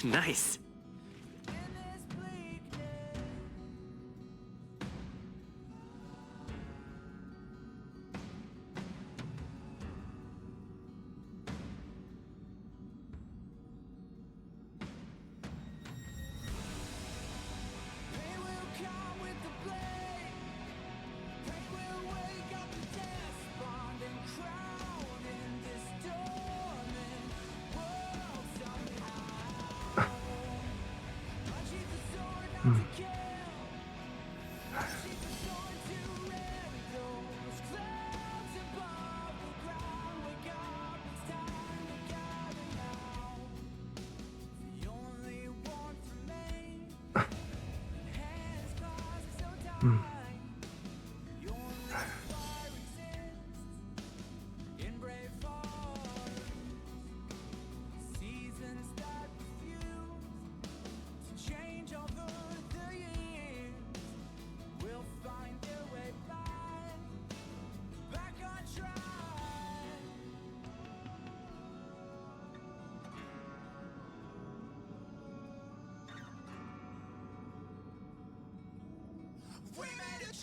Nice.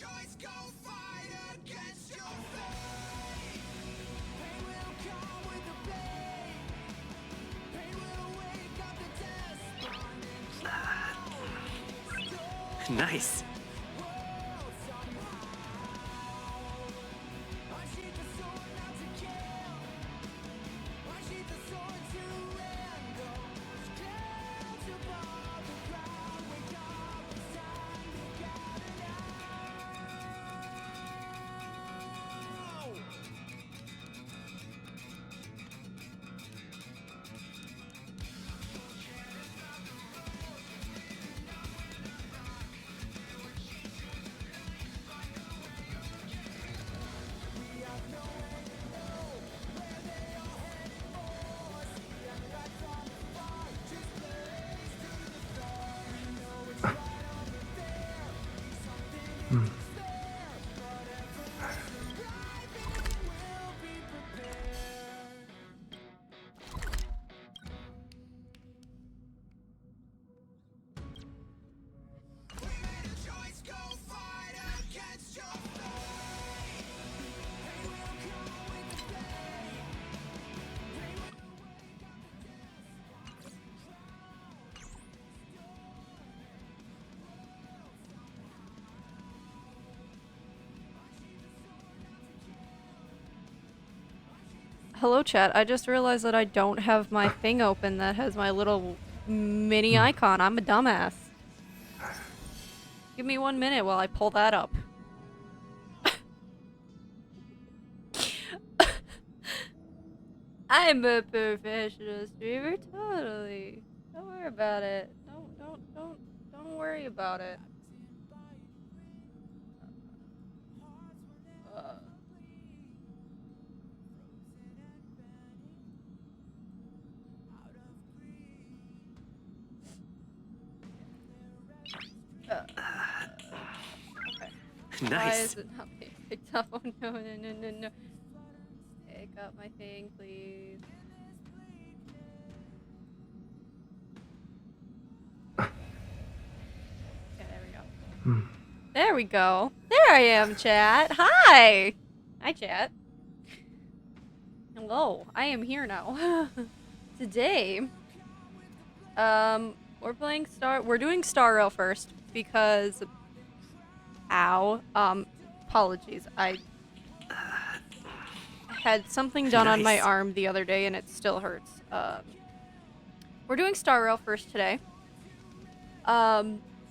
Choice, go fight against your fate. Pain will come with the pain. Pain will wake up the despondent crowd. Nice. Hello, chat. I just realized that I don't have my thing open that has my little mini icon. I'm a dumbass. Give me 1 minute while I pull that up. I'm a professional streamer, totally. Don't worry about it. Don't worry about it. Okay. Why Nice. is it not being picked up? Oh no. Pick up my thing, please. Okay, there we go. There we go. There I am, chat. Hi! Hi, chat. Hello, I am here now. Today, we're doing Star Rail first because, apologies, I had something done on my Nice. arm the other day and it still hurts. We're doing Star Rail first today,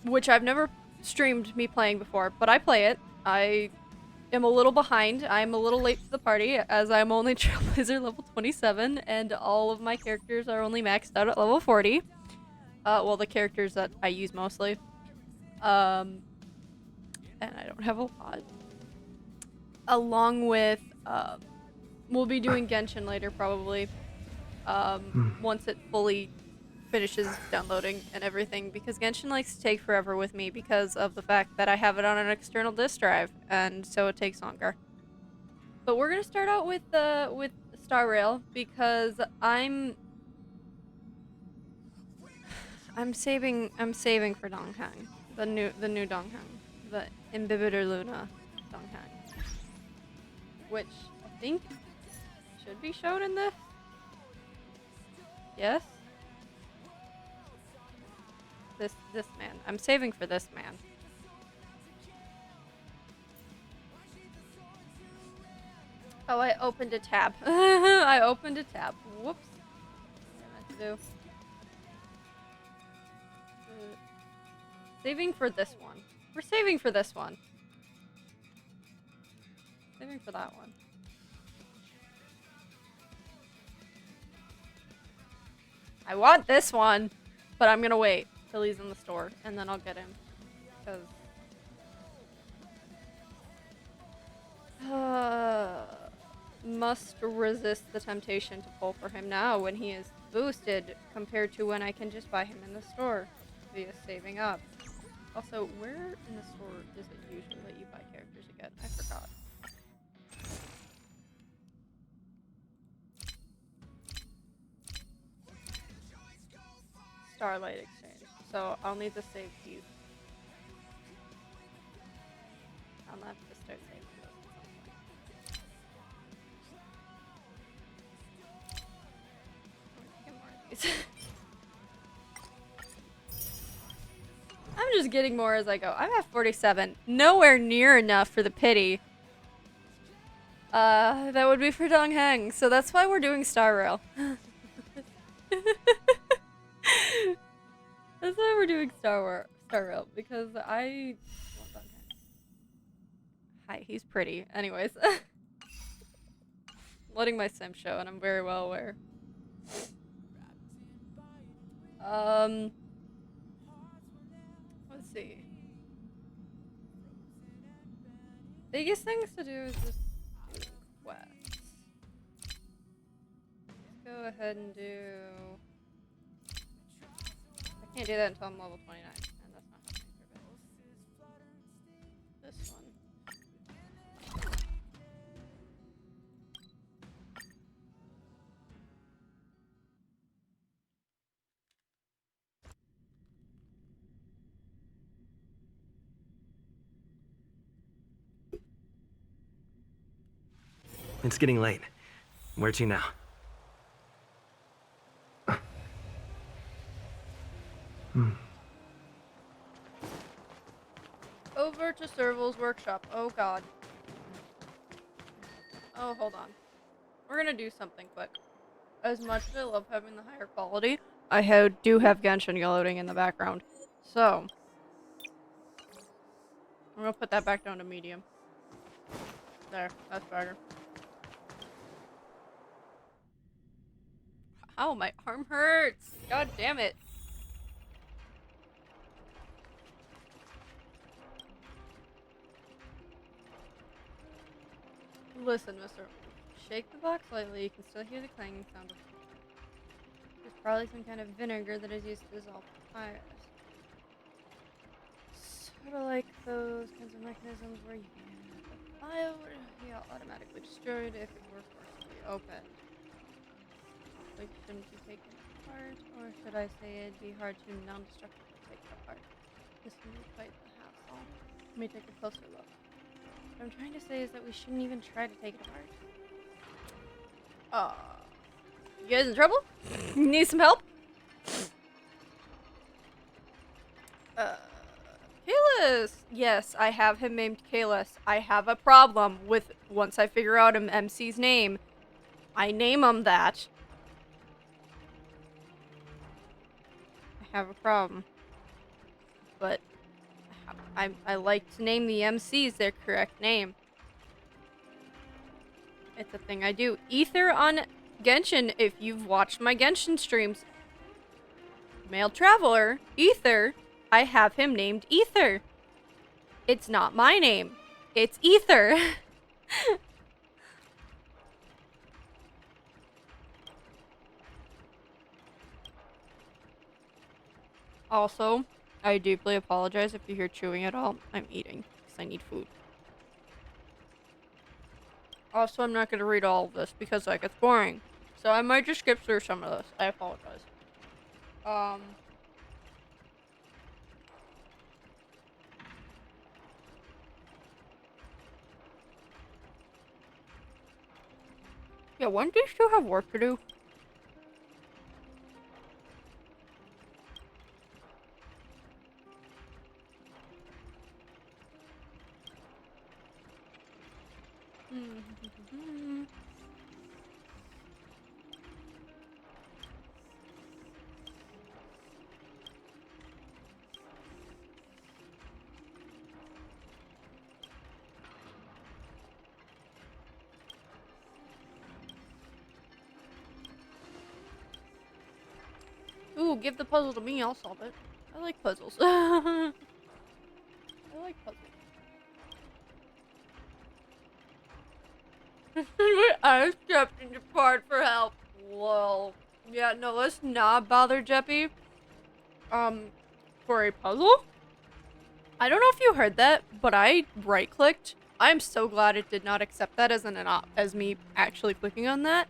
which I've never streamed me playing before, but I play it. I am a little behind. I'm a little late to the party as I'm only Trailblazer level 27 and all of my characters are only maxed out at level 40. Well, the characters that I use mostly. And I don't have a lot. Along with, we'll be doing Genshin later probably. Once it fully finishes downloading and everything, because Genshin likes to take forever with me because of the fact that I have it on an external disk drive, and so it takes longer. But we're gonna start out with Star Rail because I'm I'm saving for Donghang. The new Donghang. The Imbibitor Luna Donghang. Which I think should be shown in this. Yes? This man. I'm saving for this man. Oh, I opened a tab. I opened a tab. Whoops. What am I meant to do? Saving for this one. We're saving for this one. Saving for that one. I want this one, but I'm gonna wait till he's in the store, and then I'll get him. Because... must resist the temptation to pull for him now when he is boosted compared to when I can just buy him in the store via saving up. Also, where in the store is it usually that you buy characters again? I forgot. Starlight Exchange. So I'll need to save these. I'll have to start saving those at some point. Get more of these. I'm just getting more as I go. I'm at 47. Nowhere near enough for the pity. That would be for Dongheng. So that's why we're doing Star Rail. That's why we're doing Star Rail, because I want Dongheng. Hi, he's pretty. Anyways. Letting my sim show, and I'm very well aware. Let's see. Biggest things to do is just do quests. Let's go ahead and do... I can't do that until I'm level 29, and that's not happening for a bit. This one. It's getting late. Where to now? Over to Serval's workshop. Oh god. Oh, hold on. We're gonna do something quick. As much as I love having the higher quality, I do have Genshin loading in the background. So, I'm gonna put that back down to medium. There, that's better. Ow, my arm hurts! God damn it. Listen, mister. Shake the box lightly, you can still hear the clanging sound of... There's probably some kind of vinegar that is used to dissolve fires. Sort of like those kinds of mechanisms where you can the file would be automatically destroyed if it were forcibly opened. Like, shouldn't you take it apart? Or should I say it'd be hard to non-destructively take it apart? This would be quite the hassle. Let me take a closer look. What I'm trying to say is that we shouldn't even try to take it apart. You guys in trouble? Need some help? Kalis! Yes, I have him named Kalis. I have a problem with, once I figure out an MC's name, I name him that. I have a problem. But I like to name the MCs their correct name. It's a thing I do. Ether on Genshin, if you've watched my Genshin streams, Male Traveler, Ether, I have him named Ether. It's not my name. It's Ether. Also, I deeply apologize if you hear chewing at all. I'm eating because I need food. Also, I'm not going to read all of this because, like, it's boring. So I might just skip through some of this. I apologize. Yeah, wouldn't these two have work to do? Ooh, give the puzzle to me, I'll solve it. I like puzzles. I like puzzles. I stepped into part for help. Lol. Yeah, no, let's not bother Jeppy. For a puzzle? I don't know if you heard that, but I right-clicked. I'm so glad it did not accept that as as me actually clicking on that.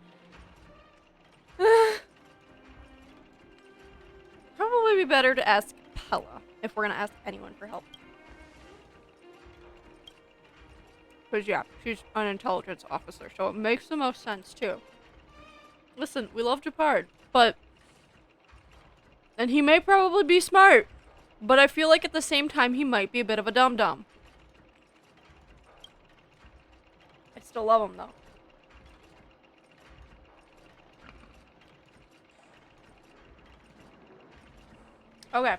Probably be better to ask Pella if we're gonna ask anyone for help. Because yeah, she's an intelligence officer, so it makes the most sense too. Listen, we love Japard, but... And he may probably be smart, but I feel like at the same time he might be a bit of a dum-dum. I still love him though. Okay.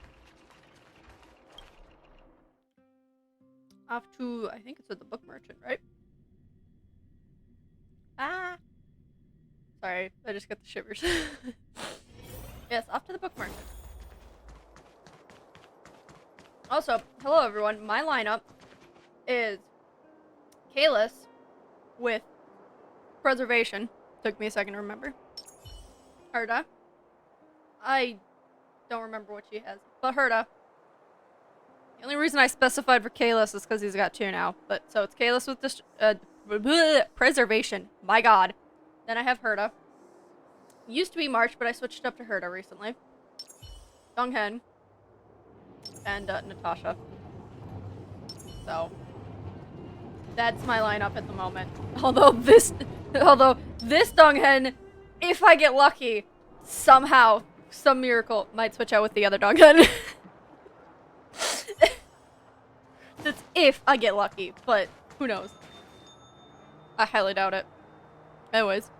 Off to, I think it's at the book merchant, right? Ah! Sorry, I just got the shivers. Yes, off to the book merchant. Also, hello everyone, my lineup is Kalis with Preservation. Took me a second to remember. Herda. I don't remember what she has, but Herda. The only reason I specified for Kalis is because he's got two now. But so it's Kalis with this Preservation. My God. Then I have Herda. Used to be March, but I switched up to Herda recently. Donghen. And Natasha. So that's my lineup at the moment. Although this Donghen, if I get lucky, somehow, some miracle, might switch out with the other Donghen. That's if I get lucky, but who knows? I highly doubt it. Anyways.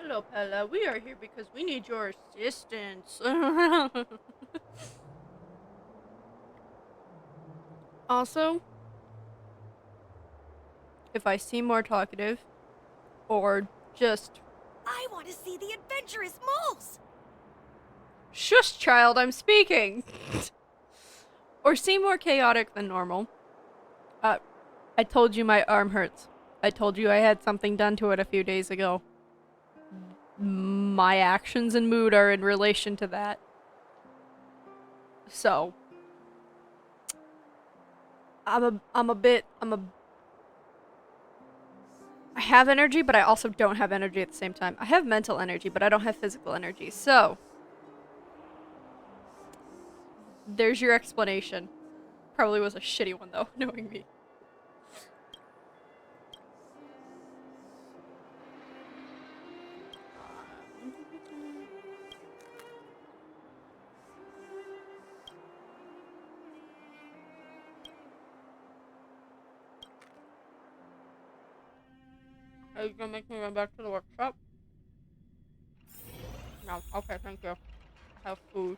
Hello, Pella. We are here because we need your assistance. Also, if I seem more talkative, or just I want to see the adventurous moles! shush, child, I'm speaking, or seem more chaotic than normal, I told you my arm hurts. I told you I had something done to it a few days ago. My actions and mood are in relation to that. So, I have energy, but I also don't have energy at the same time. I have mental energy, but I don't have physical energy. So, there's your explanation. Probably was a shitty one though, knowing me. Are you gonna make me run back to the workshop? No. Okay, thank you. I have food.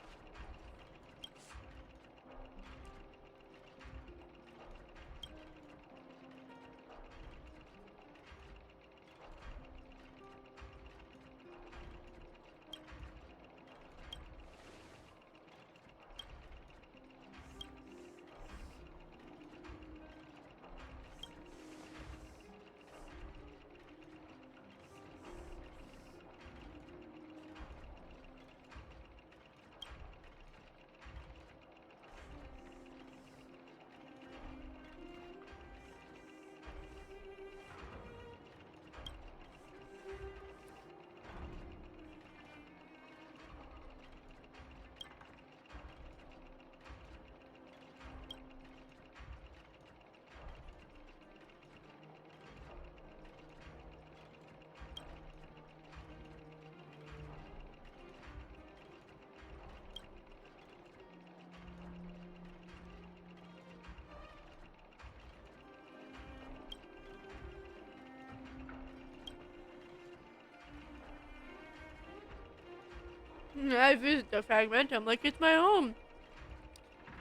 I visit the Fragmentum like it's my home.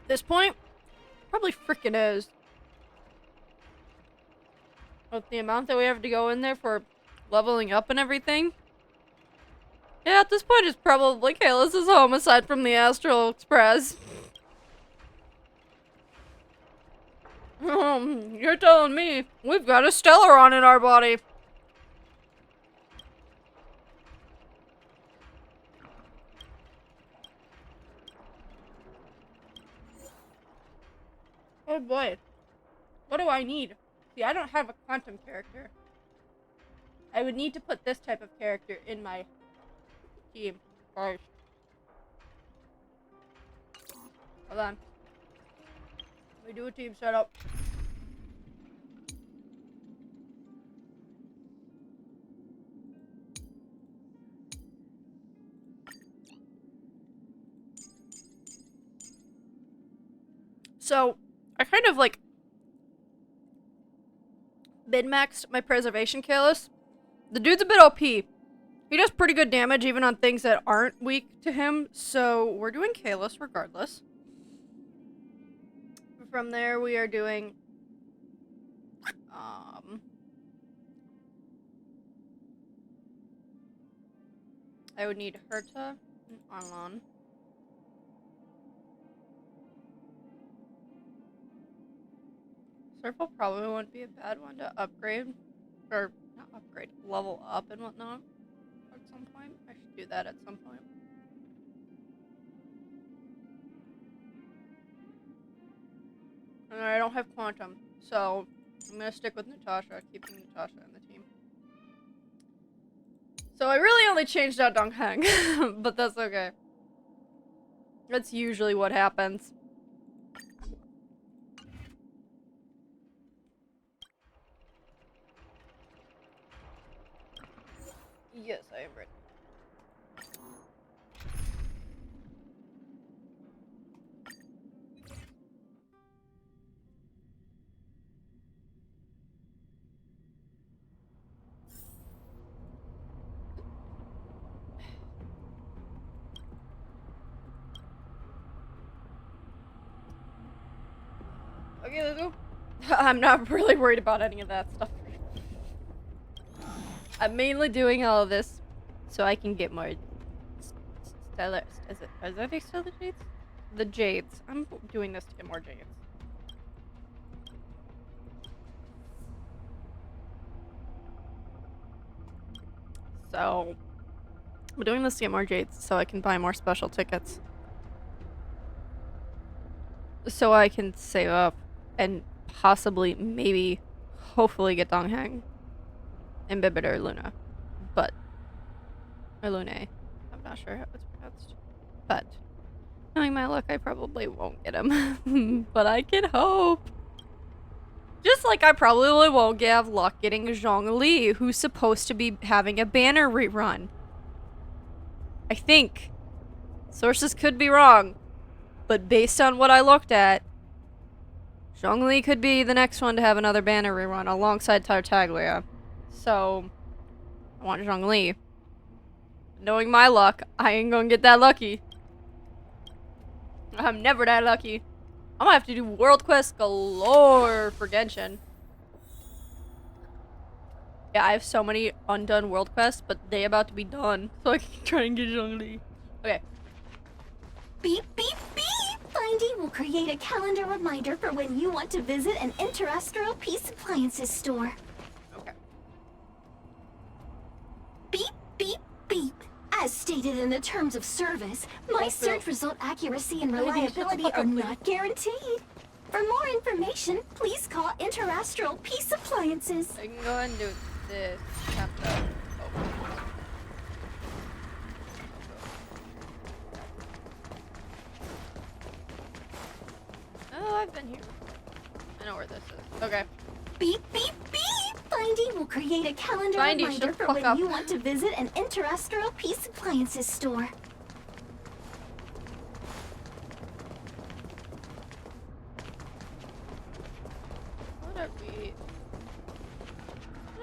At this point, probably frickin' is. With the amount that we have to go in there for leveling up and everything. Yeah, at this point it's probably Kalis' home aside from the Astral Express. You're telling me we've got a Stellaron in our body. Oh boy. What do I need? See, I don't have a quantum character. I would need to put this type of character in my team first. Hold on. Let me do a team setup. So, I kind of like min-maxed my preservation Kalis. The dude's a bit OP. He does pretty good damage even on things that aren't weak to him, so we're doing Kalis regardless. From there, we are doing I would need Herta and Arlon. Circle probably wouldn't be a bad one to upgrade. Or, not upgrade, level up and whatnot. At some point. I should do that at some point. And I don't have Quantum, so I'm gonna stick with Natasha, keeping Natasha in the team. So I really only changed out Dongheng, but that's okay. That's usually what happens. Yes, I am ready. Okay, let's go. I'm not really worried about any of that stuff. I'm mainly doing all of this so I can get more stellar. Are they stellar jades? The jades. I'm doing this to get more jades. So, I'm doing this to get more jades so I can buy more special tickets. So I can save up and possibly, maybe, hopefully get Dongheng and Bibit or Luna. But, or Lune. I'm not sure how it's pronounced. But, knowing my luck, I probably won't get him. But I can hope. Just like I probably won't have luck getting Zhongli, who's supposed to be having a banner rerun. I think. Sources could be wrong. But based on what I looked at, Zhongli could be the next one to have another banner rerun alongside Tartaglia. So, I want Zhongli. Knowing my luck, I ain't gonna get that lucky. I'm never that lucky. I'm gonna have to do world quests galore for Genshin. Yeah, I have so many undone world quests, but they about to be done, so I can try and get Zhongli. Okay. Beep, beep, beep! Findy will create a calendar reminder for when you want to visit an Interastral Peace Appliances store. Okay. Beep, beep, beep. As stated in the terms of service, my search result accuracy and reliability are not guaranteed. For more information, please call Interastral Peace Appliances. I can go and do this. Oh, I've been here. I know where this is. Okay. Beep, beep, beep! Findy will create a calendar Findy, reminder shut the for fuck when up. you want to visit an Interastral Peace Appliances store. What are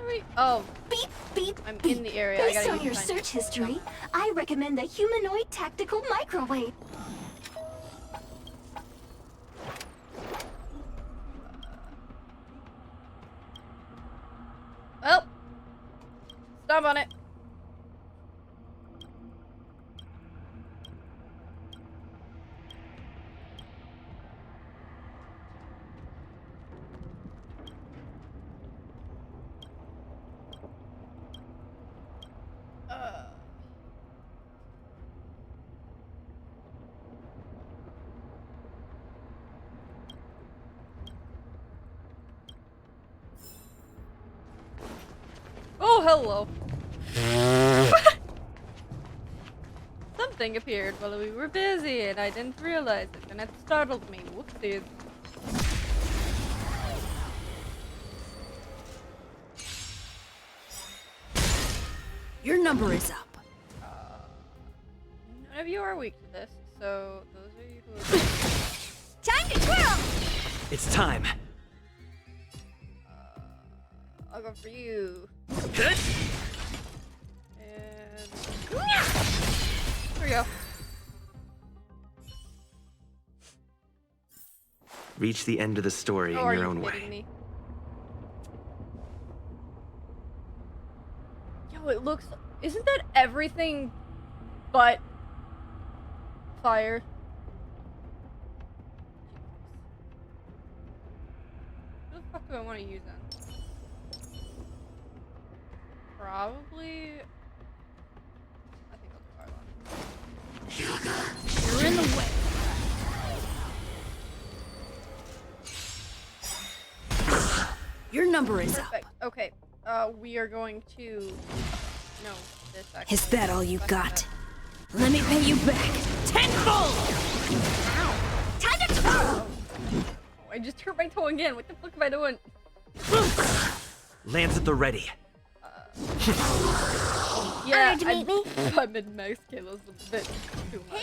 we? Oh. Beep, beep, beep. I'm beep. in the area. I Based gotta on use your my- search history, I recommend the humanoid tactical microwave. Well, stomp on it. Oh, hello. Something appeared while we were busy, and I didn't realize it, and it startled me. Whoopsies. Your number is up. None of you are weak to this, so those of you who are... Time to twirl! It's time. I'll go for you. Hit! And... There we go. Reach the end of the story Oh, in are your you own kidding way. me? Yo, it looks... Isn't that everything but fire? What the fuck do I want to use then? Probably... I think I'll do Arlon. You're in the way. Your number is up. Perfect. Okay. We are going to... No, this actually. Is that all you Fuck got? that. Let me pay you back tenfold! Time to twirl! Oh, I just hurt my toe again. What the fuck am I doing? Lands at the ready. Yeah, to meet me? I'm in max kilos a bit too much.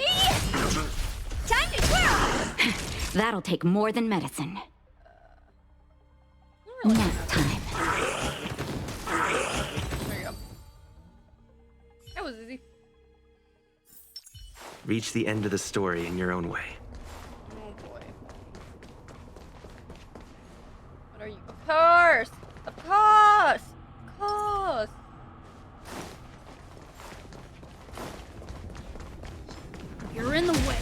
Time to twirl! That'll take more than medicine. Nap time. There you go. That was easy. Reach the end of the story in your own way. Oh boy. What are you? Of course! Of course! Of course! You're in the way.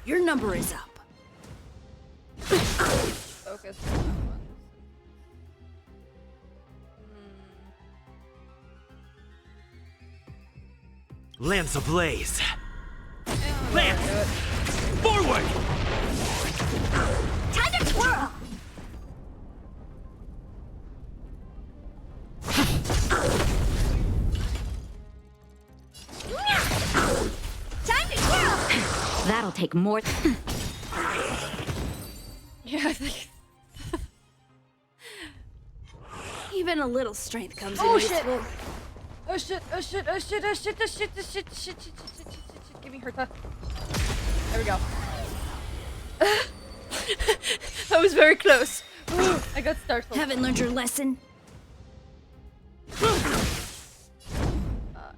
Your number is up. Focus on that one. Lance ablaze. Yeah, Lance! do it. Forward! Time to twirl! Time to twirl! That'll take more. Yeah, I think. Even a little strength comes Oh, in shit. useful. Oh shit, oh shit, oh shit, oh shit, oh shit, oh shit, oh shit, shit. Give me her tuck. There we go. That was very close. Ooh, I got startled. Haven't learned your lesson.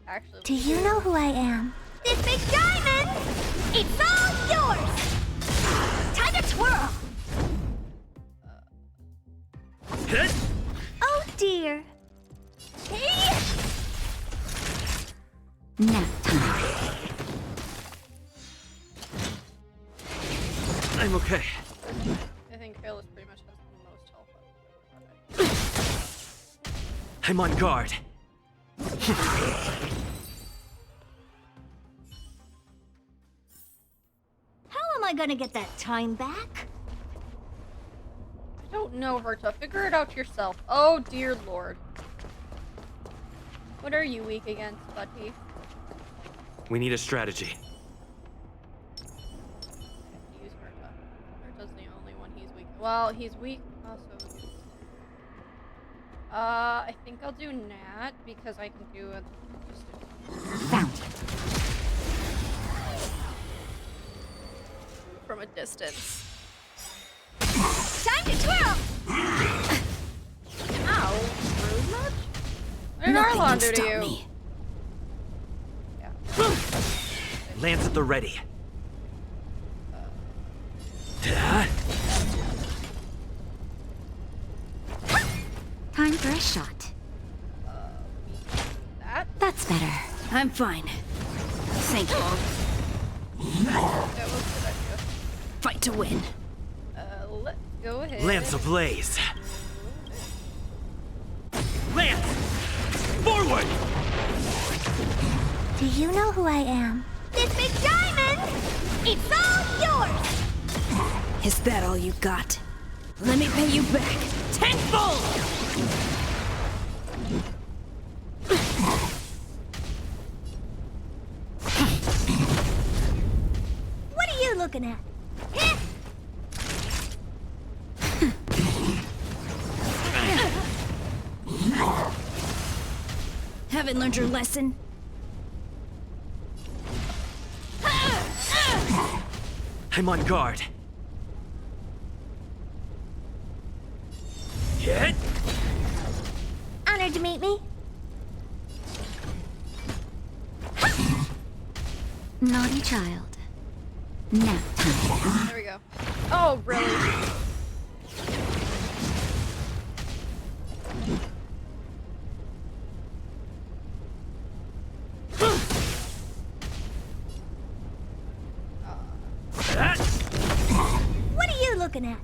Actually. Do you know who I am? This big diamond! It's all yours! Time to twirl! Hit! Oh dear. Hey! Nap time. I'm okay. I think Fearless pretty much has the most health. I'm on guard. How am I gonna get that time back? I don't know, Verta. Figure it out yourself. Oh dear lord. What are you weak against, Buddy? We need a strategy. Use Verta. Verta's the only one he's weak. Well, he's weak also. I think I'll do Nat because I can do it Found. from a distance. Time to twirl! Ow. Rude much? What did Nothing Arlon can do to stop you? me. Yeah. Lance at the ready. Ta. Time for a shot. That? That's better. I'm fine. Thank you. That was a good idea. Fight to win. Let's go ahead. Lance ablaze. Lance! Forward! Do you know who I am? This big diamond! It's all yours! Is that all you got? Let me pay you back tenfold! What are you looking at? Haven't learned your lesson? I'm on guard. Hit! Honored to meet me. Naughty child. Nap time. There we go. Oh, really? Ah. What are you looking at?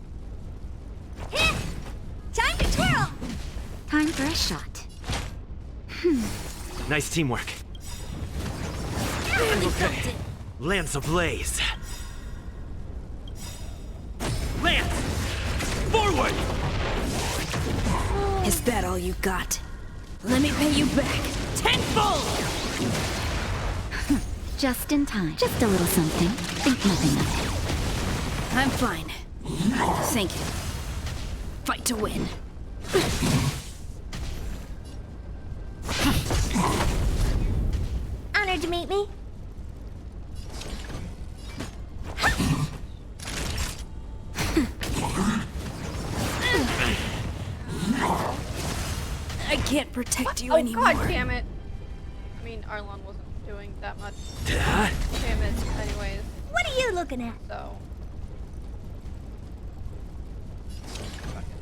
Time to twirl! Time for a shot. Nice teamwork. Okay. Lance ablaze. Lance! Forward! Is that all you got? Let me pay you back tenfold! Just in time. Just a little something. Think nothing of it. I'm fine. Thank you. Fight to win. Honored to meet me. I can't protect you Oh, anymore. god damn it. I mean, Arlon wasn't doing that much Ta. damage anyways, What are you looking at? so...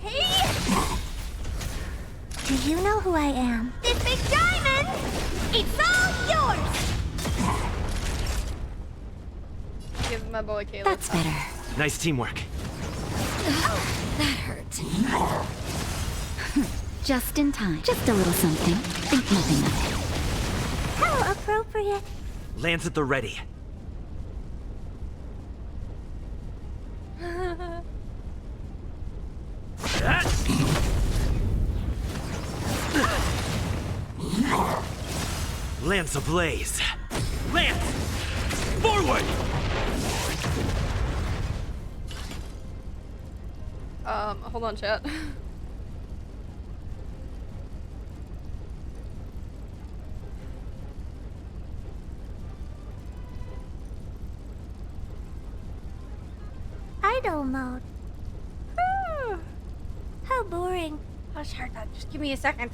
Hey! Do you know who I am? This big diamond! It's all yours! Give my boy Caleb. That's better. Nice teamwork. That hurt. Just in time. Just a little something. Think nothing of it. How appropriate. Lance at the ready. Ah. Lance ablaze. Lance! Forward! Hold on, chat. Idle mode. How boring. Hush, Harta, just give me a second.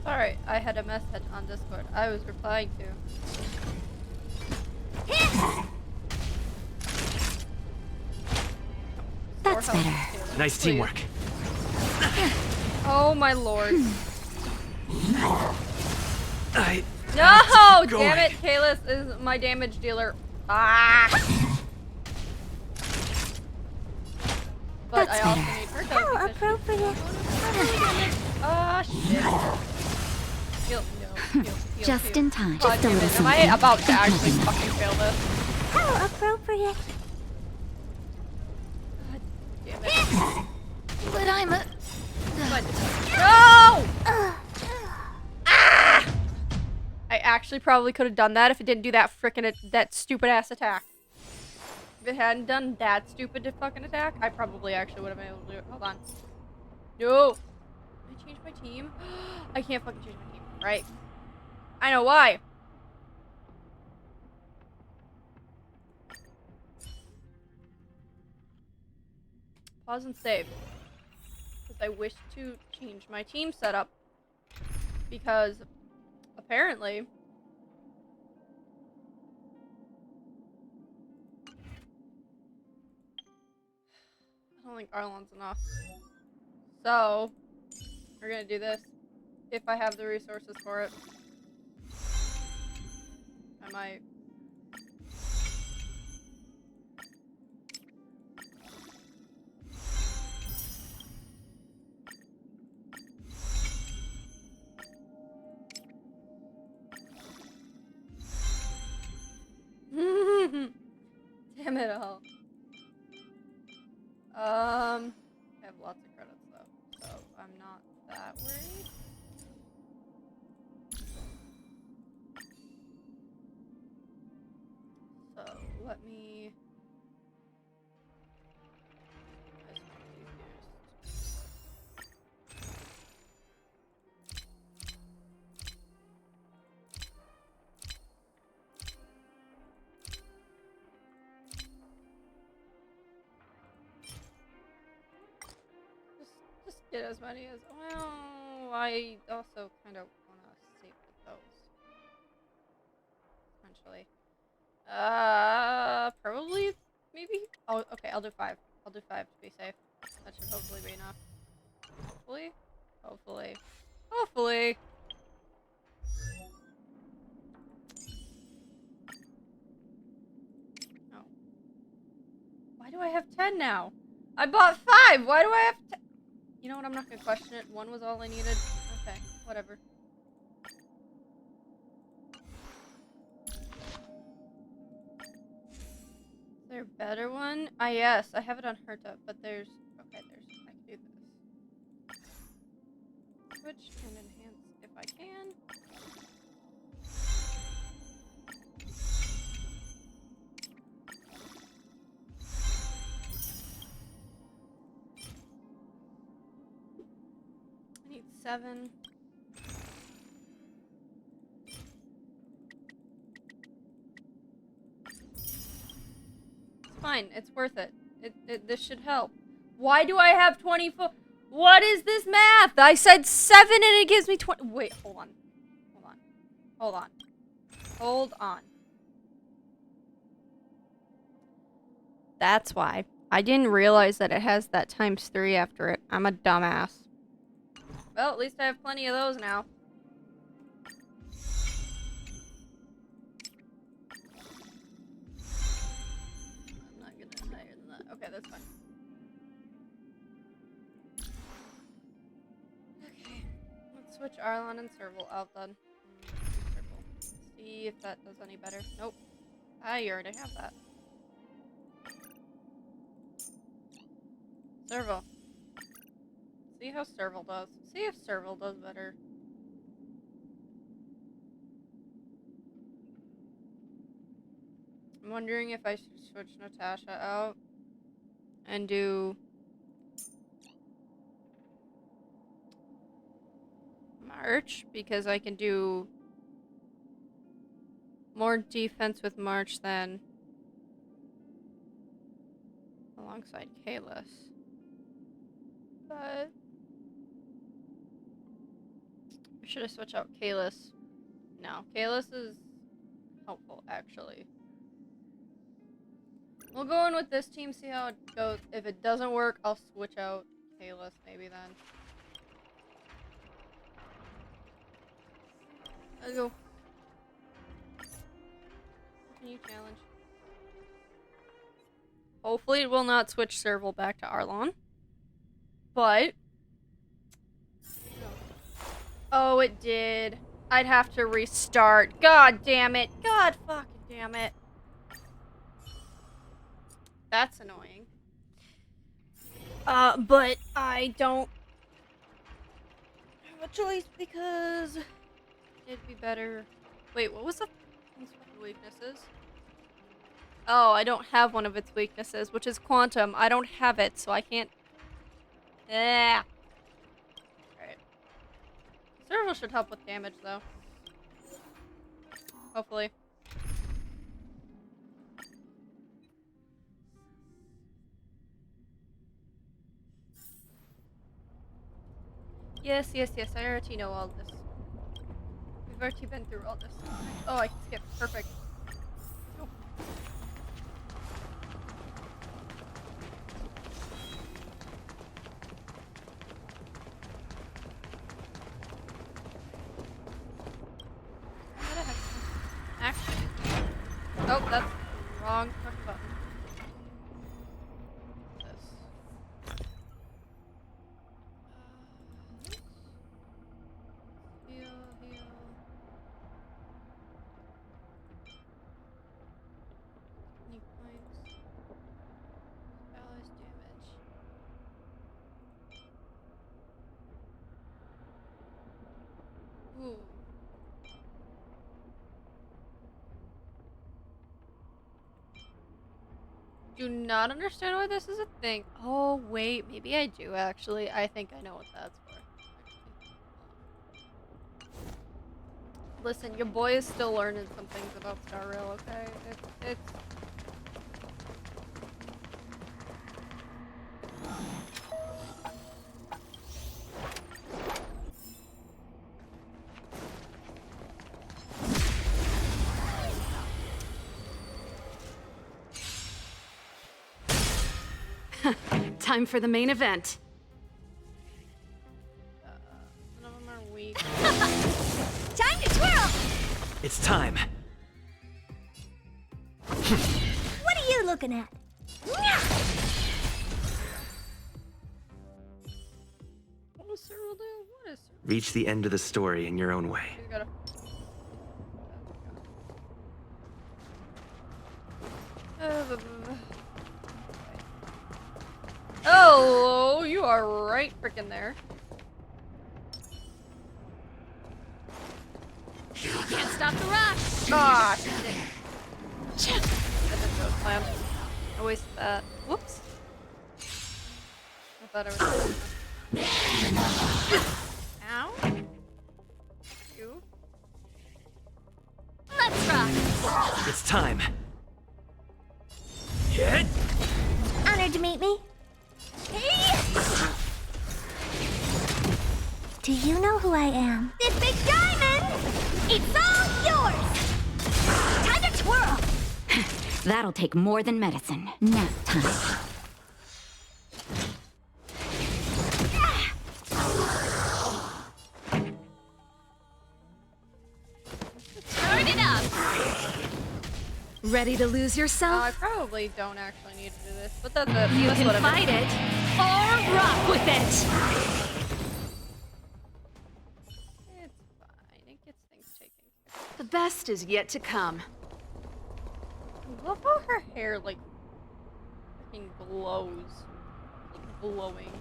Alright, I had a message on Discord I was replying to. That's Or help, better. Caleb, Nice please. teamwork. Oh my lord. I... No! Going. Damn it, Kalis is my damage dealer. Ah! But That's I also better. need her How because appropriate. ah, shit. Heal, no, heal, Just heal. in time. God Just a damn little it, am I something. about to Think actually nothing of fucking fail this? How appropriate. God damn it. But I'm a... But no! Ah! I actually probably could have done that if it didn't do that that stupid ass attack. If it hadn't done that stupid fucking attack, I probably actually would have been able to do it. Hold on. No! Can I change my team? I can't fucking change my team. Right. I know why. Pause and save. Because I wish to change my team setup. Because apparently I don't think Arlon's enough. So we're gonna do this. If I have the resources for it. I might. Damn it all. I have lots of credits though, so I'm not that worried. So let me. Just get as many as. Well, I also kind of want to save those. Potentially. Probably, maybe. Oh, okay. I'll do 5. I'll do 5 to be safe. That should hopefully be enough. Hopefully. Hopefully. Hopefully. Oh. Why do I have 10 now? I bought 5! Why do I have 10? You know what? I'm not gonna question it. 1 was all I needed. Okay, whatever. Is there a better one? Ah, yes. I have it on Herta, but there's... Okay, there's... I can do this. Switch and enhance if I can. I need 7. It's fine. It's worth it. This should help. Why do I have 24? What is this math? I said 7 and it gives me 20. Wait, hold on. Hold on. Hold on. Hold on. That's why. I didn't realize that it has that ×3 after it. I'm a dumbass. Well, at least I have plenty of those now. I'm not gonna higher than that. Okay, that's fine. Okay. Let's switch Arlon and Serval out then. Serval. See if that does any better. Nope. I already have that. Serval. See how Serval does. See if Serval does better. I'm wondering if I should switch Natasha out and do March, because I can do more defense with March than alongside Kalis. But or should I switch out Kalis? No, Kalis is helpful actually. We'll go in with this team, see how it goes. If it doesn't work, I'll switch out Kalis maybe then. Let's go. Continue challenge. Hopefully it will not switch Serval back to Arlon. But... oh, it did. I'd have to restart. God damn it. God fucking damn it. That's annoying. But I don't have a choice because it'd be better. Wait, what was the weaknesses? Oh, I don't have one of its weaknesses, which is quantum. I don't have it, so I can't. Yeah. Alright. Servo should help with damage, though. Hopefully. Yes, yes, yes. I already know all this. We've already been through all this. Oh, I can skip. Perfect. Nope. Actually. Oh, that's the wrong fucking button. This. Heal, heal. Any points? Allies damage. Ooh. Do not understand why this is a thing. Oh, wait. Maybe I do, actually. I think I know what that's for. Listen, your boy is still learning some things about Star Rail, okay? It's... Time for the main event. None of them are weak. Time to twirl! It's time. What are you looking at? What does Cyril do? What is Cyril? Reach the end of the story in your own way. He's gotta... Oh, you are right frickin' there. Can't stop the rush. Ah, shit. That didn't go as planned. I wasted that. Whoops. I thought I was. Ow. You. Let's rock. It's time. Hit! Honored to meet me. Do you know who I am? This big diamond! It's all yours! Time to twirl! That'll take more than medicine. Nap time. Turn it up. Ready to lose I yourself? probably don't actually need to do this, but that's it. You That's can whatever. fight it or rock with it. It's fine. It gets things taken care of. The best is yet to come. I love how her hair, like, fucking glows. Like, glowing.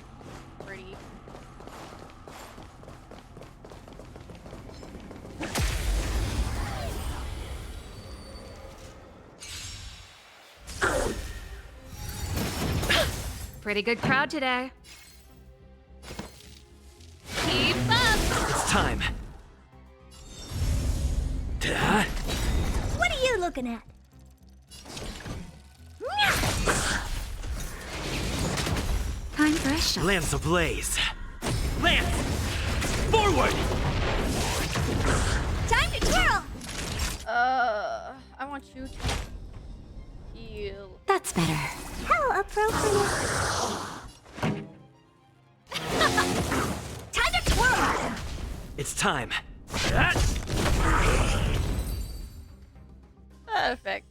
Pretty. Pretty good crowd today. Keep up. It's time. Duh. What are you looking at? Time for a shot. Lance ablaze. Lance! Forward! Time to twirl! I want you to heal. That's better. How appropriate. Time to twirl! It's time. That. Perfect.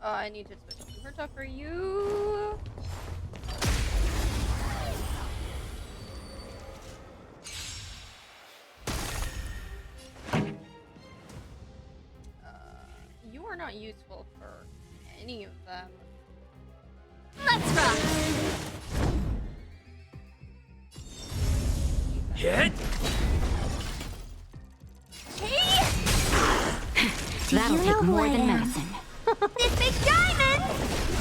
Oh, I need to switch to Herta for you. You are not useful for any of them. Let's rock. Hit! That'll you take know who more I than am? medicine. This big diamond!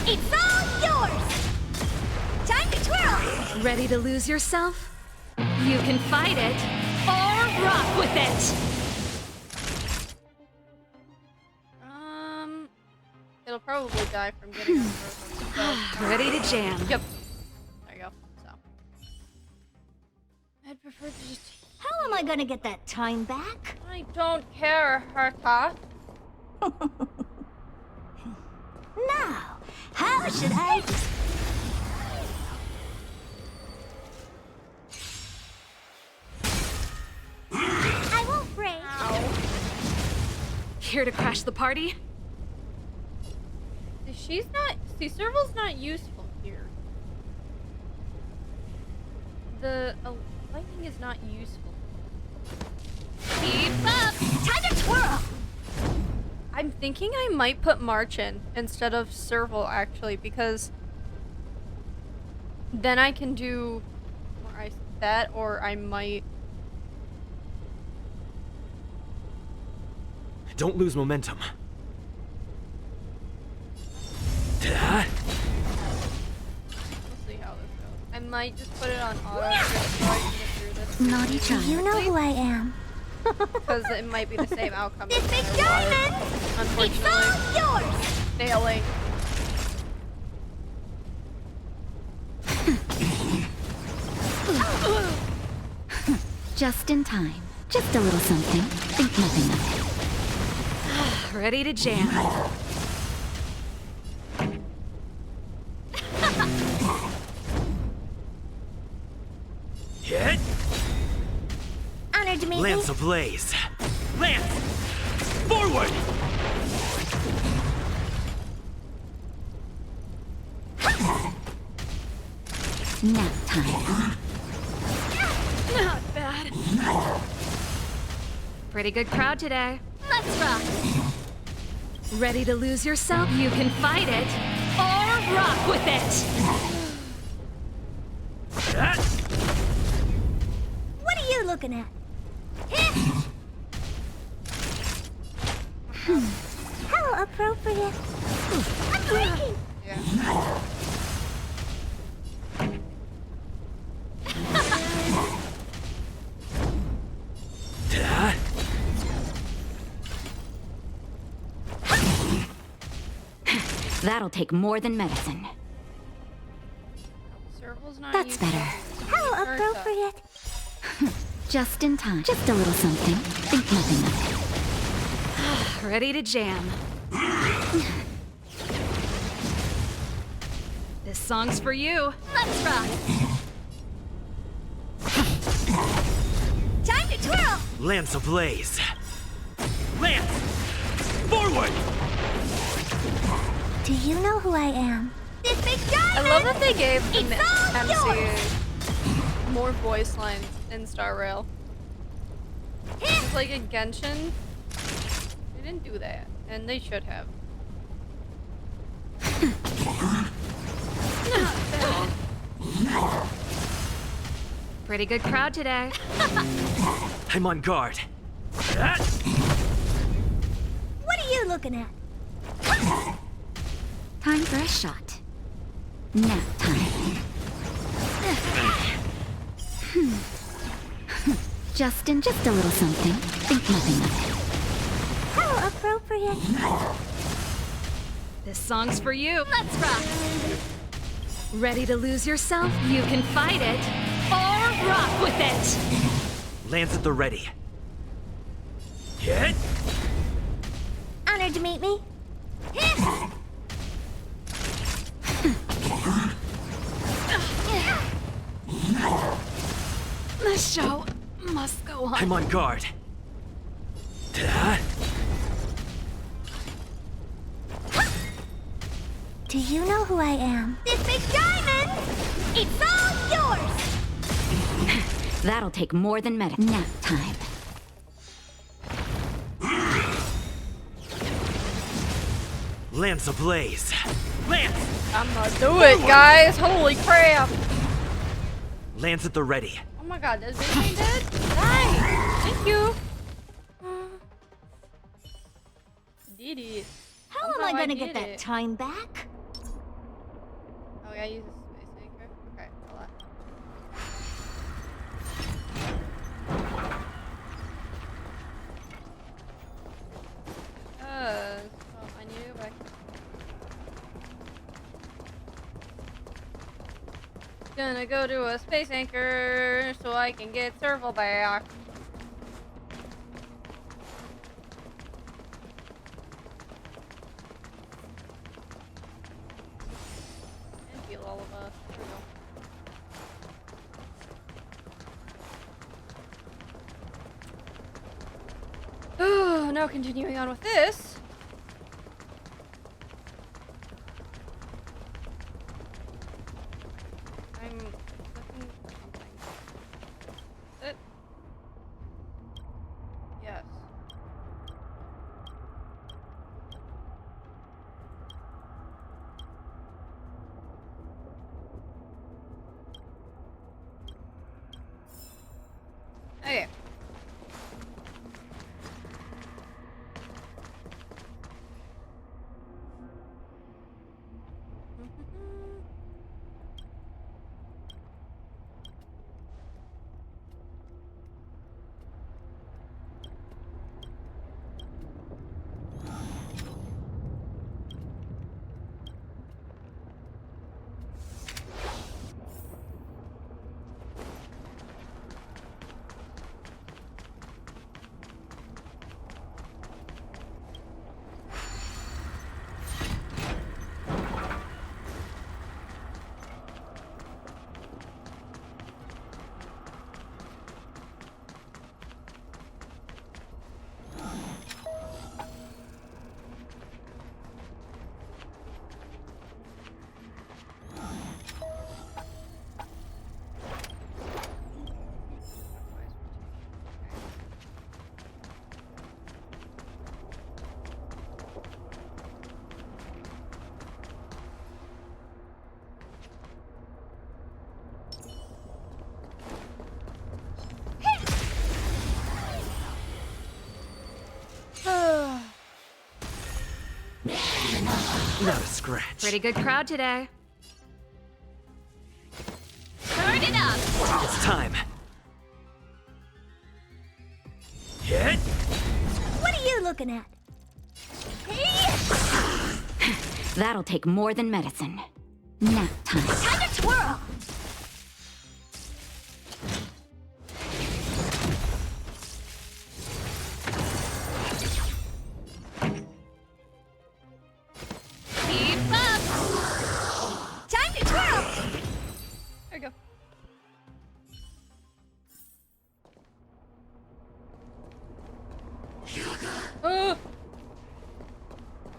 It's all yours! Time to twirl! Ready to lose yourself? You can fight it or rock with it. It'll probably die from getting on the road. Ready to jam. Yep. There you go. So. I'd prefer to just. How am I gonna get that time back? I don't care, Herta. Now, how should I... I won't break. Here to crash the party? She's not. See, Serval's not useful here. The lightning is not useful. Keep up. Time to twirl! I'm thinking I might put March in instead of Serval, actually, because then I can do that, or I might. Don't lose momentum. Ta-da! We'll see how this goes. I might just put it on auto just so I can get through this. Naughty child. You know who I am. Because it might be the same outcome. This no big matter diamond! what. It's Unfortunately, all yours! failing. Just in time. Just a little something. Think nothing of it. Ready to jam. Hit! Honored to meet Lance you. ablaze! Lance! Forward! Nap time. Not bad. Pretty good crowd today. Let's rock. Ready to lose yourself? You can fight it or rock with it. Ah! What are you looking at? How appropriate. I'm breaking! Yeah. Ta-da! That'll take more than medicine. Serval's not That's useful. better. How Herta. appropriate. Just in time. Just a little something. Think nothing of it. Ready to jam. This song's for you. Let's rock. Time to twirl! Lance ablaze! Lance! Forward! Do you know who I am? This big I diamond! love that they gave the It's all yours! MC more voice lines in Star Rail. It's like in Genshin, they didn't do that, and they should have. Pretty good crowd today. I'm on guard. Ah! What are you looking at? Time for a shot. Nap time. Just a little something. Think nothing of it. How appropriate. This song's for you. Let's rock. Ready to lose yourself? You can fight it or rock with it. Lance at the ready. Hit! Honored to meet me. The show must go on. I'm on guard. Ta-da! Do you know who I am? This big diamond! It's all yours! That'll take more than medicine. Nap time. Lance ablaze. Lance! I'm gonna do it, guys. Holy crap. Lance at the ready. Oh my god, is this thing dead? Nice. Thank you. Did it. How am I Somehow gonna did get that it. time back? Oh, yeah, use a space anchor. Okay, hold on. I need to go back. Gonna go to a space anchor so I can get Serval back. And heal all of us. There we go. Oh, now continuing on with this. I'm looking for something. It. Yes. Okay. Not a scratch. Pretty good crowd today. Turn it up! It's time. Hit! What are you looking at? That'll take more than medicine. Nap time. Time to twirl! Keep up! Time to twirl! There you go.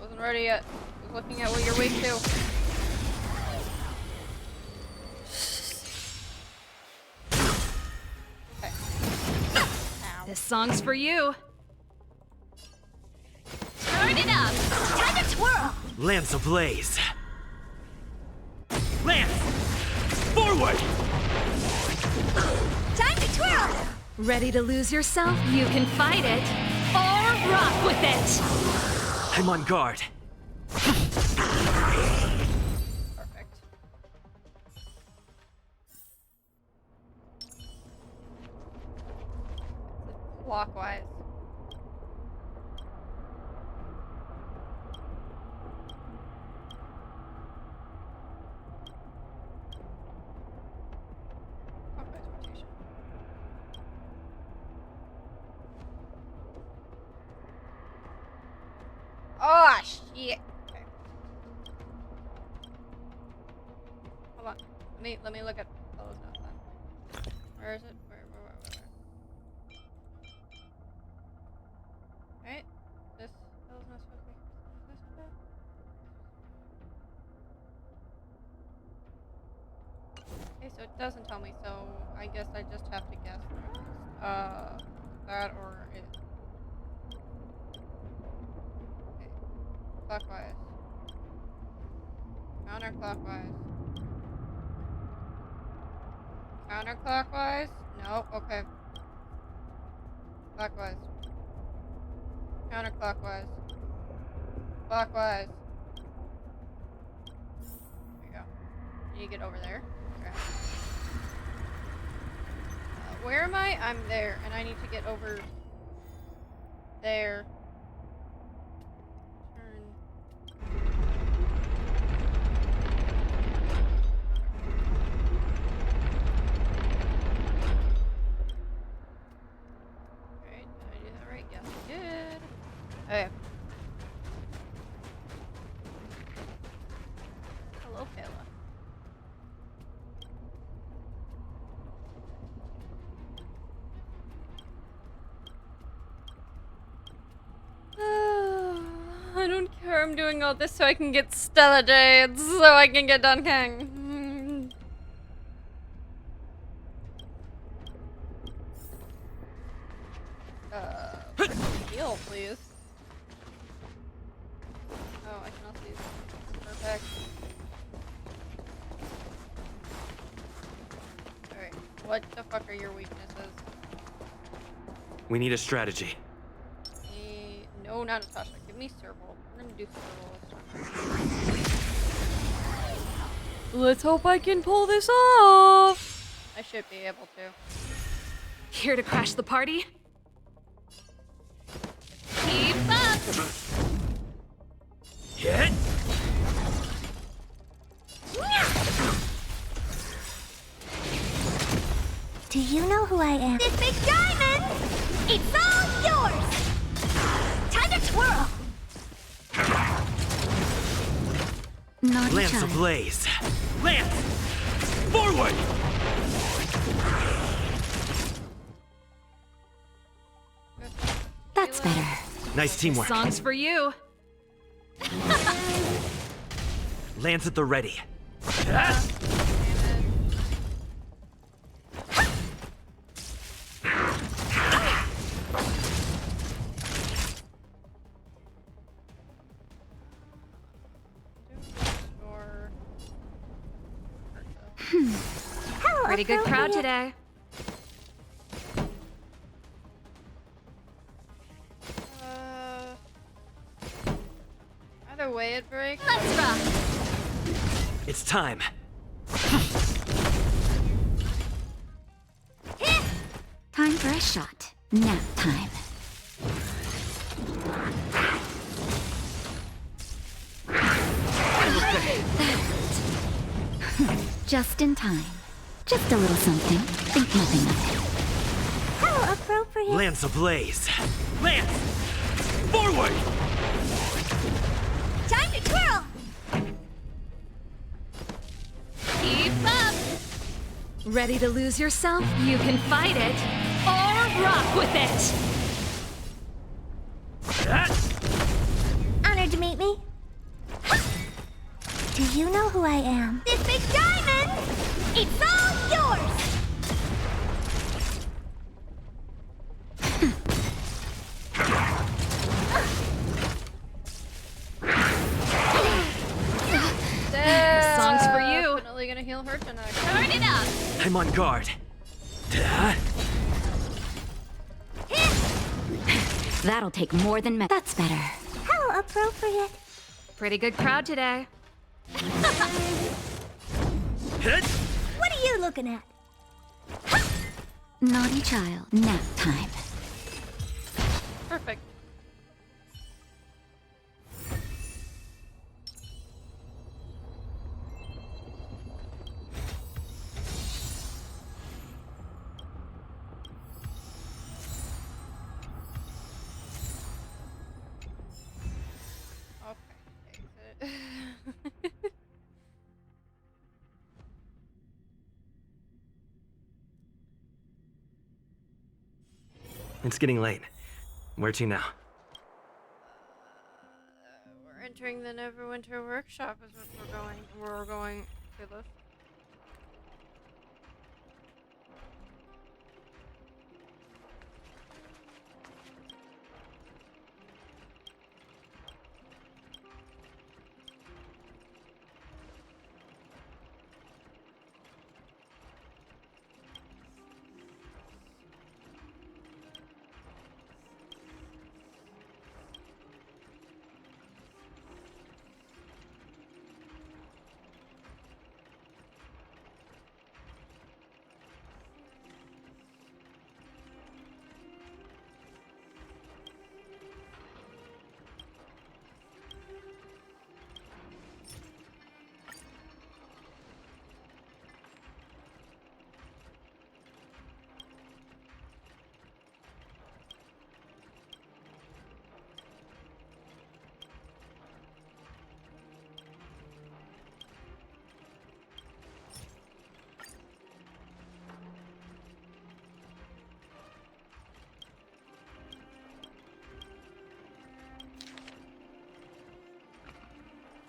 Wasn't ready yet. Was looking at what your weight to. Okay. Ow. This song's for you. Turn it up! Time to twirl! Lance ablaze. Lance! Forward! Time to twirl! Ready to lose yourself? You can fight it or rock with it. I'm on guard. Perfect. Clockwise. Clockwise rotation. Oh shit. Okay. Hold on. Let me look at those notes then. Where is it? Where? Right? This is not supposed to be this bit? Okay, so it doesn't tell me, so I guess I just have to guess first. That or it. Okay. Clockwise. Counterclockwise. Counterclockwise? No, okay. Clockwise. Counterclockwise. Clockwise. There you go. You get over there. Okay. Where am I? I'm there, and I need to get over there. Turn. Alright, did I do that right? Yes, I did. Okay. Hello, Kayla. I don't care. I'm doing all this so I can get Stella Jades, so I can get Dunkang. Heal, please. Oh, I can also use this. Perfect. Alright, what the fuck are your weaknesses? We need a strategy. No, not Natasha. Give me Serval. We're gonna do Serval this time. Let's hope I can pull this off. I should be able to. Here to crash the party? Keep up! Hit! Do you know who I am? This big diamond! It's all yours! Time to twirl! Naughty Lance child. ablaze! Lance! Forward! That's better. Nice teamwork. Song's for you. Lance at the ready. Pretty good crowd today. Either way it breaks. Let's rock! It's time. Time for a shot. Nap time. Just in time. Just a little something. Think nothing of it. How appropriate. Lance ablaze! Lance! Forward! Time to twirl! Keep up! Ready to lose yourself? You can fight it, or rock with it! Honored to meet me. Do you know who I am? This big diamond! It's all yours! Song's for you. Definitely gonna heal her tonight. Turn it up! I'm on guard. That'll take more than That's better. How appropriate. Pretty good crowd today. Hit! What are you looking at? Naughty child. Nap time. Perfect. Okay, exit. It's getting late. Where to now? We're entering the Neverwinter workshop is what we're going to this.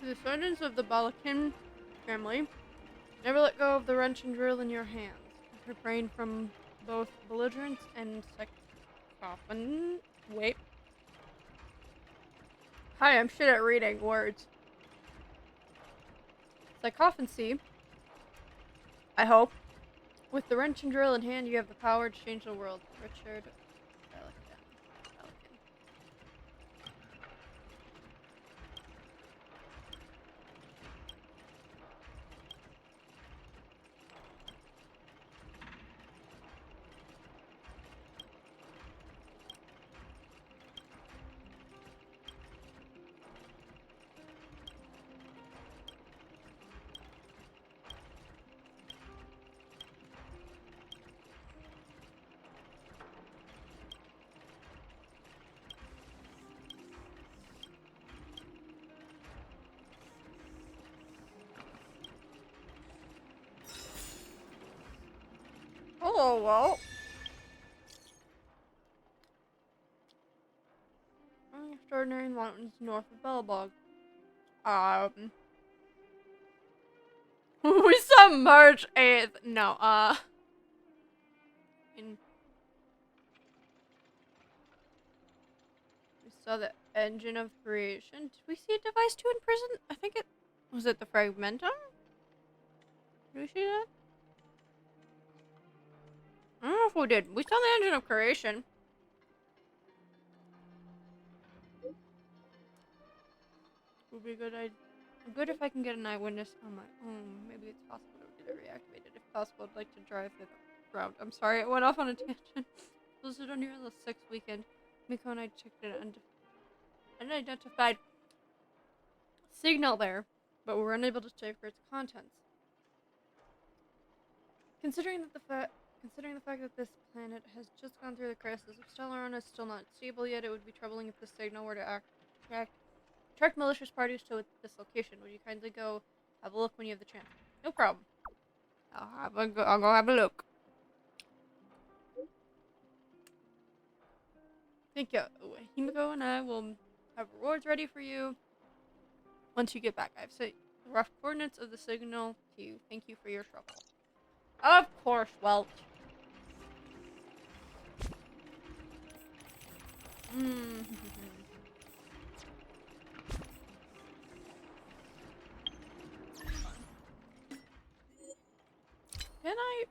The descendants of the Balakin family never let go of the wrench and drill in your hands. Refrain from both belligerence and psychophony. Wait. Hi, I'm shit at reading words. Psychophancy. I hope. With the wrench and drill in hand, you have the power to change the world. Richard Balakin. Hello, Walt. Extraordinary mountains north of Bellabog. We saw March 8th. No, we saw the engine of creation. Did we see device 2 in prison? I think it was it the fragmentum? Did we see that? I don't know if we did. We saw the engine of creation. Would be good. Good if I can get an eyewitness on my own. Maybe it's possible to get it reactivated. If possible, I'd like to drive it around. I'm sorry, it went off on a tangent. Blizzard on your the 6th weekend. Miko and I checked it unidentified signal there, but we were unable to decipher its contents. Considering the fact that this planet has just gone through the crisis of Stellaron is still not stable yet, it would be troubling if the signal were to attract malicious parties to this location. Would you kindly go have a look when you have the chance? No problem. I'll go have a look. Thank you. Himiko and I will have rewards ready for you once you get back. I've sent the rough coordinates of the signal to you. Thank you for your trouble. Of course, Welt. Can I?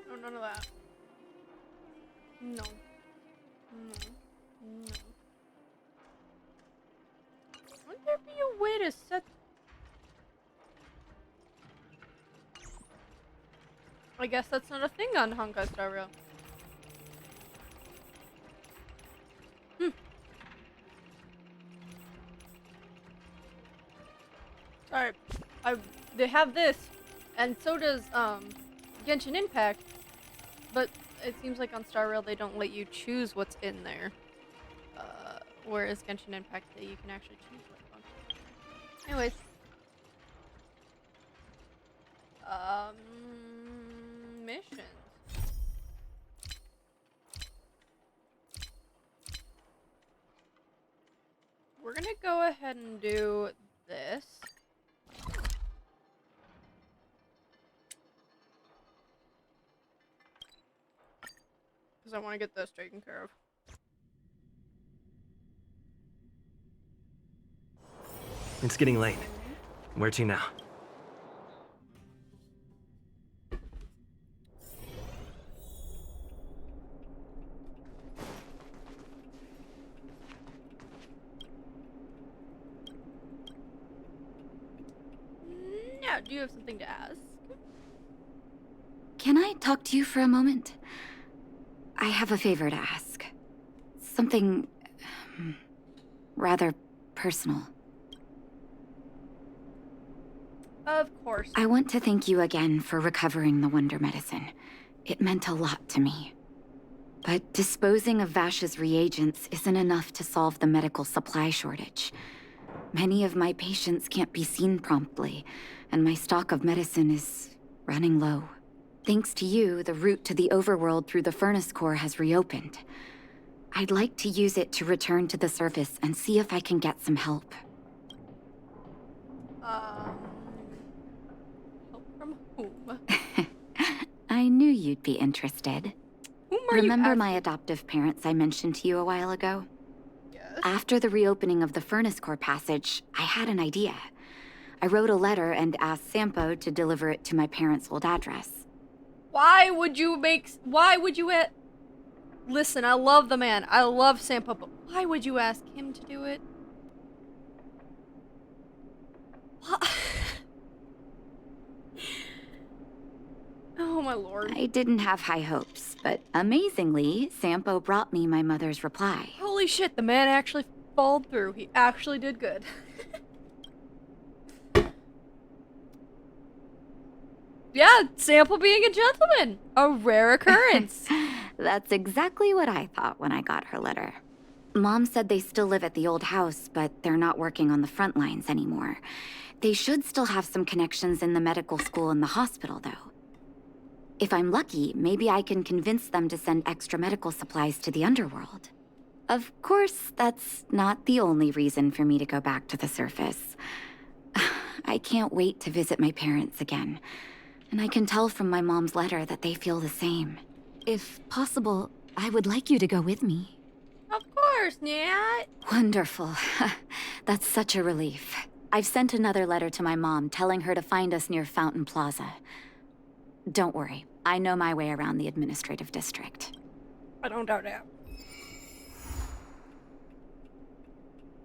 No, none of that. No. No. No. Wouldn't there be a way to set... I guess that's not a thing on Honkai Star Rail. Sorry. They have this, and so does, Genshin Impact, but it seems like on Star Rail they don't let you choose what's in there. Whereas Genshin Impact, you can actually choose what function. Anyways. Missions. We're gonna go ahead and do this. Because I want to get this taken care of. It's getting late. Where to now? Now, do you have something to ask? Can I talk to you for a moment? I have a favor to ask. Something... rather personal. Of course. I want to thank you again for recovering the Wonder Medicine. It meant a lot to me. But disposing of Vash's reagents isn't enough to solve the medical supply shortage. Many of my patients can't be seen promptly, and my stock of medicine is running low. Thanks to you, the route to the overworld through the furnace core has reopened. I'd like to use it to return to the surface and see if I can get some help. Help from whom? I knew you'd be interested. Whom are you Remember asking? my adoptive parents I mentioned to you a while ago? Yes. After the reopening of the furnace core passage, I had an idea. I wrote a letter and asked Sampo to deliver it to my parents' old address. Why would you Listen, I love the man. I love Sampo, but why would you ask him to do it? What? Oh my lord. I didn't have high hopes, but amazingly, Sampo brought me my mother's reply. Holy shit, the man actually followed through. He actually did good. Yeah, Sampo being a gentleman. A rare occurrence. That's exactly what I thought when I got her letter. Mom said they still live at the old house, but they're not working on the front lines anymore. They should still have some connections in the medical school and the hospital, though. If I'm lucky, maybe I can convince them to send extra medical supplies to the underworld. Of course, that's not the only reason for me to go back to the surface. I can't wait to visit my parents again. And I can tell from my mom's letter that they feel the same. If possible, I would like you to go with me. Of course, Nat. Wonderful. That's such a relief. I've sent another letter to my mom telling her to find us near Fountain Plaza. Don't worry, I know my way around the administrative district. I don't doubt that.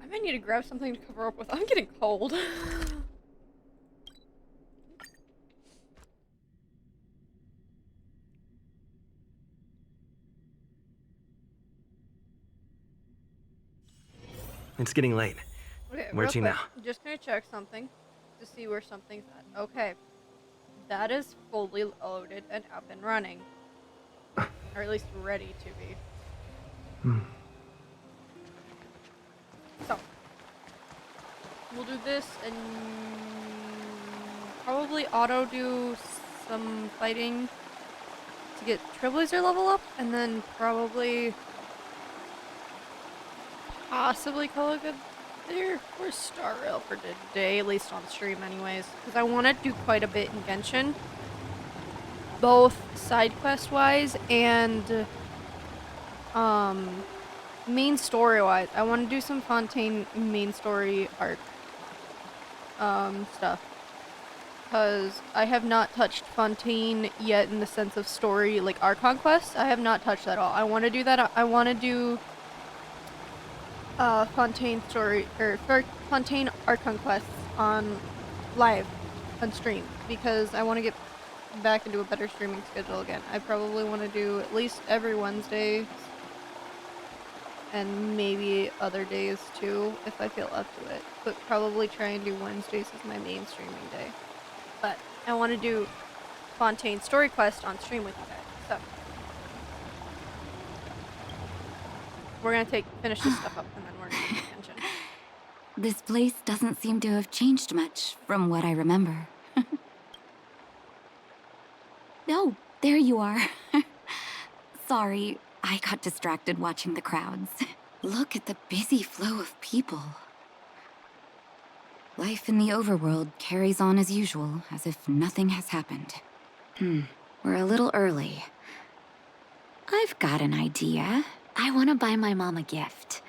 I might need to grab something to cover up with. I'm getting cold. It's getting late. Okay, Where real to quick, now? Just gonna check something to see where something's at. Okay. That is fully loaded and up and running. Or at least ready to be. So. We'll do this and probably auto do some fighting to get Trailblazer level up, and then probably possibly call it good there for Star Rail for today, at least on stream anyways, because I want to do quite a bit in Genshin, both side quest wise and main story wise. I want to do some Fontaine main story arc stuff, because I have not touched Fontaine yet in the sense of story, like Archon quest. I have not touched that at all. I want to do that. I want to do Fontaine story or Fontaine Archon quests on live on stream, because I want to get back into a better streaming schedule again. I probably want to do at least every Wednesday and maybe other days too if I feel up to it, but probably try and do Wednesdays as my main streaming day. But I want to do Fontaine story quest on stream with you guys. So we're gonna finish this stuff up and then we're gonna do Genshin. This place doesn't seem to have changed much from what I remember. Oh, there you are. Sorry, I got distracted watching the crowds. Look at the busy flow of people. Life in the overworld carries on as usual, as if nothing has happened. We're a little early. I've got an idea. I want to buy my mom a gift.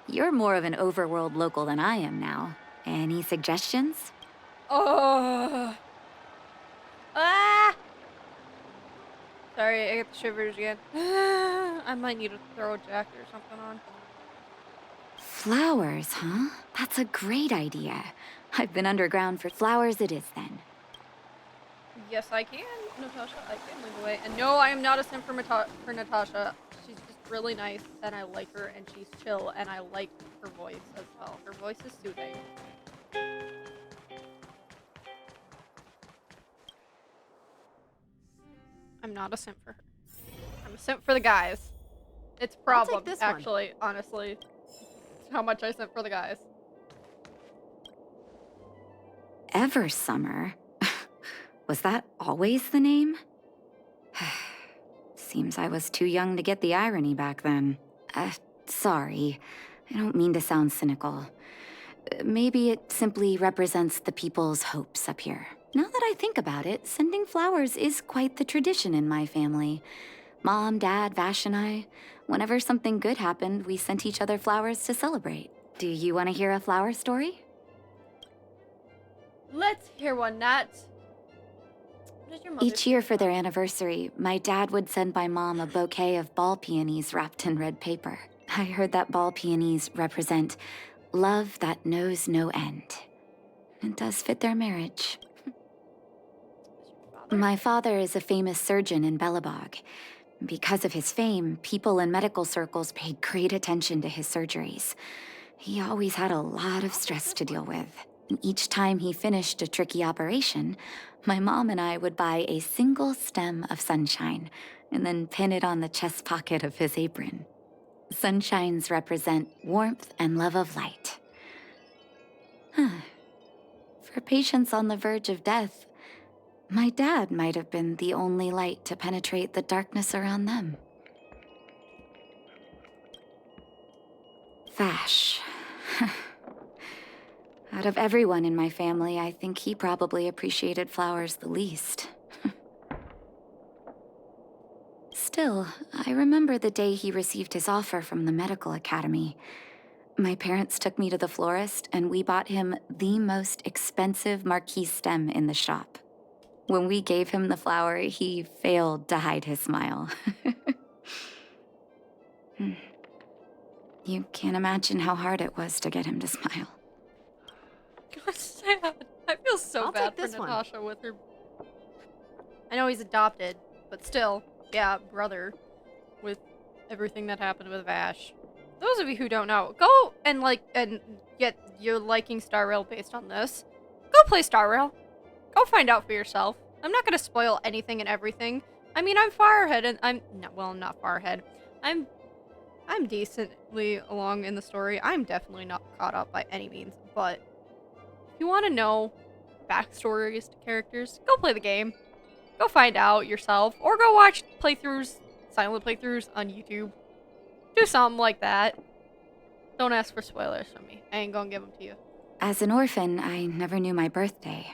You're more of an overworld local than I am now. Any suggestions? Oh. Ah! Sorry, I get the shivers again. I might need to throw a jacket or something on. Flowers, huh? That's a great idea. I've been underground for flowers it is then. Yes, I can, Natasha. I can lead the way. And no, I am not a simp for Natasha. She's just really nice, and I like her, and she's chill, and I like her voice as well. Her voice is soothing. I'm not a simp for her. I'm a simp for the guys. It's a problem, this one. actually, honestly. It's how much I simp for the guys. Eversummer? Was that always the name? Seems I was too young to get the irony back then. Sorry. I don't mean to sound cynical. Maybe it simply represents the people's hopes up here. Now that I think about it, sending flowers is quite the tradition in my family. Mom, Dad, Vash, and I, whenever something good happened, we sent each other flowers to celebrate. Do you want to hear a flower story? Let's hear one, Nat. What did your mother Each year for their anniversary, my dad would send my mom a bouquet of ball peonies wrapped in red paper. I heard that ball peonies represent love that knows no end. It does fit their marriage. My father is a famous surgeon in Belobog. Because of his fame, people in medical circles paid great attention to his surgeries. He always had a lot of stress to deal with. And each time he finished a tricky operation, my mom and I would buy a single stem of sunshine and then pin it on the chest pocket of his apron. Sunshines represent warmth and love of light. For patients on the verge of death, my dad might have been the only light to penetrate the darkness around them. Vash. Out of everyone in my family, I think he probably appreciated flowers the least. Still, I remember the day he received his offer from the medical academy. My parents took me to the florist, and we bought him the most expensive marquise stem in the shop. When we gave him the flower, he failed to hide his smile. You can't imagine how hard it was to get him to smile. God, sad. I feel so bad for Natasha with her. I know he's adopted, but still, yeah, brother. With everything that happened with Vash. Those of you who don't know, go and get your liking Star Rail based on this. Go play Star Rail. Go find out for yourself. I'm not gonna spoil anything and everything. I mean, I'm far ahead, and I'm not far ahead. I'm decently along in the story. I'm definitely not caught up by any means, but if you want to know backstories to characters, go play the game. Go find out yourself, or go watch playthroughs, silent playthroughs on YouTube. Do something like that. Don't ask for spoilers from me. I ain't gonna give them to you. As an orphan, I never knew my birthday.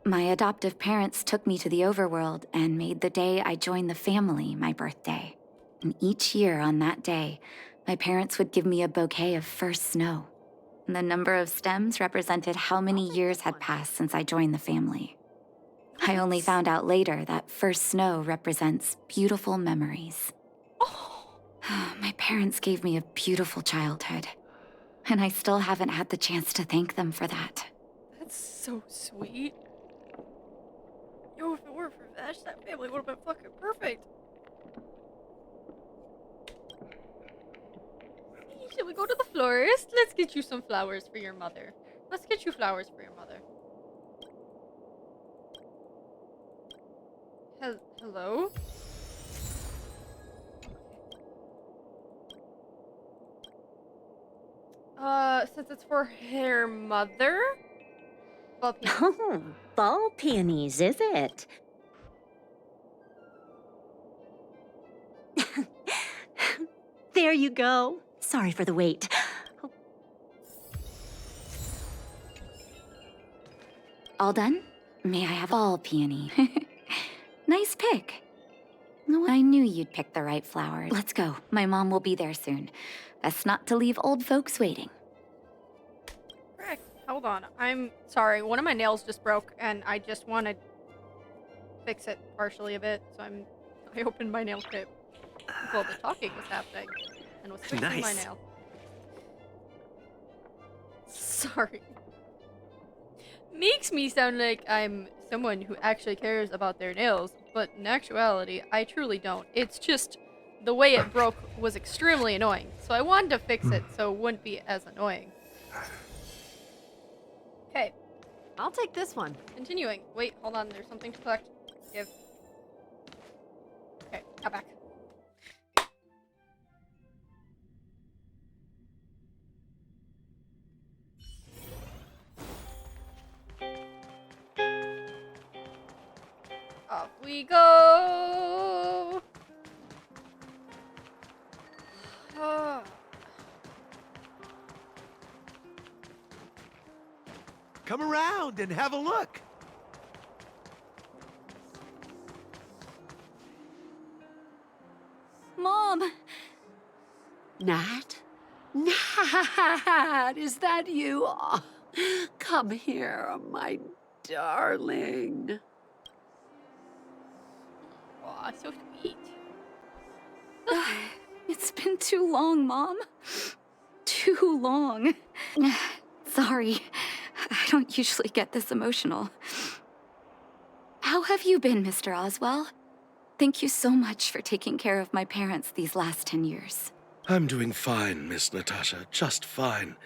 My adoptive parents took me to the overworld and made the day I joined the family my birthday. And each year on that day, my parents would give me a bouquet of first snow. And the number of stems represented how many years had passed since I joined the family. I only found out later that first snow represents beautiful memories. My parents gave me a beautiful childhood, and I still haven't had the chance to thank them for that. That's so sweet. Yo, if it weren't for Vash, that family would have been fucking perfect. Should we go to the florist? Let's get you some flowers for your mother. Let's get you flowers for your mother. Hello? Since it's for her mother? Ball peonies. Oh, ball peonies, is it? There you go. Sorry for the wait. All done? May I have all peony? Nice pick. No, I knew you'd pick the right flowers. Let's go. My mom will be there soon. Best not to leave old folks waiting. Frick, hold on. I'm sorry. One of my nails just broke, and I just want to fix it partially a bit. So I opened my nail kit while the talking was happening, and was fixing my Nice. nail. Sorry. Makes me sound like I'm someone who actually cares about their nails, but in actuality, I truly don't. It's just the way it broke was extremely annoying, so I wanted to fix it so it wouldn't be as annoying. Okay, I'll take this one. continuing. Wait, hold on, there's something to collect. Give. Okay, got back. Off we go! Come around and have a look. Mom! Nat? Nat, is that you? Oh, come here, my darling. Aw, so sweet. It's been too long, Mom. Too long. Sorry, I don't usually get this emotional. How have you been, Mr. Oswell? Thank you so much for taking care of my parents these last 10 years. I'm doing fine, Miss Natasha, just fine.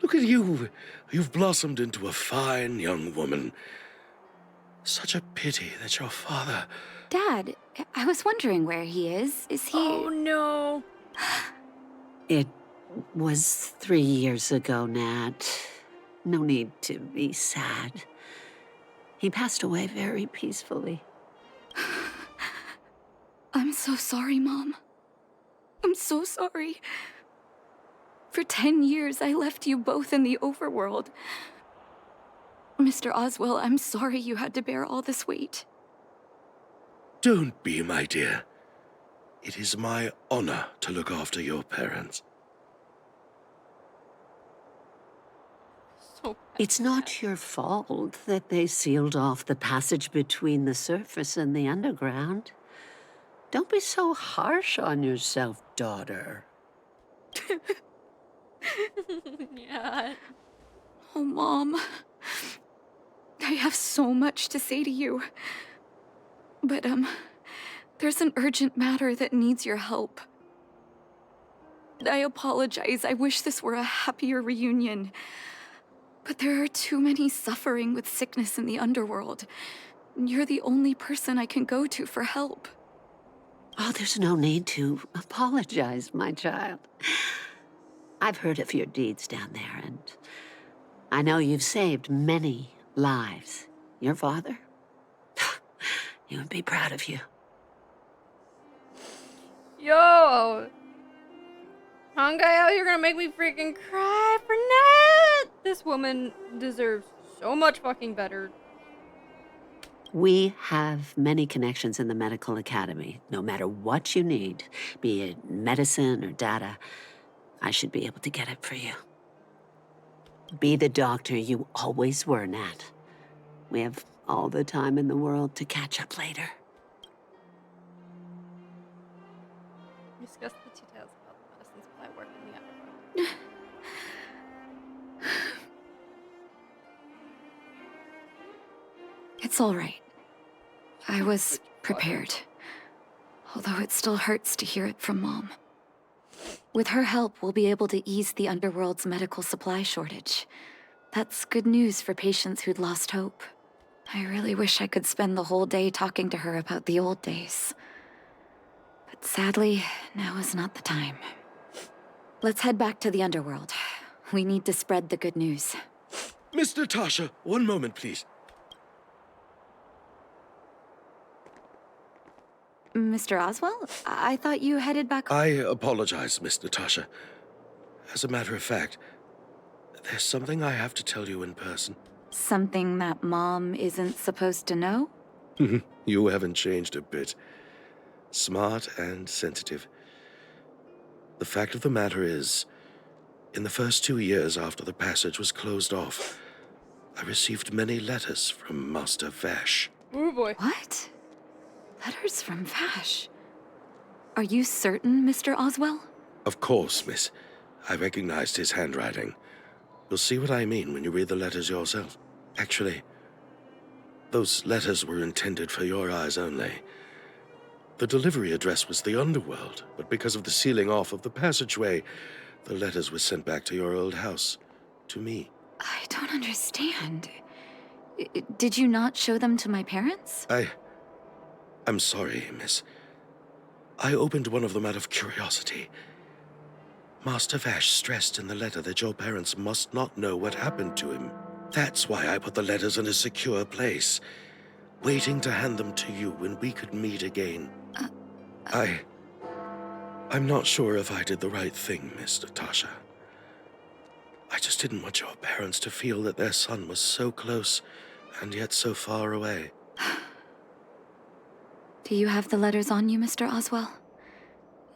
Look at you. You've blossomed into a fine young woman. Such a pity that your father... Dad, I was wondering where he is. Is he... Oh no. It was 3 years ago, Nat. No need to be sad. He passed away very peacefully. I'm so sorry, Mom. I'm so sorry. For 10 years, I left you both in the overworld. Mr. Oswell, I'm sorry you had to bear all this weight. Don't be, my dear. It is my honor to look after your parents. So It's not your fault that they sealed off the passage between the surface and the underground. Don't be so harsh on yourself, daughter. yeah. Oh, Mom. I have so much to say to you. But, there's an urgent matter that needs your help. I apologize. I wish this were a happier reunion. But there are too many suffering with sickness in the underworld. You're the only person I can go to for help. Oh, there's no need to apologize, my child. I've heard of your deeds down there, and I know you've saved many lives. Your father? He would be proud of you. Yo! Hongai, you're gonna make me freaking cry for Nat! This woman deserves so much fucking better. We have many connections in the medical academy. No matter what you need, be it medicine or data, I should be able to get it for you. Be the doctor you always were, Nat. We have all the time in the world to catch up later. Discuss the details about the medicine supply work in the underworld. It's all right. I was prepared. Although it still hurts to hear it from Mom. With her help, we'll be able to ease the underworld's medical supply shortage. That's good news for patients who'd lost hope. I really wish I could spend the whole day talking to her about the old days. But sadly, now is not the time. Let's head back to the underworld. We need to spread the good news. Miss Natasha, one moment, please. Mr. Oswell? I thought you headed back... I apologize, Miss Natasha. As a matter of fact, there's something I have to tell you in person. Something that Mom isn't supposed to know? You haven't changed a bit. Smart and sensitive. The fact of the matter is, in the first 2 years after the passage was closed off, I received many letters from Master Vash. Oh boy. What? Letters from Vash? Are you certain, Mr. Oswell? Of course, miss. I recognized his handwriting. You'll see what I mean when you read the letters yourself. Actually, those letters were intended for your eyes only. The delivery address was the underworld, but because of the sealing off of the passageway, the letters were sent back to your old house, to me. I don't understand. Did you not show them to my parents? I'm sorry, miss. I opened one of them out of curiosity. Master Vash stressed in the letter that your parents must not know what happened to him. That's why I put the letters in a secure place, waiting to hand them to you when we could meet again. I'm not sure if I did the right thing, Miss Natasha. I just didn't want your parents to feel that their son was so close and yet so far away. Do you have the letters on you, Mr. Oswell?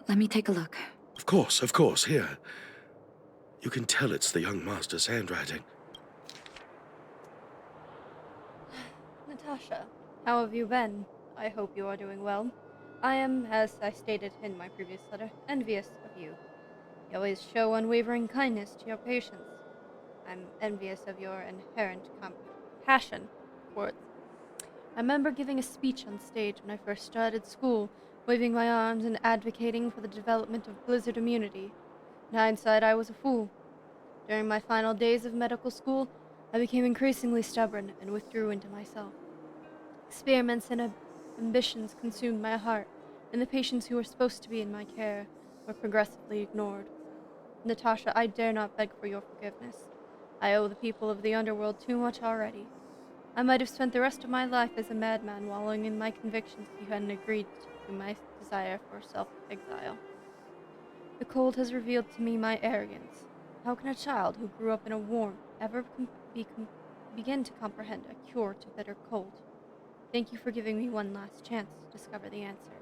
Let me take a look. Of course, here. You can tell it's the young master's handwriting. Natasha, how have you been? I hope you are doing well. I am, as I stated in my previous letter, envious of you. You always show unwavering kindness to your patients. I'm envious of your inherent compassion for it. I remember giving a speech on stage when I first started school, waving my arms and advocating for the development of blizzard immunity. In hindsight, I was a fool. During my final days of medical school, I became increasingly stubborn and withdrew into myself. Experiments and ambitions consumed my heart, and the patients who were supposed to be in my care were progressively ignored. Natasha, I dare not beg for your forgiveness. I owe the people of the underworld too much already. I might have spent the rest of my life as a madman wallowing in my convictions if you hadn't agreed to my desire for self-exile. The cold has revealed to me my arrogance. How can a child who grew up in a warmth ever begin to comprehend a cure to bitter cold? Thank you for giving me one last chance to discover the answer.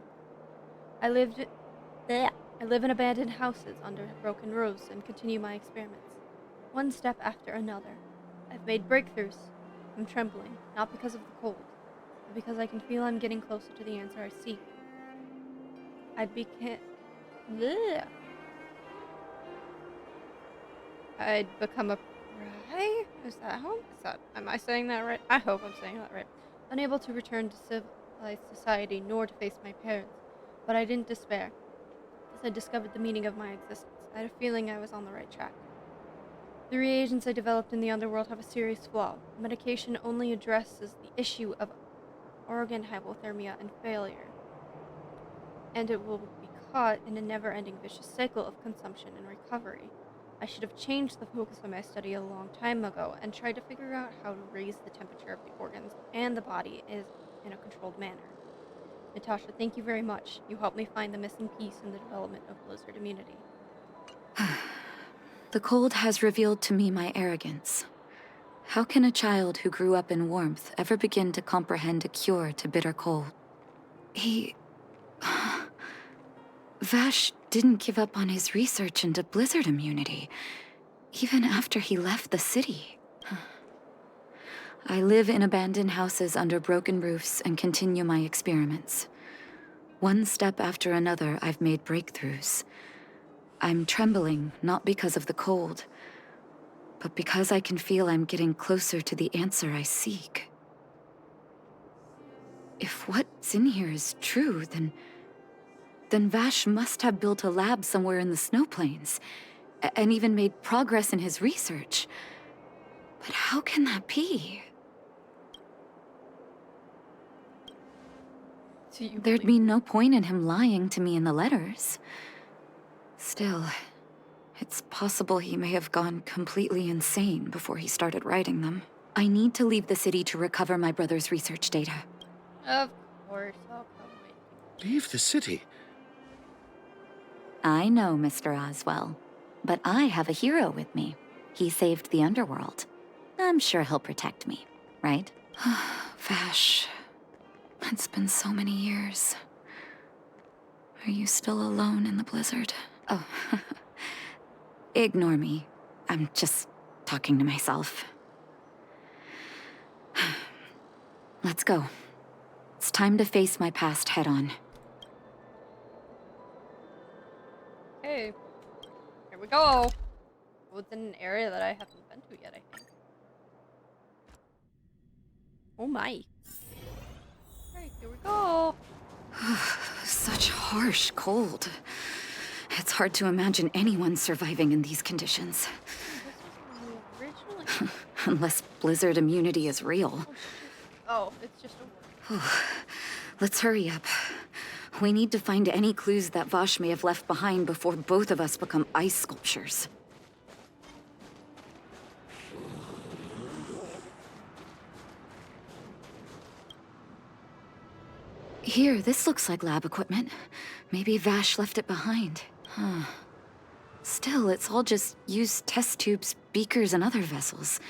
I live in abandoned houses under broken roofs and continue my experiments, one step after another. I've made breakthroughs. I'm trembling, not because of the cold, but because I can feel I'm getting closer to the answer I seek. I'd become a pariah? Am I saying that right? I hope I'm saying that right. Unable to return to civilized society nor to face my parents, but I didn't despair. As I discovered the meaning of my existence, I had a feeling I was on the right track. The reagents I developed in the underworld have a serious flaw. Medication only addresses the issue of organ hypothermia and failure, and it will be caught in a never-ending vicious cycle of consumption and recovery. I should have changed the focus of my study a long time ago and tried to figure out how to raise the temperature of the organs and the body in a controlled manner. Natasha, thank you very much. You helped me find the missing piece in the development of blizzard immunity. The cold has revealed to me my arrogance. How can a child who grew up in warmth ever begin to comprehend a cure to bitter cold? Vash didn't give up on his research into blizzard immunity, even after he left the city. I live in abandoned houses under broken roofs and continue my experiments. One step after another, I've made breakthroughs. I'm trembling, not because of the cold, but because I can feel I'm getting closer to the answer I seek. If what's in here is true, then Vash must have built a lab somewhere in the snow plains, and even made progress in his research. But how can that be? There'd be no point in him lying to me in the letters. Still, it's possible he may have gone completely insane before he started writing them. I need to leave the city to recover my brother's research data. Of course, I'll come with you. Leave the city? I know, Mr. Oswell, but I have a hero with me. He saved the underworld. I'm sure he'll protect me, right? Vash, it's been so many years. Are you still alone in the blizzard? Oh, ignore me. I'm just talking to myself. Let's go. It's time to face my past head-on. Okay, here we go. Oh, it's in an area that I haven't been to yet, I think. Oh my. Alright, here we go. Such harsh cold. It's hard to imagine anyone surviving in these conditions. Originally. Unless blizzard immunity is real. Oh, it's just a word. Let's hurry up. We need to find any clues that Vash may have left behind before both of us become ice sculptures. Here, this looks like lab equipment. Maybe Vash left it behind. Still, it's all just used test tubes, beakers, and other vessels.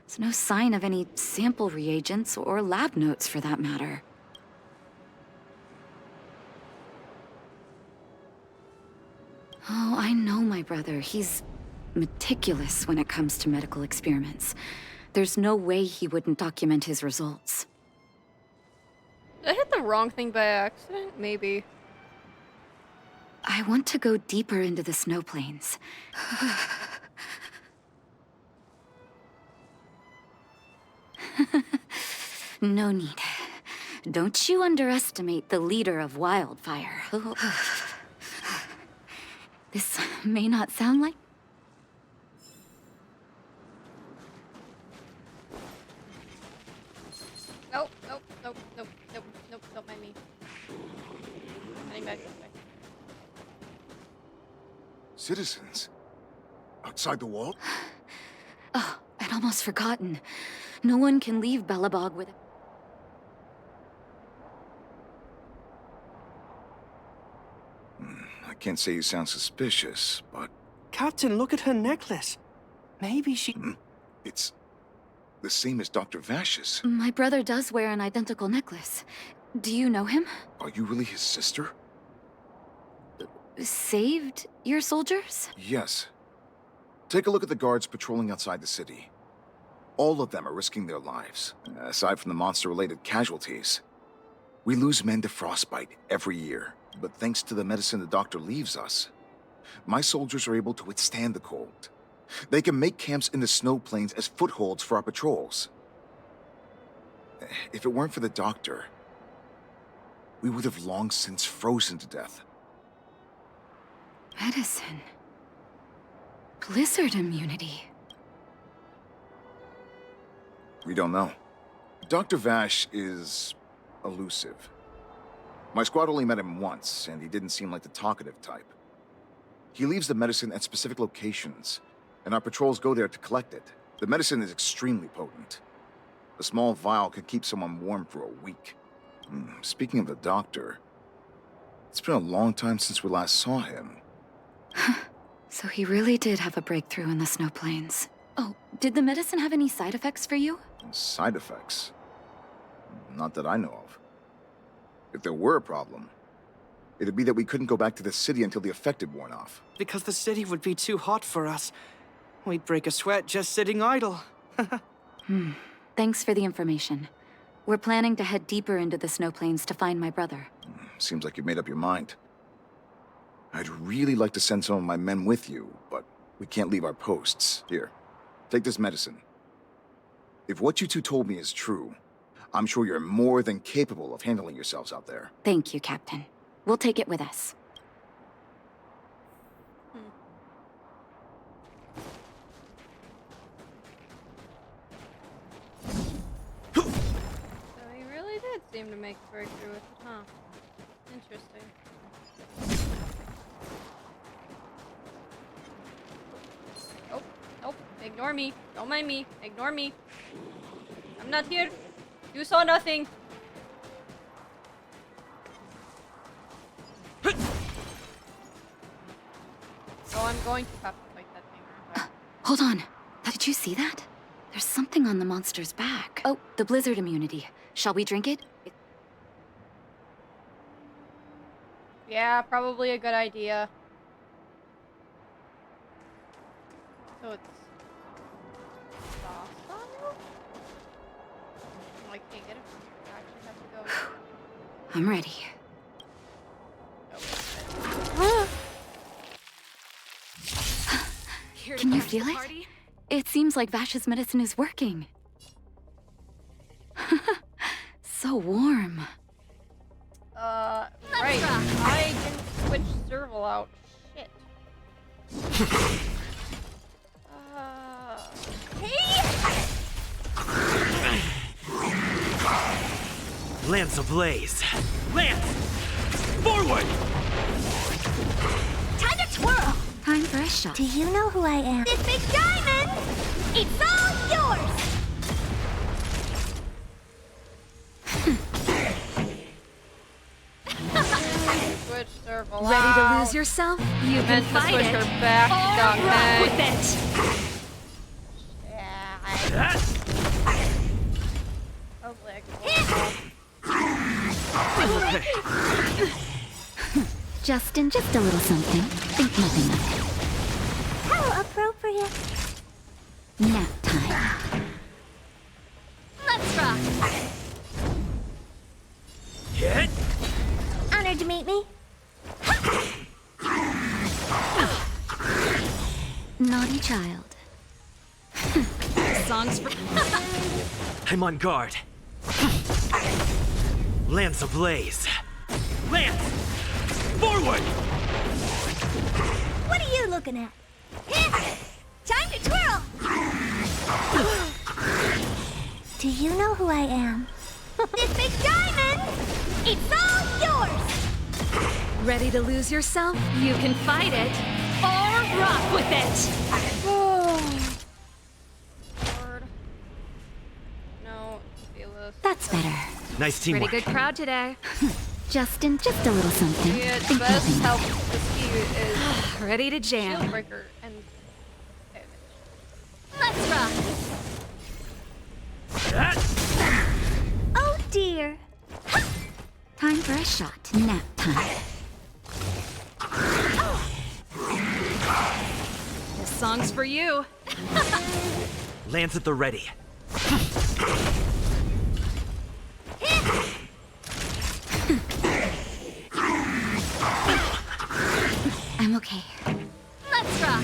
There's no sign of any sample reagents or lab notes for that matter. Oh, I know my brother. He's meticulous when it comes to medical experiments. There's no way he wouldn't document his results. Did I hit the wrong thing by accident? Maybe. I want to go deeper into the snow plains. No need. Don't you underestimate the leader of Wildfire. This may not sound like... Nope, nope, nope, nope, nope, nope, don't mind me. Heading back this way. Citizens? Outside the wall? Oh, I'd almost forgotten. No one can leave Belobog with... I can't say you sound suspicious, but... Captain, look at her necklace. Maybe she... It's the same as Dr. Vash's. My brother does wear an identical necklace. Do you know him? Are you really his sister? Saved your soldiers? Yes. Take a look at the guards patrolling outside the city. All of them are risking their lives, aside from the monster-related casualties. We lose men to frostbite every year, but thanks to the medicine the doctor leaves us, my soldiers are able to withstand the cold. They can make camps in the snow plains as footholds for our patrols. If it weren't for the doctor, we would have long since frozen to death. Medicine. Blizzard immunity. We don't know. Dr. Vash is elusive. My squad only met him once, and he didn't seem like the talkative type. He leaves the medicine at specific locations, and our patrols go there to collect it. The medicine is extremely potent. A small vial could keep someone warm for a week. Speaking of the doctor, it's been a long time since we last saw him. So he really did have a breakthrough in the snow plains. Oh, did the medicine have any side effects for you? Side effects? Not that I know of. If there were a problem, it'd be that we couldn't go back to the city until the effect had worn off. Because the city would be too hot for us. We'd break a sweat just sitting idle. Thanks for the information. We're planning to head deeper into the snow plains to find my brother. Seems like you've made up your mind. I'd really like to send some of my men with you, but we can't leave our posts. Here, take this medicine. If what you two told me is true, I'm sure you're more than capable of handling yourselves out there. Thank you, Captain. We'll take it with us. So he really did seem to make a breakthrough with it, huh? Interesting. Oh, nope. Ignore me. Don't mind me. Ignore me. I'm not here. You saw nothing. Oh, I'm going to have to fight that thing, aren't I? Hold on. Did you see that? There's something on the monster's back. Oh, the blizzard immunity. Shall we drink it? Yeah, probably a good idea. So it's docile? Oh, I can't get it from here. I actually have to go. I'm ready. Can you feel it? It seems like Vash's medicine is working. So warm. Right. I didn't switch serval out. Shit. Lance ablaze. Lance! Forward! Time to twirl! Time for a shot. Do you know who I am? This big diamond! It's all yours! Switch serval Ready to out. lose yourself, you can Meant to fight switch it. her back, Or rock okay. with it. Justin, just a little something. Think nothing of it. How appropriate. Nap time. Let's rock. Hit. Honored to meet me. Naughty child. Songs for. I'm on guard. Lance ablaze. Lance! Forward! What are you looking at? Time to twirl! Do you know who I am? This big diamond! It's all yours! Ready to lose yourself? You can fight it. Or rock with it. Lord. No, feel this. That's better. Nice Pretty teamwork. good crowd today. Justin, just a little something. Yeah, Think best nothing help of it. this key is Ready to jam. Shieldbreaker and Let's rock. Oh dear. Time for a shot. Nap time. This song's for you. Lance at the ready. I'm okay. Let's rock.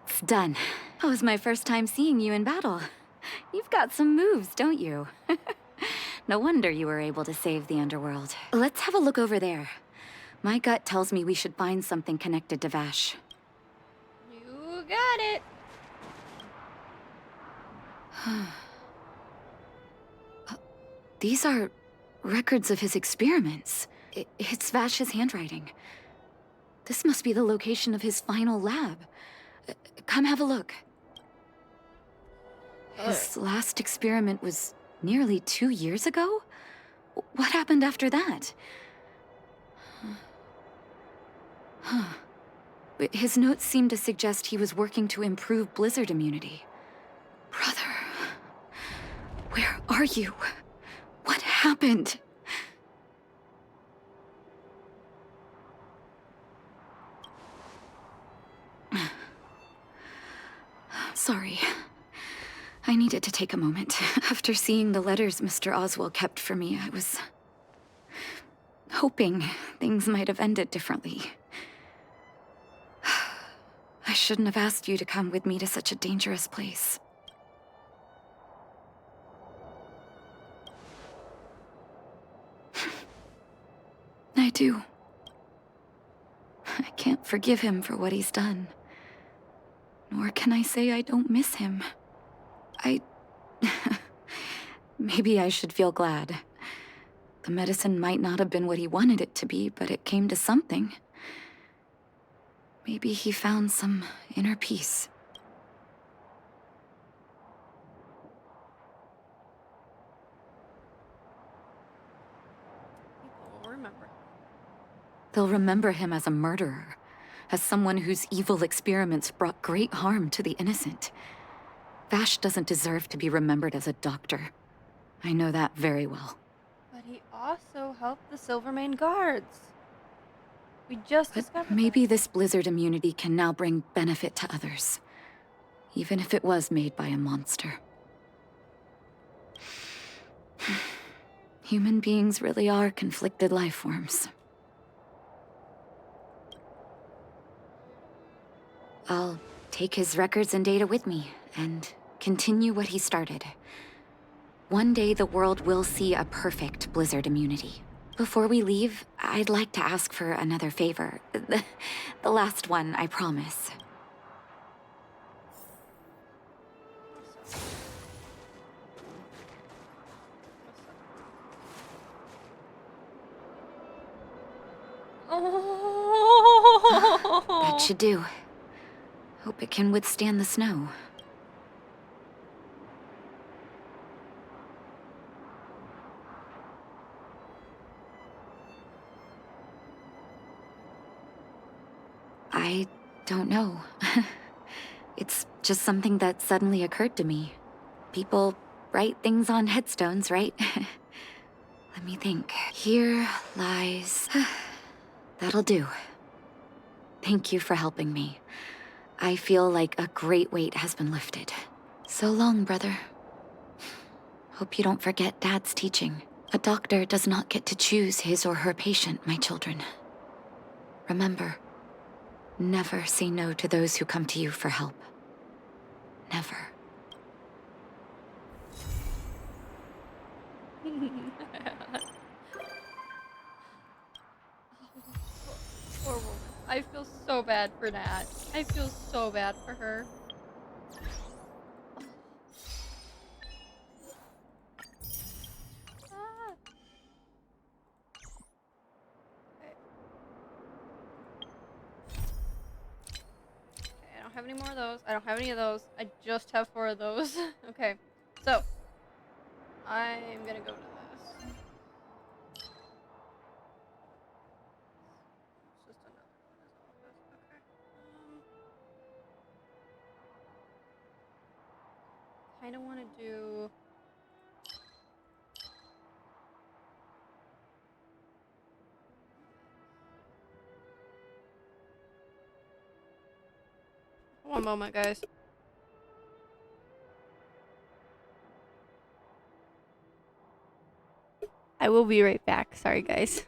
It's done. That was my first time seeing you in battle. You've got some moves, don't you? No wonder you were able to save the underworld. Let's have a look over there. My gut tells me we should find something connected to Vash. you got it. These are records of his experiments. It's Vash's handwriting. This must be the location of his final lab. Come have a look. His last experiment was nearly 2 years ago? What happened after that? Huh. His notes seem to suggest he was working to improve blizzard immunity. Brother, where are you? What happened? Sorry. I needed to take a moment. After seeing the letters Mr. Oswald kept for me, I was hoping things might have ended differently. I shouldn't have asked you to come with me to such a dangerous place. I do. I can't forgive him for what he's done. Nor can I say I don't miss him. Maybe I should feel glad. The medicine might not have been what he wanted it to be, but it came to something. Maybe he found some inner peace. People will remember. They'll remember him as a murderer, as someone whose evil experiments brought great harm to the innocent. Vash doesn't deserve to be remembered as a doctor. I know that very well. But he also helped the Silvermane guards. We just But discovered maybe this blizzard immunity can now bring benefit to others, even if it was made by a monster. Human beings really are conflicted life forms. I'll take his records and data with me, and continue what he started. One day the world will see a perfect blizzard immunity. Before we leave, I'd like to ask for another favor. The last one, I promise. That should do. Hope it can withstand the snow. I don't know. It's just something that suddenly occurred to me. People write things on headstones, right? Let me think. Here lies... That'll do. Thank you for helping me. I feel like a great weight has been lifted. So long, brother. Hope you don't forget Dad's teaching. A doctor does not get to choose his or her patient, my children. Remember, never say no to those who come to you for help. Never. Poor woman. I feel so bad for Nat. I feel so bad for her. Ah. Okay. Okay, I don't have any more of those. I don't have any of those. I just have 4 of those. Okay, so I'm gonna go to this. It's just another one in his office. Okay. Kind of want to do. One moment, guys. I will be right back. Sorry, guys.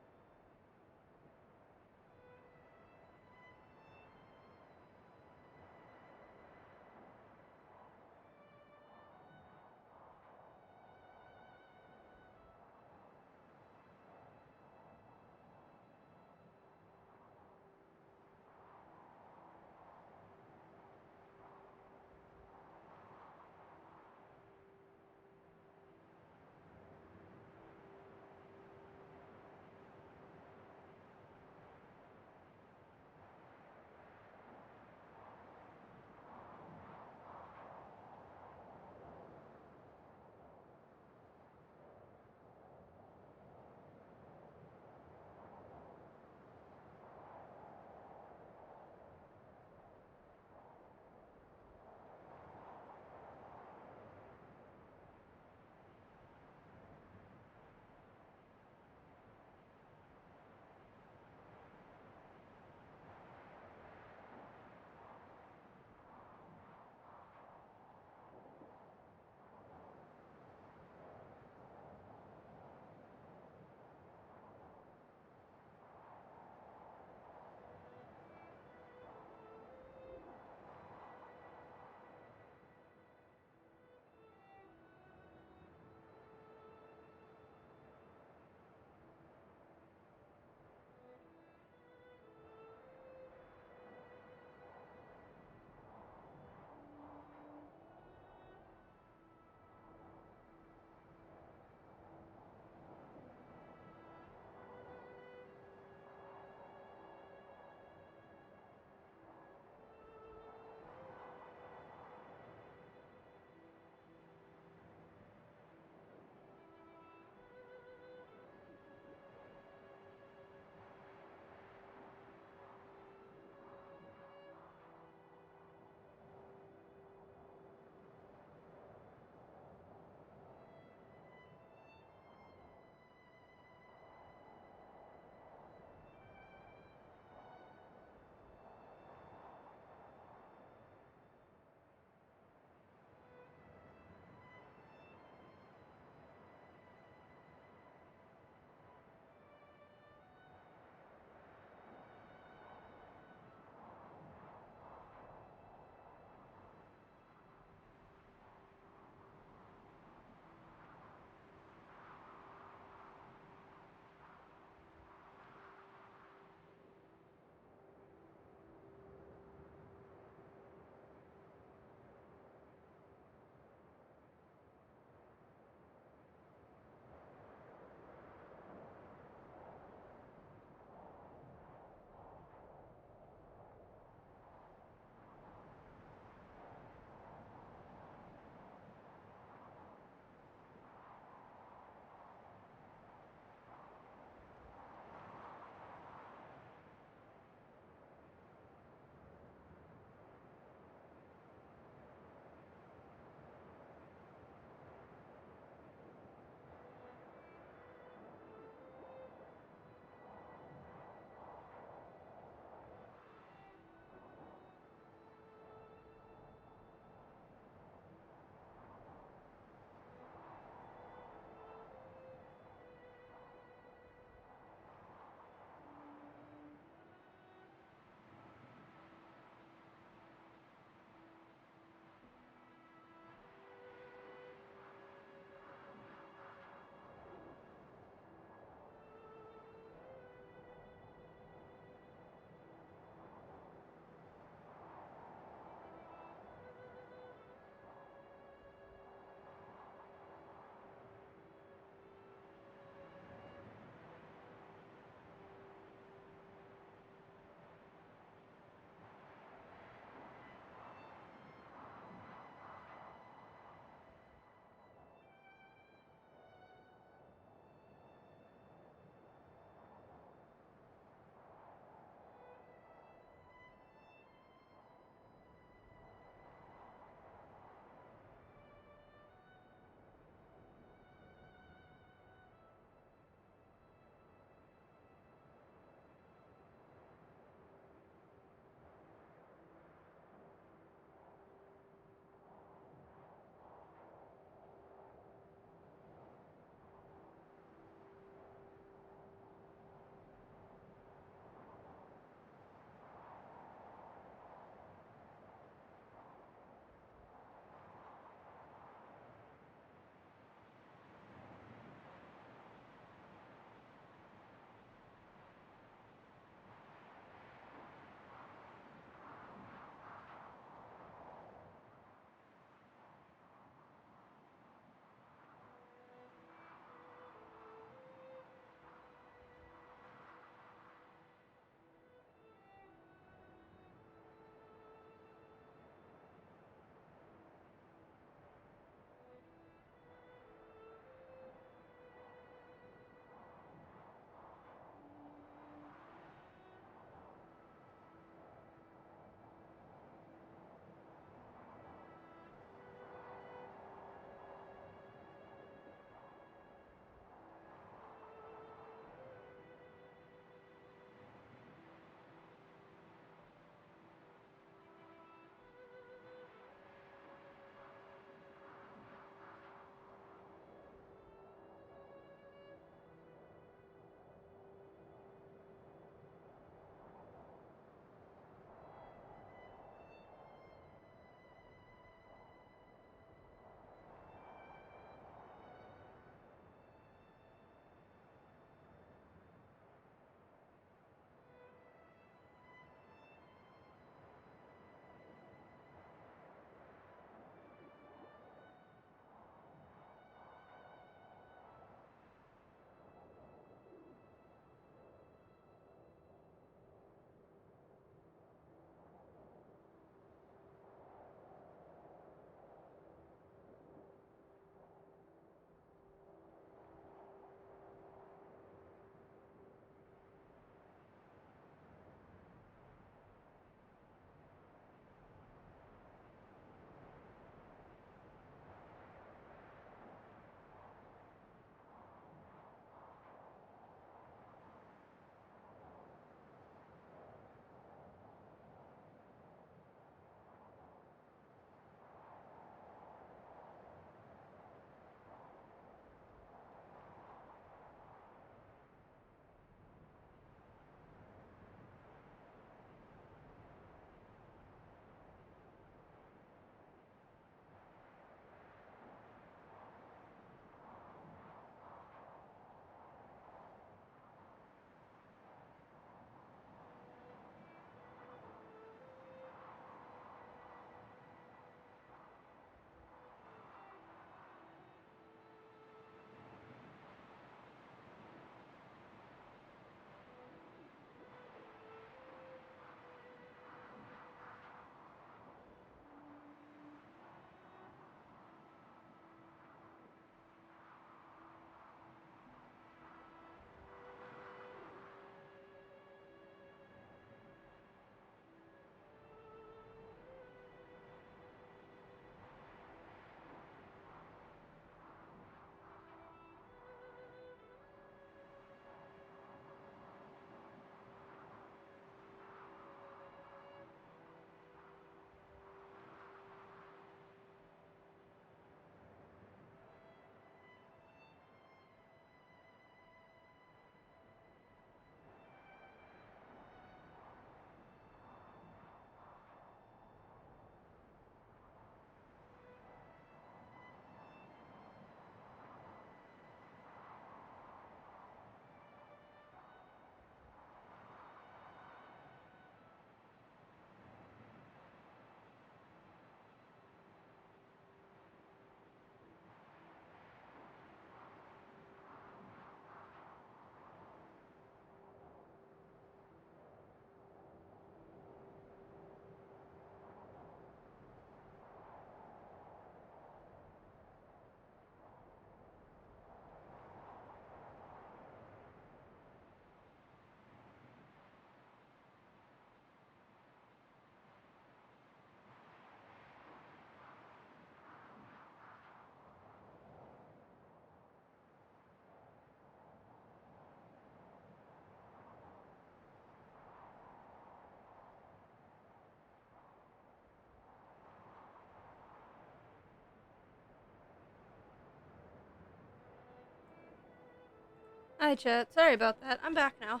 Hi, chat. Sorry about that. I'm back now.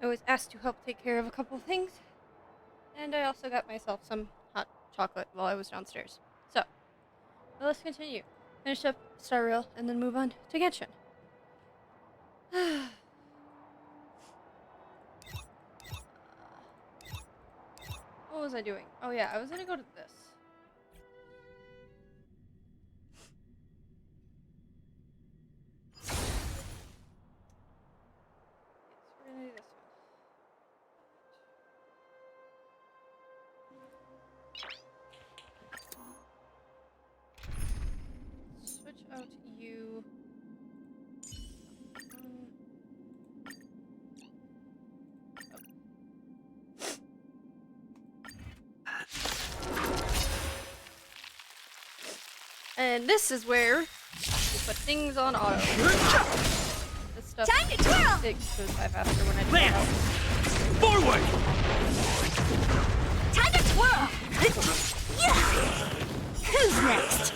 I was asked to help take care of a couple of things. And I also got myself some hot chocolate while I was downstairs. So, well, let's continue. Finish up Star Rail and then move on to Genshin. What was I doing? Oh yeah, I was gonna go to this. Yes, we're gonna do this one. Switch out you. And this is where you put things on auto. This stuff Time to twirl! goes by faster when I do it. Forward! Time to twirl! Who's next?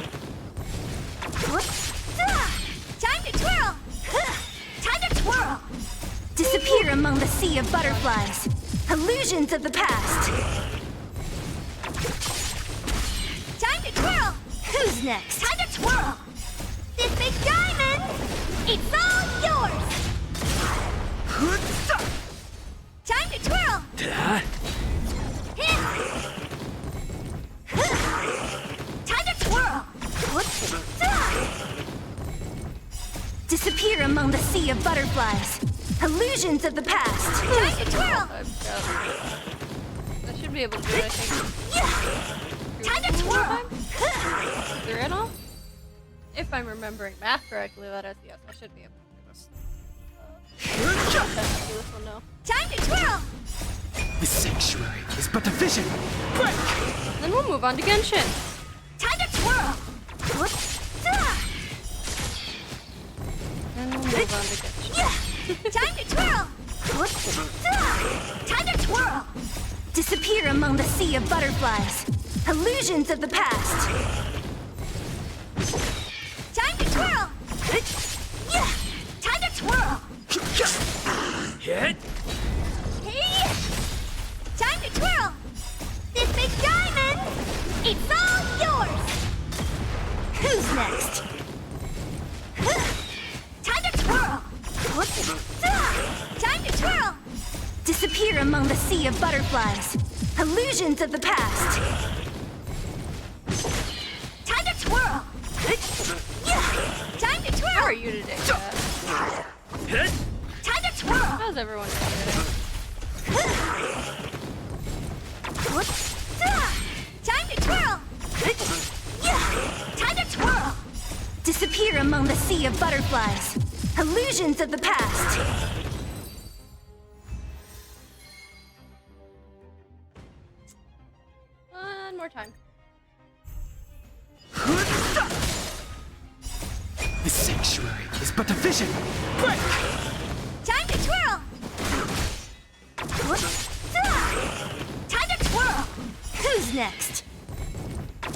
Time to twirl! Time to twirl! Disappear among the sea of butterflies. Illusions of the past. Time to twirl! Who's next? Time to twirl! This big diamond! It's all yours! Time to twirl! Time to twirl! Disappear among the sea of butterflies. Illusions of the past. Time to twirl! I should be able to do it, I think. Time to twirl! Is there in all? If I'm remembering math correctly, that is yes, I should be able to do this. Do this one now. Time to twirl! The sanctuary is but a vision. Break! Then we'll move on to Genshin. Time to twirl! Then we'll move on to Genshin. Time to twirl! Time to twirl! Disappear among the sea of butterflies. Illusions of the past. Time to twirl! Time to twirl! Hit! Hey! Time to twirl! This big diamond! It's all yours! Who's next? Time to twirl! Time to twirl! Disappear among the sea of butterflies. Illusions of the past. Time to twirl! Time to twirl! How are you today, chat? Hit! Time to twirl! How's everyone doing? Time to twirl! Time to twirl! Disappear among the sea of butterflies. Illusions of the past. One more time. The sanctuary is but a vision. Break! Time to twirl! Time to twirl! Who's next? Time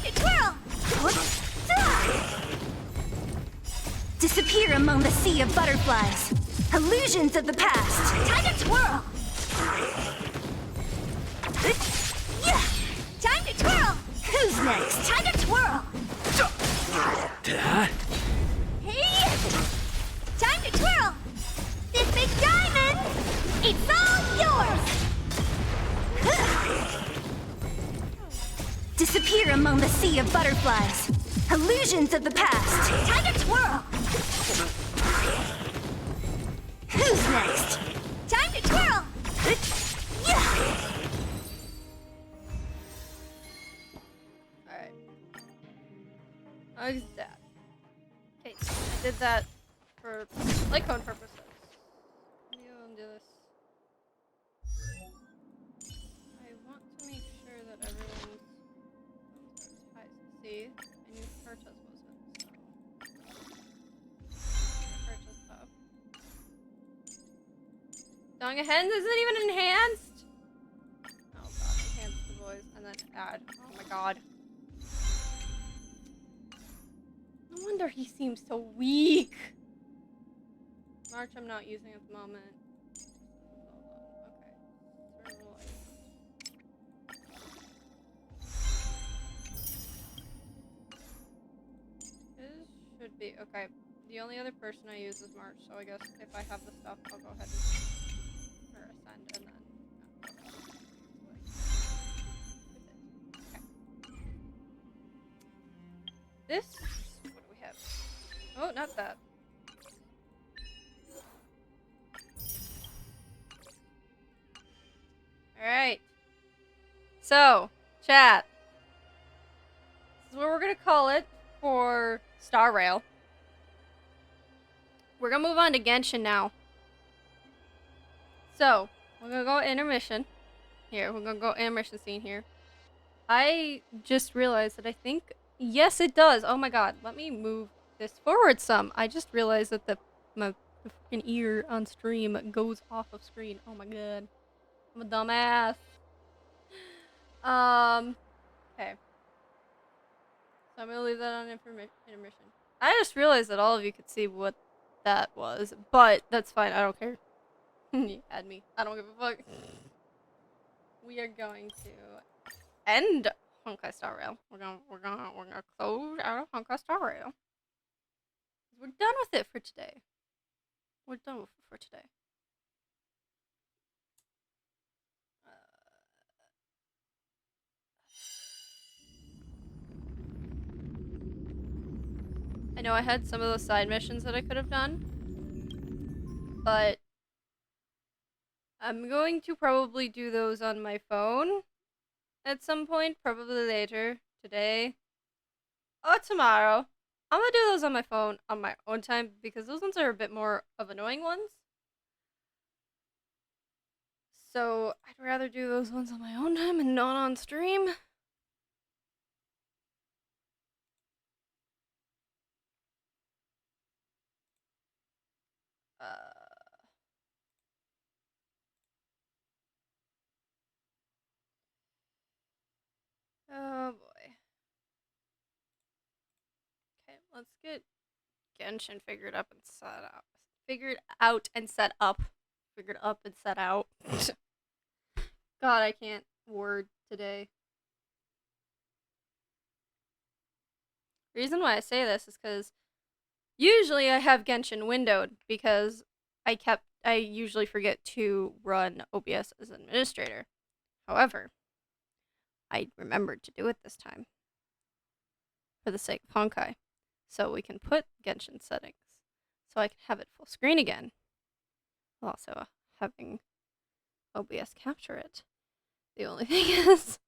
to twirl! Disappear among the sea of butterflies. Illusions of the past. Time to twirl! Time to twirl! Who's next? Time to twirl! Hey! Time to twirl! This big diamond! It's all yours! Disappear among the sea of butterflies. Illusions of the past. Time to twirl! Who's next? Time to twirl! Alright. How's that? Okay, I did that for light cone purposes. Let me go and do this. I want to make sure that everyone's see, I need to purchase was it, so purchase up. Dong ahead isn't even enhanced! Oh god, enhance the voice and then add. Oh my god. No wonder he seems so weak. March I'm not using at the moment. Okay. This should be okay. The only other person I use is March, so I guess if I have the stuff, I'll go ahead and ascend and then. Okay. This. What do we have? Oh, not that. Alright. So, chat. This is what we're gonna call it for Star Rail. We're gonna move on to Genshin now. So, we're gonna go intermission. Here, we're gonna go intermission scene here. I just realized that I think... Yes, it does! Oh my god, let me move this forward some. I just realized that the freaking ear on stream goes off of screen. Oh my god. I'm a dumbass. Okay. So I'm gonna leave that on intermission. I just realized that all of you could see what that was, but that's fine. I don't care. You had me. I don't give a fuck. We are going to end Honkai Star Rail. We're gonna close out Honkai Star Rail. We're done with it for today. We're done with it for today. I know I had some of those side missions that I could have done, but I'm going to probably do those on my phone at some point, probably later, today, or tomorrow. I'm gonna do those on my phone on my own time because those ones are a bit more of annoying ones. So I'd rather do those ones on my own time and not on stream. Oh boy. Okay, let's get Genshin figured up and set up. Figured out and set up. Figured up and set out. God, I can't word today. The reason why I say this is because usually I have Genshin windowed because I usually forget to run OBS as an administrator. However, I remembered to do it this time for the sake of Honkai. So we can put Genshin settings so I can have it full screen again. Also, having OBS capture it. The only thing is,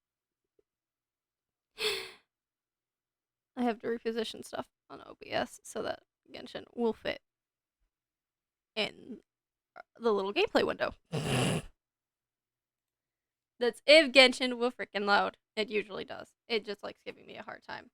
I have to reposition stuff on OBS so that Genshin will fit in the little gameplay window. That's if Genshin will freaking load. It usually does. It just likes giving me a hard time.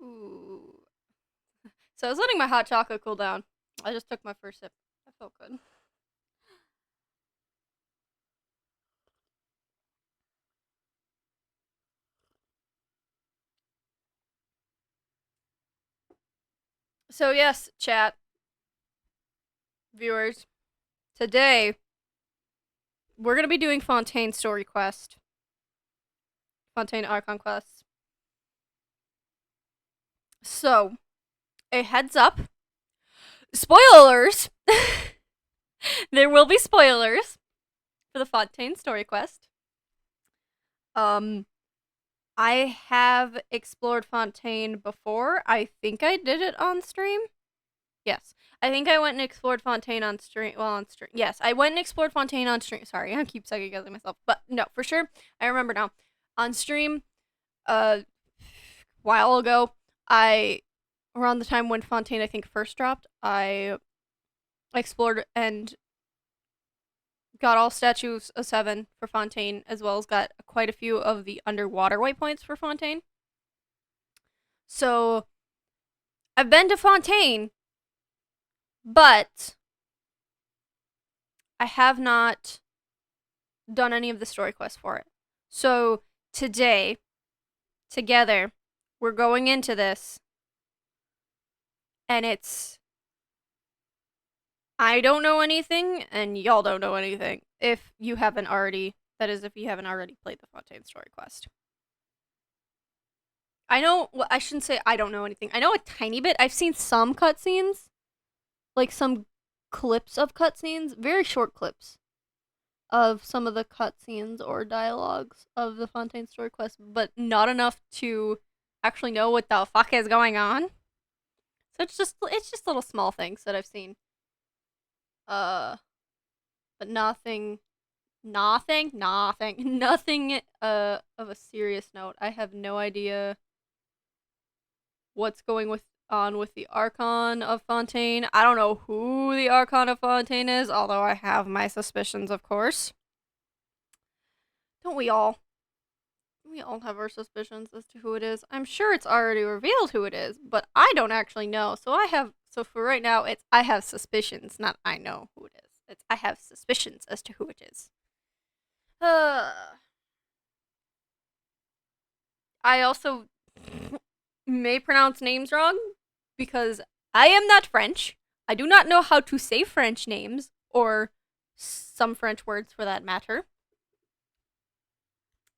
Ooh. So I was letting my hot chocolate cool down. I just took my first sip. That felt good. So yes, chat, viewers, today we're gonna be doing Fontaine story quest. Fontaine Archon quests. So, a heads up. Spoilers! There will be spoilers for the Fontaine story quest. I have explored Fontaine before. I think I did it on stream. Yes. I think I went and explored Fontaine on stream. Well, on stream. Yes, I went and explored Fontaine on stream. Sorry, I keep second guessing myself. But no, for sure. I remember now. On stream, a while ago, around the time when Fontaine, I think, first dropped, I explored and got all statues of 7 for Fontaine, as well as got quite a few of the underwater waypoints for Fontaine. So, I've been to Fontaine, but I have not done any of the story quests for it. So today, together, we're going into this, and it's... I don't know anything, and y'all don't know anything. If you haven't already, that is, if you haven't already played the Fontaine story quest. I know, well, I shouldn't say I don't know anything. I know a tiny bit. I've seen some cutscenes, like some clips of cutscenes, very short clips of some of the cutscenes or dialogues of the Fontaine story quest, but not enough to actually know what the fuck is going on. So it's just little small things that I've seen. But nothing of a serious note. I have no idea what's going on with the Archon of Fontaine. I don't know who the Archon of Fontaine is, although I have my suspicions, of course. Don't we all? We all have our suspicions as to who it is. I'm sure it's already revealed who it is, but I don't actually know. So for right now, it's I have suspicions, not I know who it is. It's I have suspicions as to who it is. I also may pronounce names wrong because I am not French. I do not know how to say French names or some French words for that matter.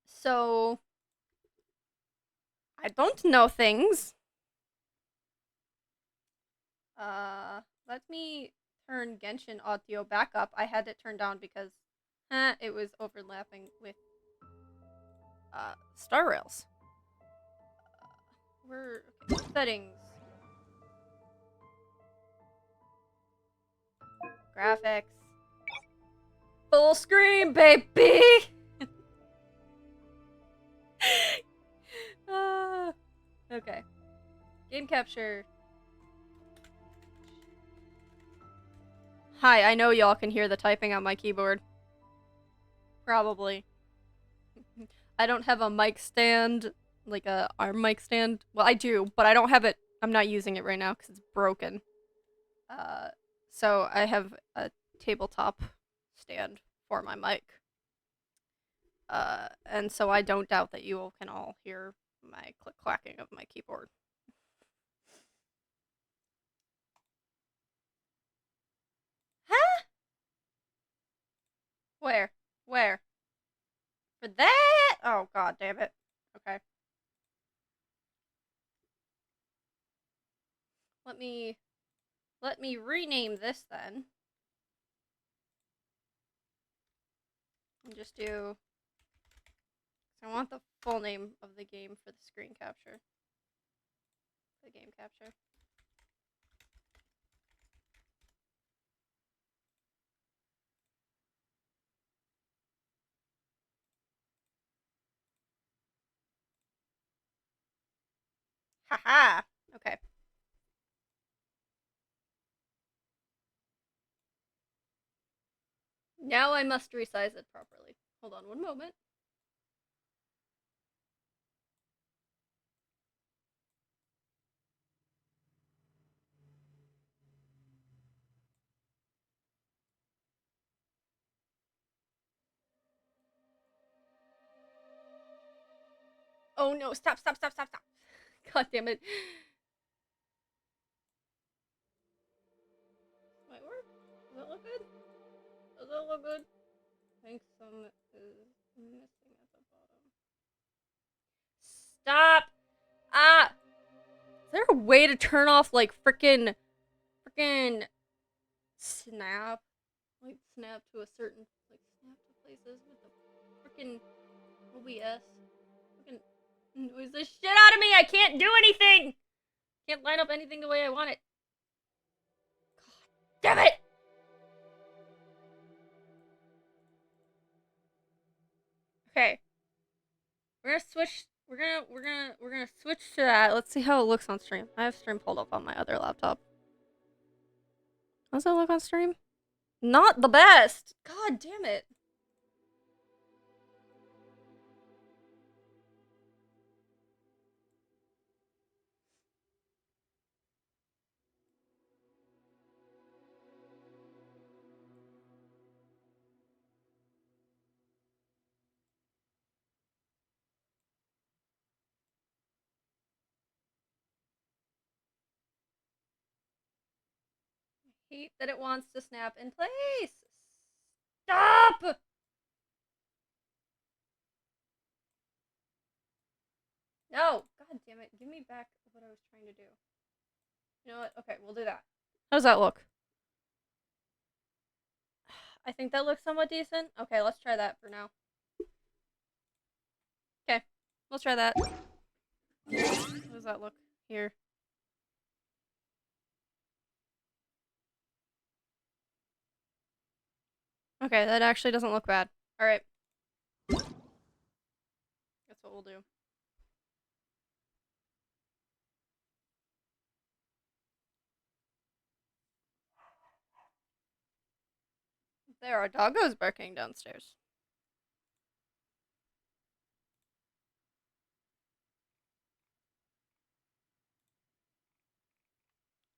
So I don't know things. Let me turn Genshin audio back up. I had it turned down because it was overlapping with Star Rails. We're okay, settings. Graphics. Full screen, baby! Okay. Game capture. Hi, I know y'all can hear the typing on my keyboard. Probably. I don't have a mic stand, like a arm mic stand. Well, I do, but I don't have it. I'm not using it right now because it's broken. So I have a tabletop stand for my mic. And so I don't doubt that you all can all hear my click-clacking of my keyboard. Huh? Where? Where? For that? Oh, god damn it. Okay. Let me rename this then. And just do... I want the full name of the game for the screen capture. The game capture. Haha! Okay. Now I must resize it properly. Hold on one moment. Oh no, stop. God damn it. Might work? Does that look good? Does that look good? I think some is missing at the bottom. Stop! Ah! Is there a way to turn off, like, frickin' snap? Like, snap to a certain, like, snap to places with the frickin' OBS? Frickin' noise the shit out of me! I can't do anything! Can't line up anything the way I want it. God damn it! Okay. We're gonna switch. We're gonna switch to that. Let's see how it looks on stream. I have stream pulled up on my other laptop. How's that look on stream? Not the best. God damn it. hate that it wants to snap in place. Stop! No! God damn it. Give me back what I was trying to do. You know what? Okay, we'll do that. How does that look? I think that looks somewhat decent. Okay, let's try that for now. Okay, let's try that. How does that look here? Okay, that actually doesn't look bad. Alright. That's what we'll do. There are doggos barking downstairs.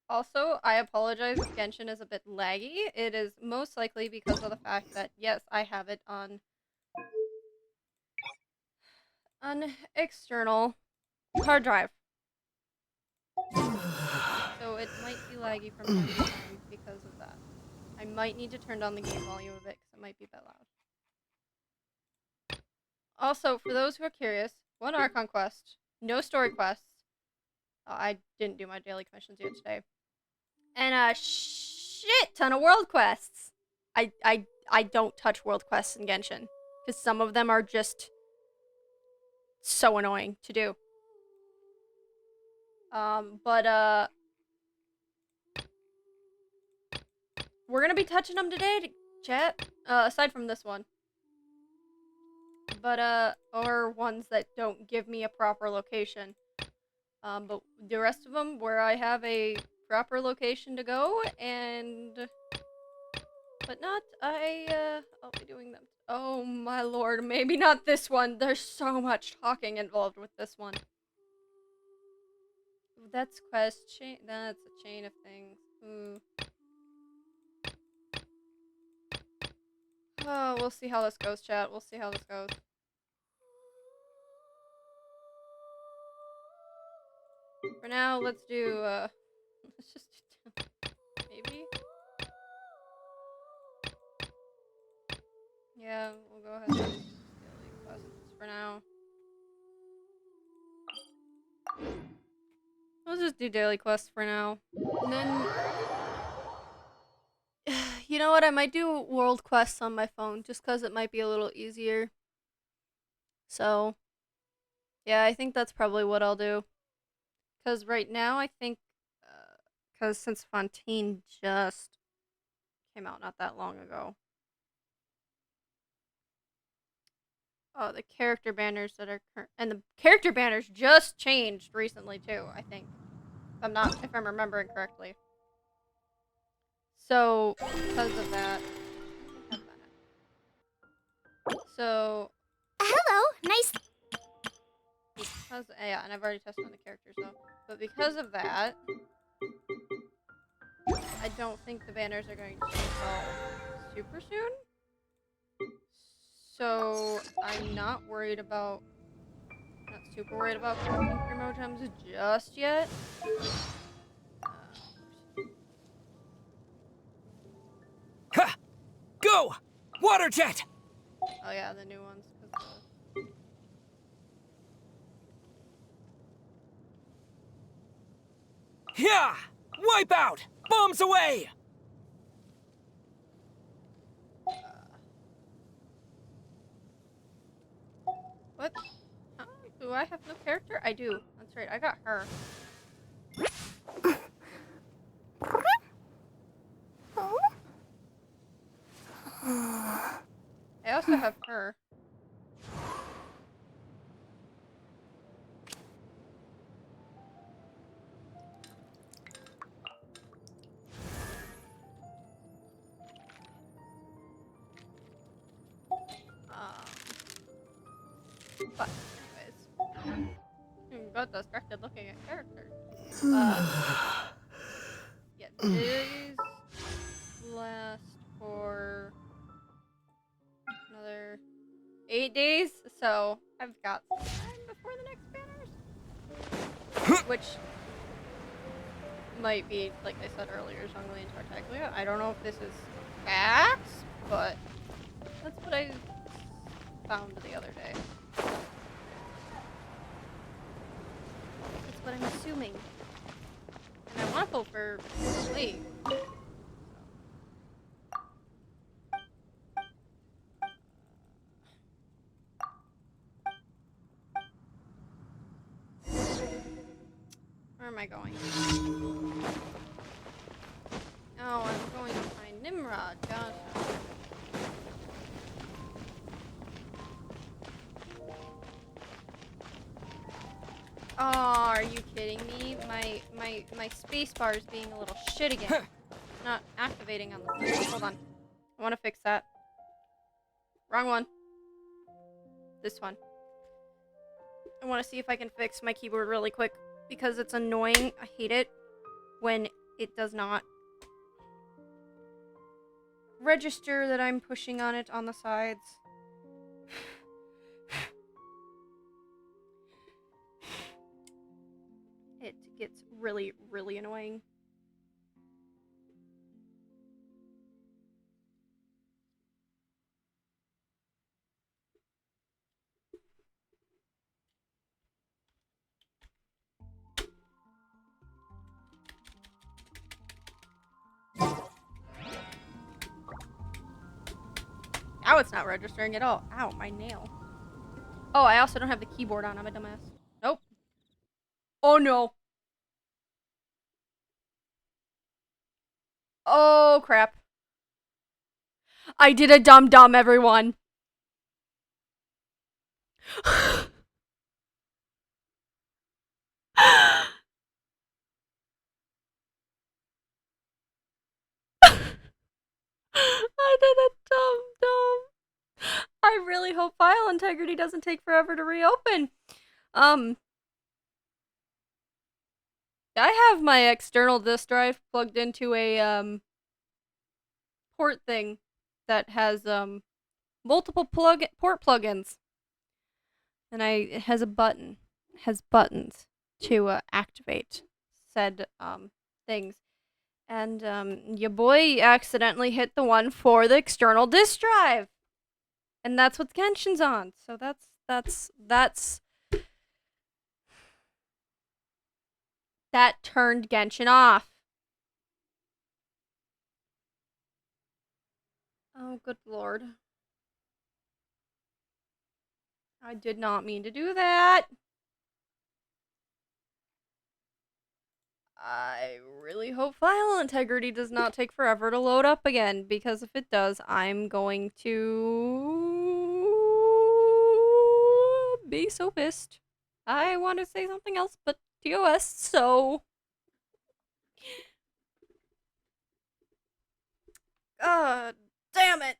Also, I apologize if Genshin is a bit laggy. It is most likely because of the fact that, yes, I have it on an external hard drive. So it might be laggy from time to time because of that. I might need to turn down the game volume a bit because it might be a bit loud. Also, for those who are curious, 1 Archon quest, no story quests. I didn't do my daily commissions yet today. And a shit ton of world quests. I don't touch world quests in Genshin because some of them are just so annoying to do. We're gonna be touching them today, chat. Aside from this one. But, or ones that don't give me a proper location. But the rest of them where I have a proper location to go and... But not, I'll be doing them. Oh my lord, maybe not this one. There's so much talking involved with this one. That's quest chain. That's a chain of things. Ooh. Oh, we'll see how this goes, chat. We'll see how this goes. For now, let's do, let's just do, maybe? Yeah, we'll go ahead and do daily quests for now. Let's just do daily quests for now. And then... You know what? I might do world quests on my phone, just because it might be a little easier. So... Yeah, I think that's probably what I'll do. Because right now, I think... Because since Fontaine just came out not that long ago. Oh, the character banners that are and the character banners just changed recently too, I think. If I'm remembering correctly. So, because of that. So, Hello, nice. because, yeah, and I've already tested on the characters though. But because of that, I don't think the banners are going to change super soon. So, I'm not super worried about collecting primo gems just yet. Ha! Go! Water jet! Oh yeah, the new ones. Yeah! Wipe out! Bombs away! What? Do I have no character? I do. That's right, I got her. I also have her. But anyways. Got distracted looking at characters. Yeah, these last for another 8 days, so I've got some time before the next banners. Which might be, like I said earlier, jungly and Tartaglia. I don't know if this is facts, but that's what I found the other day. That's what I'm assuming. And I want to go for Lee. Where am I going? Oh, I'm going to find Nimrod. Gotcha. Oh, are you kidding me? My space bar is being a little shit again. Not activating on the hold on. I want to fix that. Wrong one. This one. I want to see if I can fix my keyboard really quick because it's annoying. I hate it when it does not register that I'm pushing on it on the sides. It gets really, really annoying. Now it's not registering at all. Ow, my nail. Oh, I also don't have the keyboard on. I'm a dumbass. Nope. Oh no. Oh crap. I did a dumb, everyone. I did a dumb. I really hope file integrity doesn't take forever to reopen. I have my external disk drive plugged into a port thing that has multiple port plugins, and it has a button, has buttons to activate said things. And your boy accidentally hit the one for the external disk drive. And that's what Genshin's on. So that's that turned Genshin off. Oh, good lord. I did not mean to do that. I really hope file integrity does not take forever to load up again, because if it does, I'm going to be so pissed. I want to say something else, but TOS, so... God damn it!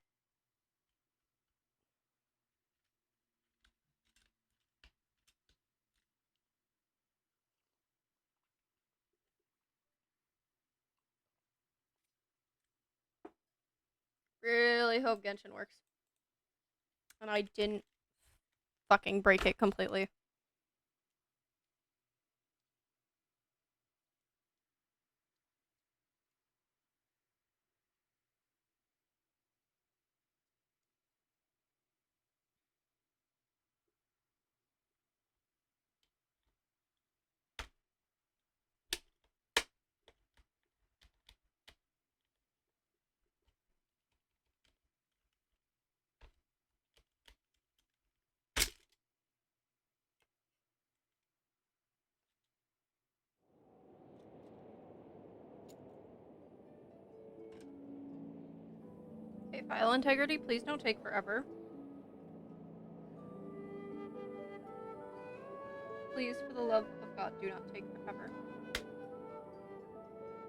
Really hope Genshin works. And I didn't fucking break it completely. Okay, file integrity, please don't take forever. Please, for the love of God, do not take forever.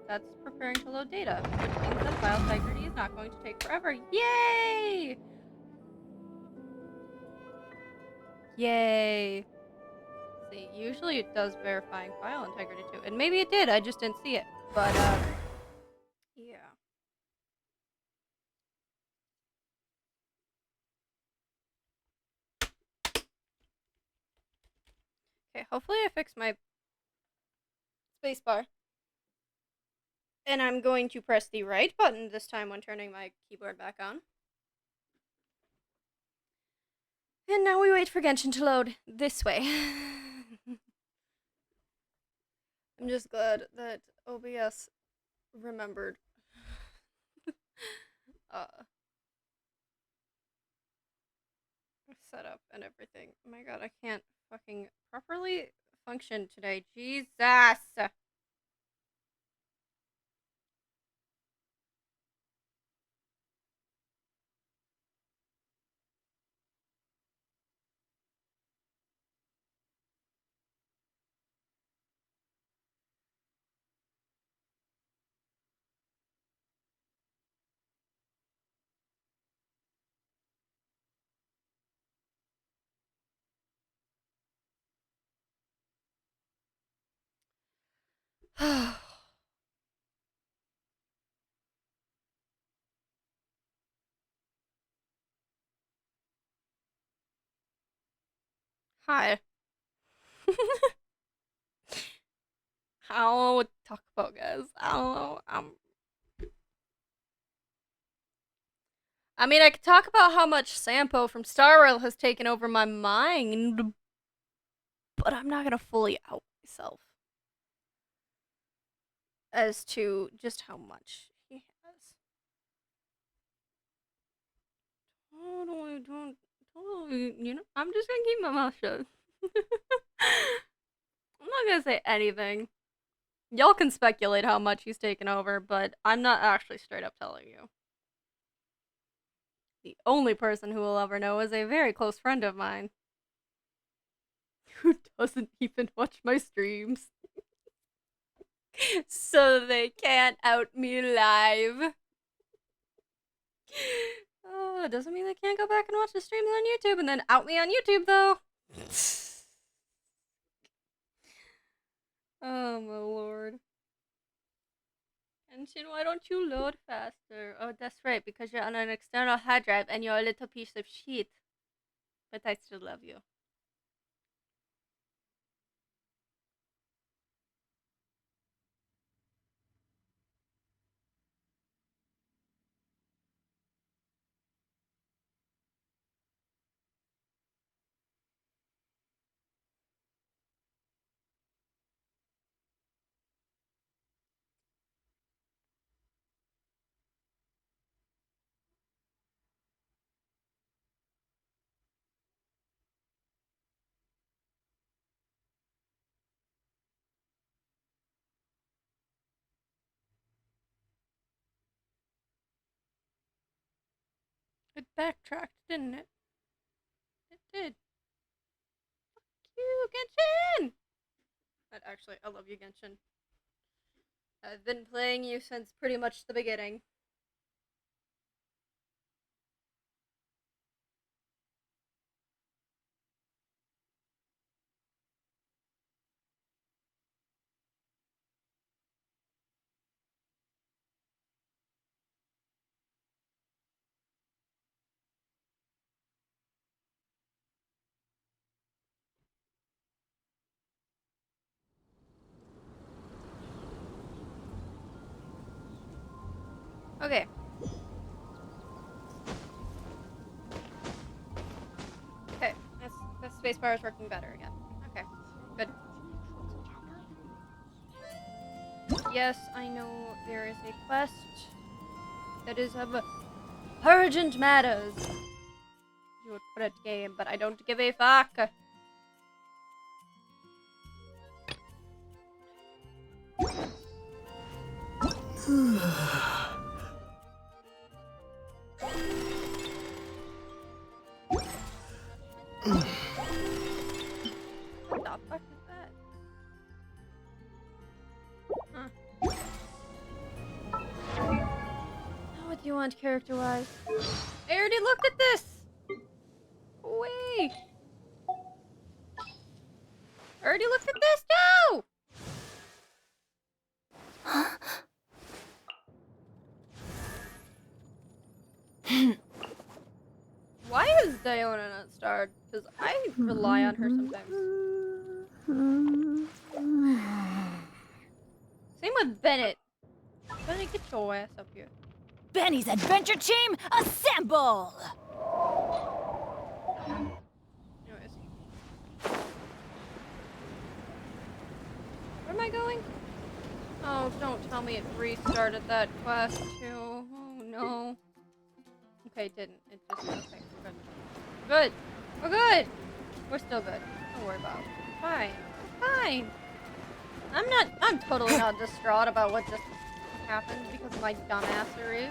That's preparing to load data, which means that file integrity is not going to take forever. Yay! Yay. See, usually it does verifying file integrity too. And maybe it did, I just didn't see it. But, yeah. Okay, hopefully I fixed my spacebar. And I'm going to press the right button this time when turning my keyboard back on. And now we wait for Genshin to load this way. I'm just glad that OBS remembered. Setup and everything. Oh my god, I can't fucking properly function today. Jesus! Hi. I don't know what to talk about, guys. I don't know. I mean, I could talk about how much Sampo from Star Rail has taken over my mind, but I'm not gonna fully out myself as to just how much he has. Totally, you know, I'm just gonna keep my mouth shut. I'm not gonna say anything. Y'all can speculate how much he's taken over, but I'm not actually straight up telling you. The only person who will ever know is a very close friend of mine. Who doesn't even watch my streams. So they can't out me live. Doesn't mean they can't go back and watch the streams on YouTube and then out me on YouTube, though. Oh, my lord. Genshin, why don't you load faster? Oh, that's right, because you're on an external hard drive and you're a little piece of shit. But I still love you. It backtracked, didn't it? It did. Fuck you, Genshin! But actually, I love you, Genshin. I've been playing you since pretty much the beginning. Okay. Okay, this spacebar is working better again. Okay, good. Yes, I know there is a quest that is of urgent matters. You would put it game, but I don't give a fuck. What the fuck is that? Huh. What do you want character-wise? I already looked at this! Wait! I already looked at this too! Why is Diona not starred? Because I rely on her sometimes. Same with Bennett. Benny, get your ass up here. Benny's adventure team, assemble! Anyways. Where am I going? Oh, don't tell me it restarted that quest too. Oh no. Okay, it didn't. It just okay. Good. Good. We're good. We're still good. Don't worry about it. Fine. Fine. I'm totally not distraught about what just happened because of my dumbassery.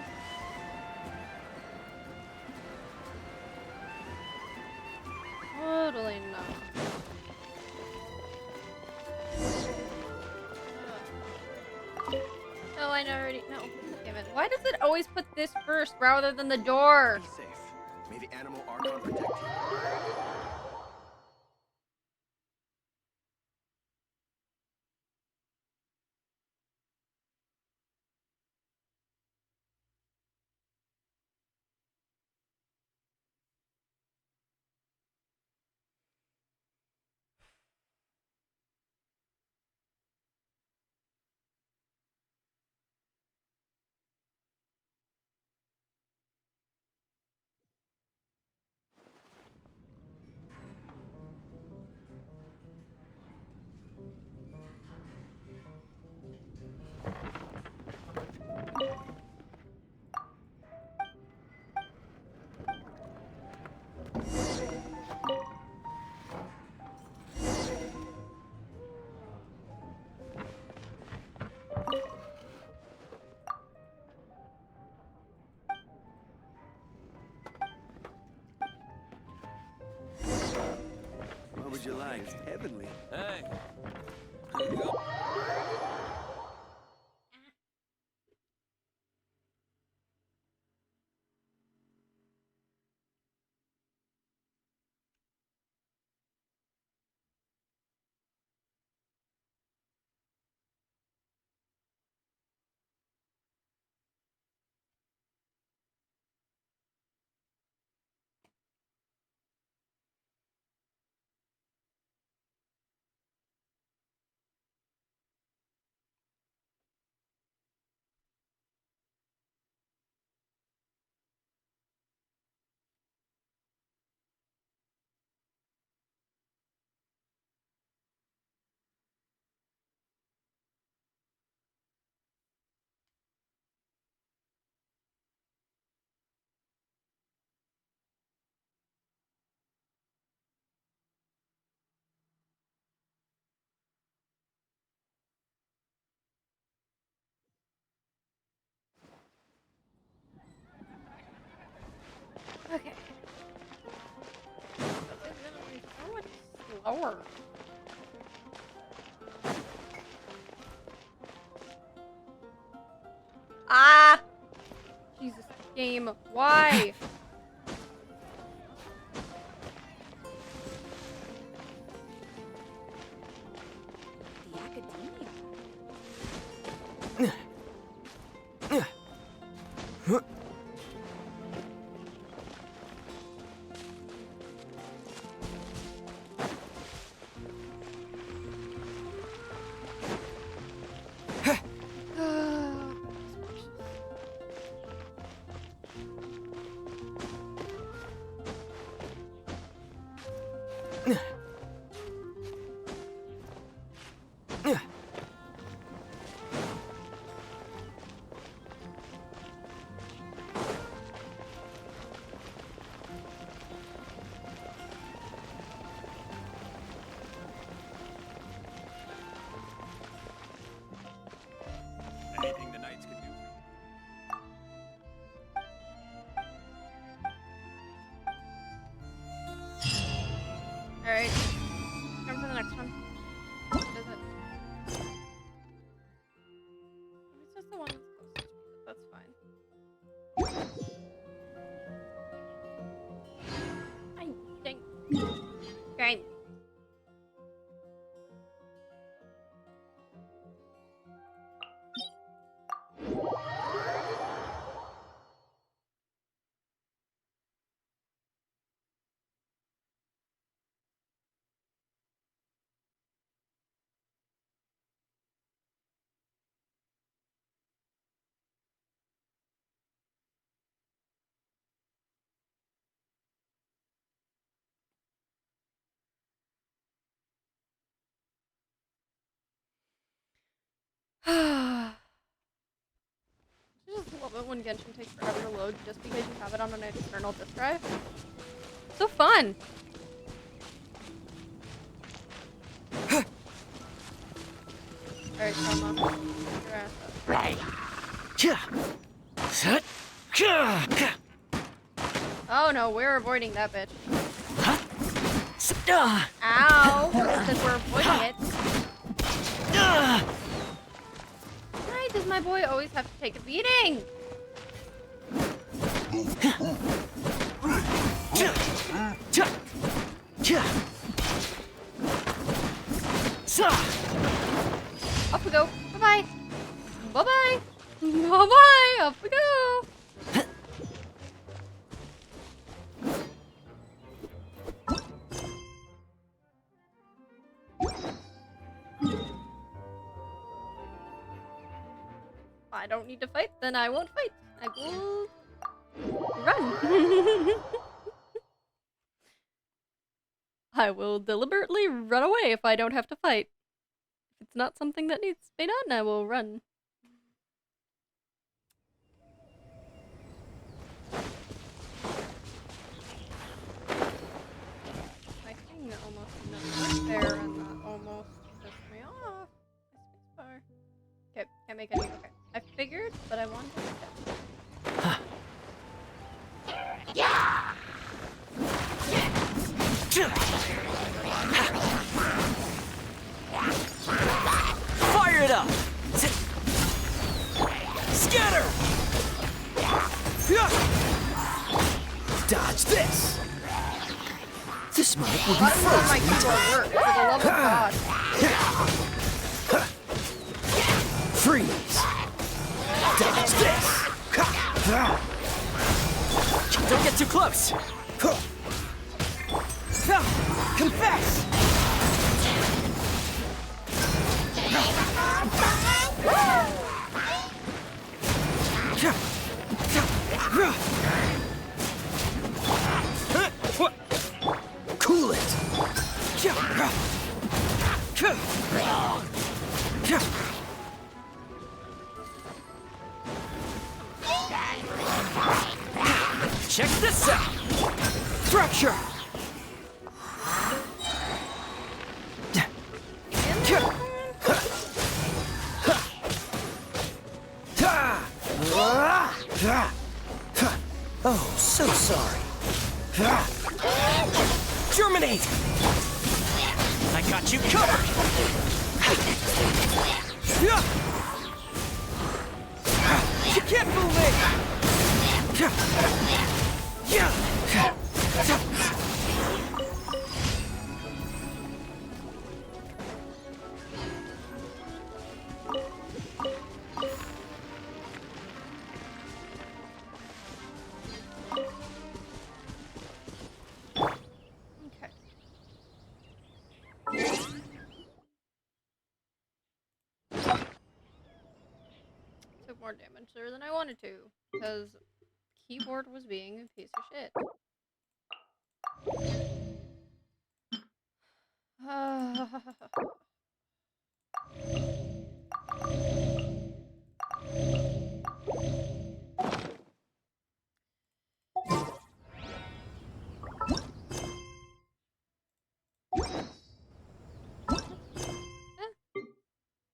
Totally not. No, I already no. Damn it! Why does it always put this first rather than the door? Be safe. May the animal archon protect you. What would you like? It's heavenly. Hey. Okay. So much slower. Ah! Jesus, game. Why? The academia. I just love it when Genshin takes forever to load just because you have it on an external disk drive. So fun! Alright, Selma. Get your ass up. Right. Oh no, we're avoiding that bitch. Ow! Because we're avoiding it. Why does my boy always have to take a beating? Off we go. Bye-bye. Bye-bye. Bye-bye. Off we go. I don't need to fight, then I won't fight. I will run. I will deliberately run away if I don't have to fight. If it's not something that needs to be done, I will run. My thing almost not there, and that almost pissed me off. My spacebar. Okay, can't make any. Okay, I figured, but I wanted to step. Yeah! Fire it up! Scatter! Dodge this! This mic will be frozen. My keyboard work, for the love of God. Freeze! Dodge this! Don't get too close! Confess! Cool it! Check this out! Fracture! Oh, so sorry. Germinate! I got you covered! You can't fool Took more damage there than I wanted to, because keyboard was being a piece of shit.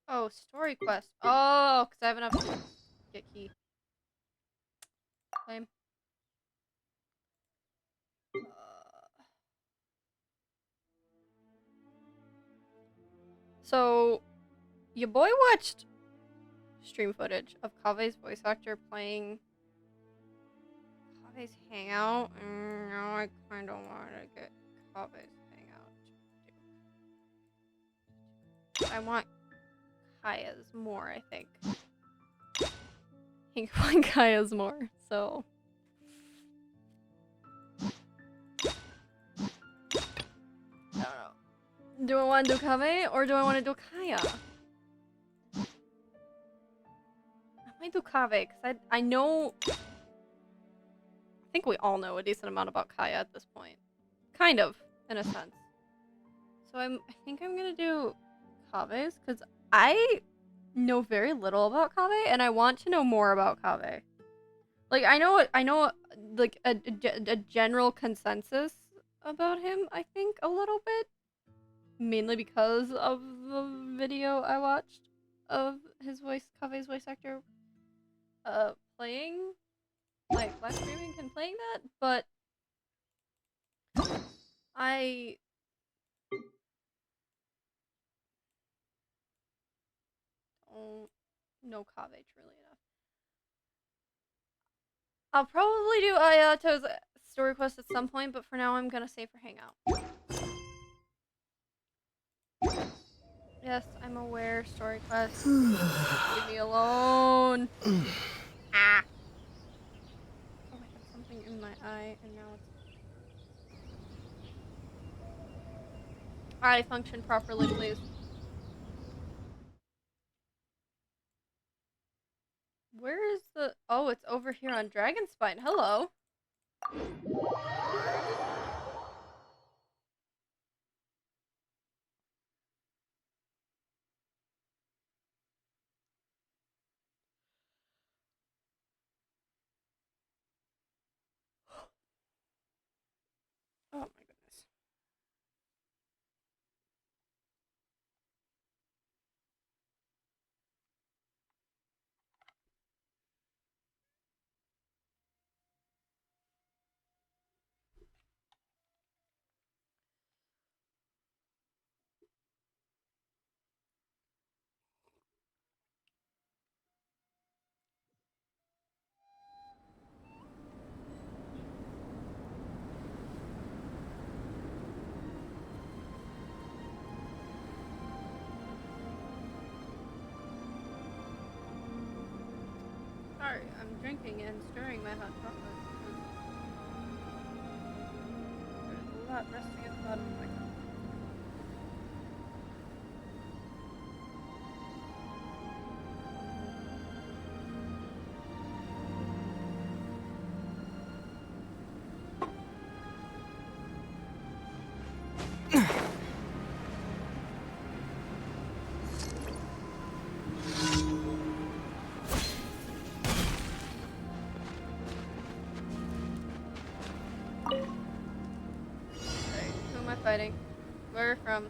Oh, story quest. Oh, because I have enough to get key. Lame. So, your boy watched stream footage of Kave's voice actor playing Kave's Hangout, and now I kind of want to get Kave's Hangout. I want Kaya's more, I think. I want Kaya's more, so... I don't know. Do I want to do Kave or do I want to do Kaya? I might do Kave because I know. I think we all know a decent amount about Kaya at this point, kind of in a sense. So I think I'm gonna do Kave's because I know very little about Kaveh, and I want to know more about Kaveh. Like, I know, like, a general consensus about him, I think, a little bit. Mainly because of the video I watched of his voice, Kaveh's voice actor, playing, like, live streaming and playing that, but I don't know Kaveh truly enough. I'll probably do Ayato's story quest at some point, but for now I'm gonna save for Hangout. Yes, I'm aware, story quest. Leave me alone. Ah. Oh, I have something in my eye, and now it's... Eye function properly, please. Where is the... Oh, it's over here on Dragonspine. Hello. Oh my goodness. Sorry, I'm drinking and stirring my hot chocolate. There's a lot resting at the bottom of my cup. Who am I fighting? Where from?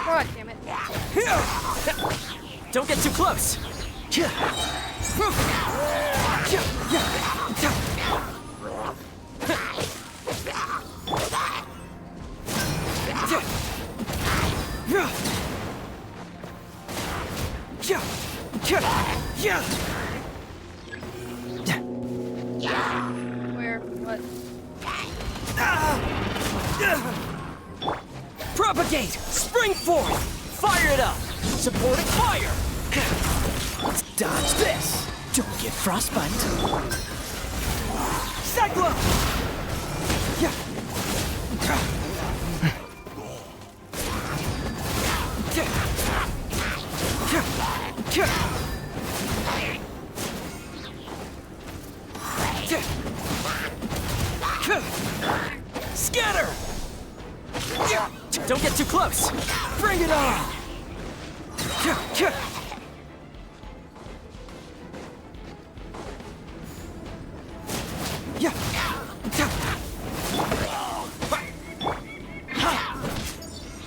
God damn it. Don't get too close! Where? What? Propagate! Spring forth! Fire it up! Supporting fire! Let's dodge this! Don't get frostbite! Cyclone! Scatter! Don't get too close! Bring it on!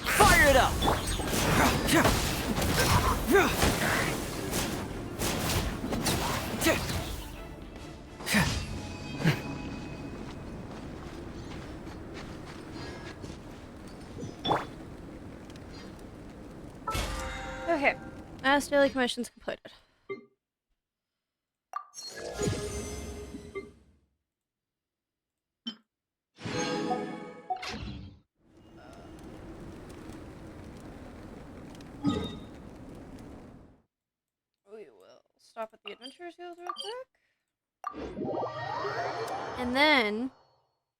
Fire it up! Okay. Last daily commissions completed. We will stop at the Adventurers Guild real quick. And then,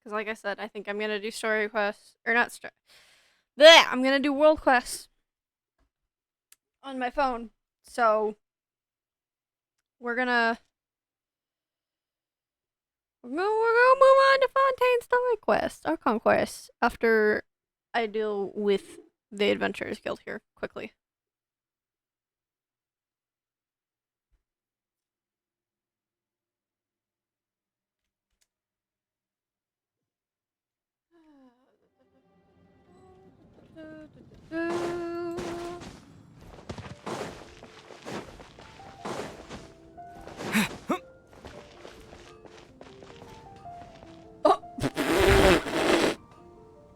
Because like I said, I think I'm gonna do story quests, or not story. Bleh, I'm gonna do world quests on my phone. So we're gonna move on to Fontaine's story quest, our conquest, after I deal with the Adventurers Guild here quickly.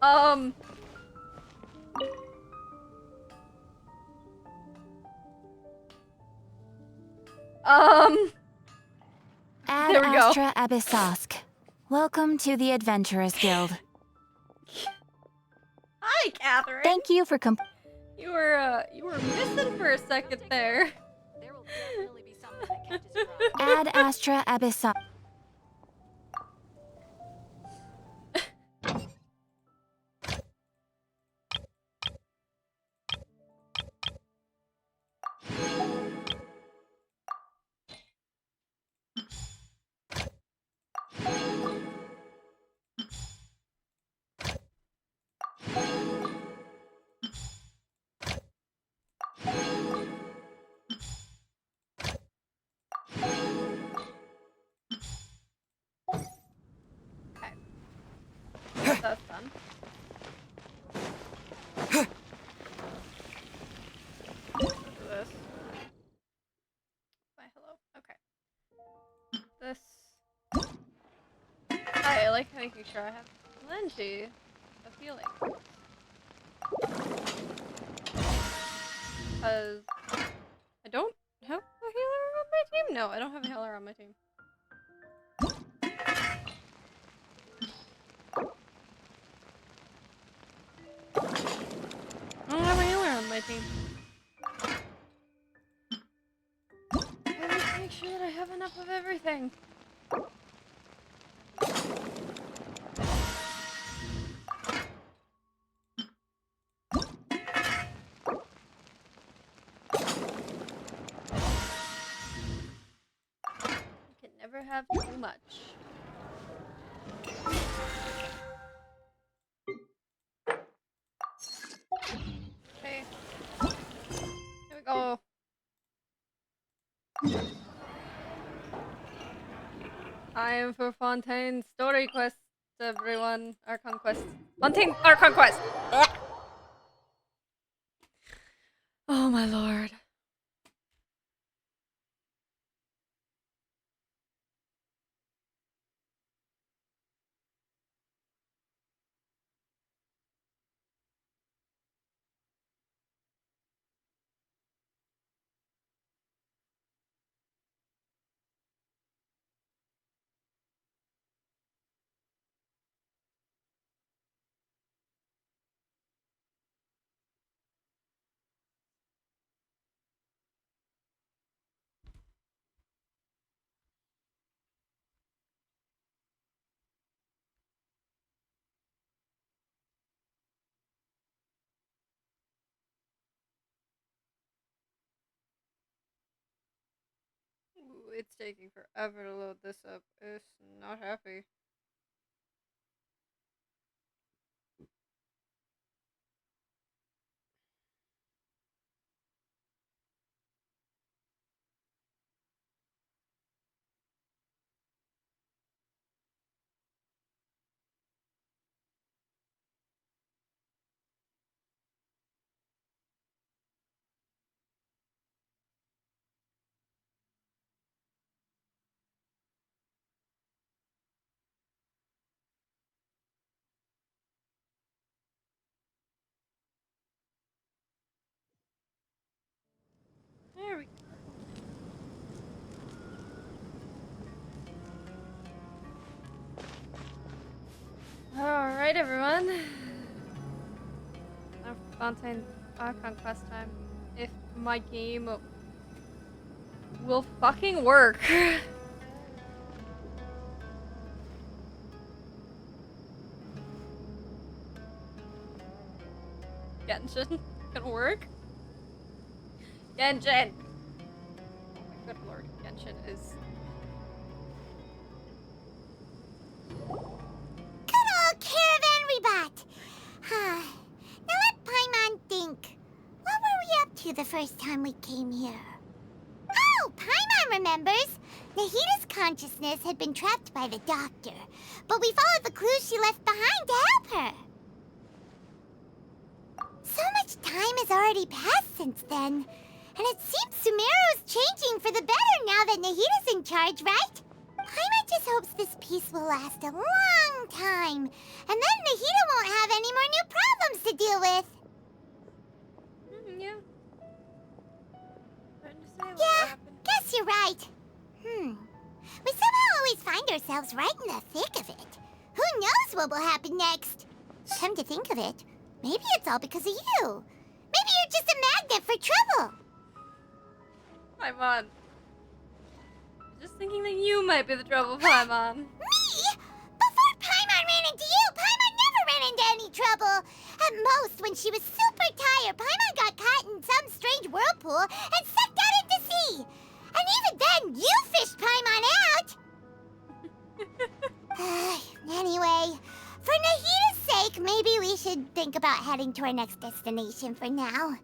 Um. Ad There we go. Astra Abyssosk. Welcome to the Adventurers Guild. Hi, Catherine. Thank you for You were missing for a second there. There will definitely be something that catches your Ad Astra Abyssosk. That's done. Do this. Bye, hello. Okay. This. I like making sure I have plenty of healing. Because I don't have a healer on my team? No, I don't have a healer on my team. I don't have a healer on my team. I need to make sure that I have enough of everything. You can never have too much. Okay. Here we go. Time for Fontaine's story quests, everyone. Our conquest. Fontaine, our conquest! Ugh. Oh my lord. Ooh, it's taking forever to load this up. It's not happy. There we go. Alright, everyone. Now for Fontaine conquest time. If my game will fucking work. Genshin gonna work. Genshin! Oh my good lord, Genshin is... Good old caravan rebot! Now let Paimon think. What were we up to the first time we came here? Oh, Paimon remembers! Nahita's consciousness had been trapped by the doctor, but we followed the clues she left behind to help her. So much time has already passed since then, and it seems Sumeru's changing for the better now that Nahita's in charge, right? Paimon just hopes this peace will last a long time, and then Nahita won't have any more new problems to deal with. Yeah. Yeah, guess you're right. We somehow always find ourselves right in the thick of it. Who knows what will happen next? Come to think of it, maybe it's all because of you. Maybe you're just a magnet for trouble. Paimon. Just thinking that you might be the trouble, Paimon. Me? Before Paimon ran into you, Paimon never ran into any trouble. At most, when she was super tired, Paimon got caught in some strange whirlpool and sucked out into sea. And even then, you fished Paimon out! Anyway, for Nahita's sake, maybe we should think about heading to our next destination for now.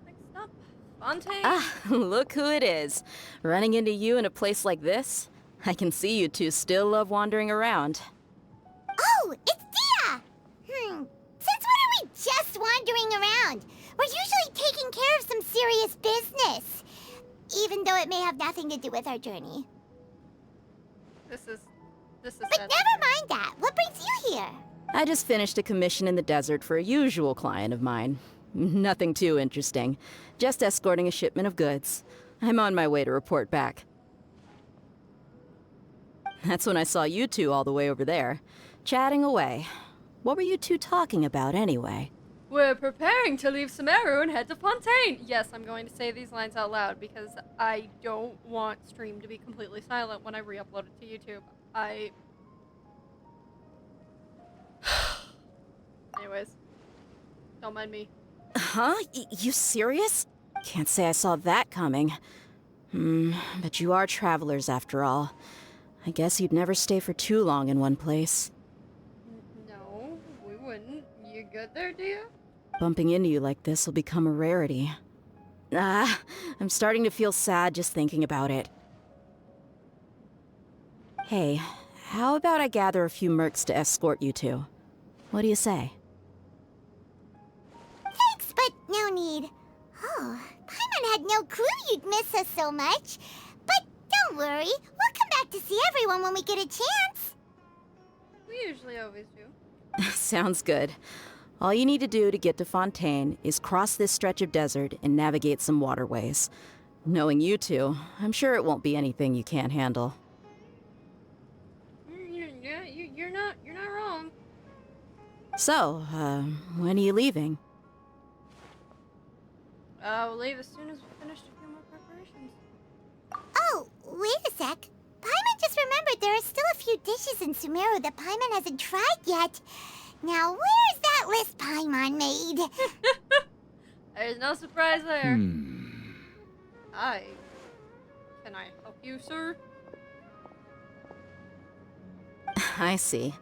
Next up, Fontaine. Ah, look who it is. Running into you in a place like this? I can see you two still love wandering around. Oh, it's Dia! Since when are we just wandering around? We're usually taking care of some serious business. Even though it may have nothing to do with our journey. This is But never mind that. What brings you here? I just finished a commission in the desert for a usual client of mine. Nothing too interesting. Just escorting a shipment of goods. I'm on my way to report back. That's when I saw you two all the way over there, chatting away. What were you two talking about anyway? We're preparing to leave Sumeru and head to Fontaine. Yes, I'm going to say these lines out loud because I don't want stream to be completely silent when I re-upload it to YouTube. Anyways, don't mind me. Huh? You serious? Can't say I saw that coming. But you are travelers after all. I guess you'd never stay for too long in one place. No, we wouldn't. You good there, dear? Bumping into you like this will become a rarity. I'm starting to feel sad just thinking about it. Hey, how about I gather a few mercs to escort you two? What do you say? Thanks, but no need. Oh, Paimon had no clue you'd miss us so much. But don't worry, we'll come back to see everyone when we get a chance. We usually always do. Sounds good. All you need to do to get to Fontaine is cross this stretch of desert and navigate some waterways. Knowing you two, I'm sure it won't be anything you can't handle. You're not wrong. So, when are you leaving? We'll leave as soon as we finish a few more preparations. Oh, wait a sec. Paimon just remembered there are still a few dishes in Sumeru that Paimon hasn't tried yet. Now, where's that list Paimon made? There's no surprise there. Can I help you, sir? I see.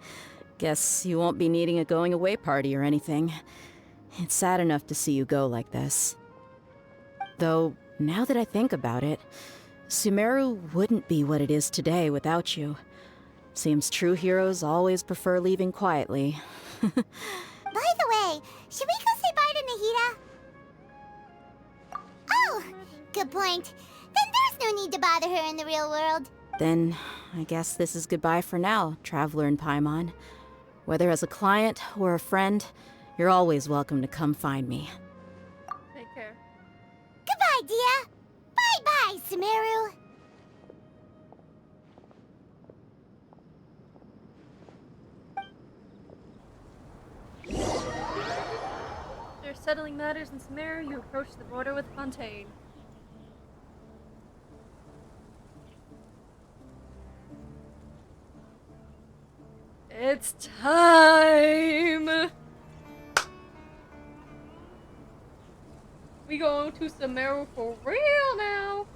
Guess you won't be needing a going away party or anything. It's sad enough to see you go like this. Though, now that I think about it, Sumeru wouldn't be what it is today without you. Seems true heroes always prefer leaving quietly. By the way, should we go say bye to Nahita? Oh, good point. Then there's no need to bother her in the real world. Then, I guess this is goodbye for now, Traveler and Paimon. Whether as a client or a friend, you're always welcome to come find me. Take care. Goodbye, Dia. Bye-bye, Sumeru. After settling matters in Sumeru, you approach the border with Fontaine. It's time! to Sumeru for real now.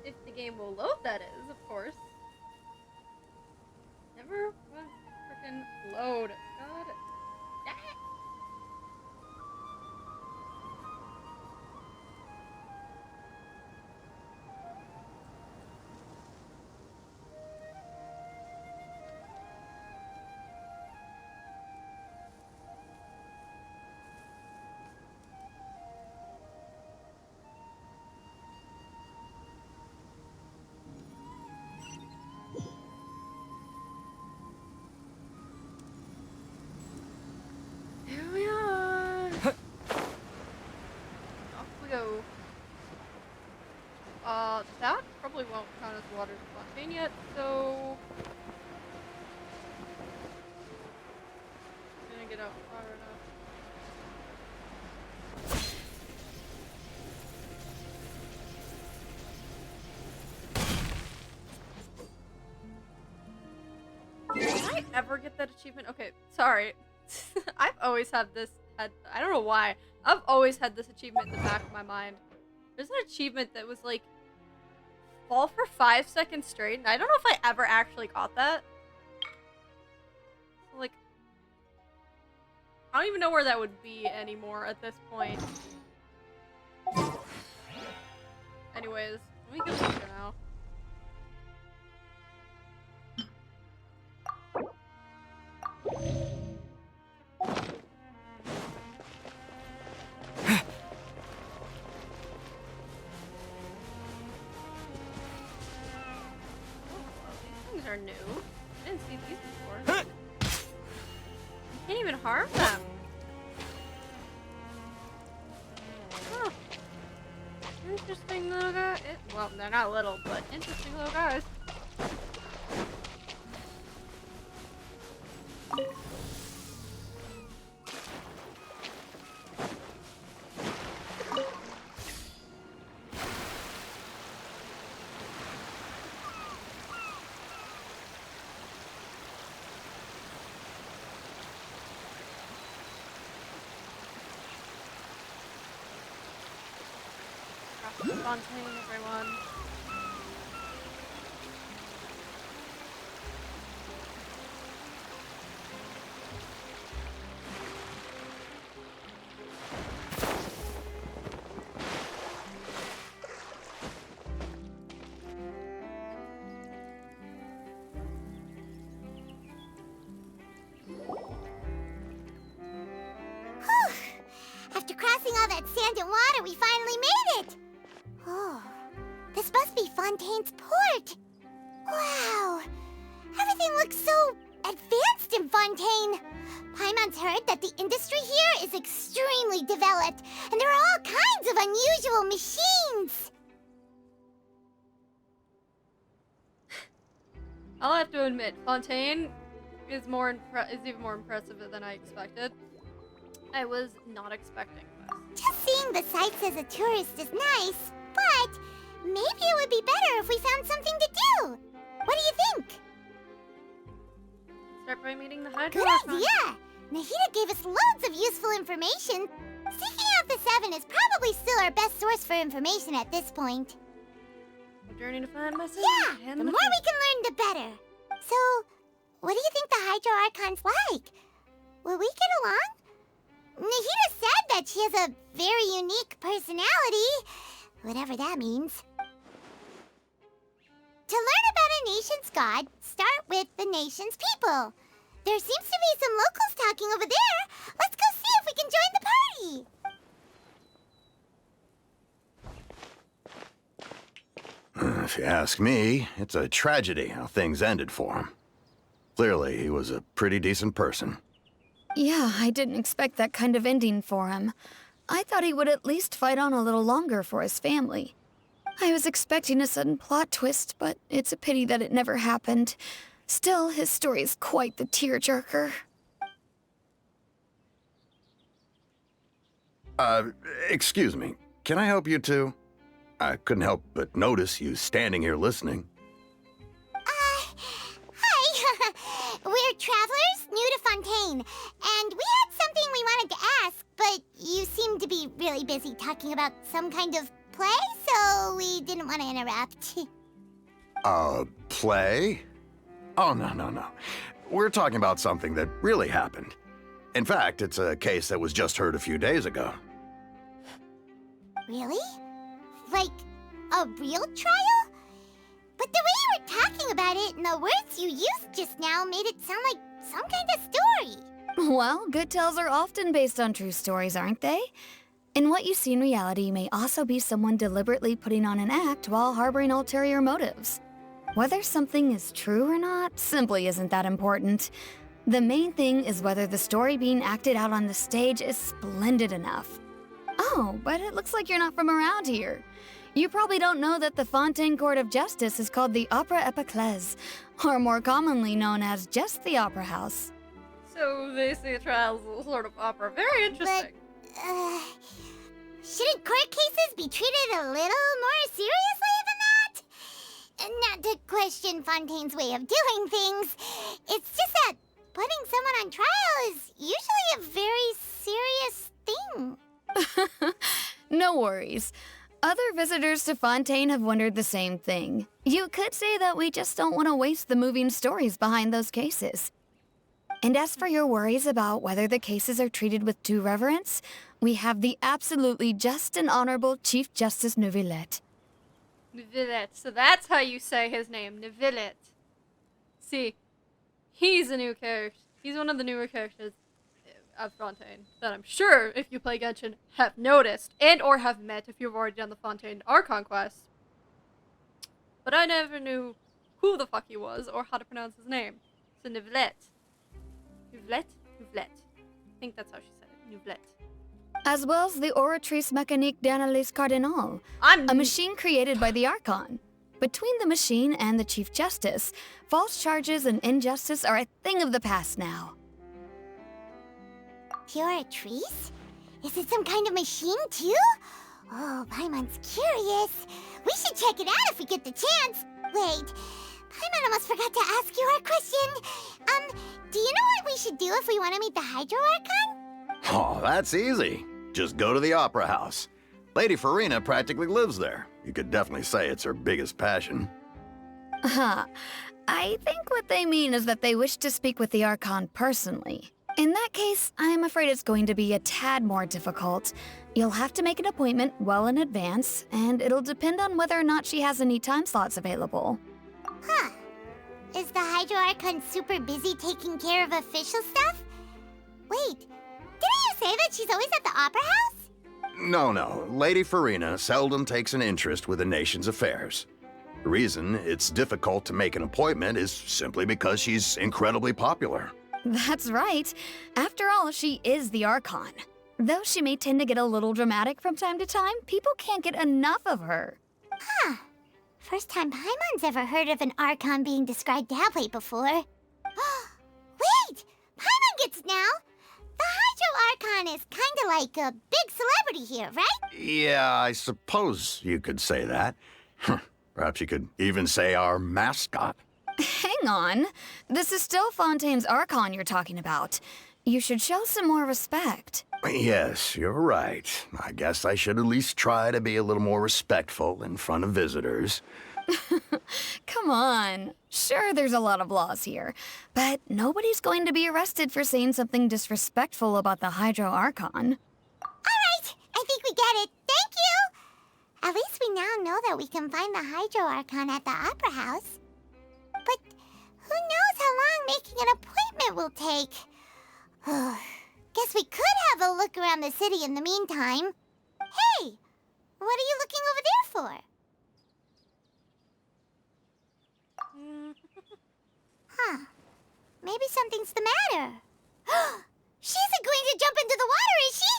If the game will load, that is, of course. Never will freaking load. God dang it. Here we are. Off we go. That probably won't count as water spontaneous yet, so I'm gonna get out far enough. Did I ever get that achievement? Okay, sorry. I've always had this. I don't know why. I've always had this achievement in the back of my mind. There's an achievement that was like fall for 5 seconds straight, and I don't know if I ever actually got that. So, like, I don't even know where that would be anymore at this point. Anyways, let me get this here now. These are new. I didn't see these before. You can't even harm them. Huh. Interesting little guy. Well, they're not little, but interesting little guys. Fontaine, everyone. After crossing all that sand and water, we finally made it! Oh, this must be Fontaine's port! Wow! Everything looks so advanced in Fontaine! Paimon's heard that the industry here is extremely developed, and there are all kinds of unusual machines! I'll have to admit, Fontaine is even more impressive than I expected. I was not expecting this. Just seeing the sights as a tourist is nice, but maybe it would be better if we found something to do. What do you think? Start by meeting the Hydro. Good idea! Nahida gave us loads of useful information. Seeking out the Seven is probably still our best source for information at this point. A journey to find myself. Yeah, the more we can learn, the better. So, what do you think the Hydro Archon's like? Will we get along? Nahida said that she has a very unique personality, whatever that means. To learn about a nation's god, start with the nation's people. There seems to be some locals talking over there. Let's go see if we can join the party. If you ask me, it's a tragedy how things ended for him. Clearly, he was a pretty decent person. Yeah, I didn't expect that kind of ending for him. I thought he would at least fight on a little longer for his family. I was expecting a sudden plot twist, but it's a pity that it never happened. Still, his story is quite the tearjerker. Excuse me. Can I help you two? I couldn't help but notice you standing here listening. Hi! We're travelers new to Fontaine. seemed to be really busy talking about some kind of play, so we didn't want to interrupt. Play? Oh, no. We're talking about something that really happened. In fact, it's a case that was just heard a few days ago. Really? Like, a real trial? But the way you were talking about it and the words you used just now made it sound like some kind of story. Well, good tales are often based on true stories, aren't they? And what you see in reality may also be someone deliberately putting on an act while harboring ulterior motives. Whether something is true or not simply isn't that important. The main thing is whether the story being acted out on the stage is splendid enough. Oh, but it looks like you're not from around here. You probably don't know that the Fontaine Court of Justice is called the Opera Epiclese, or more commonly known as just the Opera House. So they say trials is a sort of opera. Very interesting. But, shouldn't court cases be treated a little more seriously than that? Not to question Fontaine's way of doing things. It's just that putting someone on trial is usually a very serious thing. No worries. Other visitors to Fontaine have wondered the same thing. You could say that we just don't want to waste the moving stories behind those cases. And as for your worries about whether the cases are treated with due reverence, we have the absolutely just and honorable Chief Justice Neuvillette. Neuvillette. So that's how you say his name, Neuvillette. See, he's a new character. He's one of the newer characters of Fontaine that I'm sure, if you play Genshin, have noticed and or have met if you've already done the Fontaine Archon quest. But I never knew who the fuck he was or how to pronounce his name. So Neuvillette. Neuvillette? Neuvillette. I think that's how she said it. Neuvillette. As well as the Oratrice Mécanique d'Analyse Cardinal, a machine created by the Archon. Between the machine and the Chief Justice, false charges and injustice are a thing of the past now. Oratrice? Is it some kind of machine, too? Oh, Paimon's curious. We should check it out if we get the chance. Wait, Paimon almost forgot to ask you our question. Do you know what we should do if we want to meet the Hydro Archon? Oh, that's easy. Just go to the Opera House. Lady Farina practically lives there. You could definitely say it's her biggest passion. Huh. I think what they mean is that they wish to speak with the Archon personally. In that case, I'm afraid it's going to be a tad more difficult. You'll have to make an appointment well in advance, and it'll depend on whether or not she has any time slots available. Huh. Is the Hydro Archon super busy taking care of official stuff? Wait, didn't you say that she's always at the Opera House? No. Lady Farina seldom takes an interest with the nation's affairs. The reason it's difficult to make an appointment is simply because she's incredibly popular. That's right. After all, she is the Archon. Though she may tend to get a little dramatic from time to time, people can't get enough of her. Huh. First time Paimon's ever heard of an Archon being described that way before. Wait! Paimon gets now! The Hydro Archon is kinda like a big celebrity here, right? Yeah, I suppose you could say that. Perhaps you could even say our mascot. Hang on. This is still Fontaine's Archon you're talking about. You should show some more respect. Yes, you're right. I guess I should at least try to be a little more respectful in front of visitors. Come on. Sure, there's a lot of laws here, but nobody's going to be arrested for saying something disrespectful about the Hydro Archon. Alright, I think we get it. Thank you! At least we now know that we can find the Hydro Archon at the Opera House. But who knows how long making an appointment will take? Guess we could have a look around the city in the meantime. Hey! What are you looking over there for? Huh. Maybe something's the matter. She isn't going to jump into the water, is she?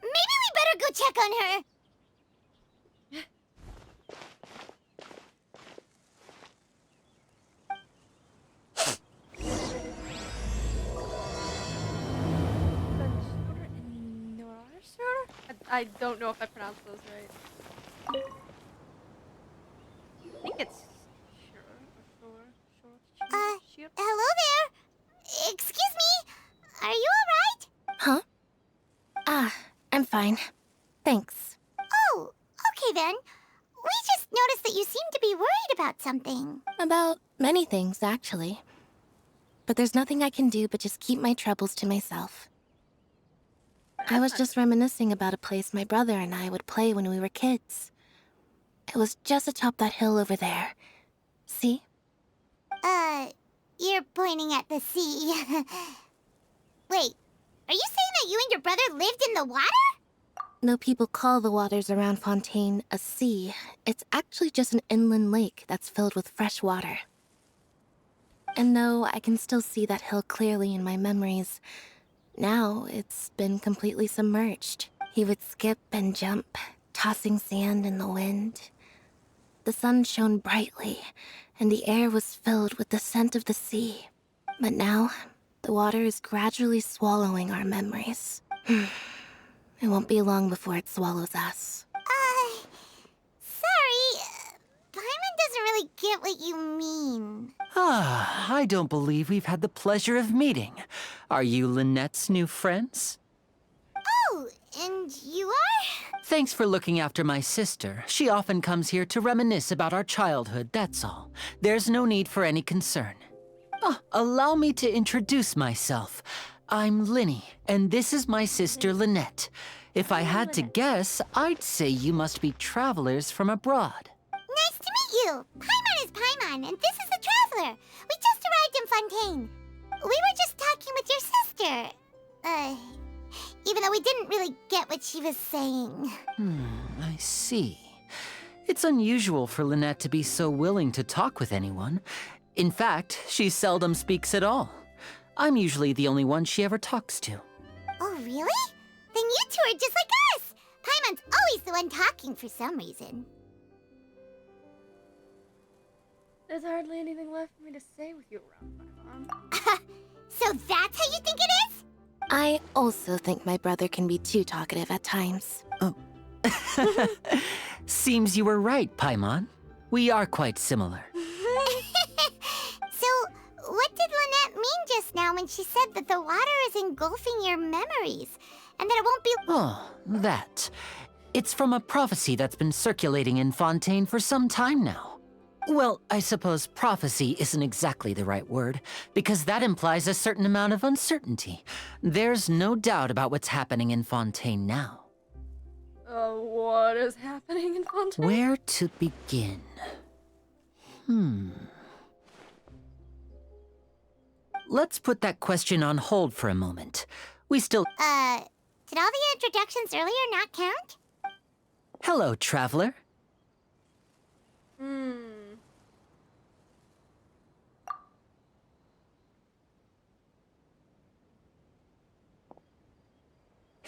Maybe we better go check on her. I don't know if I pronounced those right. I think it's hello there. Excuse me. Are you alright? Huh? fine. Thanks. Oh, okay then. We just noticed that you seem to be worried about something. About many things, actually. But there's nothing I can do but just keep my troubles to myself. I was just reminiscing about a place my brother and I would play when we were kids. It was just atop that hill over there. See? You're pointing at the sea. Wait, are you saying that you and your brother lived in the water? No, people call the waters around Fontaine a sea. It's actually just an inland lake that's filled with fresh water. And no, I can still see that hill clearly in my memories. Now, it's been completely submerged. He would skip and jump, tossing sand in the wind. The sun shone brightly, and the air was filled with the scent of the sea. But now, the water is gradually swallowing our memories. It won't be long before it swallows us. Sorry. Paimon doesn't really get what you mean. Ah, I don't believe we've had the pleasure of meeting. Are you Lynette's new friends? Oh, and you are? Thanks for looking after my sister. She often comes here to reminisce about our childhood, that's all. There's no need for any concern. Oh, allow me to introduce myself. I'm Linny, and this is my sister Lynette. If I had to guess, I'd say you must be travelers from abroad. Nice to meet you. Paimon is Paimon, and this is the Traveler. We just arrived in Fontaine. We were just talking with your sister. Even though we didn't really get what she was saying. I see. It's unusual for Lynette to be so willing to talk with anyone. In fact, she seldom speaks at all. I'm usually the only one she ever talks to. Oh, really? Then you two are just like us! Paimon's always the one talking for some reason. There's hardly anything left for me to say with you around, Paimon. So that's how you think it is? I also think my brother can be too talkative at times. Oh. Seems you were right, Paimon. We are quite similar. So, what did Lynette mean just now when she said that the water is engulfing your memories, and that it won't be— Oh, that. It's from a prophecy that's been circulating in Fontaine for some time now. Well, I suppose prophecy isn't exactly the right word, because that implies a certain amount of uncertainty. There's no doubt about what's happening in Fontaine now. What is happening in Fontaine? Where to begin? Let's put that question on hold for a moment. We still— did all the introductions earlier not count? Hello, Traveler.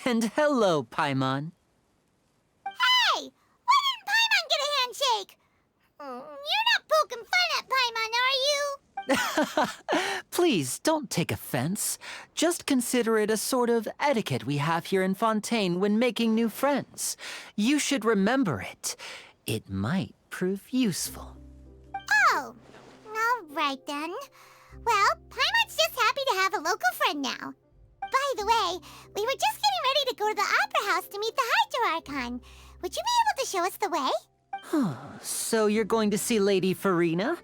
And hello, Paimon. Hey! Why didn't Paimon get a handshake? You're not poking fun at Paimon, are you? Please, don't take offense. Just consider it a sort of etiquette we have here in Fontaine when making new friends. You should remember it. It might prove useful. Oh, all right then. Well, Paimon's just happy to have a local friend now. By the way, we were just getting ready to go to the Opera House to meet the Hydro Archon. Would you be able to show us the way? So you're going to see Lady Farina?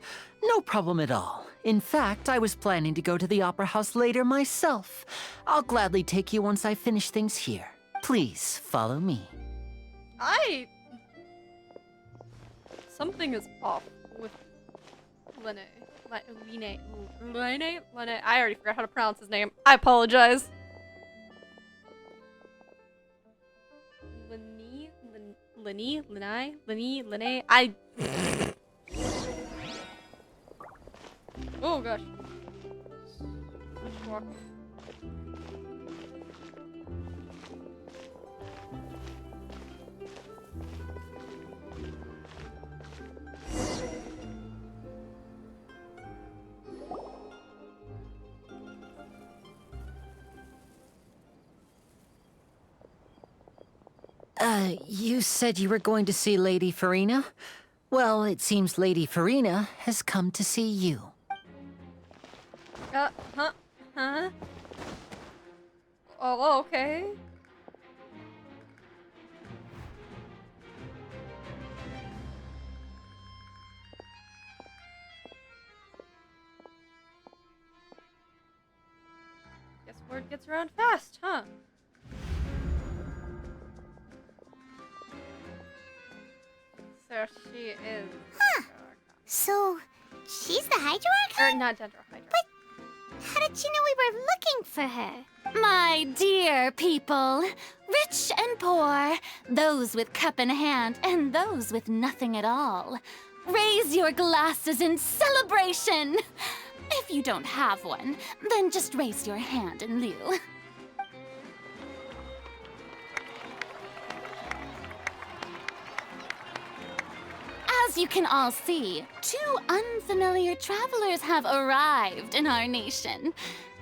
No problem at all. In fact, I was planning to go to the Opera House later myself. I'll gladly take you once I finish things here. Please, follow me. Something is off with Lene. I already forgot how to pronounce his name. I apologize. Lene. Oh gosh. You said you were going to see Lady Farina? Well, it seems Lady Farina has come to see you. Huh? Oh, okay. gets around fast, huh? So she is. Huh. So, she's the Hydro Archon? Or not Dendro Hydro. But how did she know we were looking for her? My dear people, rich and poor, those with cup in hand and those with nothing at all, raise your glasses in celebration. If you don't have one, then just raise your hand in lieu. As you can all see, 2 unfamiliar travelers have arrived in our nation.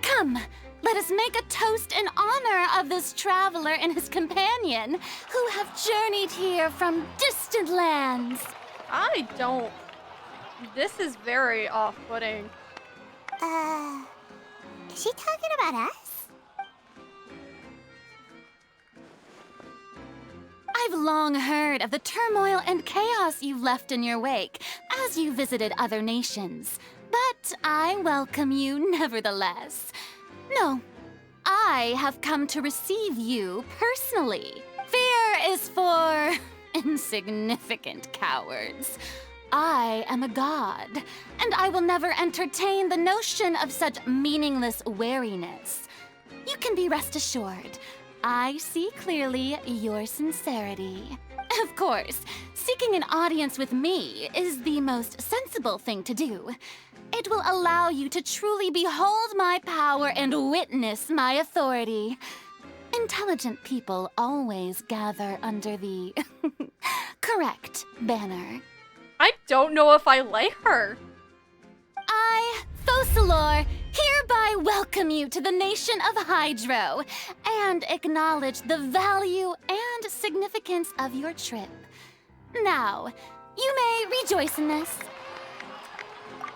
Come, let us make a toast in honor of this traveler and his companion, who have journeyed here from distant lands. I don't. This is very off-putting. Is she talking about us? I've long heard of the turmoil and chaos you've left in your wake as you visited other nations, but I welcome you nevertheless. No, I have come to receive you personally. Fear is for insignificant cowards. I am a god, and I will never entertain the notion of such meaningless wariness. You can be rest assured, I see clearly your sincerity. Of course, seeking an audience with me is the most sensible thing to do. It will allow you to truly behold my power and witness my authority. Intelligent people always gather under the correct banner. I don't know if I like her. I, Focalor, hereby welcome you to the nation of Hydro and acknowledge the value and significance of your trip. Now, you may rejoice in this.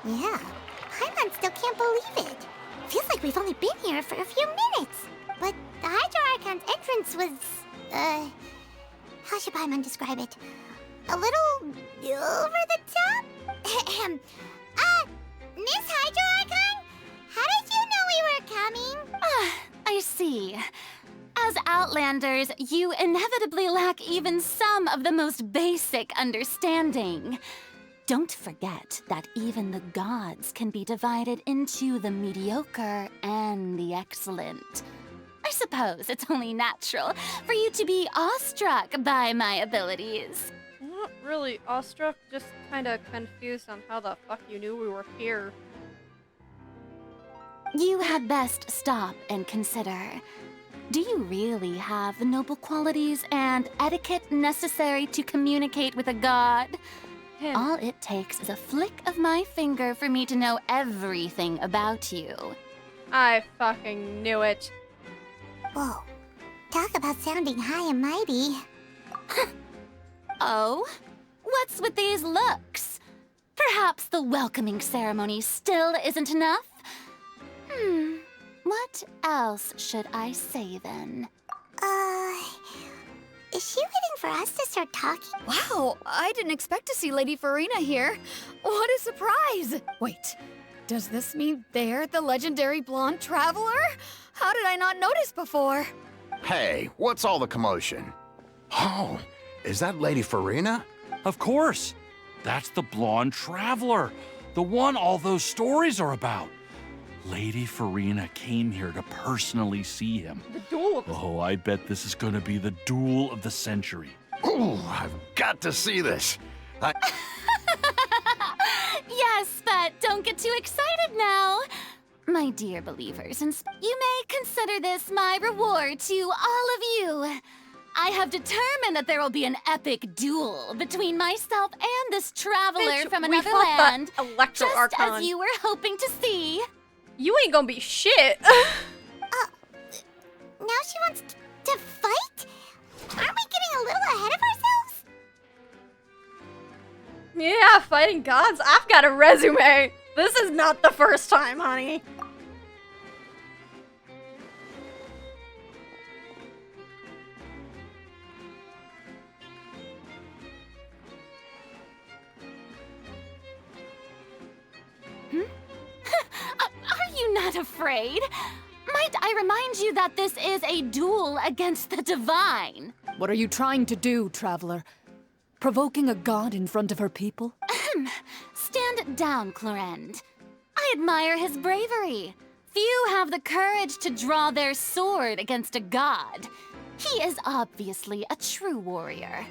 Yeah, Paimon still can't believe it. Feels like we've only been here for a few minutes. But the Hydro Archon's entrance was, how should Paimon describe it? A little over the top? Miss Hydro Archon? How did you know we were coming? I see. As Outlanders, you inevitably lack even some of the most basic understanding. Don't forget that even the gods can be divided into the mediocre and the excellent. I suppose it's only natural for you to be awestruck by my abilities. I'm not really awestruck, just kinda confused on how the fuck you knew we were here. You had best stop and consider. Do you really have the noble qualities and etiquette necessary to communicate with a god? All it takes is a flick of my finger for me to know everything about you. I fucking knew it. Whoa. Talk about sounding high and mighty. Oh? What's with these looks? Perhaps the welcoming ceremony still isn't enough? What else should I say then? Is she waiting for us to start talking? Wow, I didn't expect to see Lady Farina here. What a surprise! Wait, does this mean they're the legendary blonde traveler? How did I not notice before? Hey, what's all the commotion? Oh, is that Lady Farina? Of course. That's the blonde traveler. The one all those stories are about. Lady Farina came here to personally see him. The duel of the Oh, I bet this is gonna be the duel of the century. Ooh, I've got to see this. Yes, but don't get too excited now. My dear believers, you may consider this my reward to all of you. I have determined that there will be an epic duel between myself and this traveler Bitch, from we another fought that land, Electro just Archon. as you were hoping to see. You ain't gonna be shit. Now she wants to fight? Aren't we getting a little ahead of ourselves? Yeah, fighting gods. I've got a resume. This is not the first time, honey. Are you not afraid? My might I remind you that this is a duel against the divine? What are you trying to do, Traveler? Provoking a god in front of her people? Stand down, Clorend. I admire his bravery. Few have the courage to draw their sword against a god. He is obviously a true warrior.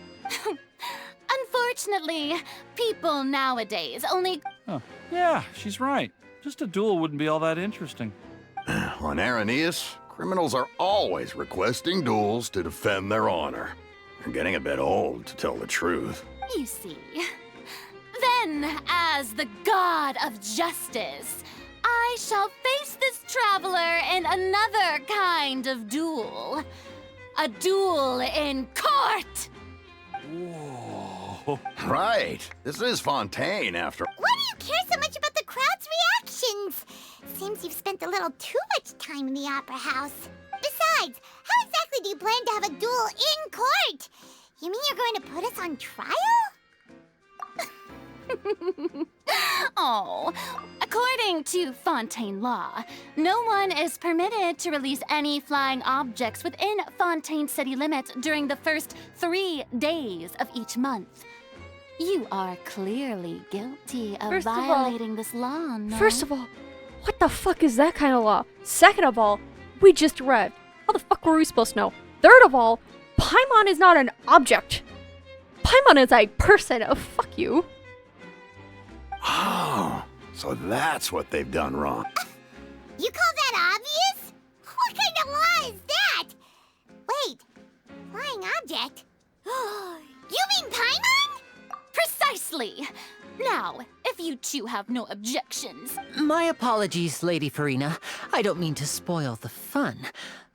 Unfortunately, people nowadays only... Oh, yeah, she's right. Just a duel wouldn't be all that interesting. On Araneus, criminals are always requesting duels to defend their honor. They're getting a bit old, to tell the truth. You see. Then, as the god of justice, I shall face this traveler in another kind of duel. A duel in court! Whoa. Right. This is Fontaine, after... Why do you care so much about the crowd's reactions? Seems you've spent a little too much time in the Opera House. Besides, how exactly do you plan to have a duel in court? You mean you're going to put us on trial? Oh, according to Fontaine law, no one is permitted to release any flying objects within Fontaine city limits during the first 3 days of each month. You are clearly guilty of violating this law, no? First of all, what the fuck is that kind of law? Second of all, we just arrived. How the fuck were we supposed to know? Third of all, Paimon is not an object. Paimon is a person. Oh, fuck you. Oh, so that's what they've done wrong. You call that obvious? What kind of law is that? Wait, flying object? You mean Paimon? Precisely. Now, if you two have no objections... My apologies, Lady Farina. I don't mean to spoil the fun.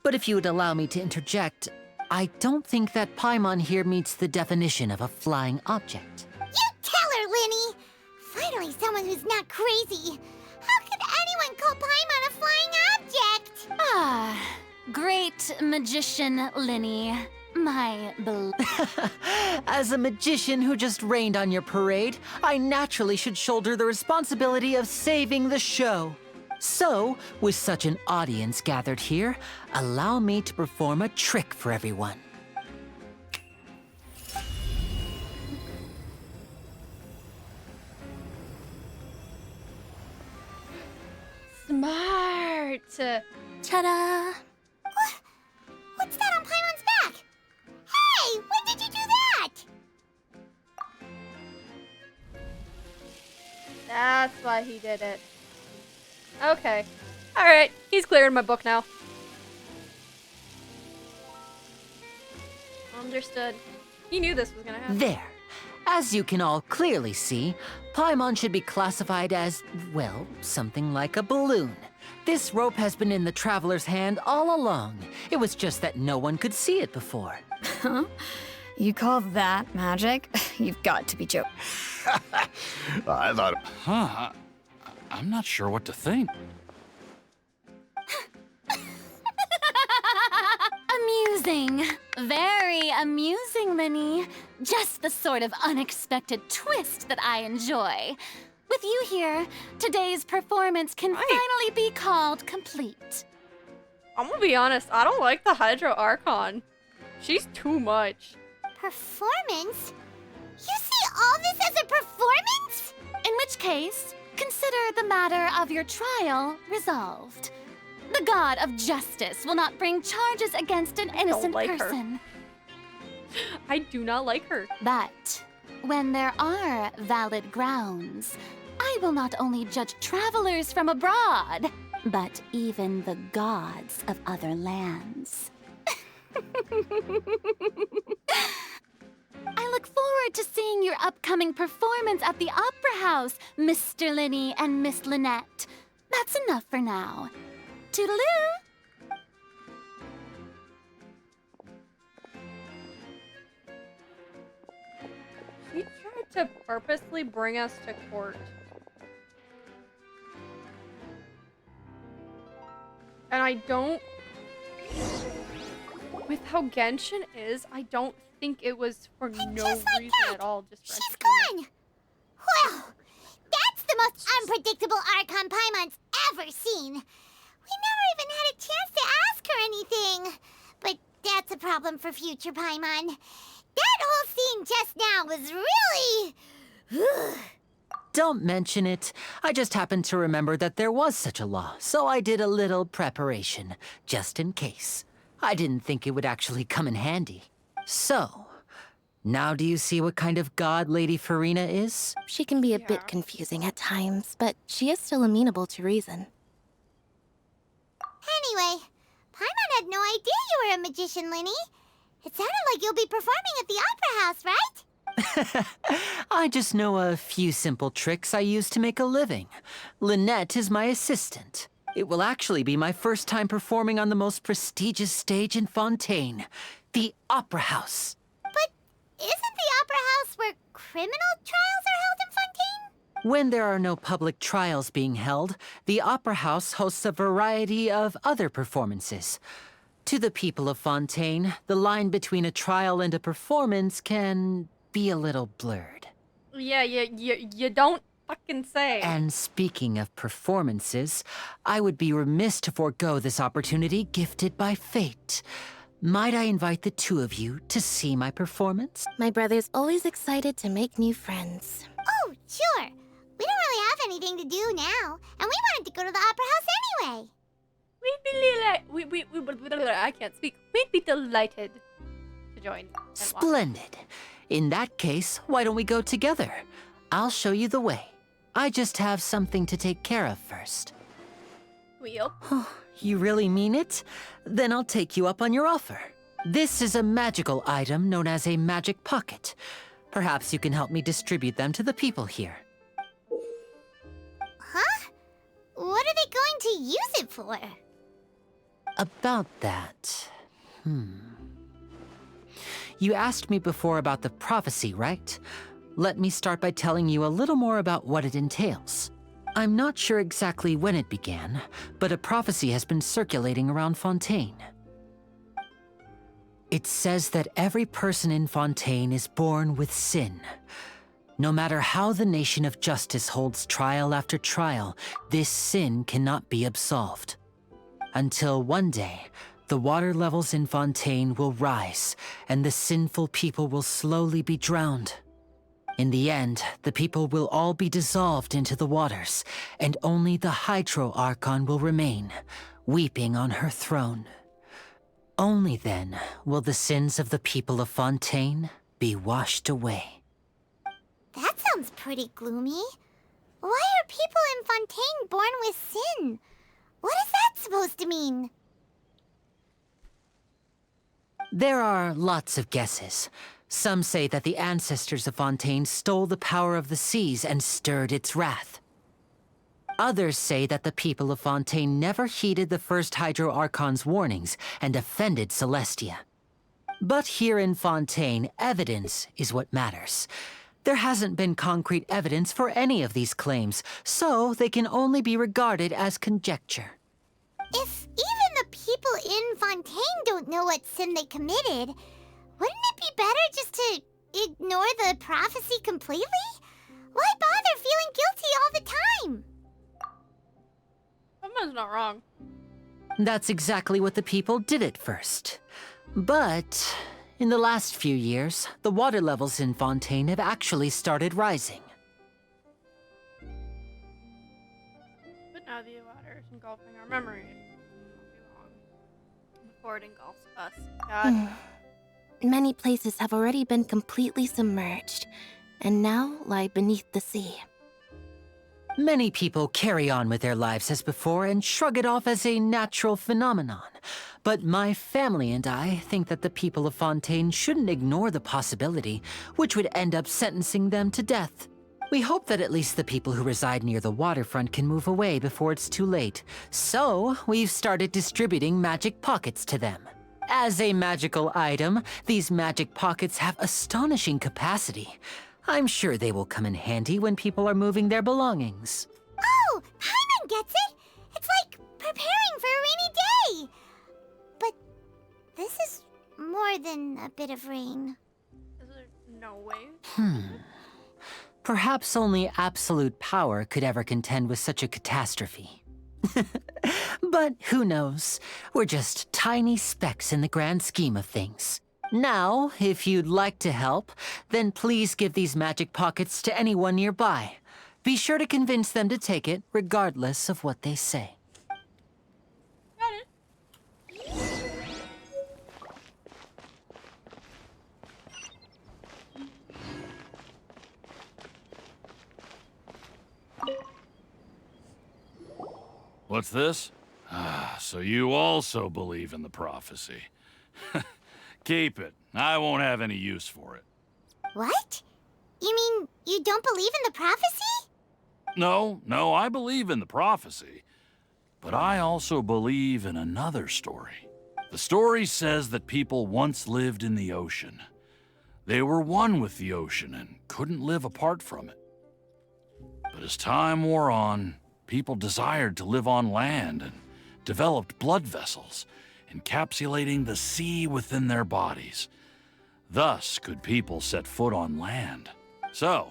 But if you would allow me to interject, I don't think that Paimon here meets the definition of a flying object. You tell her, Linny! Finally someone who's not crazy. How could anyone call Paimon a flying object? Ah, great magician Linny. My As a magician who just rained on your parade, I naturally should shoulder the responsibility of saving the show. So, with such an audience gathered here, allow me to perform a trick for everyone. Smart. Ta-da! What's that on Paimon's back? Hey, when did you do that? That's why he did it. Okay. Alright, he's clear in my book now. Understood. He knew this was gonna happen. There. As you can all clearly see, Paimon should be classified as, well, something like a balloon. This rope has been in the Traveler's hand all along. It was just that no one could see it before. Huh? You call that magic? You've got to be joking. I thought... Huh, I'm not sure what to think. Amusing. Very amusing, Linny. Just the sort of unexpected twist that I enjoy. With you here, today's performance can finally be called complete. I'm gonna be honest, I don't like the Hydro Archon. She's too much. Performance? You see all this as a performance? In which case, consider the matter of your trial resolved. The god of justice will not bring charges against an innocent person. I do not like her. But when there are valid grounds, I will not only judge travelers from abroad, but even the gods of other lands. I look forward to seeing your upcoming performance at the Opera House, Mr. Linny and Miss Lynette. That's enough for now. Toodaloo! She tried to purposely bring us to court. And I don't... With how Genshin is, I don't think it was for no reason at all. Just for She's gone! Well, that's the most unpredictable Archon Paimon's ever seen. We never even had a chance to ask her anything. But that's a problem for future Paimon. That whole scene just now was really... Don't mention it. I just happened to remember that there was such a law, so I did a little preparation, just in case. I didn't think it would actually come in handy. So, now do you see what kind of god Lady Farina is? She can be a bit confusing at times, but she is still amenable to reason. Anyway, Paimon had no idea you were a magician, Linny. It sounded like you'll be performing at the Opera House, right? I just know a few simple tricks I use to make a living. Lynette is my assistant. It will actually be my first time performing on the most prestigious stage in Fontaine, the Opera House. But isn't the Opera House where criminal trials are held in Fontaine? When there are no public trials being held, the Opera House hosts a variety of other performances. To the people of Fontaine, the line between a trial and a performance can be a little blurred. Yeah, you don't fucking say. And speaking of performances, I would be remiss to forego this opportunity gifted by fate. Might I invite the two of you to see my performance? My brother's always excited to make new friends. Oh, sure. We don't really have anything to do now, and we wanted to go to the Opera House anyway. I can't speak. We'd be delighted to join. And watch. Splendid. In that case, why don't we go together? I'll show you the way. I just have something to take care of first. Wheel? You really mean it? Then I'll take you up on your offer. This is a magical item known as a magic pocket. Perhaps you can help me distribute them to the people here. Huh? What are they going to use it for? About that... You asked me before about the prophecy, right? Let me start by telling you a little more about what it entails. I'm not sure exactly when it began, but a prophecy has been circulating around Fontaine. It says that every person in Fontaine is born with sin. No matter how the nation of justice holds trial after trial, this sin cannot be absolved. Until one day, the water levels in Fontaine will rise, and the sinful people will slowly be drowned. In the end, the people will all be dissolved into the waters, and only the Hydro Archon will remain, weeping on her throne. Only then will the sins of the people of Fontaine be washed away. That sounds pretty gloomy. Why are people in Fontaine born with sin? What is that supposed to mean? There are lots of guesses. Some say that the ancestors of Fontaine stole the power of the seas and stirred its wrath. Others say that the people of Fontaine never heeded the first Hydro Archon's warnings and offended Celestia. But here in Fontaine, evidence is what matters. There hasn't been concrete evidence for any of these claims, so they can only be regarded as conjecture. If even the people in Fontaine don't know what sin they committed, wouldn't it be better just to ignore the prophecy completely? Why bother feeling guilty all the time? Someone's not wrong. That's exactly what the people did at first. But in the last few years, the water levels in Fontaine have actually started rising. But now the water is engulfing our memories. Before it engulfs us. God. Many places have already been completely submerged, and now lie beneath the sea. Many people carry on with their lives as before and shrug it off as a natural phenomenon. But my family and I think that the people of Fontaine shouldn't ignore the possibility, which would end up sentencing them to death. We hope that at least the people who reside near the waterfront can move away before it's too late. So, we've started distributing magic pockets to them. As a magical item, these magic pockets have astonishing capacity. I'm sure they will come in handy when people are moving their belongings. Oh, Paimon gets it! It's like preparing for a rainy day! But this is more than a bit of rain. Is there no way? Perhaps only absolute power could ever contend with such a catastrophe. But who knows? We're just tiny specks in the grand scheme of things. Now, if you'd like to help, then please give these magic pockets to anyone nearby. Be sure to convince them to take it, regardless of what they say. What's this? Ah, so you also believe in the prophecy. Keep it. I won't have any use for it. What? You mean you don't believe in the prophecy? No, I believe in the prophecy. But I also believe in another story. The story says that people once lived in the ocean. They were one with the ocean and couldn't live apart from it. But as time wore on, people desired to live on land and developed blood vessels, encapsulating the sea within their bodies. Thus could people set foot on land. So,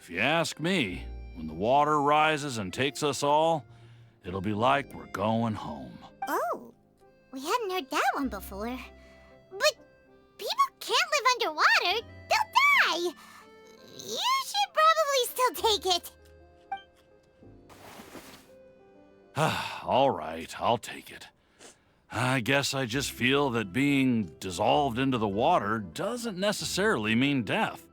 if you ask me, when the water rises and takes us all, it'll be like we're going home. Oh, we hadn't heard that one before. But people can't live underwater. They'll die. You should probably still take it. All right, I'll take it. I guess I just feel that being dissolved into the water doesn't necessarily mean death.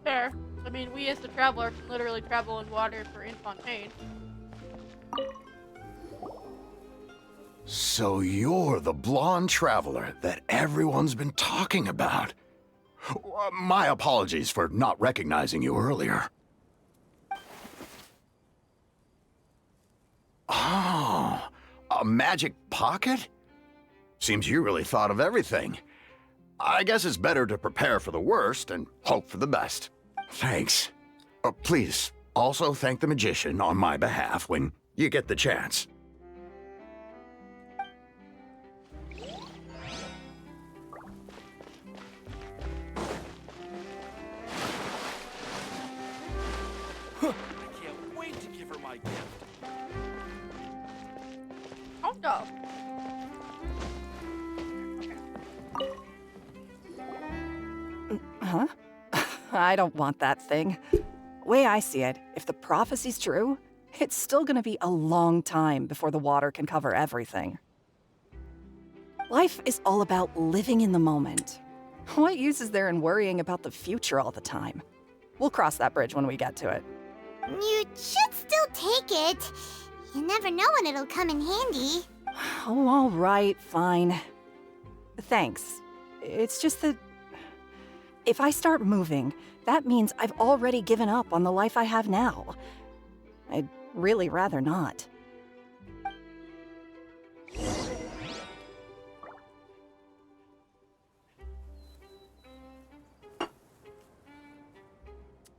Fair. I mean, we as the traveler can literally travel in water if we're in Fontaine. So you're the blonde traveler that everyone's been talking about. My apologies for not recognizing you earlier. Oh, a magic pocket? Seems you really thought of everything. I guess it's better to prepare for the worst and hope for the best. Thanks. Please, also thank the magician on my behalf when you get the chance. I can't wait to give her my gift. Oh no. Huh? I don't want that thing. Way I see it, if the prophecy's true, it's still gonna be a long time before the water can cover everything. Life is all about living in the moment. What use is there in worrying about the future all the time? We'll cross that bridge when we get to it. You should still take it. You never know when it'll come in handy. Oh, all right, fine. Thanks. It's just that if I start moving, that means I've already given up on the life I have now. I'd really rather not.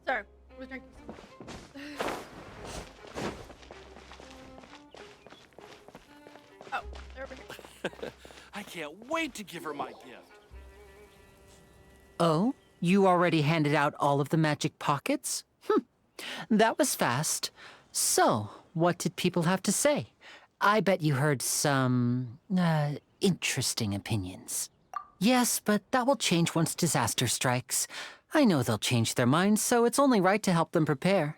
Sorry, I was drinking some. Oh, they're over here. I can't wait to give her my gift. Oh? You already handed out all of the magic pockets? That was fast. So, what did people have to say? I bet you heard some, interesting opinions. Yes, but that will change once disaster strikes. I know they'll change their minds, so it's only right to help them prepare.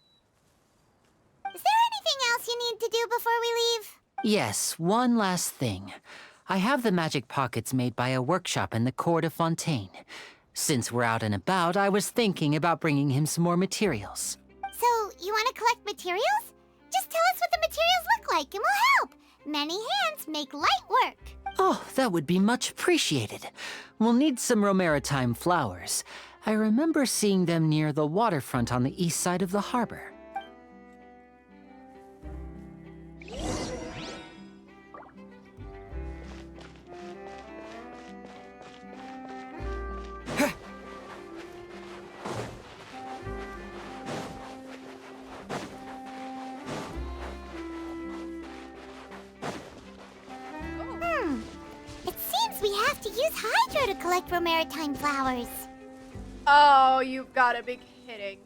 Is there anything else you need to do before we leave? Yes, one last thing. I have the magic pockets made by a workshop in the court of Fontaine. Since we're out and about, I was thinking about bringing him some more materials. So, you want to collect materials? Just tell us what the materials look like and we'll help. Many hands make light work. Oh, that would be much appreciated. We'll need some Romaritime flowers. I remember seeing them near the waterfront on the east side of the harbor. It seems we have to use Hydro to collect Romaritime flowers. Oh, you've got to be kidding.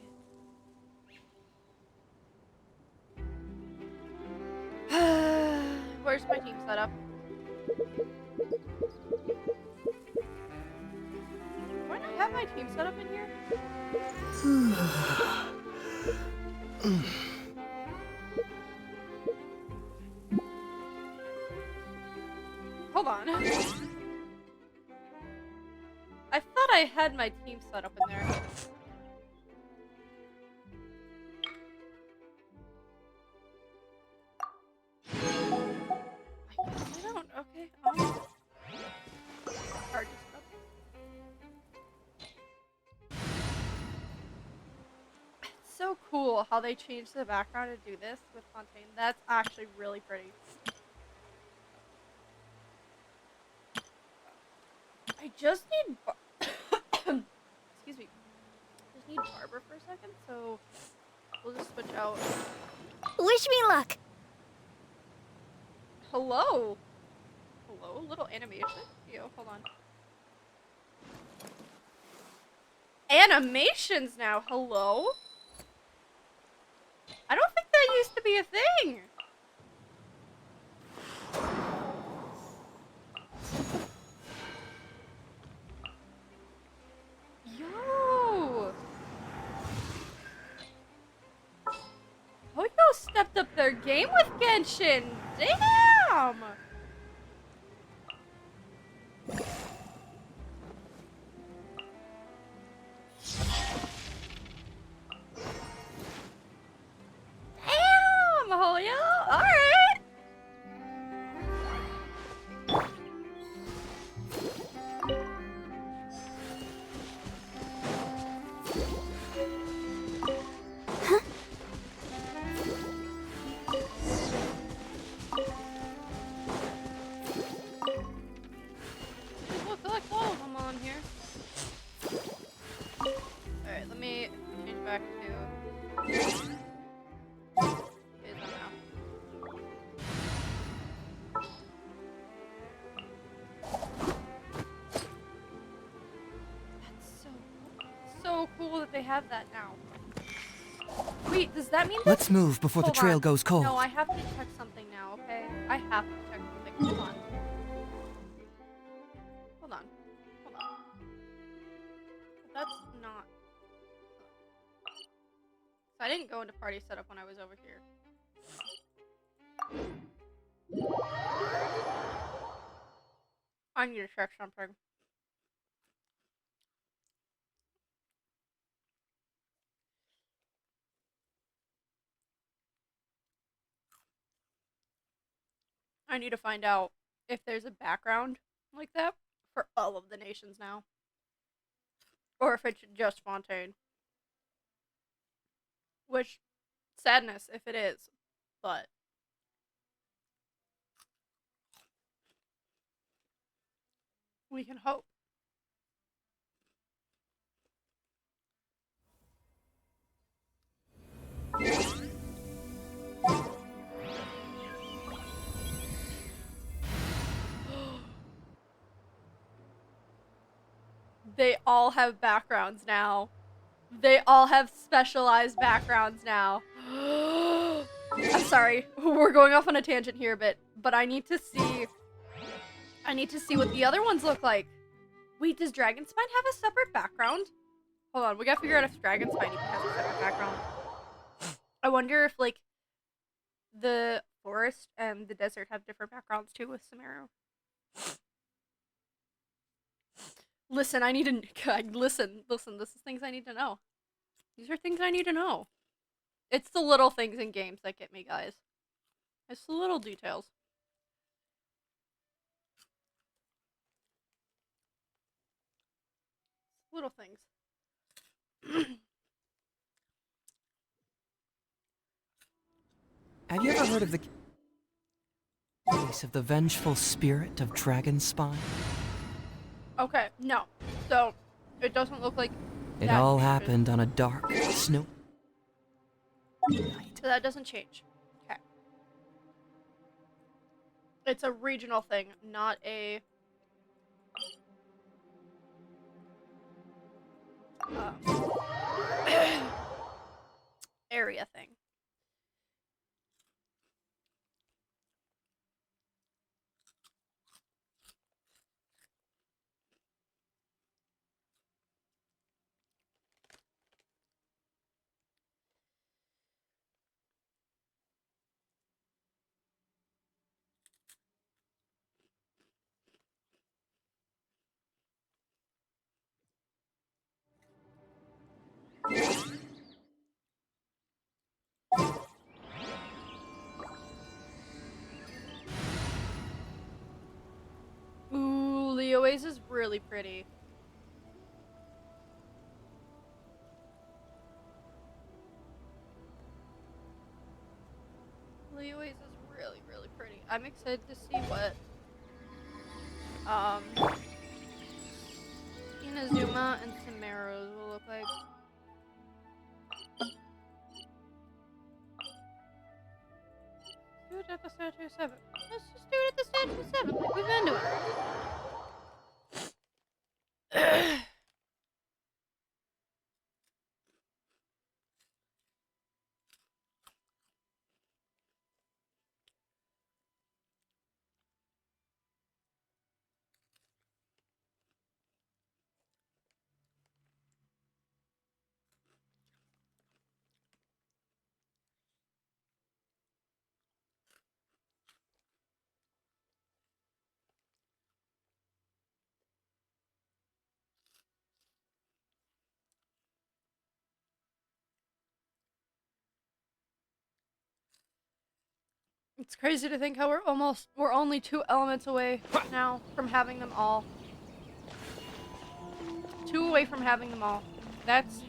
where's my team setup? Why not have my team setup in here? Hold on. I thought I had my team set up in there. I guess I don't. Okay. Hard to set up. It's so cool how they changed the background to do this with Fontaine. That's actually really pretty. I just need excuse me. Just need Barbara for a second, so we'll just switch out. Wish me luck. Hello. Hello, little animation. Yo, hold on. Animations now. Hello. I don't think that used to be a thing. Yo! Hoyo stepped up their game with Genshin! Damn! Damn, Hoyo! Alright! Look, collect all of them on here. Alright, let me change back to... Here's them now. That's so cool that they have that now. Wait, does that mean that... Let's move before the Hold trail on. goes cold. No, I have to check something now, okay? I have to check something. Hold on. Hold on. Hold on. That's not... So I didn't go into party setup when I was over here. I need to check something. I need to find out if there's a background like that for all of the nations now. Or if it's just Fontaine. Which, sadness if it is, but... we can hope. They all have backgrounds now. They all have specialized backgrounds now. I'm sorry, we're going off on a tangent here, but I need to see what the other ones look like. Wait, does Dragonspine have a separate background? Hold on, we gotta figure out if Dragonspine even has a separate background. I wonder if, like, the forest and the desert have different backgrounds too with Sumeru. Listen, I need to listen, this is things I need to know. These are things I need to know. It's the little things in games that get me, guys. It's the little details. Little things. Have you ever heard of the case of the vengeful spirit of Dragonspine? Okay, no. So, it doesn't look like It that all changes. happened on a dark, snowy night. So that doesn't change. Okay. It's a regional thing, not a... area thing. Liyue's is really pretty. Liyue's is really, really pretty. I'm excited to see what Inazuma and Samaras will look like. Do it at the Statue 7. Let's just do it at the Statue 7 like we've been doing. It's crazy to think how we're only 2 elements away now from having them all. 2 away from having them all. That's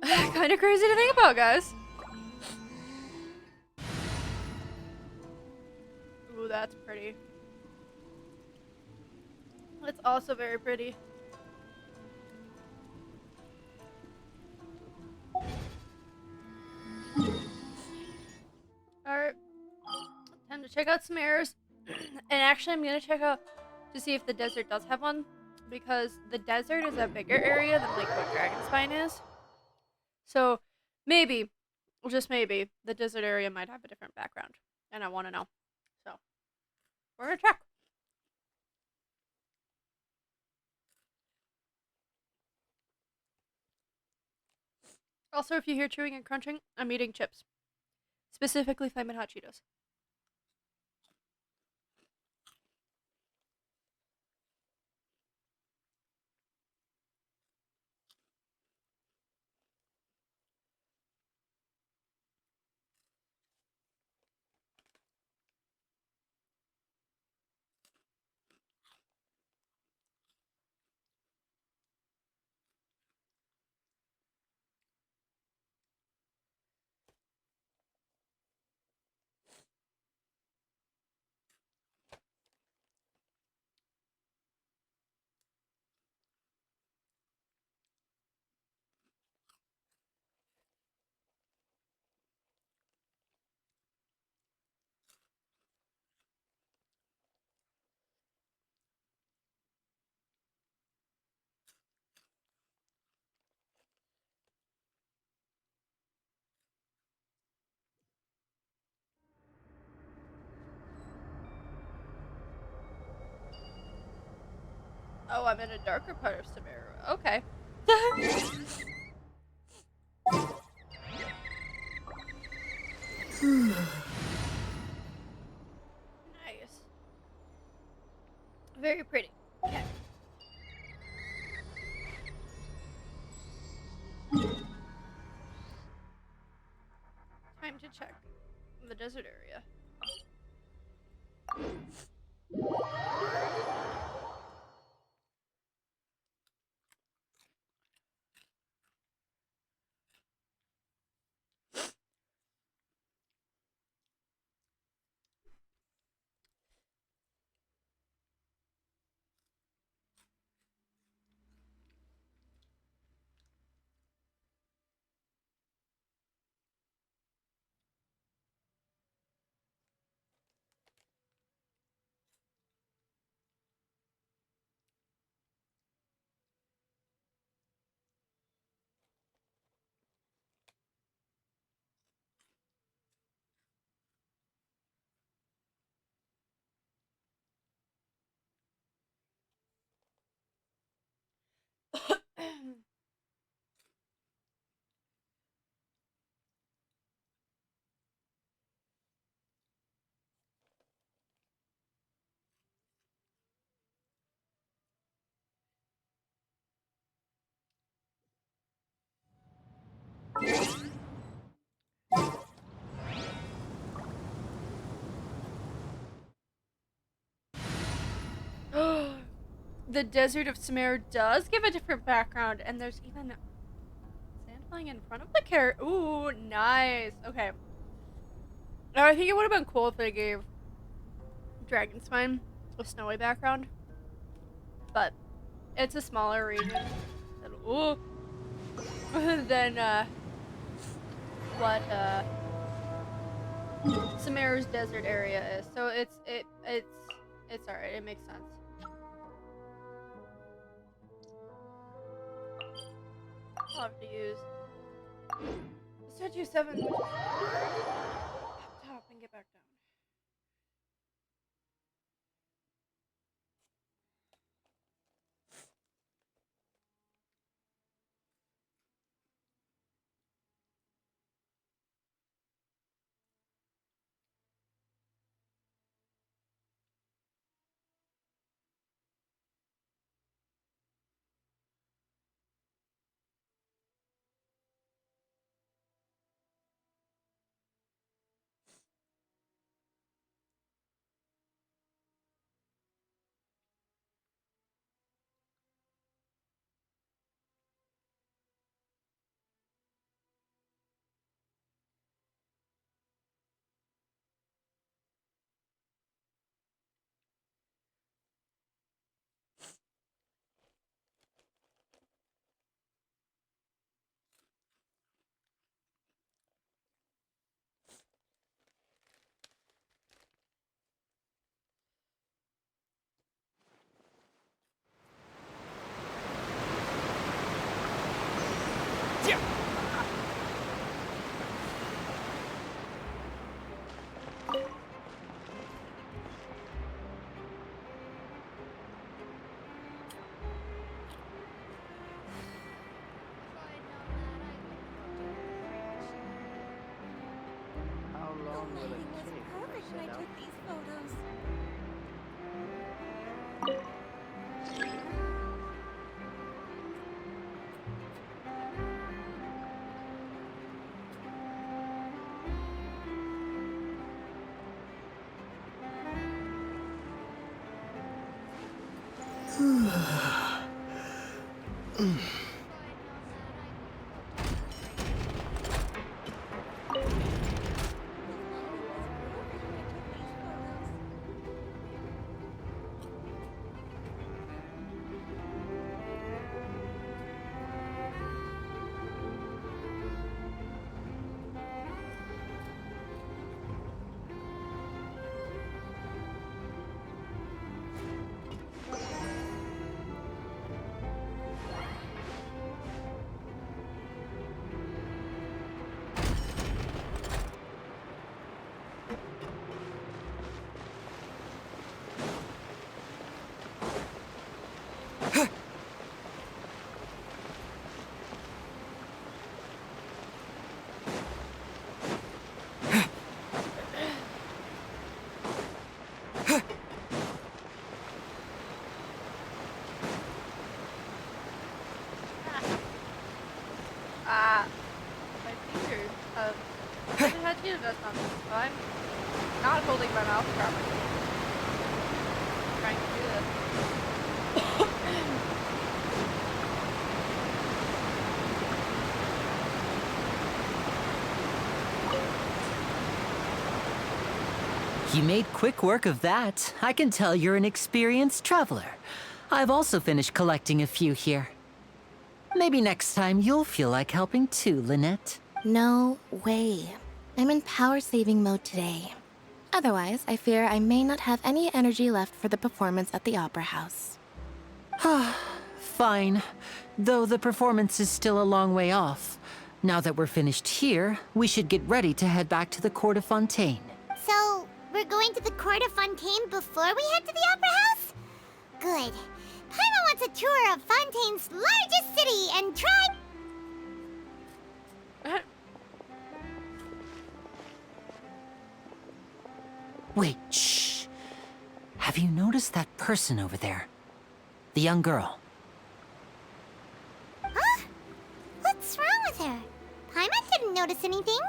kind of crazy to think about, guys. Ooh, that's pretty. That's also very pretty. Alright. Time to check out some errors. And actually, I'm gonna check out to see if the desert does have one. Because the desert is a bigger area than like what Dragonspine is. So maybe, just maybe, the desert area might have a different background. And I want to know. So, we're gonna check. Also, if you hear chewing and crunching, I'm eating chips. Specifically Flamin' Hot Cheetos. Oh, I'm in a darker part of Samara. Okay. Nice. Very pretty. Okay. Time to check the desert area. the desert of Sumer does give a different background, and there's even sand flying in front of the character. Ooh, nice. Okay. Now, I think it would have been cool if they gave Dragon's Spine a snowy background, but it's a smaller region than what Sumer's desert area is. So it's alright. It makes sense. I'll have to use Statue 7 up top and get back down. My fingers have had to dust on this, so I'm not holding my mouth properly. I'm trying to do this. You made quick work of that. I can tell you're an experienced traveler. I've also finished collecting a few here. Maybe next time you'll feel like helping too, Lynette. No way. I'm in power-saving mode today. Otherwise, I fear I may not have any energy left for the performance at the Opera House. Fine. Though the performance is still a long way off. Now that we're finished here, we should get ready to head back to the Court of Fontaine. So, we're going to the Court of Fontaine before we head to the Opera House? Good. Paimon wants a tour of Fontaine's largest city and try... Wait, shh. Have you noticed that person over there? The young girl. Huh? What's wrong with her? Paimon didn't notice anything.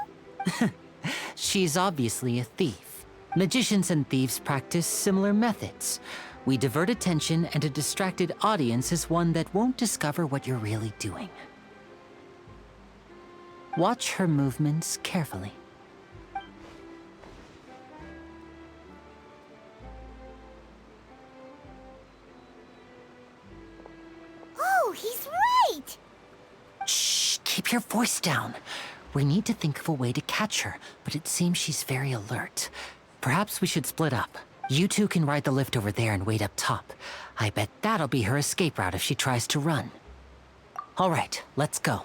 She's obviously a thief. Magicians and thieves practice similar methods. We divert attention, and a distracted audience is one that won't discover what you're really doing. Watch her movements carefully. Oh, he's right! Shh, keep your voice down. We need to think of a way to catch her, but it seems she's very alert. Perhaps we should split up. You two can ride the lift over there and wait up top. I bet that'll be her escape route if she tries to run. All right, let's go.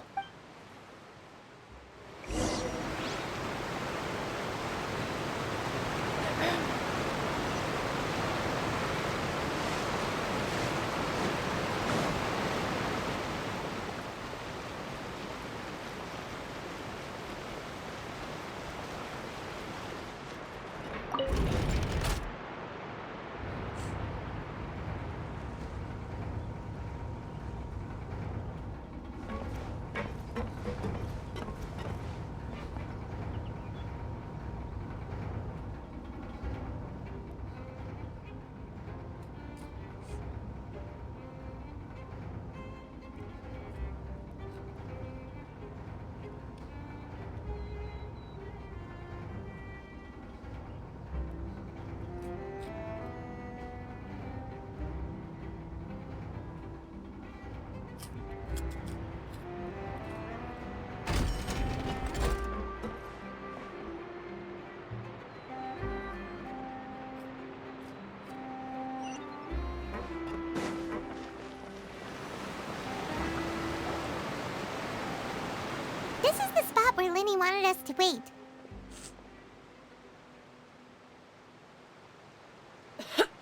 This is the spot where Linny wanted us to wait.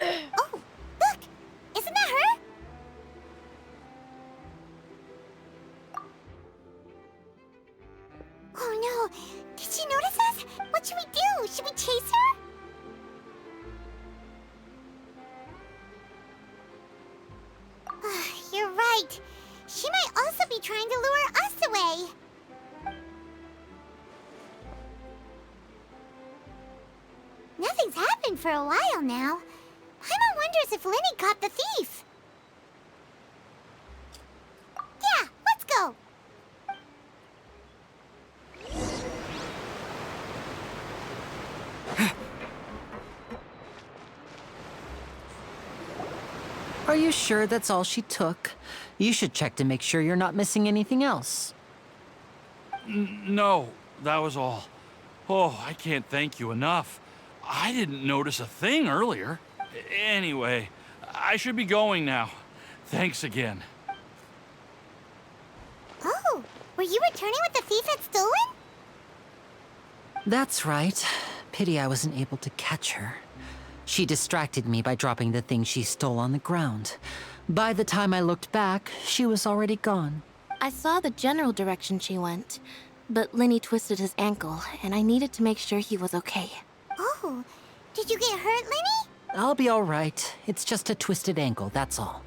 Oh, look! Isn't that her? Oh no! Did she notice us? What should we do? Should we chase her? You're right. She might also be trying to lure us away. Nothing's happened for a while now. Paimon wonders if Linny caught the thief. Yeah, let's go. Are you sure that's all she took? You should check to make sure you're not missing anything else. No, that was all. Oh, I can't thank you enough. I didn't notice a thing earlier. Anyway, I should be going now. Thanks again. Oh, were you returning what the thief had stolen? That's right. Pity I wasn't able to catch her. She distracted me by dropping the thing she stole on the ground. By the time I looked back, she was already gone. I saw the general direction she went, but Linny twisted his ankle, and I needed to make sure he was okay. Oh, did you get hurt, Linny? I'll be all right. It's just a twisted ankle, that's all.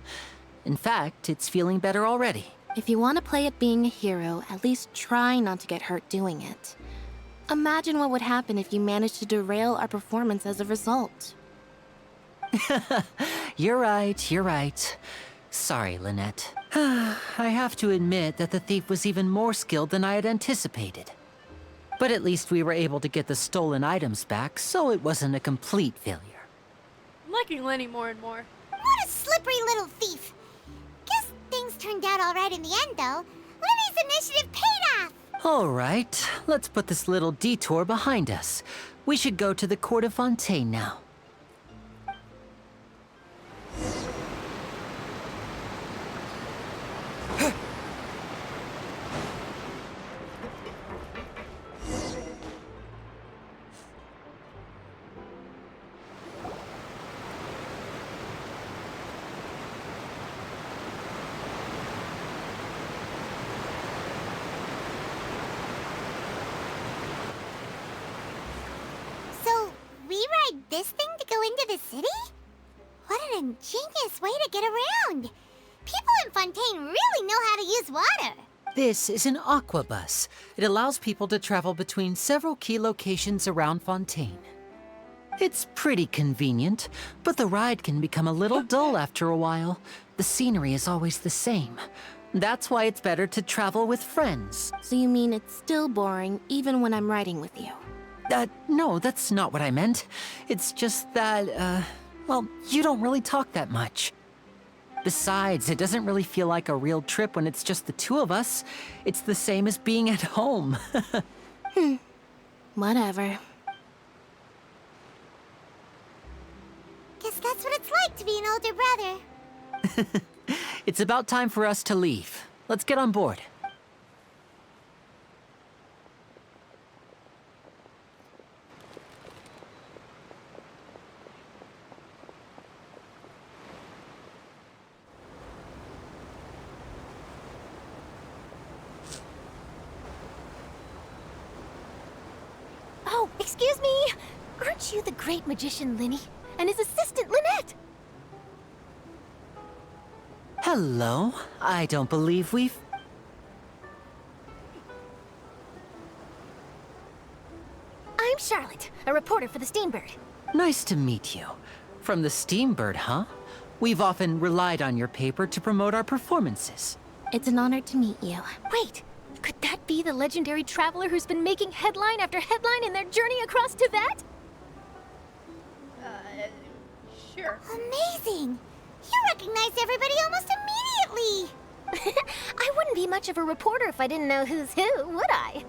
In fact, it's feeling better already. If you want to play at being a hero, at least try not to get hurt doing it. Imagine what would happen if you managed to derail our performance as a result. You're right. Sorry, Lynette. I have to admit that the thief was even more skilled than I had anticipated. But at least we were able to get the stolen items back, so it wasn't a complete failure. I'm liking Linny more and more. What a slippery little thief. Guess things turned out all right in the end, though. Linny's initiative paid off. All right, let's put this little detour behind us. We should go to the Court of Fontaine now. This thing to go into the city? What an ingenious way to get around! People in Fontaine really know how to use water! This is an aquabus. It allows people to travel between several key locations around Fontaine. It's pretty convenient, but the ride can become a little dull after a while. The scenery is always the same. That's why it's better to travel with friends. So you mean it's still boring even when I'm riding with you? No, that's not what I meant. It's just that, well, you don't really talk that much. Besides, it doesn't really feel like a real trip when it's just the two of us. It's the same as being at home. Whatever. Guess that's what it's like to be an older brother. It's about time for us to leave. Let's get on board. Oh, excuse me! Aren't you the great magician Linny? And his assistant Lynette? Hello. I don't believe we've... I'm Charlotte, a reporter for the Steambird. Nice to meet you. From the Steambird, huh? We've often relied on your paper to promote our performances. It's an honor to meet you. Wait, could that be the legendary traveler who's been making headline after headline in their journey across Tibet? Sure. Amazing! You recognized everybody almost immediately! I wouldn't be much of a reporter if I didn't know who's who, would I?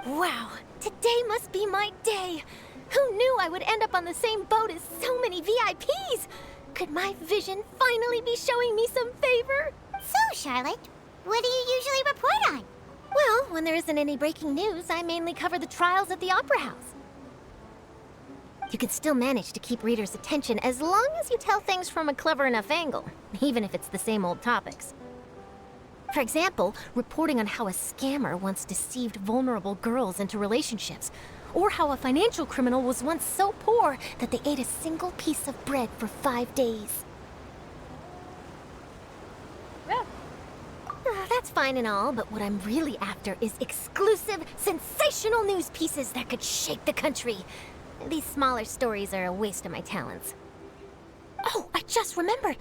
Wow, today must be my day! Who knew I would end up on the same boat as so many VIPs? Could my vision finally be showing me some favor? So, Charlotte, what do you usually report on? Well, when there isn't any breaking news, I mainly cover the trials at the Opera House. You can still manage to keep readers' attention as long as you tell things from a clever enough angle, even if it's the same old topics. For example, reporting on how a scammer once deceived vulnerable girls into relationships, or how a financial criminal was once so poor that they ate a single piece of bread for 5 days. That's fine and all, but what I'm really after is exclusive, sensational news pieces that could shake the country. These smaller stories are a waste of my talents. Oh, I just remembered.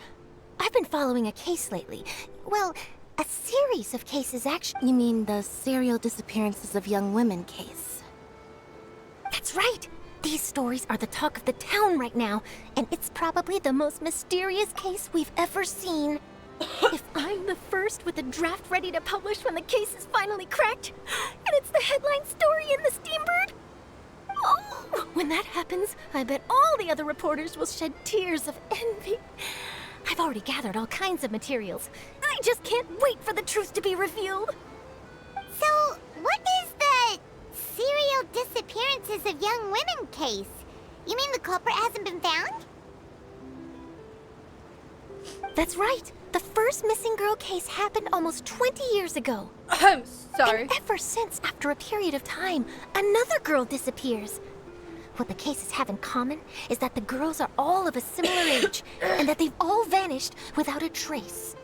I've been following a case lately. Well, a series of cases actually. You mean the serial disappearances of young women case? That's right. These stories are the talk of the town right now, and it's probably the most mysterious case we've ever seen. If I'm the first with a draft ready to publish when the case is finally cracked, and it's the headline story in the Steambird, oh, when that happens, I bet all the other reporters will shed tears of envy. I've already gathered all kinds of materials. I just can't wait for the truth to be revealed. So, what is the serial disappearances of young women case? You mean the culprit hasn't been found? That's right. The first missing girl case happened almost 20 years ago. I'm sorry. And ever since, after a period of time, another girl disappears. What the cases have in common is that the girls are all of a similar age, and that they've all vanished without a trace.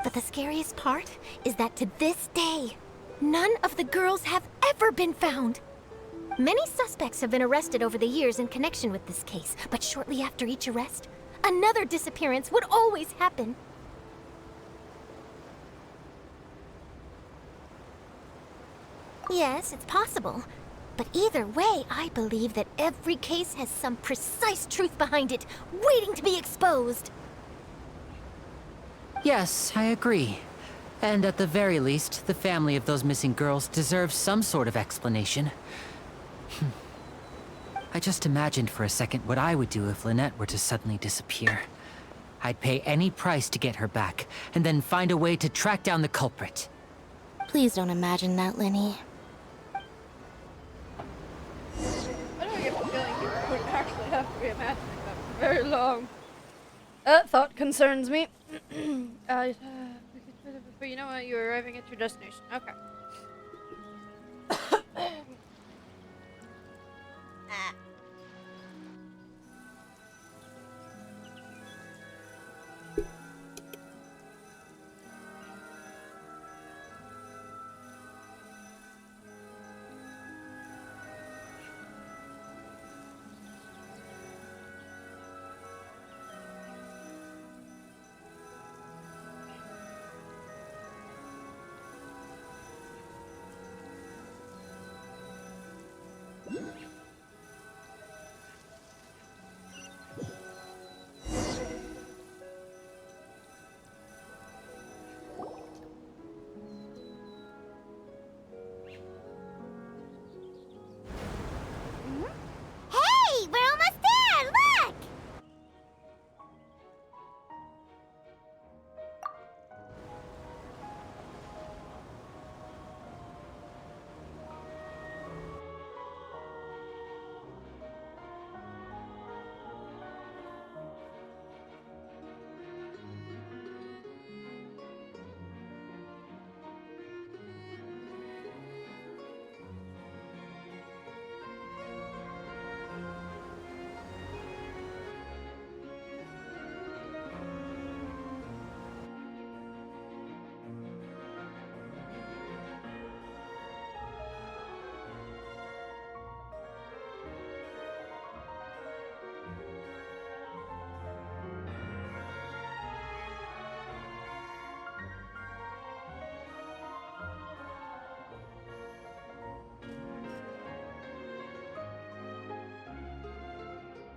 But the scariest part is that to this day, none of the girls have ever been found. Many suspects have been arrested over the years in connection with this case, but shortly after each arrest, another disappearance would always happen. Yes, it's possible. But either way, I believe that every case has some precise truth behind it, waiting to be exposed. Yes, I agree. And at the very least, the family of those missing girls deserves some sort of explanation. I just imagined for a second what I would do if Lynette were to suddenly disappear. I'd pay any price to get her back, and then find a way to track down the culprit. Please don't imagine that, Linny. I don't get the feeling you wouldn't actually have to be imagining that for very long. That thought concerns me. But you know what? You're arriving at your destination. Okay.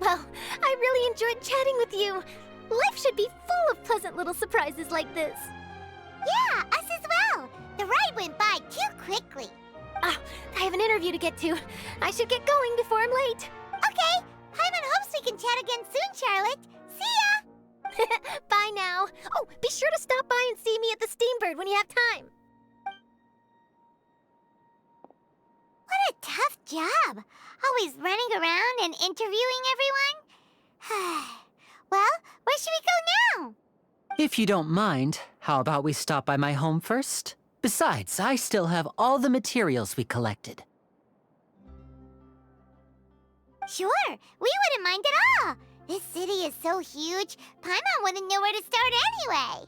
Well, I really enjoyed chatting with you. Life should be full of pleasant little surprises like this. Yeah, us as well. The ride went by too quickly. Ah, I have an interview to get to. I should get going before I'm late. Okay, Paimon hopes we can chat again soon, Charlotte. See ya! Bye now. Oh, be sure to stop by and see me at the Steambird when you have time. What a tough job. Always running around and interviewing everyone. Well, where should we go now? If you don't mind, how about we stop by my home first? Besides, I still have all the materials we collected. Sure, we wouldn't mind at all. This city is so huge, Paimon wouldn't know where to start anyway.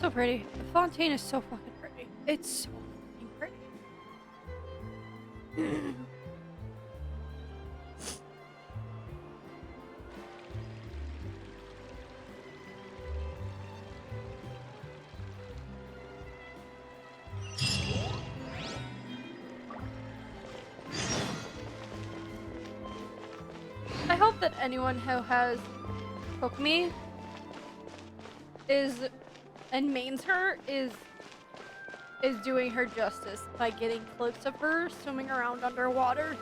So pretty. The fontaine is so fucking pretty. It's so fucking pretty. I hope that anyone who has Kokomi and mains her is doing her justice by getting clips of her swimming around underwater.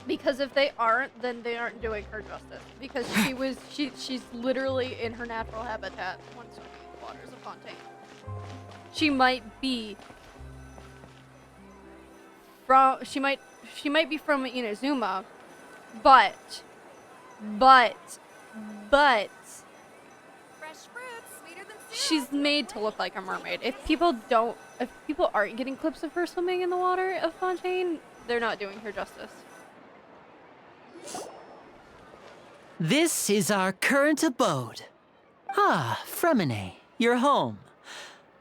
Because if they aren't, then they aren't doing her justice. Because she's literally in her natural habitat when swimming in the waters of Fontaine. She might be from Inazuma, but she's made to look like a mermaid. If people aren't getting clips of her swimming in the water of Fontaine, they're not doing her justice. This is our current abode. Ah, Fremine, you're home.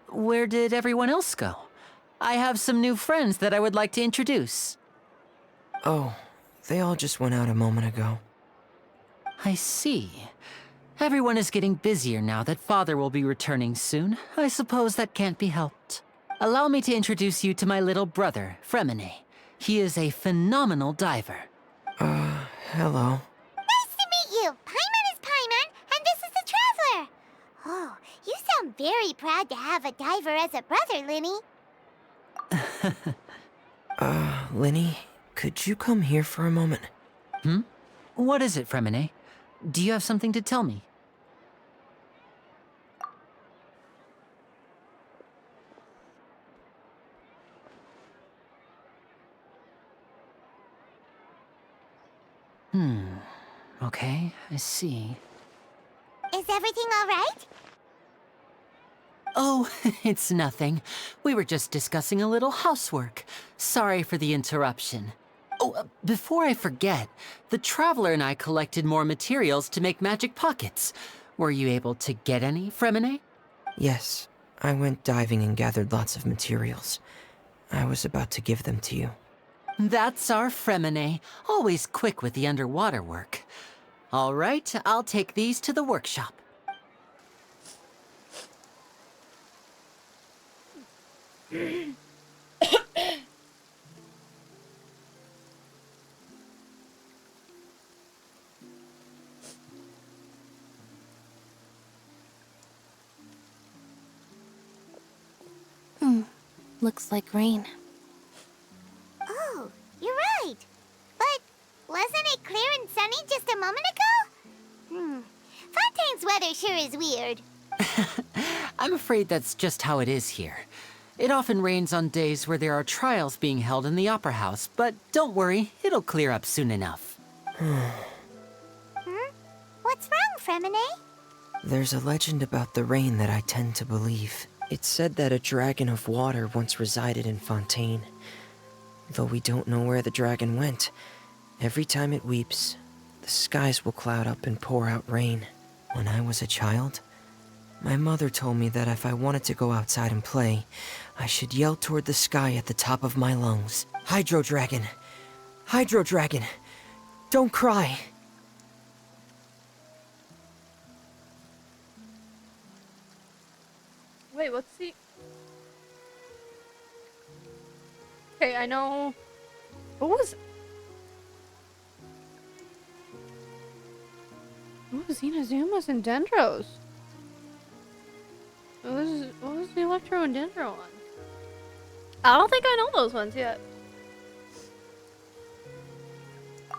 Where did everyone else go? I have some new friends that I would like to introduce. Oh, they all just went out a moment ago. I see. Everyone is getting busier now that Father will be returning soon. I suppose that can't be helped. Allow me to introduce you to my little brother, Fremine. He is a phenomenal diver. Hello. Nice to meet you. Paimon is Paimon, and this is the Traveler. Oh, you sound very proud to have a diver as a brother, Linny. Linny, could you come here for a moment? What is it, Fremine? Do you have something to tell me? Okay, I see. Is everything all right? Oh, it's nothing. We were just discussing a little housework. Sorry for the interruption. Oh, before I forget, the Traveler and I collected more materials to make magic pockets. Were you able to get any, Fremine? Yes, I went diving and gathered lots of materials. I was about to give them to you. That's our Fremine, always quick with the underwater work. All right, I'll take these to the workshop. Looks like rain. Oh, you're right. But wasn't it clear and sunny just a moment ago? Fontaine's weather sure is weird. I'm afraid that's just how it is here. It often rains on days where there are trials being held in the Opera House, but don't worry, it'll clear up soon enough. What's wrong, Fremine? There's a legend about the rain that I tend to believe. It's said that a dragon of water once resided in Fontaine. Though we don't know where the dragon went, every time it weeps, the skies will cloud up and pour out rain. When I was a child, my mother told me that if I wanted to go outside and play, I should yell toward the sky at the top of my lungs. Hydro Dragon! Hydro Dragon! Don't cry! Wait, what's the... Okay, I know... What was... Oh, Xenozumas and Dendros. What was the Electro and Dendro one? I don't think I know those ones yet.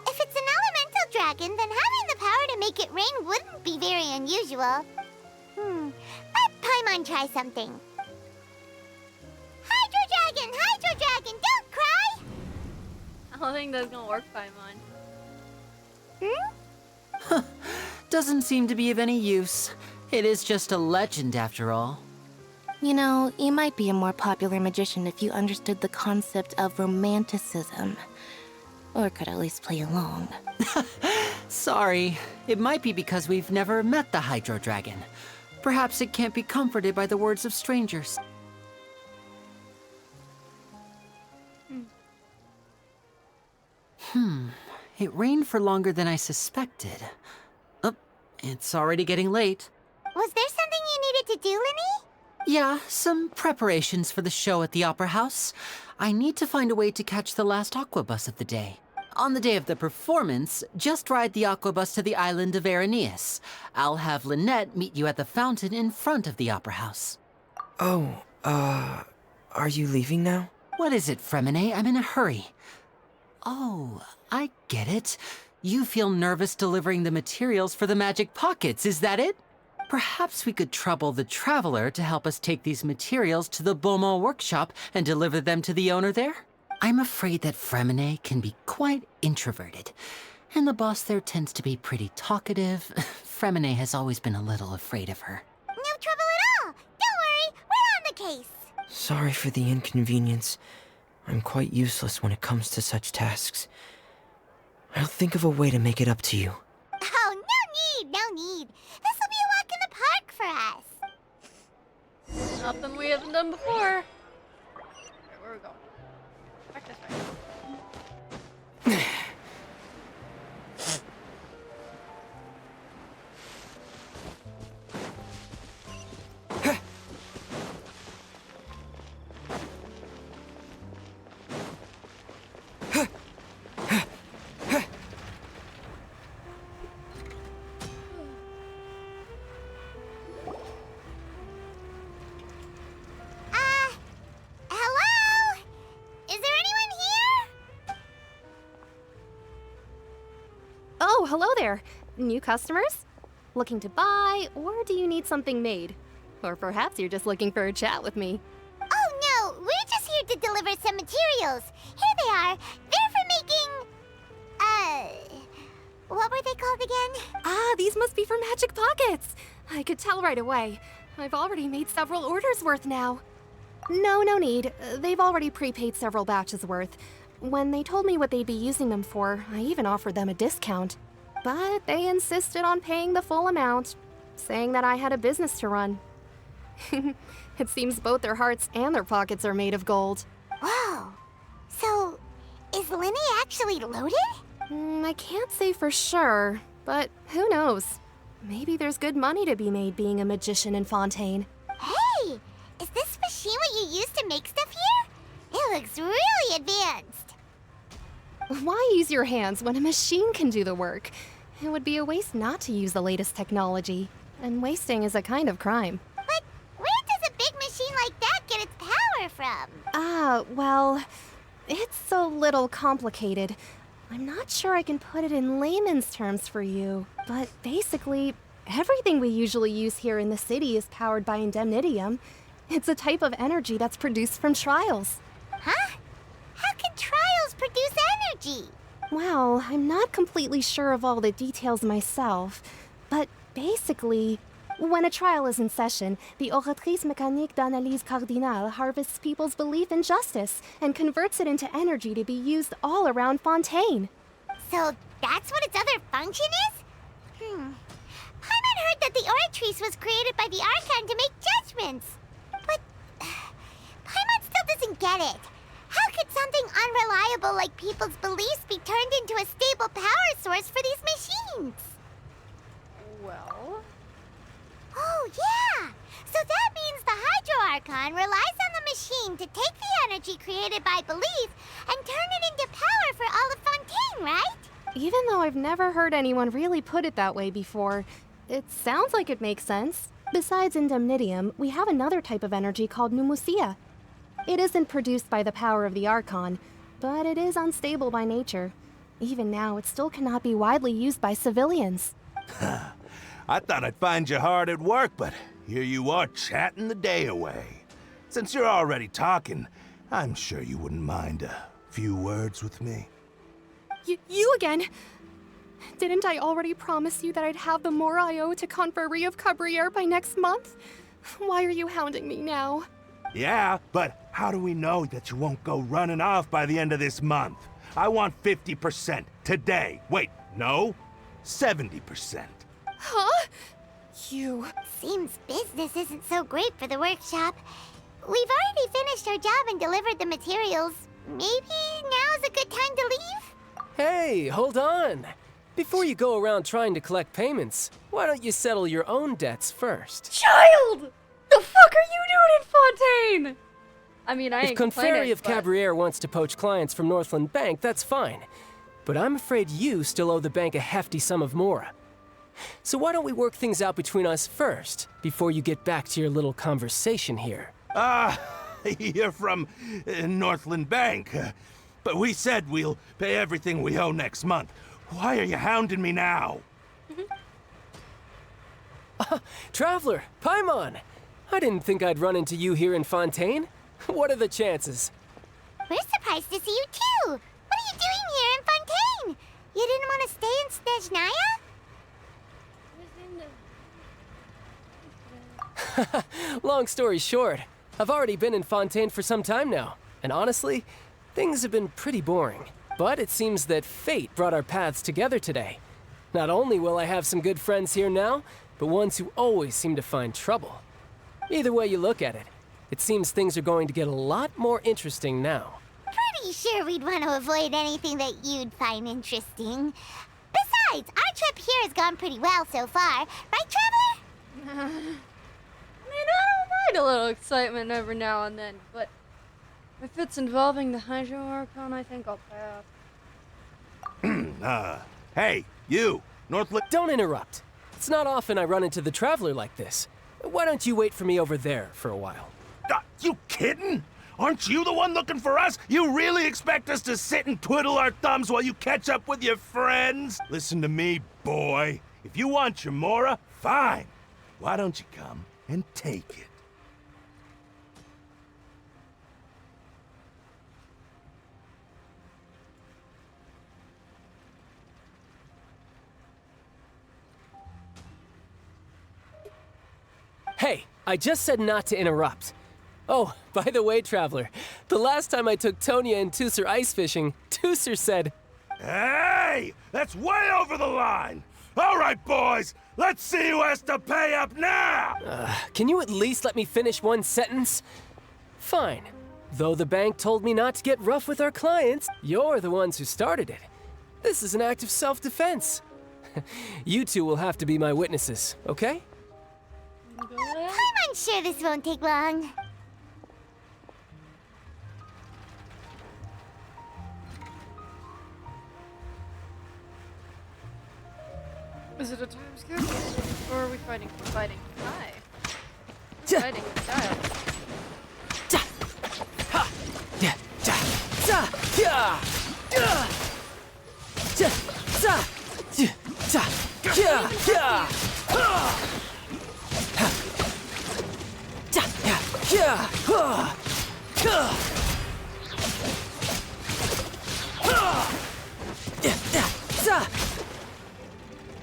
If it's an elemental dragon, then having the power to make it rain wouldn't be very unusual. Let Paimon try something. Hydro Dragon, don't cry! I don't think that's gonna work, Paimon. Doesn't seem to be of any use. It is just a legend after all. You know, you might be a more popular magician if you understood the concept of romanticism. Or could at least play along. Sorry. It might be because we've never met the Hydro Dragon. Perhaps it can't be comforted by the words of strangers. It rained for longer than I suspected. Oh, it's already getting late. Was there something you needed to do, Linny? Yeah, some preparations for the show at the Opera House. I need to find a way to catch the last aqua bus of the day. On the day of the performance, just ride the aqua bus to the island of Araneus. I'll have Lynette meet you at the fountain in front of the Opera House. Oh, are you leaving now? What is it, Fremine? I'm in a hurry. Oh, I get it. You feel nervous delivering the materials for the magic pockets, is that it? Perhaps we could trouble the Traveler to help us take these materials to the Beaumont workshop and deliver them to the owner there? I'm afraid that Fremine can be quite introverted, and the boss there tends to be pretty talkative. Fremine has always been a little afraid of her. No trouble at all! Don't worry, we're on the case! Sorry for the inconvenience. I'm quite useless when it comes to such tasks. I'll think of a way to make it up to you. Oh, no need! This'll be a walk in the park for us! Nothing we haven't done before. Okay, where are we going? Back this way. Hello? Is there anyone here? Oh, hello there. New customers? Looking to buy, or do you need something made? Or perhaps you're just looking for a chat with me. Oh no, we're just here to deliver some materials. Here they are. They're for making... what were they called again? Ah, these must be for magic pockets. I could tell right away. I've already made several orders worth now. No need. They've already prepaid several batches worth. When they told me what they'd be using them for, I even offered them a discount. But they insisted on paying the full amount, saying that I had a business to run. It seems both their hearts and their pockets are made of gold. Whoa. So, is Linny actually loaded? I can't say for sure, but who knows? Maybe there's good money to be made being a magician in Fontaine. Hey! Is this machine what you use to make stuff here? It looks really advanced. Why use your hands when a machine can do the work? It would be a waste not to use the latest technology. And wasting is a kind of crime. But where does a big machine like that get its power from? Well, it's a little complicated. I'm not sure I can put it in layman's terms for you, but basically, everything we usually use here in the city is powered by indemnitium. It's a type of energy that's produced from trials. Huh? How can trials produce energy? Well, I'm not completely sure of all the details myself, but basically, When a trial is in session, the Oratrice Mécanique d'Analyse Cardinale harvests people's belief in justice and converts it into energy to be used all around Fontaine. So that's what its other function is? Paimon heard that the Oratrice was created by the Archon to make judgments. But Paimon still doesn't get it. How could something unreliable like people's beliefs be turned into a stable power source for these machines? Well... Oh, yeah! So that means the Hydro Archon relies on the machine to take the energy created by belief and turn it into power for all of Fontaine, right? Even though I've never heard anyone really put it that way before, it sounds like it makes sense. Besides indemnitium, we have another type of energy called pneumosia. It isn't produced by the power of the Archon, but it is unstable by nature. Even now, it still cannot be widely used by civilians. I thought I'd find you hard at work, but here you are chatting the day away. Since you're already talking, I'm sure you wouldn't mind a few words with me. You again? Didn't I already promise you that I'd have the more I owe to Confrérie of Cabriere by next month? Why are you hounding me now? Yeah, but how do we know that you won't go running off by the end of this month? I want 50% today. Wait, no, 70%. Huh? You... Seems business isn't so great for the workshop. We've already finished our job and delivered the materials. Maybe now's a good time to leave? Hey, hold on. Before you go around trying to collect payments, why don't you settle your own debts first? Child! The fuck are you doing in Fontaine? I mean, I ain't If complaining, Confrérie of Cabriere wants to poach clients from Northland Bank, that's fine. But I'm afraid you still owe the bank a hefty sum of mora. So why don't we work things out between us first, before you get back to your little conversation here? You're from Northland Bank. But we said we'll pay everything we owe next month. Why are you hounding me now? Traveler, Paimon! I didn't think I'd run into you here in Fontaine. What are the chances? We're surprised to see you too! What are you doing here in Fontaine? You didn't want to stay in Snezhnaya? Long story short, I've already been in Fontaine for some time now, and honestly, things have been pretty boring. But it seems that fate brought our paths together today. Not only will I have some good friends here now, but ones who always seem to find trouble. Either way you look at it, it seems things are going to get a lot more interesting now. Pretty sure we'd want to avoid anything that you'd find interesting. Besides, our trip here has gone pretty well so far, right, Traveler? I mean, I don't mind a little excitement every now and then, but if it's involving the Hydro Archon, I think I'll pass. Hey, you, Northland... Don't interrupt. It's not often I run into the Traveler like this. Why don't you wait for me over there for a while? You kidding? Aren't you the one looking for us? You really expect us to sit and twiddle our thumbs while you catch up with your friends? Listen to me, boy. If you want your mora, fine. Why don't you come and take it? Hey, I just said not to interrupt. Oh, by the way, Traveler, the last time I took Tonya and Tusser ice fishing, Tusser said... Hey! That's way over the line! All right, boys, let's see who has to pay up now! Can you at least let me finish one sentence? Fine. Though the bank told me not to get rough with our clients, you're the ones who started it. This is an act of self-defense. You two will have to be my witnesses, okay? I'm unsure this won't take long. Is it a time skip? Or are we fighting? We're fighting. Hi. Fighting in style.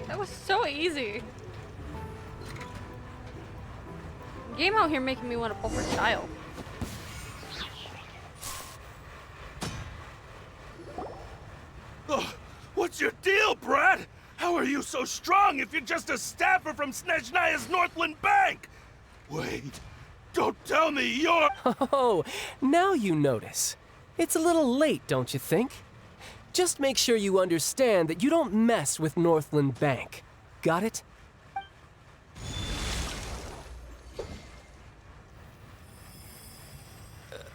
That was so easy. game out here making me want to pull for style. Ugh, what's your deal, Brad? How are you so strong if you're just a staffer from Snezhnaya's Northland Bank? Wait, don't tell me you're... Oh, now you notice. It's a little late, don't you think? Just make sure you understand that you don't mess with Northland Bank. Got it?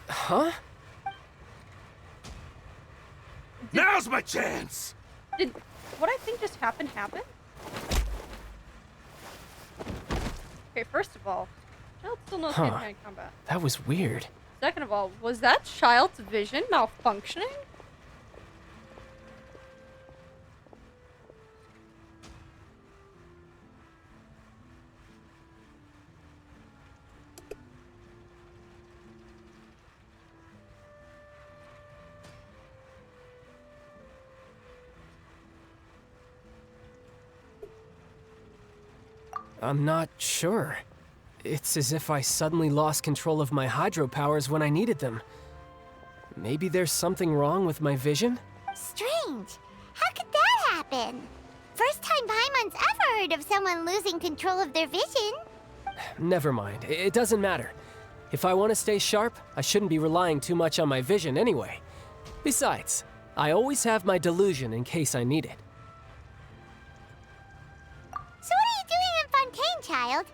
Huh? Now's my chance! Did what I think just happened happen? Okay, first of all, Child still knows hand-to-hand combat. That was weird. Second of all, was that Child's vision malfunctioning? I'm not sure. It's as if I suddenly lost control of my hydro powers when I needed them. Maybe there's something wrong with my vision? Strange. How could that happen? First time Paimon's ever heard of someone losing control of their vision. Never mind. It doesn't matter. If I want to stay sharp, I shouldn't be relying too much on my vision anyway. Besides, I always have my delusion in case I need it. So what are you doing in Fontaine, Child?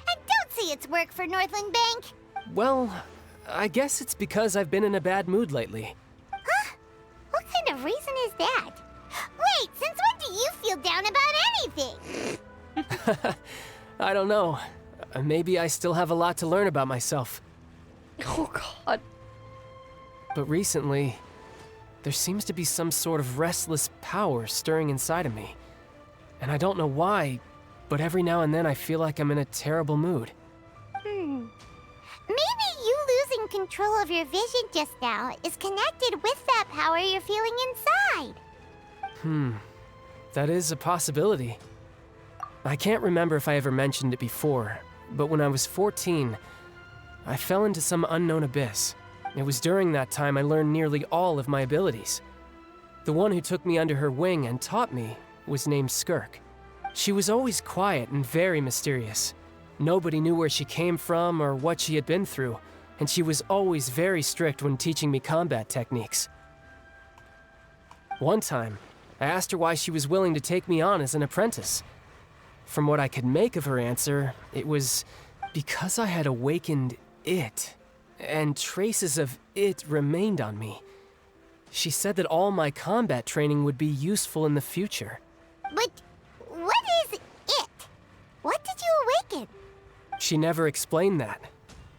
And don't say it's work for Northland Bank. Well, I guess it's because I've been in a bad mood lately. Huh? What kind of reason is that? Wait, since when do you feel down about anything? I don't know. Maybe I still have a lot to learn about myself. Oh, God. But recently, there seems to be some sort of restless power stirring inside of me. And I don't know why, but every now and then I feel like I'm in a terrible mood. Maybe you losing control of your vision just now is connected with that power you're feeling inside. That is a possibility. I can't remember if I ever mentioned it before, but when I was 14, I fell into some unknown abyss. It was during that time I learned nearly all of my abilities. The one who took me under her wing and taught me was named Skirk. She was always quiet and very mysterious. Nobody knew where she came from or what she had been through, and she was always very strict when teaching me combat techniques. One time, I asked her why she was willing to take me on as an apprentice. From what I could make of her answer, it was because I had awakened it, and traces of it remained on me. She said that all my combat training would be useful in the future. But what is it? What did you awaken? She never explained that,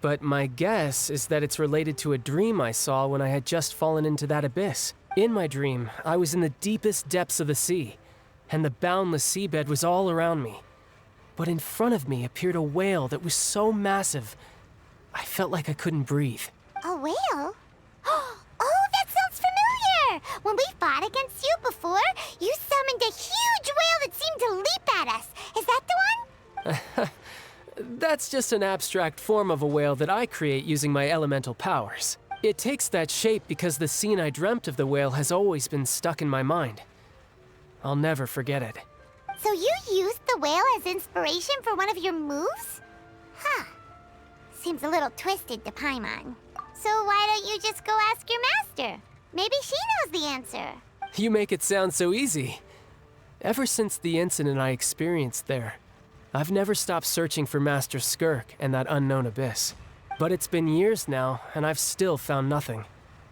but my guess is that it's related to a dream I saw when I had just fallen into that abyss. In my dream, I was in the deepest depths of the sea, and the boundless seabed was all around me. But in front of me appeared a whale that was so massive, I felt like I couldn't breathe. A whale? Oh, that sounds familiar! When we fought against you before, you summoned a huge whale that seemed to leap at us. Is that the one? That's just an abstract form of a whale that I create using my elemental powers. It takes that shape because the scene I dreamt of the whale has always been stuck in my mind. I'll never forget it. So you used the whale as inspiration for one of your moves? Huh. Seems a little twisted to Paimon. So why don't you just go ask your master? Maybe she knows the answer. You make it sound so easy. Ever since the incident I experienced there, I've never stopped searching for Master Skirk and that unknown abyss. But it's been years now, and I've still found nothing.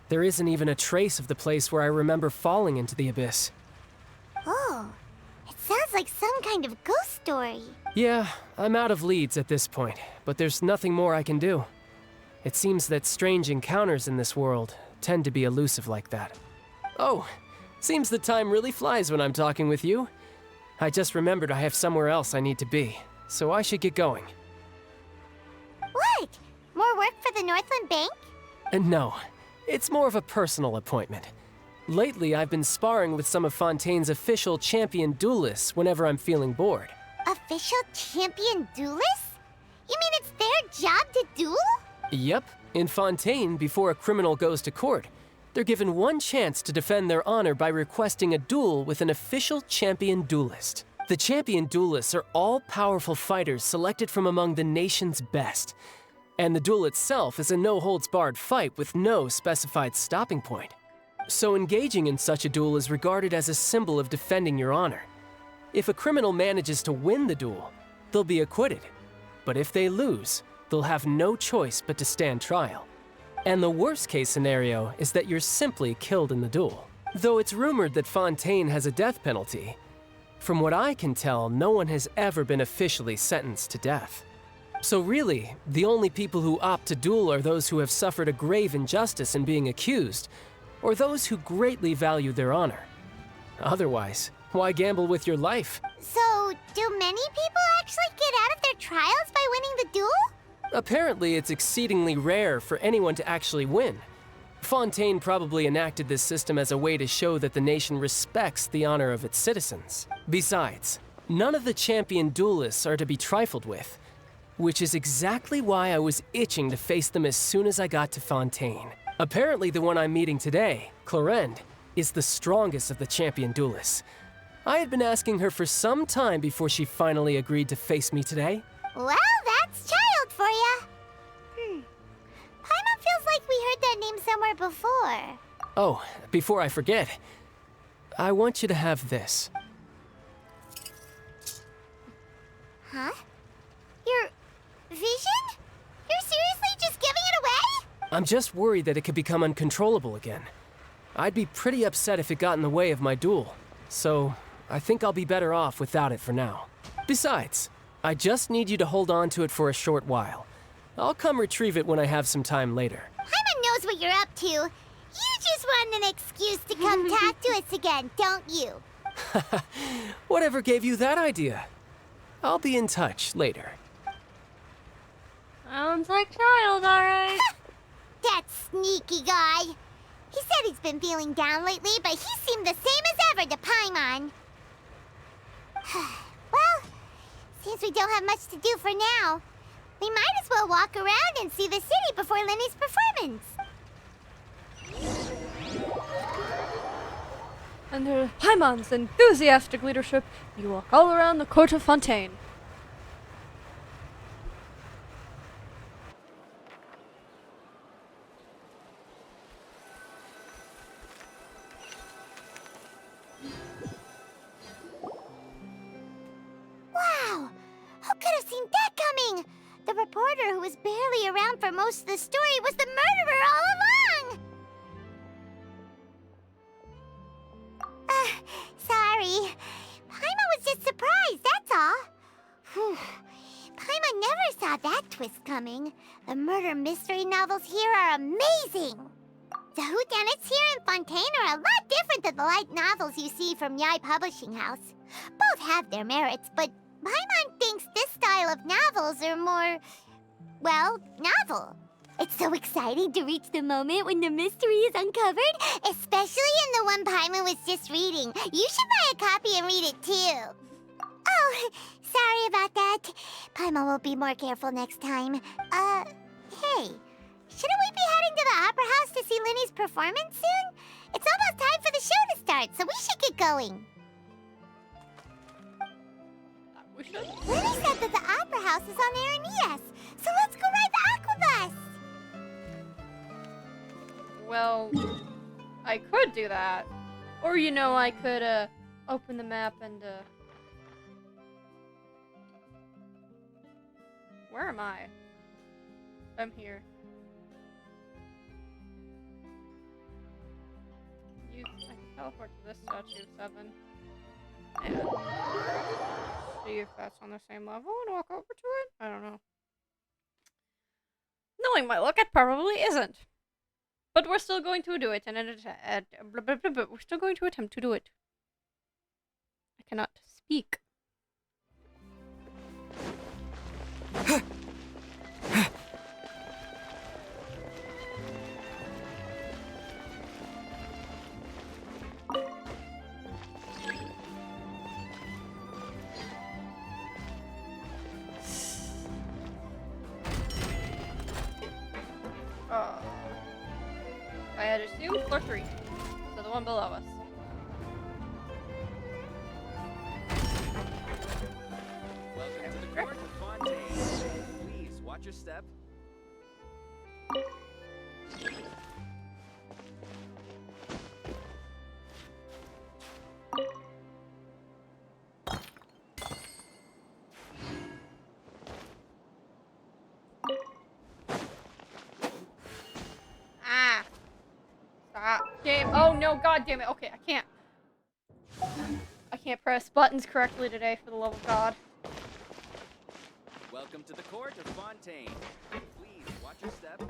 There isn't even a trace of the place where I remember falling into the abyss. Oh, it sounds like some kind of ghost story. Yeah, I'm out of leads at this point, but there's nothing more I can do. It seems that strange encounters in this world tend to be elusive like that. Oh, seems the time really flies when I'm talking with you. I just remembered I have somewhere else I need to be, so I should get going. What? More work for the Northland Bank? No, it's more of a personal appointment. Lately, I've been sparring with some of Fontaine's official champion duelists whenever I'm feeling bored. Official champion duelists? You mean it's their job to duel? Yep. In Fontaine, before a criminal goes to court, they're given one chance to defend their honor by requesting a duel with an official champion duelist. The champion duelists are all-powerful fighters selected from among the nation's best. And the duel itself is a no-holds-barred fight with no specified stopping point. So engaging in such a duel is regarded as a symbol of defending your honor. If a criminal manages to win the duel, they'll be acquitted. But if they lose, they'll have no choice but to stand trial. And the worst-case scenario is that you're simply killed in the duel. Though it's rumored that Fontaine has a death penalty, from what I can tell, no one has ever been officially sentenced to death. So really, the only people who opt to duel are those who have suffered a grave injustice in being accused, or those who greatly value their honor. Otherwise, why gamble with your life? So, do many people actually get out of their trials by winning the duel? Apparently, it's exceedingly rare for anyone to actually win. Fontaine probably enacted this system as a way to show that the nation respects the honor of its citizens. Besides, none of the champion duelists are to be trifled with, which is exactly why I was itching to face them as soon as I got to Fontaine. Apparently, the one I'm meeting today, Clorinde, is the strongest of the champion duelists. I had been asking her for some time before she finally agreed to face me today. Well, that's child for ya. Paimon feels like we heard that name somewhere before. Oh, before I forget, I want you to have this. Huh? Your vision? You're seriously just giving it away? I'm just worried that it could become uncontrollable again. I'd be pretty upset if it got in the way of my duel, so I think I'll be better off without it for now. Besides, I just need you to hold on to it for a short while. I'll come retrieve it when I have some time later. Paimon knows what you're up to. You just want an excuse to come talk to us again, don't you? Whatever gave you that idea? I'll be in touch later. Sounds like child, alright. That sneaky guy. He said he's been feeling down lately, but he seemed the same as ever to Paimon. Well, seems we don't have much to do for now. We might as well walk around and see the city before Lenny's performance. Under Paimon's enthusiastic leadership, you walk all around the court of Fontaine. Wow! Who could have seen that coming? The reporter who was barely around for most of the story was the murderer all along! Sorry. Paimon was just surprised, that's all. Whew. Paimon never saw that twist coming. The murder mystery novels here are amazing. The whodunits here in Fontaine are a lot different than the light novels you see from Yai Publishing House. Both have their merits, but Paimon thinks this style of novels are more, well, novel. It's so exciting to reach the moment when the mystery is uncovered, especially in the one Paimon was just reading. You should buy a copy and read it too. Oh, sorry about that. Paimon will be more careful next time. Hey, shouldn't we be heading to the Opera House to see Lenny's performance soon? It's almost time for the show to start, so we should get going. We should. Lenny said that the Opera House is on Aranias, so let's go ride the Aquabus! Well, I could do that. Or, you know, I could, open the map and, Where am I? I'm here. I can teleport to this statue of 7. And see if that's on the same level and walk over to it? I don't know. Knowing my luck, it probably isn't. But we're still going to do it, and we're still going to attempt to do it. I cannot speak. floor 3. So the one below us. Welcome to the court of Fontaine. Please watch your step. Ah! Stop. Game. Oh no, god damn it. Okay, I can't. I can't press buttons correctly today, for the love of God. Welcome to the court of Fontaine. Please watch your step.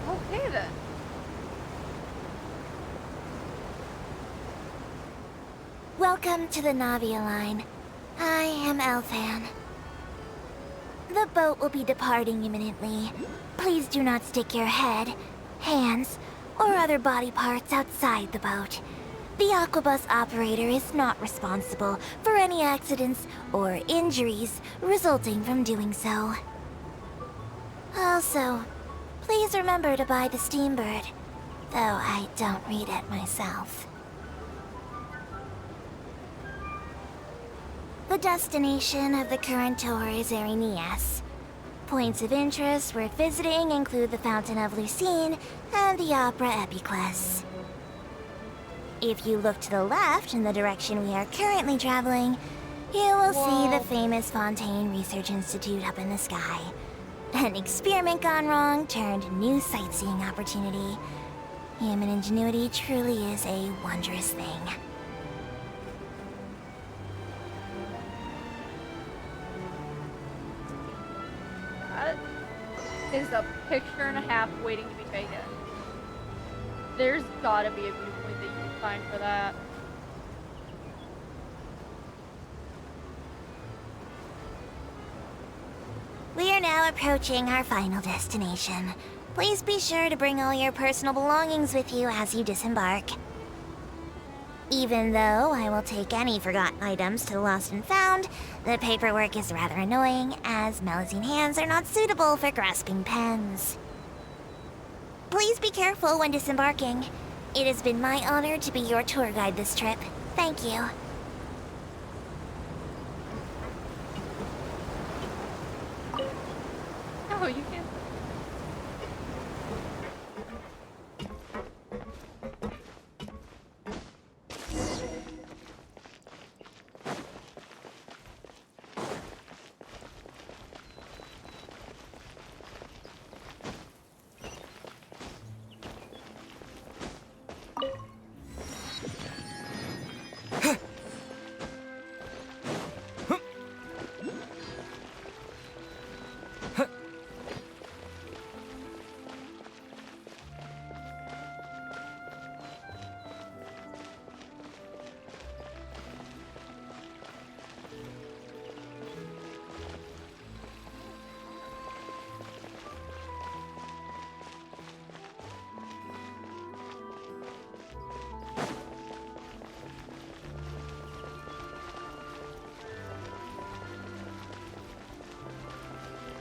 Okay then. Welcome to the Navia line. I am Elfan. The boat will be departing imminently. Please do not stick your head, hands, or other body parts outside the boat. The Aquabus operator is not responsible for any accidents or injuries resulting from doing so. Also, please remember to buy the Steambird, though I don't read it myself. The destination of the current tour is Arenias. Points of interest worth visiting include the Fountain of Lucine and the Opera Epiclese. If you look to the left in the direction we are currently traveling, you will see the famous Fontaine Research Institute up in the sky. An experiment gone wrong turned new sightseeing opportunity. Human ingenuity truly is a wondrous thing. That is a picture and a half waiting to be taken. There's gotta be a viewpoint that you can find for that. We are now approaching our final destination. Please be sure to bring all your personal belongings with you as you disembark. Even though I will take any forgotten items to the Lost and Found, the paperwork is rather annoying, as Melusine hands are not suitable for grasping pens. Please be careful when disembarking. It has been my honor to be your tour guide this trip. Thank you. Oh, you can't.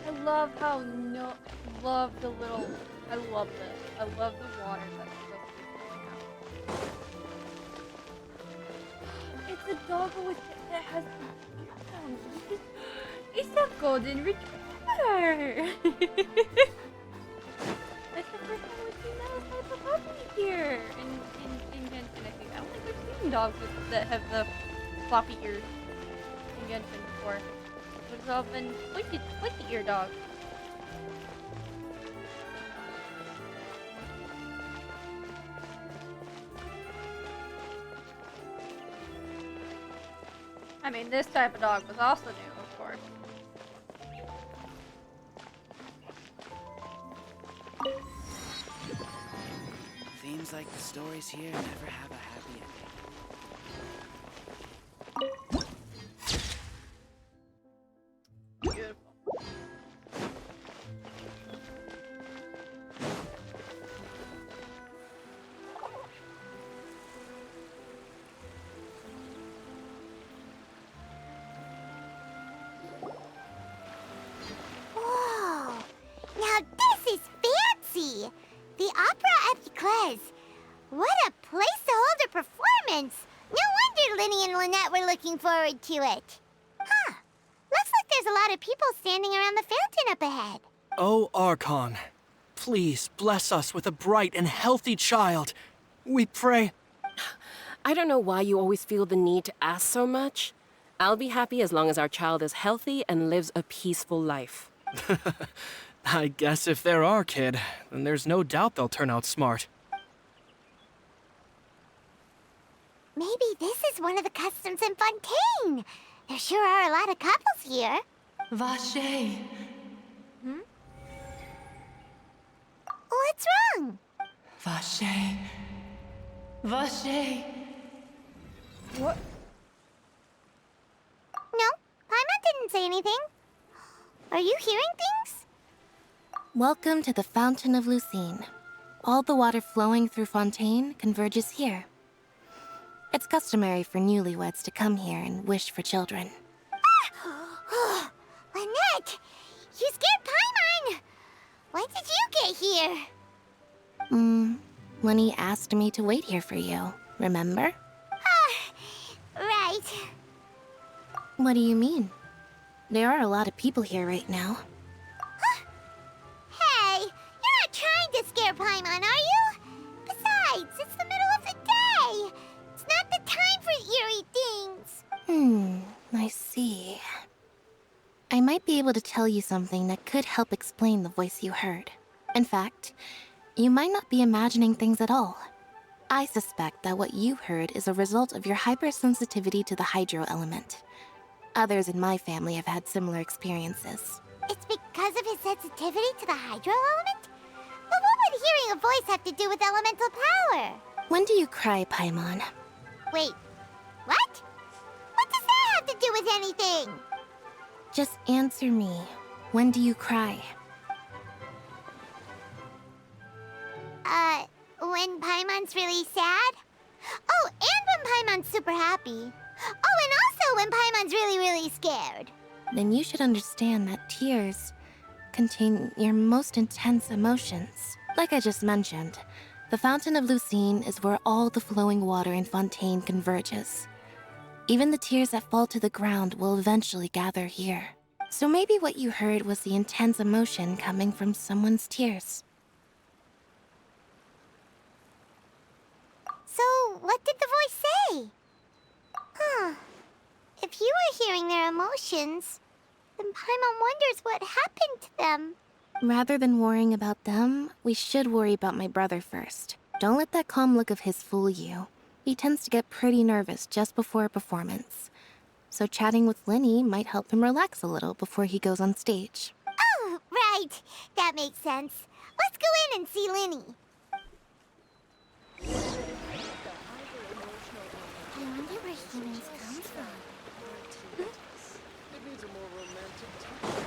I love how love the little. I love this. I love the water that's so It's a doggo that has. It's a golden retriever. That's the first time we've seen those type of puppy here in Genshin. I think I don't think we've seen dogs that have the floppy ears in Genshin before. There's all been pointy ear dogs. I mean, this type of dog was also new, of course. Seems like the stories here never have a happy ending. Beautiful. opera at Eclairs. What a place to hold a performance! No wonder Linny and Lynette were looking forward to it. Huh. Looks like there's a lot of people standing around the fountain up ahead. Oh, Archon, please bless us with a bright and healthy child. We pray. I don't know why you always feel the need to ask so much. I'll be happy as long as our child is healthy and lives a peaceful life. I guess if they're our kid, then there's no doubt they'll turn out smart. Maybe this is one of the customs in Fontaine. There sure are a lot of couples here. Vache. What's wrong? Vache. Vache. What? No, Paimon didn't say anything. Are you hearing things? Welcome to the Fountain of Lucine. All the water flowing through Fontaine converges here. It's customary for newlyweds to come here and wish for children. Ah! Lynette! You scared Paimon! When did you get here? Lenny asked me to wait here for you, remember? Right. What do you mean? There are a lot of people here right now. Hey, you're not trying to scare Paimon, are you? Besides, it's the middle of the day. It's not the time for eerie things. I see. I might be able to tell you something that could help explain the voice you heard. In fact, you might not be imagining things at all. I suspect that what you heard is a result of your hypersensitivity to the hydro element. Others in my family have had similar experiences. It's because of his sensitivity to the hydro element? But what would hearing a voice have to do with elemental power? When do you cry, Paimon? Wait, what? What does that have to do with anything? Just answer me. When do you cry? When Paimon's really sad? Oh, and when Paimon's super happy. Oh, and also when Paimon's really, really scared. Then you should understand that tears contain your most intense emotions. Like I just mentioned, the Fountain of Lucine is where all the flowing water in Fontaine converges. Even the tears that fall to the ground will eventually gather here. So maybe what you heard was the intense emotion coming from someone's tears. So, what did the voice say? If you were hearing their emotions, then Paimon wonders what happened to them. Rather than worrying about them, we should worry about my brother first. Don't let that calm look of his fool you. He tends to get pretty nervous just before a performance. So chatting with Linny might help him relax a little before he goes on stage. Oh, right. That makes sense. Let's go in and see Linny. I wonder where humans come from. It needs a more romantic touch.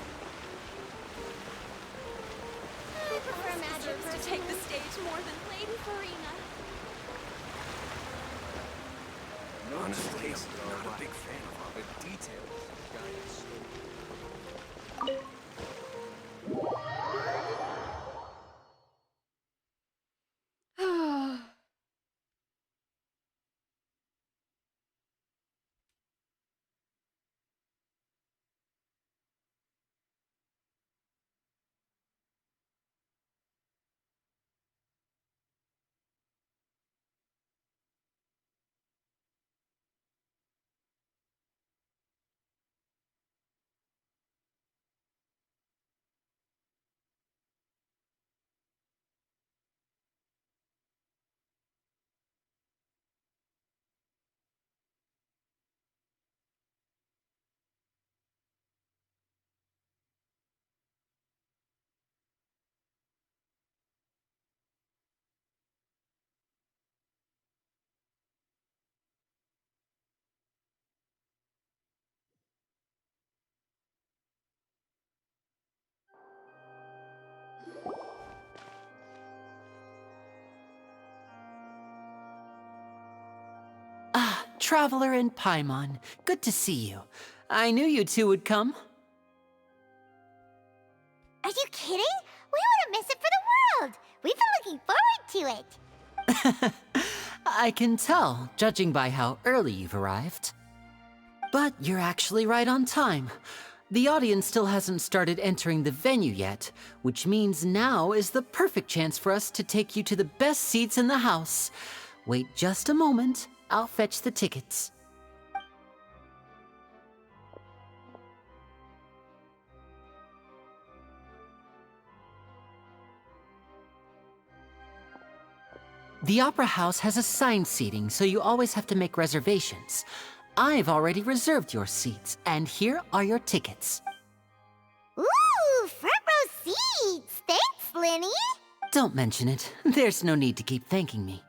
I prefer magic to take the stage more than Lady Farina. Honestly, I'm not a big fan of all the details. Traveler and Paimon, good to see you. I knew you two would come. Are you kidding? We wouldn't miss it for the world. We've been looking forward to it. I can tell, judging by how early you've arrived. But you're actually right on time. The audience still hasn't started entering the venue yet, which means now is the perfect chance for us to take you to the best seats in the house. Wait just a moment, I'll fetch the tickets. The Opera House has assigned seating, so you always have to make reservations. I've already reserved your seats, and here are your tickets. Ooh, front row seats! Thanks, Lenny! Don't mention it. There's no need to keep thanking me.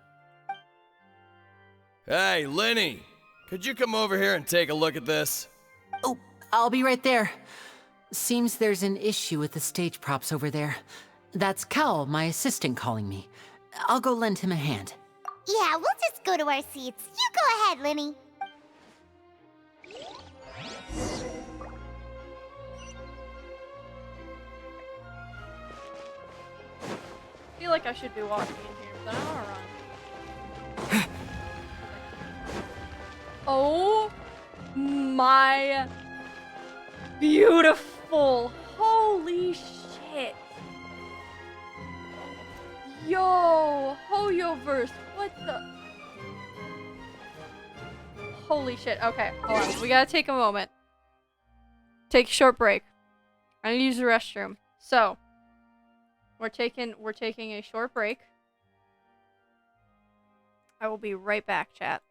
Hey, Lenny! Could you come over here and take a look at this? Oh, I'll be right there. Seems there's an issue with the stage props over there. That's Cal, my assistant, calling me. I'll go lend him a hand. Yeah, we'll just go to our seats. You go ahead, Lenny. I feel like I should be walking in here, but I don't wanna run. Oh my beautiful. Holy shit. Yo, Hoyoverse, what the? Holy shit. Okay, hold on. We gotta take a moment. Take a short break. I need to use the restroom. So, we're taking a short break. I will be right back, chat.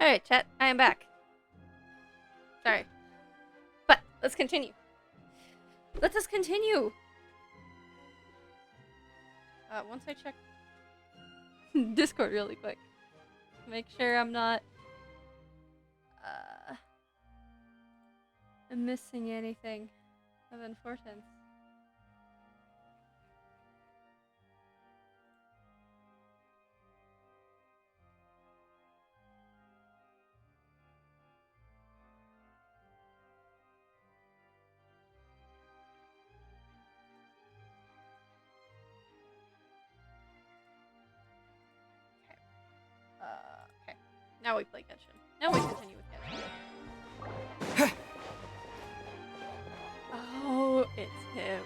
Alright, chat, I am back. Sorry. But, let's continue. Let us continue! Once I check Discord really quick. Make sure I'm not missing anything of importance. Okay. Now we play Genshin. Now we continue with Genshin. Oh, it's him.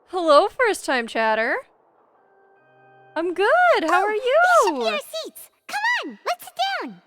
Hello, first time chatter. I'm good. How are you? These should be our seats. Come on, let's sit down.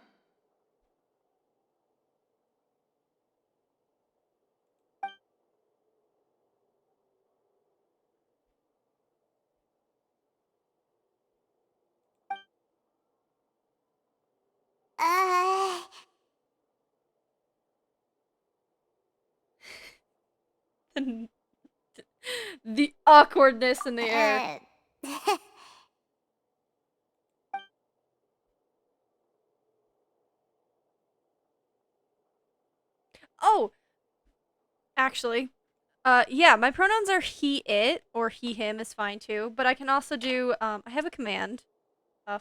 The awkwardness in the air. Oh, actually, yeah, my pronouns are he, it, or he, him is fine too, but I can also do, I have a command,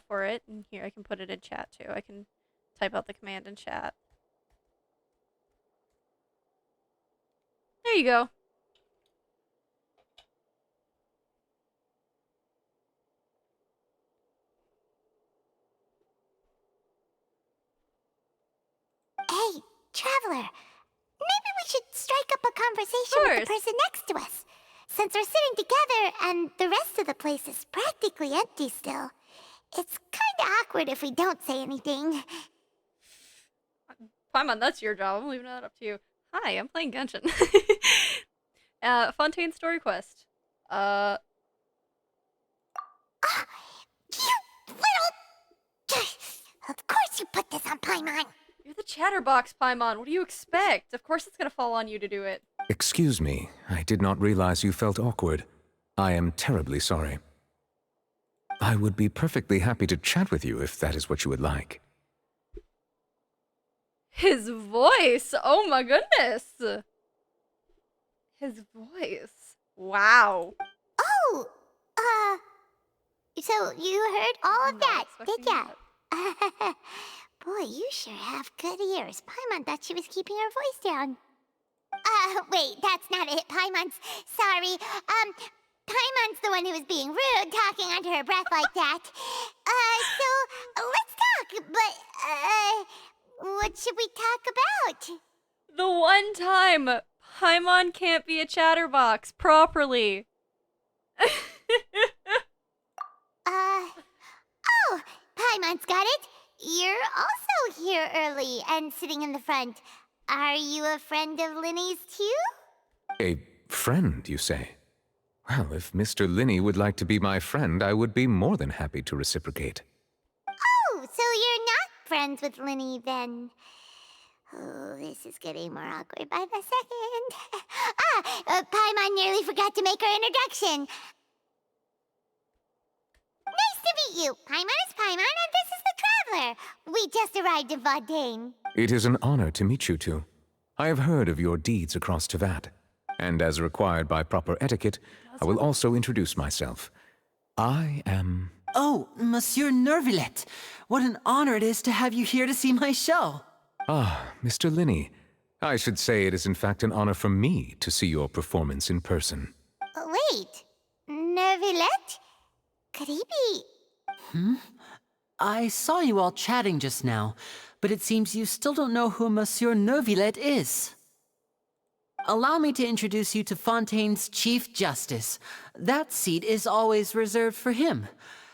for it, and here I can put it in chat too. I can type out the command in chat. There you go. Hey, Traveler. Maybe we should strike up a conversation with the person next to us. Since we're sitting together and the rest of the place is practically empty still, it's kinda awkward if we don't say anything. Paimon, that's your job. I'm leaving that up to you. Hi, I'm playing Genshin. Fontaine story quest. You little... Of course you put this on Paimon. You're the chatterbox, Paimon. What do you expect? Of course it's gonna fall on you to do it. Excuse me, I did not realize you felt awkward. I am terribly sorry. I would be perfectly happy to chat with you if that is what you would like. His voice! Oh my goodness! His voice. Wow. Oh! So you heard all of that, did ya? Boy, you sure have good ears. Paimon thought she was keeping her voice down. Wait, that's not it. Paimon's... Sorry. Paimon's the one who was being rude, talking under her breath like that. So, let's talk, but, what should we talk about? The one time Paimon can't be a chatterbox properly. Oh, Paimon's got it. You're also here early and sitting in the front. Are you a friend of Linny's too? A friend, you say? Well, if Mr. Linney would like to be my friend, I would be more than happy to reciprocate. Oh, so you're not friends with Linny then? Oh, this is getting more awkward by the second. Paimon nearly forgot to make her introduction. Nice to meet you. Paimon is Paimon, and this is the Traveler. We just arrived in Vaudain. It is an honor to meet you two. I have heard of your deeds across Tevat, and as required by proper etiquette, I will also introduce myself. I am... Oh, Monsieur Nervillet. What an honor it is to have you here to see my show. Ah, Mr. Linney. I should say it is in fact an honor for me to see your performance in person. Wait, Nervillet? Could he be... I saw you all chatting just now, but it seems you still don't know who Monsieur Nervillet is. Allow me to introduce you to Fontaine's Chief Justice. That seat is always reserved for him.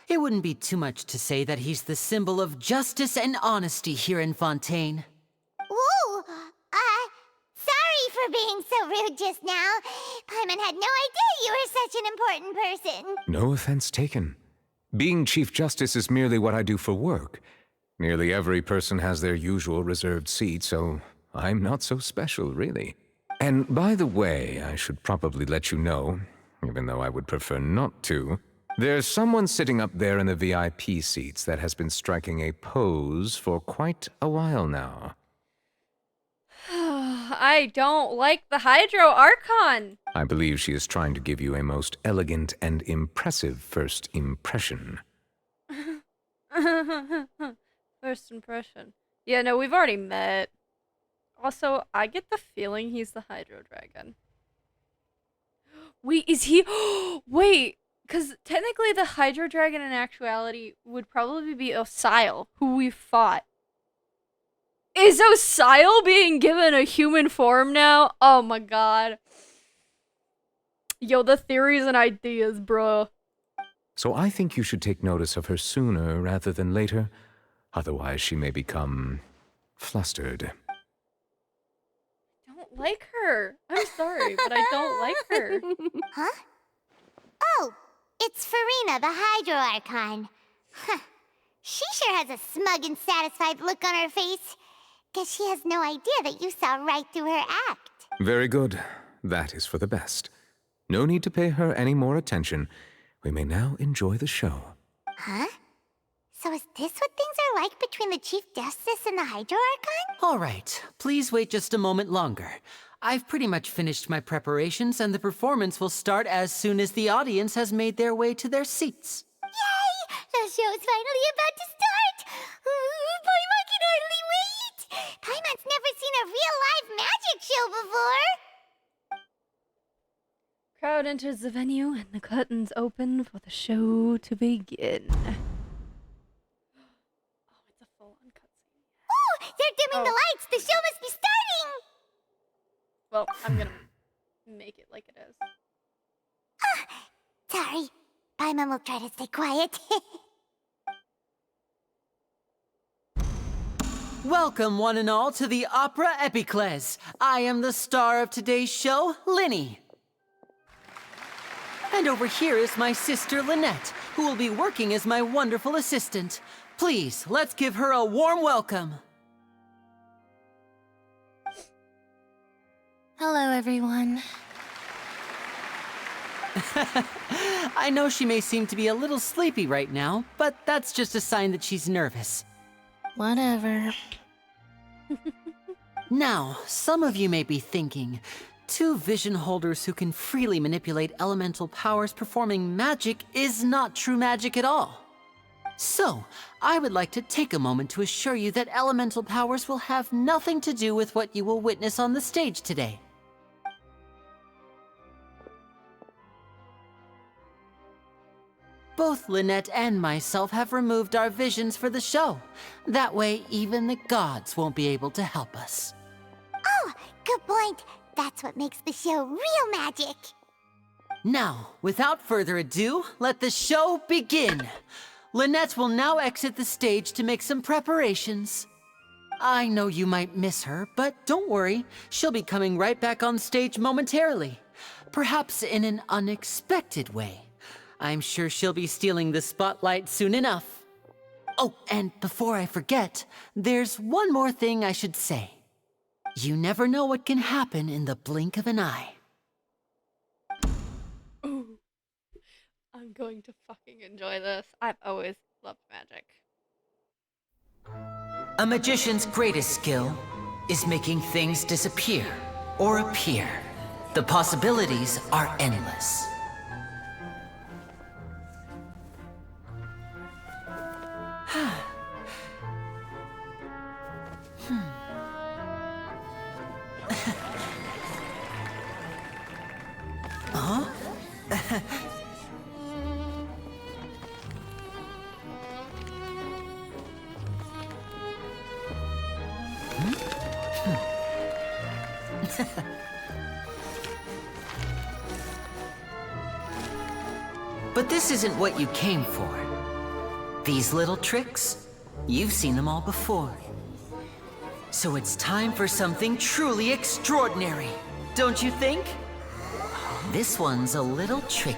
It wouldn't be too much to say that he's the symbol of justice and honesty here in Fontaine. Whoa! Sorry for being so rude just now. Paimon had no idea you were such an important person. No offense taken. Being Chief Justice is merely what I do for work. Nearly every person has their usual reserved seat, so I'm not so special, really. And by the way, I should probably let you know, even though I would prefer not to, there's someone sitting up there in the VIP seats that has been striking a pose for quite a while now. I don't like the Hydro Archon. I believe she is trying to give you a most elegant and impressive first impression. First impression. Yeah, no, we've already met. Also, I get the feeling he's the Hydro Dragon. Wait, is he? Wait, because technically the Hydro Dragon in actuality would probably be Osile, who we fought. Is Osile being given a human form now? Oh my god. Yo, the theories and ideas, bro. So I think you should take notice of her sooner rather than later. Otherwise, she may become flustered. I don't like her. I'm sorry, but I don't like her. Huh? Oh, it's Farina, the Hydro Archon. Huh. She sure has a smug and satisfied look on her face. Guess she has no idea that you saw right through her act. Very good. That is for the best. No need to pay her any more attention. We may now enjoy the show. Huh? So is this what things are like between the Chief Justice and the Hydro Archon? All right, please wait just a moment longer. I've pretty much finished my preparations, and the performance will start as soon as the audience has made their way to their seats. Yay! The show's finally about to start! Paimon can hardly wait! Paimon's never seen a real live magic show before! Crowd enters the venue and the curtains open for the show to begin. Oh, it's a full-on cutscene. Ooh! They're dimming the lights! The show must be starting! Well, I'm gonna make it like it is. Sorry. Paimon will try to stay quiet. Welcome, one and all, to the Opera Epiclese. I am the star of today's show, Linny. And over here is my sister, Lynette, who will be working as my wonderful assistant. Please, let's give her a warm welcome. Hello, everyone. I know she may seem to be a little sleepy right now, but that's just a sign that she's nervous. Whatever. Now, some of you may be thinking, two vision holders who can freely manipulate elemental powers performing magic is not true magic at all. So, I would like to take a moment to assure you that elemental powers will have nothing to do with what you will witness on the stage today. Both Lynette and myself have removed our visions for the show. That way, even the gods won't be able to help us. Oh, good point. That's what makes the show real magic. Now, without further ado, let the show begin. Lynette will now exit the stage to make some preparations. I know you might miss her, but don't worry. She'll be coming right back on stage momentarily. Perhaps in an unexpected way. I'm sure she'll be stealing the spotlight soon enough. Oh, and before I forget, there's one more thing I should say. You never know what can happen in the blink of an eye. Ooh. I'm going to fucking enjoy this. I've always loved magic. A magician's greatest skill is making things disappear or appear. The possibilities are endless. Huh? But this isn't what you came for. These little tricks, you've seen them all before. So it's time for something truly extraordinary. don't you think? This one's a little tricky.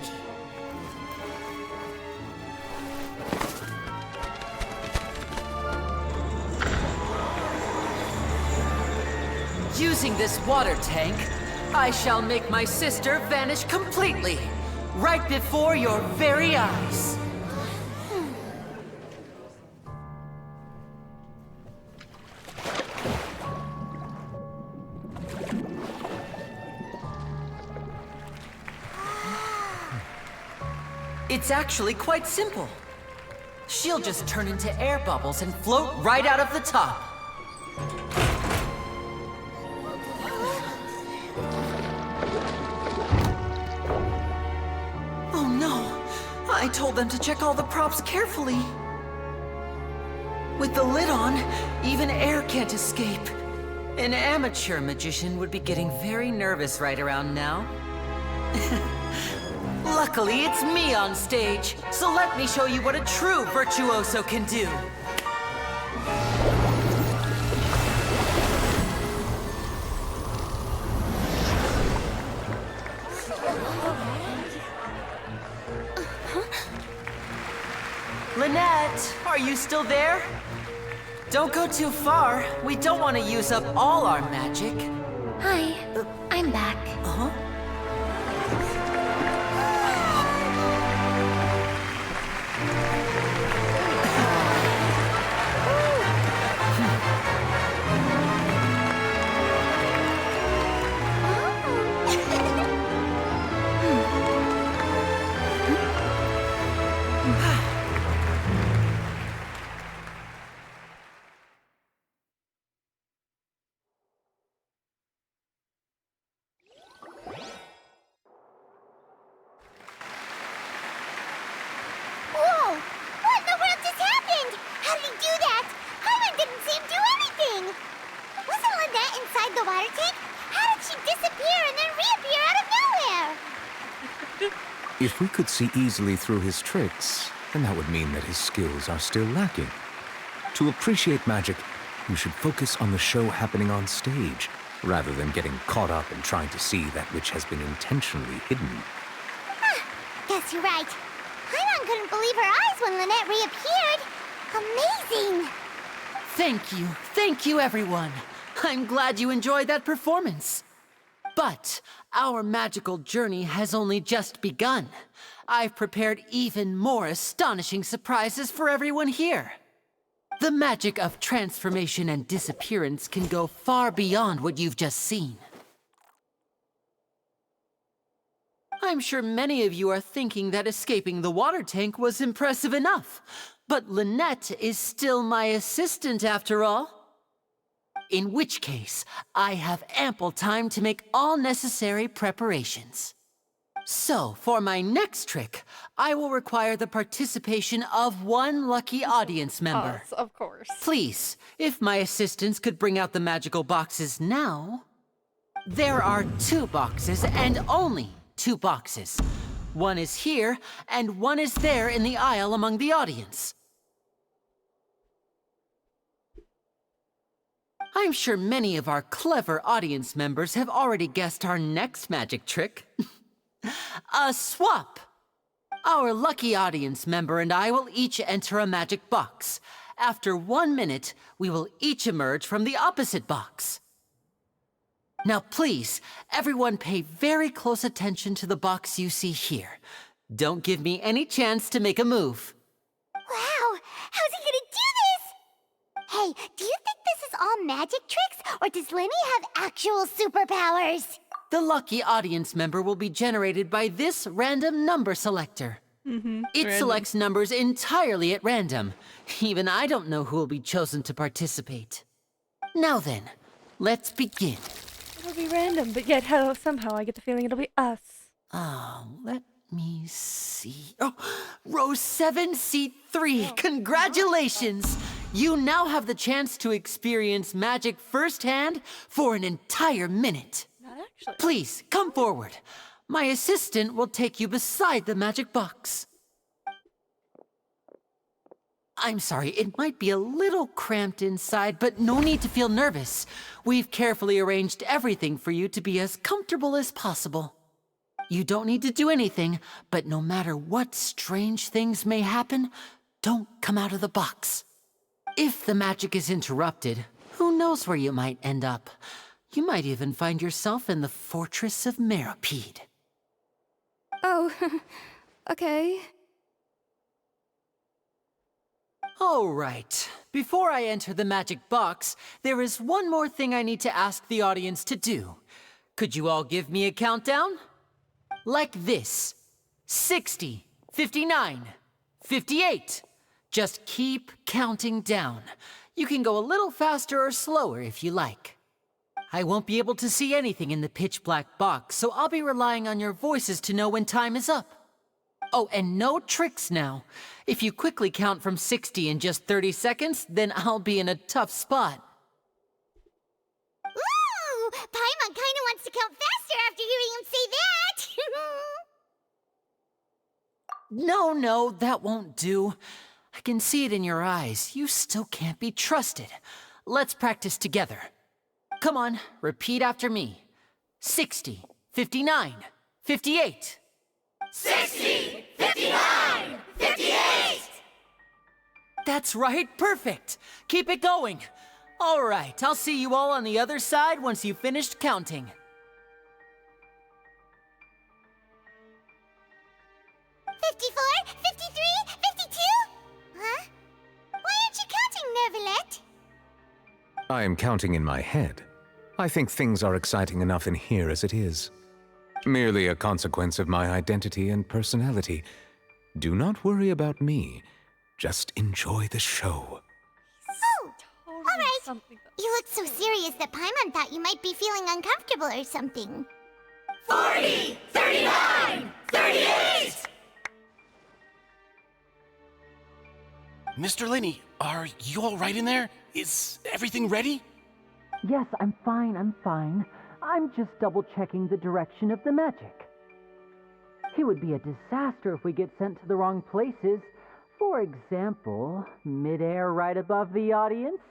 Using this water tank, I shall make my sister vanish completely, right before your very eyes. It's actually quite simple. She'll just turn into air bubbles and float right out of the top. Oh no! I told them to check all the props carefully. With the lid on, even air can't escape. An amateur magician would be getting very nervous right around now. Luckily, it's me on stage, so let me show you what a true virtuoso can do. Lynette, are you still there? Don't go too far. We don't want to use up all our magic. Hi, I'm back. Uh-huh. Whoa! What in the world just happened? How did he do that? Paimon didn't see him do anything! Wasn't Lynette inside the water tank? How did she disappear and then reappear out of nowhere? If we could see easily through his tricks, then that would mean that his skills are still lacking. To appreciate magic, you should focus on the show happening on stage, rather than getting caught up in trying to see that which has been intentionally hidden. Guess you're right. Paimon couldn't believe her eyes when Lynette reappeared. Amazing! Thank you everyone. I'm glad you enjoyed that performance. But our magical journey has only just begun. I've prepared even more astonishing surprises for everyone here. The magic of transformation and disappearance can go far beyond what you've just seen. I'm sure many of you are thinking that escaping the water tank was impressive enough, but Lynette is still my assistant after all. In which case, I have ample time to make all necessary preparations. So, for my next trick, I will require the participation of one lucky audience member. Us, of course. Please, if my assistants could bring out the magical boxes now. There are 2 boxes and only 2 boxes. One is here, and one is there in the aisle among the audience. I'm sure many of our clever audience members have already guessed our next magic trick. A swap! Our lucky audience member and I will each enter a magic box. After 1 minute, we will each emerge from the opposite box. Now please, everyone pay very close attention to the box you see here. Don't give me any chance to make a move. Wow! How's he gonna do this? Hey, do you think this is all magic tricks, or does Lenny have actual superpowers? The lucky audience member will be generated by this random number selector. It selects numbers entirely at random. Even I don't know who will be chosen to participate. Now then, let's begin. It'll be random, but yet somehow I get the feeling it'll be us. Let me see. Oh, row 7, seat 3. Congratulations! You now have the chance to experience magic firsthand for an entire minute. Not actually. Please, come forward. My assistant will take you beside the magic box. I'm sorry, it might be a little cramped inside, but no need to feel nervous. We've carefully arranged everything for you to be as comfortable as possible. You don't need to do anything, but no matter what strange things may happen, don't come out of the box. If the magic is interrupted, who knows where you might end up? You might even find yourself in the Fortress of Meropide. Oh, okay. All right. Before I enter the magic box, there is one more thing I need to ask the audience to do. Could you all give me a countdown? Like this. 60, 59, 58. Just keep counting down. You can go a little faster or slower if you like. I won't be able to see anything in the pitch black box, so I'll be relying on your voices to know when time is up. Oh, and no tricks now. If you quickly count from 60 in just 30 seconds, then I'll be in a tough spot. Ooh! Paimon kinda wants to count faster after hearing him say that! No, that won't do. I can see it in your eyes. You still can't be trusted. Let's practice together. Come on, repeat after me. 60, 59, 58. 60, 59, 58! That's right, perfect. Keep it going. All right, I'll see you all on the other side once you've finished counting. 54, 53, 52? Huh? Why aren't you counting, Nervalet? I am counting in my head. I think things are exciting enough in here as it is. Merely a consequence of my identity and personality. Do not worry about me. Just enjoy the show. Oh! Alright. You looked so serious that Paimon thought you might be feeling uncomfortable or something. 40, 39, 38! Mr. Linney, are you all right in there? Is everything ready? Yes, I'm fine. I'm just double-checking the direction of the magic. It would be a disaster if we get sent to the wrong places. For example, midair right above the audience.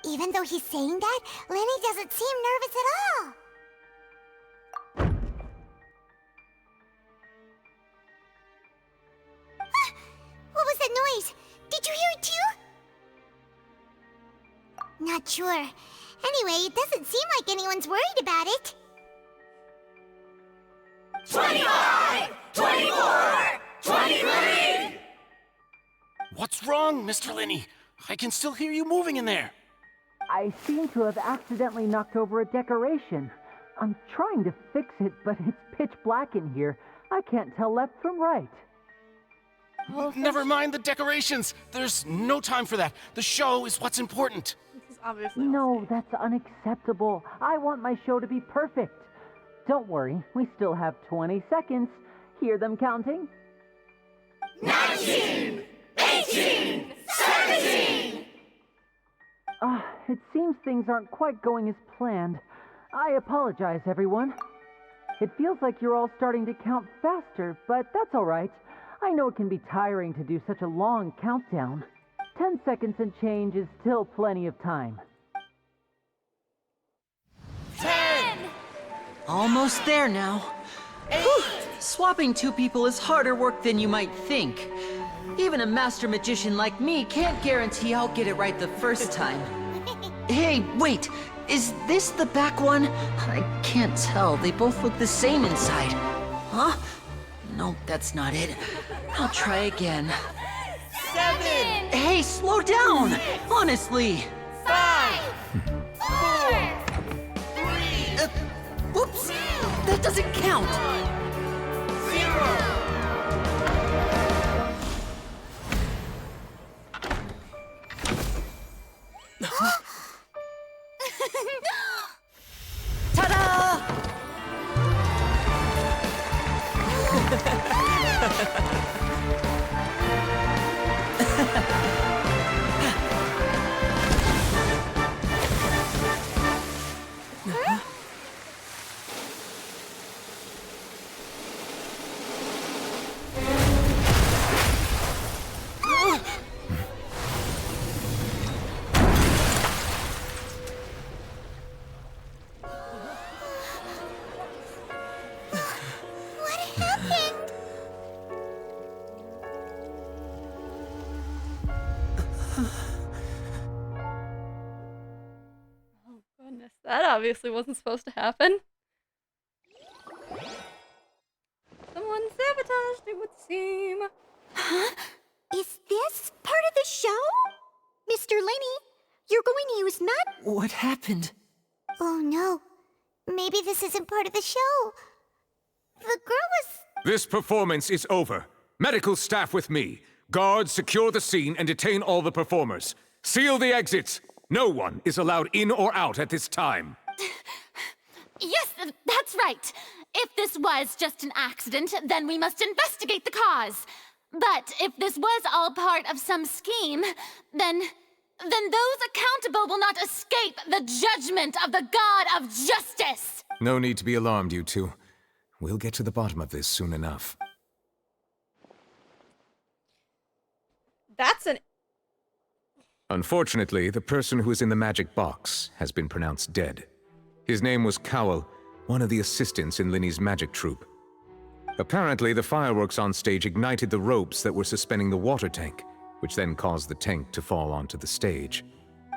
Even though he's saying that, Lenny doesn't seem nervous at all. What was that noise? Did you hear it too? Not sure. Anyway, it doesn't seem like anyone's worried about it. 25! 24! 23! What's wrong, Mr. Linney? I can still hear you moving in there. I seem to have accidentally knocked over a decoration. I'm trying to fix it, but it's pitch black in here. I can't tell left from right. Never mind the decorations. There's no time for that. The show is what's important. This is obviously No, that's unacceptable. I want my show to be perfect. Don't worry, we still have 20 seconds. Hear them counting? 19! 18! 17! It seems things aren't quite going as planned. I apologize, everyone. It feels like you're all starting to count faster, but that's all right. I know it can be tiring to do such a long countdown. 10 seconds and change is still plenty of time. 10! Almost there now. Whew. Swapping two people is harder work than you might think. Even a master magician like me can't guarantee I'll get it right the first time. Hey, wait! Is this the back one? I can't tell. They both look the same inside. Huh? No, that's not it. I'll try again. 7! Hey, slow down! Honestly! 5! 4! 3! Whoops! That doesn't count! 0! Ta-da! obviously wasn't supposed to happen. Someone sabotaged, it would seem. Huh? Is this part of the show? Mr. Lenny, you're going to use nut? What happened? Oh no. Maybe this isn't part of the show. The girl was... This performance is over. Medical staff with me. Guards, secure the scene and detain all the performers. Seal the exits. No one is allowed in or out at this time. Yes, that's right. If this was just an accident, then we must investigate the cause. But if this was all part of some scheme, then those accountable will not escape the judgment of the God of Justice. No need to be alarmed, you two. We'll get to the bottom of this soon enough. That's an... Unfortunately, the person who is in the magic box has been pronounced dead. His name was Cowell, one of the assistants in Linny's magic troupe. Apparently, the fireworks on stage ignited the ropes that were suspending the water tank, which then caused the tank to fall onto the stage.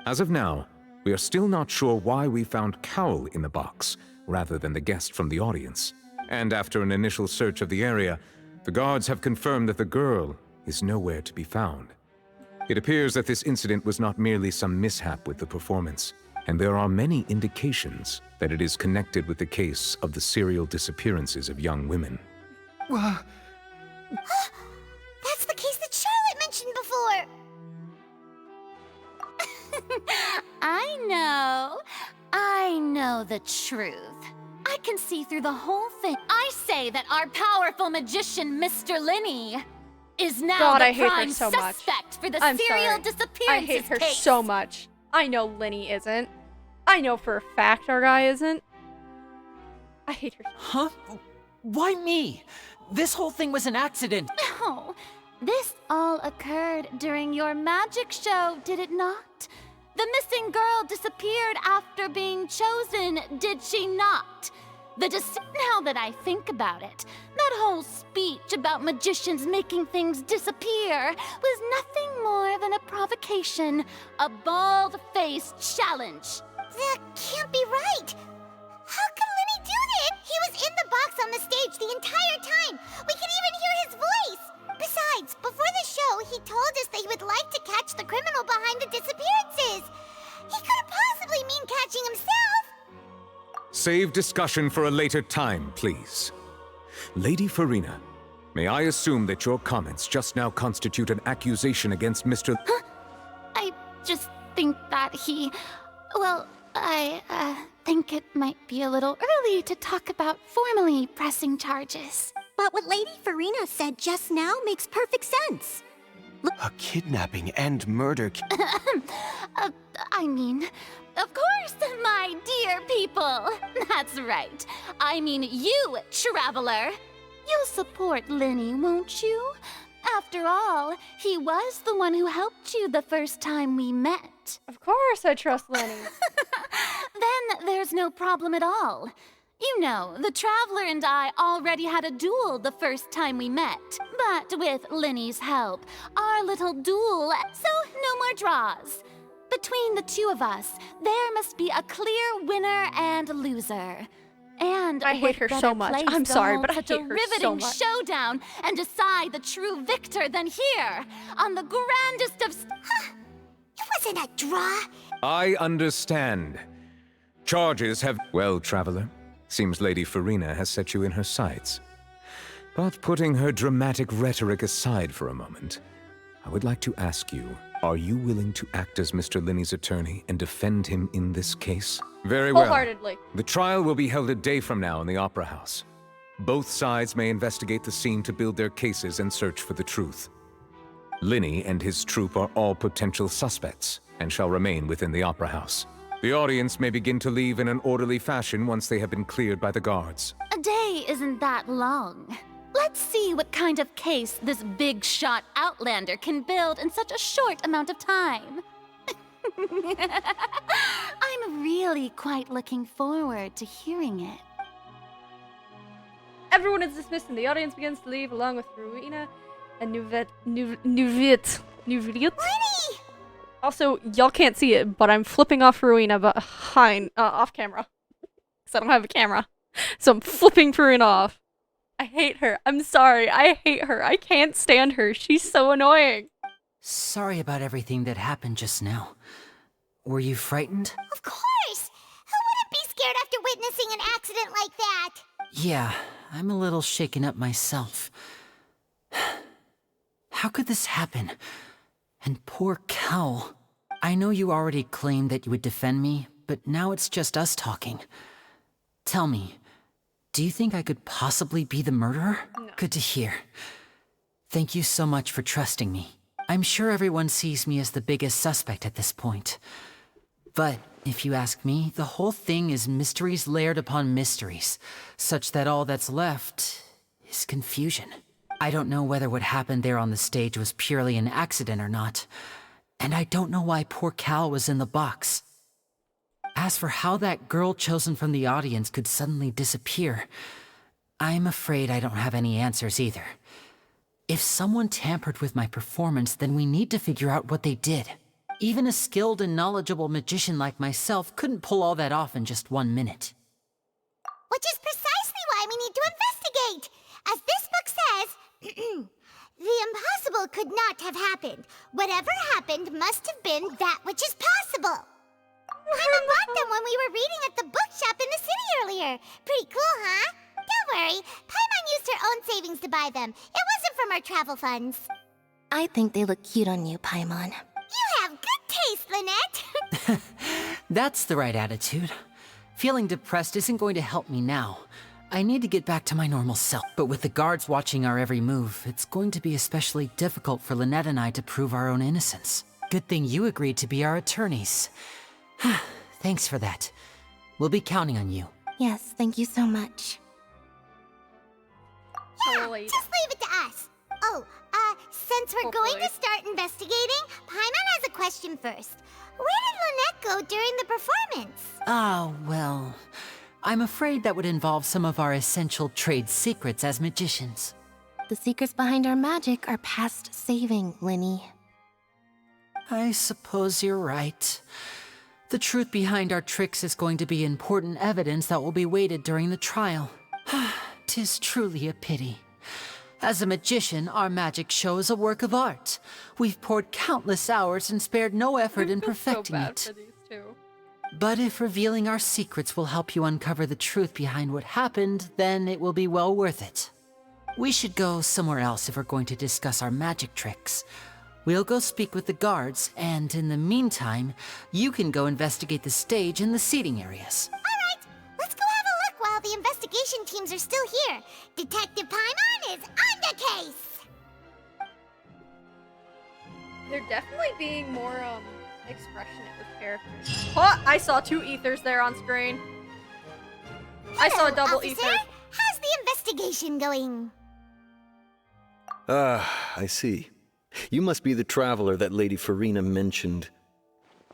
As of now, we are still not sure why we found Cowell in the box, rather than the guest from the audience. And after an initial search of the area, the guards have confirmed that the girl is nowhere to be found. It appears that this incident was not merely some mishap with the performance, and there are many indications that it is connected with the case of the serial disappearances of young women. That's the case that Charlotte mentioned before! I know the truth. I can see through the whole thing. I say that our powerful magician, Mr. Linny, is now God, the I hate prime her so much. suspect for the I'm serial sorry. disappearances I hate her case. so much. I know Linny isn't. I know for a fact our guy isn't. I hate her. Huh? Why me? This whole thing was an accident. No, this all occurred during your magic show, did it not? The missing girl disappeared after being chosen, did she not? Now that I think about it, that whole speech about magicians making things disappear was nothing more than a provocation, a bald-faced challenge. That can't be right! How could Lenny do that? He was in the box on the stage the entire time! We could even hear his voice! Besides, before the show, he told us that he would like to catch the criminal behind the disappearances! He couldn't possibly mean catching himself! Save discussion for a later time, please. Lady Farina, may I assume that your comments just now constitute an accusation against Mr. I just think that he... Well, I think it might be a little early to talk about formally pressing charges. But what Lady Farina said just now makes perfect sense. A kidnapping and murder. I mean, of course, my dear people. That's right. I mean you, traveler. You'll support Lenny, won't you? After all, he was the one who helped you the first time we met. Of course I trust Lenny. Then there's no problem at all. You know, the Traveler and I already had a duel the first time we met. But with Lenny's help, our little duel, so no more draws. Between the two of us, there must be a clear winner and loser. And I hate her so much. I'm sorry, but I hate her so much. Such a riveting showdown and decide the true victor than here, on the grandest of... It wasn't a draw. I understand. Charges have... Well, Traveler, seems Lady Farina has set you in her sights. But putting her dramatic rhetoric aside for a moment, I would like to ask you, are you willing to act as Mr. Linny's attorney and defend him in this case? Very well. Wholeheartedly. The trial will be held a day from now in the Opera House. Both sides may investigate the scene to build their cases and search for the truth. Linny and his troupe are all potential suspects and shall remain within the Opera House. The audience may begin to leave in an orderly fashion once they have been cleared by the guards. A day isn't that long. Let's see what kind of case this big-shot outlander can build in such a short amount of time. I'm really quite looking forward to hearing it. Everyone is dismissed and the audience begins to leave along with Ruina and Nuviet. Lenny! Also, y'all can't see it, but I'm flipping off Rowena behind, off camera. Because I don't have a camera. So I'm flipping Farina off. I hate her. I'm sorry. I hate her. I can't stand her. She's so annoying. Sorry about everything that happened just now. Were you frightened? Of course! Who wouldn't be scared after witnessing an accident like that? Yeah, I'm a little shaken up myself. How could this happen? And poor Cal. I know you already claimed that you would defend me, but now it's just us talking. Tell me, do you think I could possibly be the murderer? No. Good to hear. Thank you so much for trusting me. I'm sure everyone sees me as the biggest suspect at this point. But if you ask me, the whole thing is mysteries layered upon mysteries, such that all that's left is confusion. I don't know whether what happened there on the stage was purely an accident or not, and I don't know why poor Cal was in the box. As for how that girl chosen from the audience could suddenly disappear, I'm afraid I don't have any answers either. If someone tampered with my performance, then we need to figure out what they did. Even a skilled and knowledgeable magician like myself couldn't pull all that off in just 1 minute. Which is precisely why we need to investigate! As this book says, the impossible could not have happened. Whatever happened must have been that which is possible. Paimon bought them when we were reading at the bookshop in the city earlier. Pretty cool, huh? Don't worry, Paimon used her own savings to buy them. It wasn't from our travel funds. I think they look cute on you, Paimon. You have good taste, Lynette. That's the right attitude. Feeling depressed isn't going to help me now. I need to get back to my normal self. But with the guards watching our every move, it's going to be especially difficult for Lynette and I to prove our own innocence. Good thing you agreed to be our attorneys. Thanks for that. We'll be counting on you. Yes, thank you so much. Yeah, just leave it to us. Oh, since we're going to start investigating, Paimon has a question first. Where did Lynette go during the performance? Ah, well, I'm afraid that would involve some of our essential trade secrets as magicians. The secrets behind our magic are past saving, Linny. I suppose you're right. The truth behind our tricks is going to be important evidence that will be weighted during the trial. 'Tis truly a pity. As a magician, our magic show is a work of art. We've poured countless hours and spared no effort in perfecting it. But if revealing our secrets will help you uncover the truth behind what happened, then it will be well worth it. We should go somewhere else if we're going to discuss our magic tricks. We'll go speak with the guards, and in the meantime, you can go investigate the stage and the seating areas. Alright, let's go have a look while the investigation teams are still here. Detective Paimon is on the case! They're definitely being more, expressionate with characters. Oh, I saw 2 ethers there on screen. I saw a double officer. ether. How's the investigation going? I see. You must be the traveler that Lady Farina mentioned.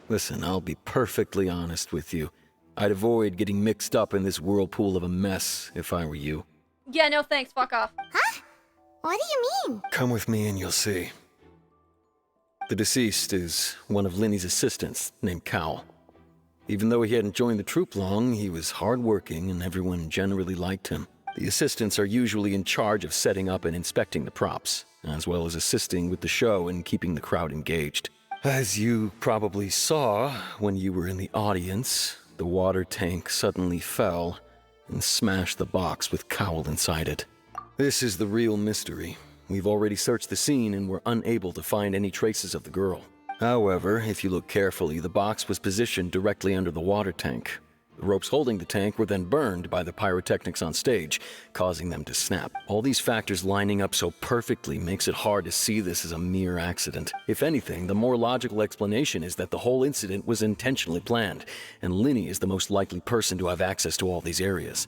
Listen, I'll be perfectly honest with you. I'd avoid getting mixed up in this whirlpool of a mess if I were you. Yeah, no thanks, fuck off. Huh? What do you mean? Come with me and you'll see. The deceased is one of Linny's assistants, named Cal. Even though he hadn't joined the troupe long, he was hardworking and everyone generally liked him. The assistants are usually in charge of setting up and inspecting the props, as well as assisting with the show and keeping the crowd engaged. As you probably saw when you were in the audience, the water tank suddenly fell and smashed the box with Cowl inside it. This is the real mystery. We've already searched the scene and were unable to find any traces of the girl. However, if you look carefully, the box was positioned directly under the water tank. The ropes holding the tank were then burned by the pyrotechnics on stage, causing them to snap. All these factors lining up so perfectly makes it hard to see this as a mere accident. If anything, the more logical explanation is that the whole incident was intentionally planned, and Linny is the most likely person to have access to all these areas.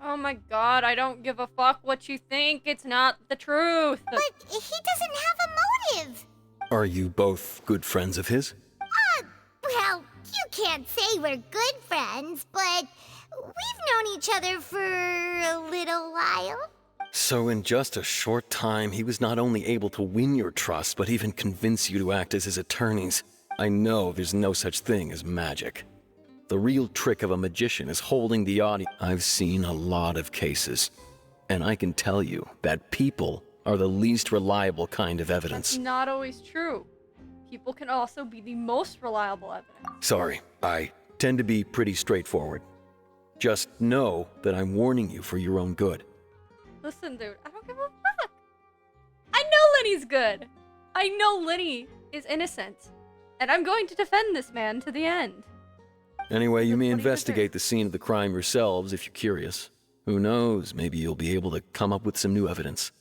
Oh my god, I don't give a fuck what you think. It's not the truth. But he doesn't have a motive. Are you both good friends of his? Well, you can't say we're good friends, but we've known each other for a little while. So in just a short time, he was not only able to win your trust, but even convince you to act as his attorneys. I know there's no such thing as magic. The real trick of a magician is holding the audience. I've seen a lot of cases, and I can tell you that people are the least reliable kind of evidence. That's not always true. People can also be the most reliable evidence. Sorry, I tend to be pretty straightforward. Just know that I'm warning you for your own good. Listen, dude, I don't give a fuck. I know Lenny's good. I know Lenny is innocent. And I'm going to defend this man to the end. Anyway, you may investigate the scene of the crime yourselves if you're curious. Who knows, maybe you'll be able to come up with some new evidence.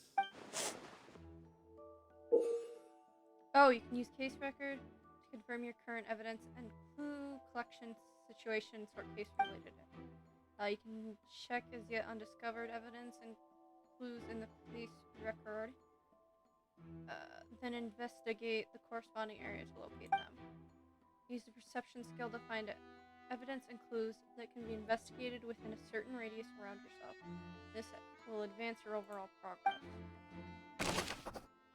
Oh, you can use case record to confirm your current evidence and clue collection situation sort case related. You can check as yet undiscovered evidence and clues in the police record. Then investigate the corresponding area to locate them. Use the perception skill to find evidence and clues that can be investigated within a certain radius around yourself. This will advance your overall progress.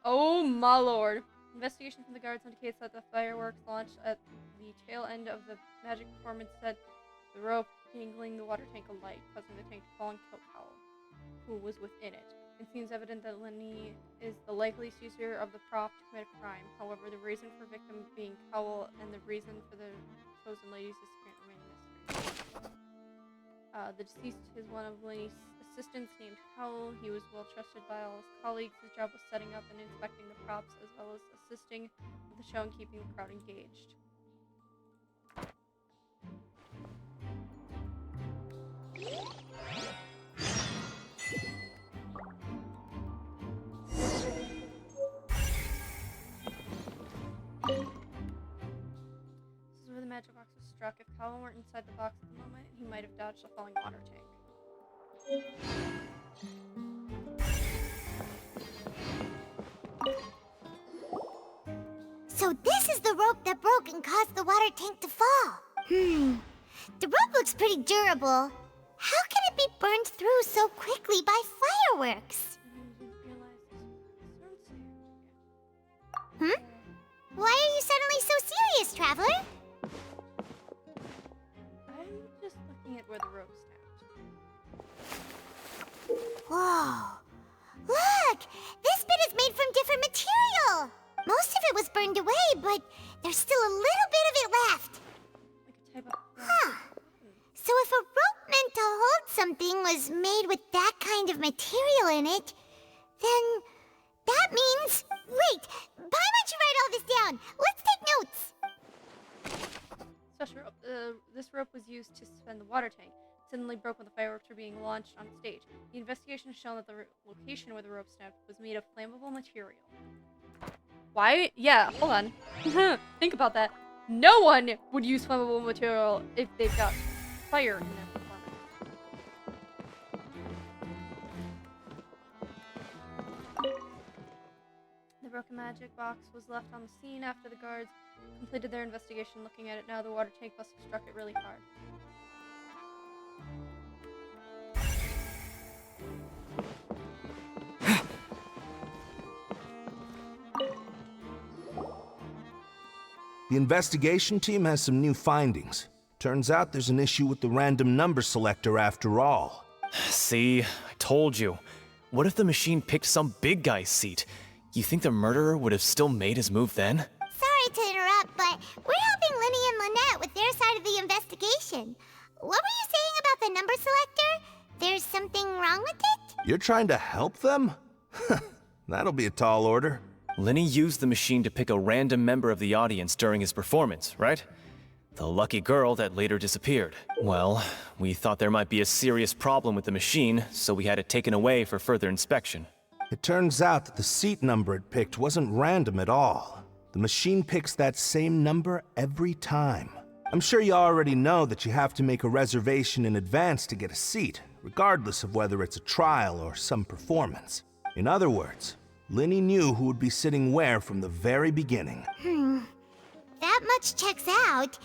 Oh my lord. Investigation from the guards indicates that the fireworks launched at the tail end of the magic performance set the rope dangling the water tank alight, causing the tank to fall and kill Powell, who was within it. It seems evident that Lenny is the likeliest user of the prop to commit a crime. However, the reason for victim being Cowell and the reason for the chosen lady's disappearance remain a mystery. The deceased is one of Lenny's assistants named Cowell. He was well trusted by all his colleagues. His job was setting up and inspecting the props as well as assisting with the show and keeping the crowd engaged. This is where the magic box was struck. If Cowell weren't inside the box at the moment, he might have dodged a falling water tank. So this is the rope that broke and caused the water tank to fall. The rope looks pretty durable. How can it be burned through so quickly by fireworks? Why are you suddenly so serious, Traveler? I'm just looking at where the rope snapped. Whoa. Look! This bit is made from different material. Most of it was burned away, but there's still a little bit of it left. Huh. So if a rope meant to hold something was made with that kind of material in it, then that means... Wait! Why don't you write all this down? Let's take notes! Special rope. This rope was used to suspend the water tank. It suddenly broke when the fireworks were being launched on stage. The investigation has shown that the location where the rope snapped was made of flammable material. Why? Yeah, hold on. Think about that. No one would use flammable material if they've got fire in their performance. The broken magic box was left on the scene after the guards completed their investigation. Looking at it now, the water tank must have struck it really hard. The investigation team has some new findings. Turns out there's an issue with the random number selector after all. See, I told you. What if the machine picked some big guy's seat? You think the murderer would have still made his move then? Sorry to interrupt, but we're helping Lenny and Lynette with their side of the investigation. What were you saying about the number selector? There's something wrong with it? You're trying to help them? That'll be a tall order. Lenny used the machine to pick a random member of the audience during his performance, right? The lucky girl that later disappeared. Well, we thought there might be a serious problem with the machine, so we had it taken away for further inspection. It turns out that the seat number it picked wasn't random at all. The machine picks that same number every time. I'm sure you already know that you have to make a reservation in advance to get a seat, regardless of whether it's a trial or some performance. In other words, Lenny knew who would be sitting where from the very beginning. That much checks out.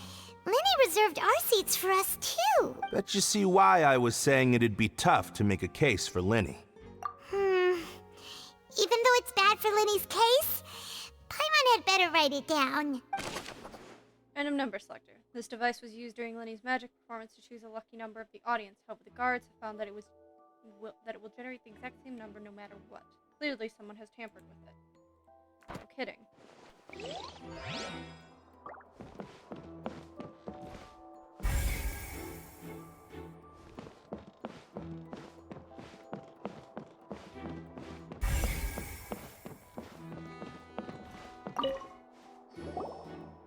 Lenny reserved our seats for us, too. Bet you see why I was saying it'd be tough to make a case for Lenny. Even though it's bad for Lenny's case, Paimon had better write it down. Random number selector. This device was used during Lenny's magic performance to choose a lucky number of the audience. However, the guards have found that it will generate the exact same number no matter what. Clearly, someone has tampered with it. No kidding.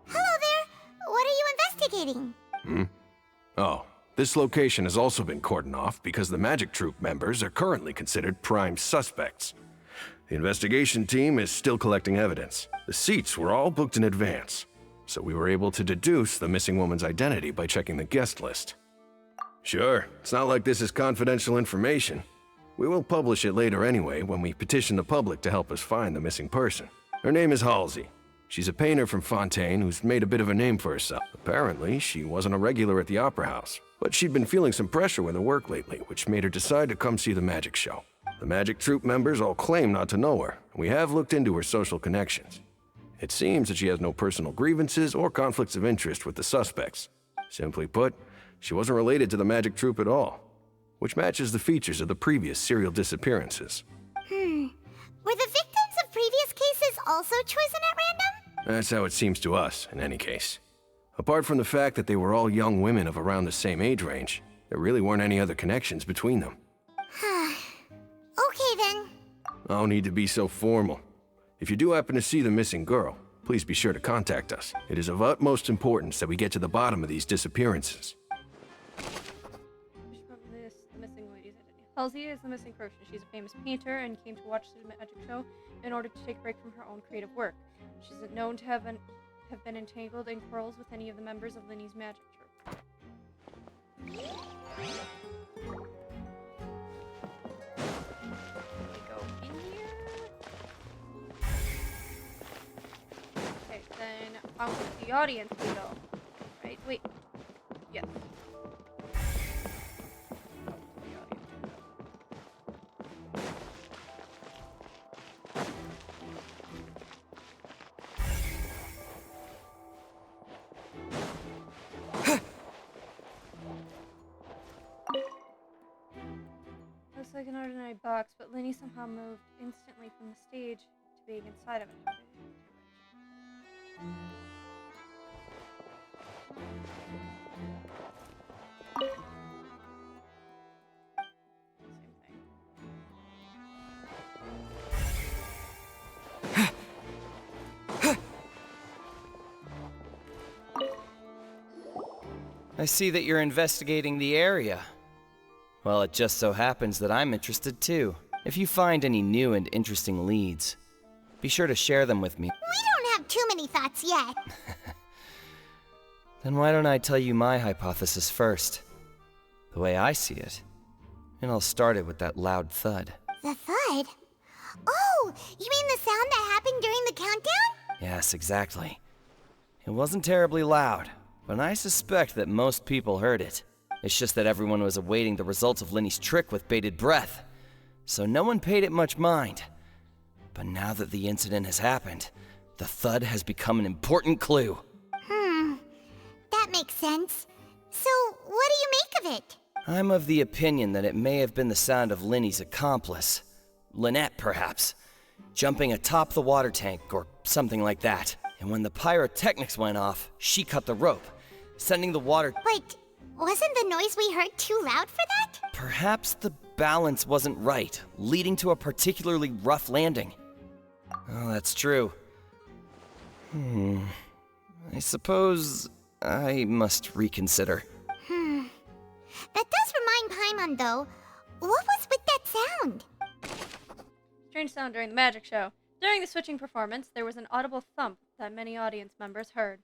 Hello there! What are you investigating? Oh, this location has also been cordoned off because the Magic Troop members are currently considered prime suspects. The investigation team is still collecting evidence. The seats were all booked in advance, so we were able to deduce the missing woman's identity by checking the guest list. Sure, it's not like this is confidential information. We will publish it later anyway when we petition the public to help us find the missing person. Her name is Halsey. She's a painter from Fontaine who's made a bit of a name for herself. Apparently, she wasn't a regular at the Opera House, but she'd been feeling some pressure with her work lately, which made her decide to come see the magic show. The Magic Troop members all claim not to know her, and we have looked into her social connections. It seems that she has no personal grievances or conflicts of interest with the suspects. Simply put, she wasn't related to the Magic Troop at all, which matches the features of the previous serial disappearances. Were the victims of previous cases also chosen at random? That's how it seems to us, in any case. Apart from the fact that they were all young women of around the same age range, there really weren't any other connections between them. Okay then. No need to be so formal. If you do happen to see the missing girl, please be sure to contact us. It is of utmost importance that we get to the bottom of these disappearances. The missing lady's identity. Halsey is the missing person. She's a famous painter and came to watch the magic show in order to take a break from her own creative work. She isn't known to have been entangled in quarrels with any of the members of Lenny's magic troupe. We go in here. Okay, then out with the audience we go. Right? Wait. Yes. Looks like an ordinary box, but Lenny somehow moved instantly from the stage to being inside of it. I see that you're investigating the area. Well, it just so happens that I'm interested too. If you find any new and interesting leads, be sure to share them with me. We don't have too many thoughts yet. Then why don't I tell you my hypothesis first? The way I see it. And I'll start it with that loud thud. The thud? Oh, you mean the sound that happened during the countdown? Yes, exactly. It wasn't terribly loud, but I suspect that most people heard it. It's just that everyone was awaiting the results of Lenny's trick with bated breath, so no one paid it much mind. But now that the incident has happened, the thud has become an important clue. That makes sense. So, what do you make of it? I'm of the opinion that it may have been the sound of Lenny's accomplice, Lynette perhaps, jumping atop the water tank or something like that. And when the pyrotechnics went off, she cut the rope, sending the water... But wasn't the noise we heard too loud for that? Perhaps the balance wasn't right, leading to a particularly rough landing. Oh, that's true. I suppose I must reconsider. That does remind Paimon, though. What was with that sound? Strange sound during the magic show. During the switching performance, there was an audible thump that many audience members heard.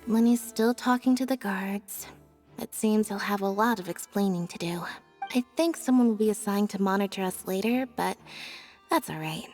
Lenny's still talking to the guards. It seems he'll have a lot of explaining to do. I think someone will be assigned to monitor us later, but that's alright.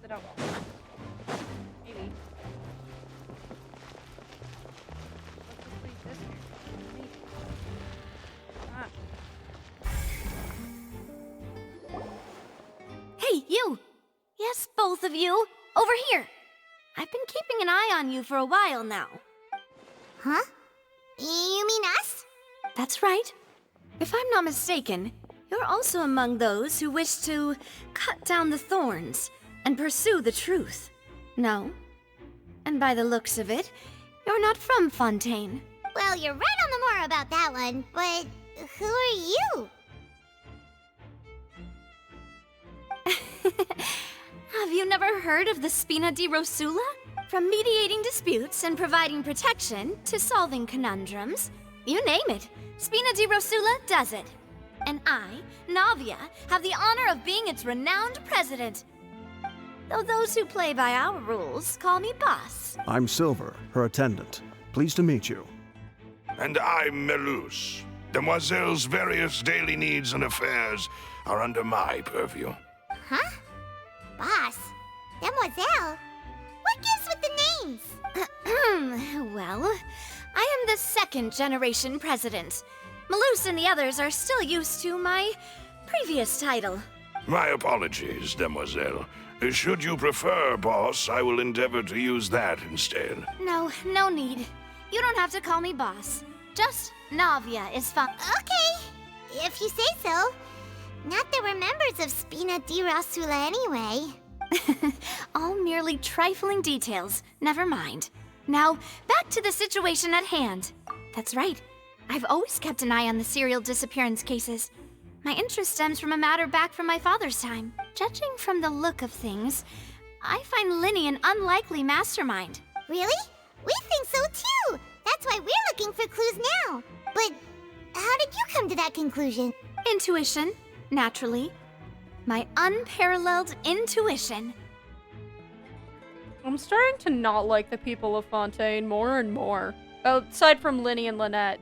Sit out. Maybe. Let's just leave this here. Maybe. Hey, you! Yes, both of you! Over here! I've been keeping an eye on you for a while now. Huh? You mean us? That's right. If I'm not mistaken, you're also among those who wish to cut down the thorns and pursue the truth. No? And by the looks of it, you're not from Fontaine. Well, you're right on the more about that one, but who are you? Have you never heard of the Spina di Rosula? From mediating disputes and providing protection to solving conundrums, you name it, Spina di Rosula does it. And I, Navia, have the honor of being its renowned president. Though those who play by our rules call me boss. I'm Silver, her attendant. Pleased to meet you. And I'm Melus. Demoiselle's various daily needs and affairs are under my purview. Huh? Boss? Demoiselle? What gives with the names? Well, I am the second generation president. Melus and the others are still used to my previous title. My apologies, Demoiselle. Should you prefer, boss, I will endeavor to use that instead. No need. You don't have to call me boss. Just Navia is fine. Okay, if you say so. Not that we're members of Spina di Rosula anyway. All merely trifling details. Never mind. Now, back to the situation at hand. That's right. I've always kept an eye on the serial disappearance cases. My interest stems from a matter back from my father's time. Judging from the look of things, I find Linny an unlikely mastermind. Really? We think so too! That's why we're looking for clues now. But how did you come to that conclusion? Intuition, naturally. My unparalleled intuition. I'm starting to not like the people of Fontaine more and more. Aside from Linny and Lynette.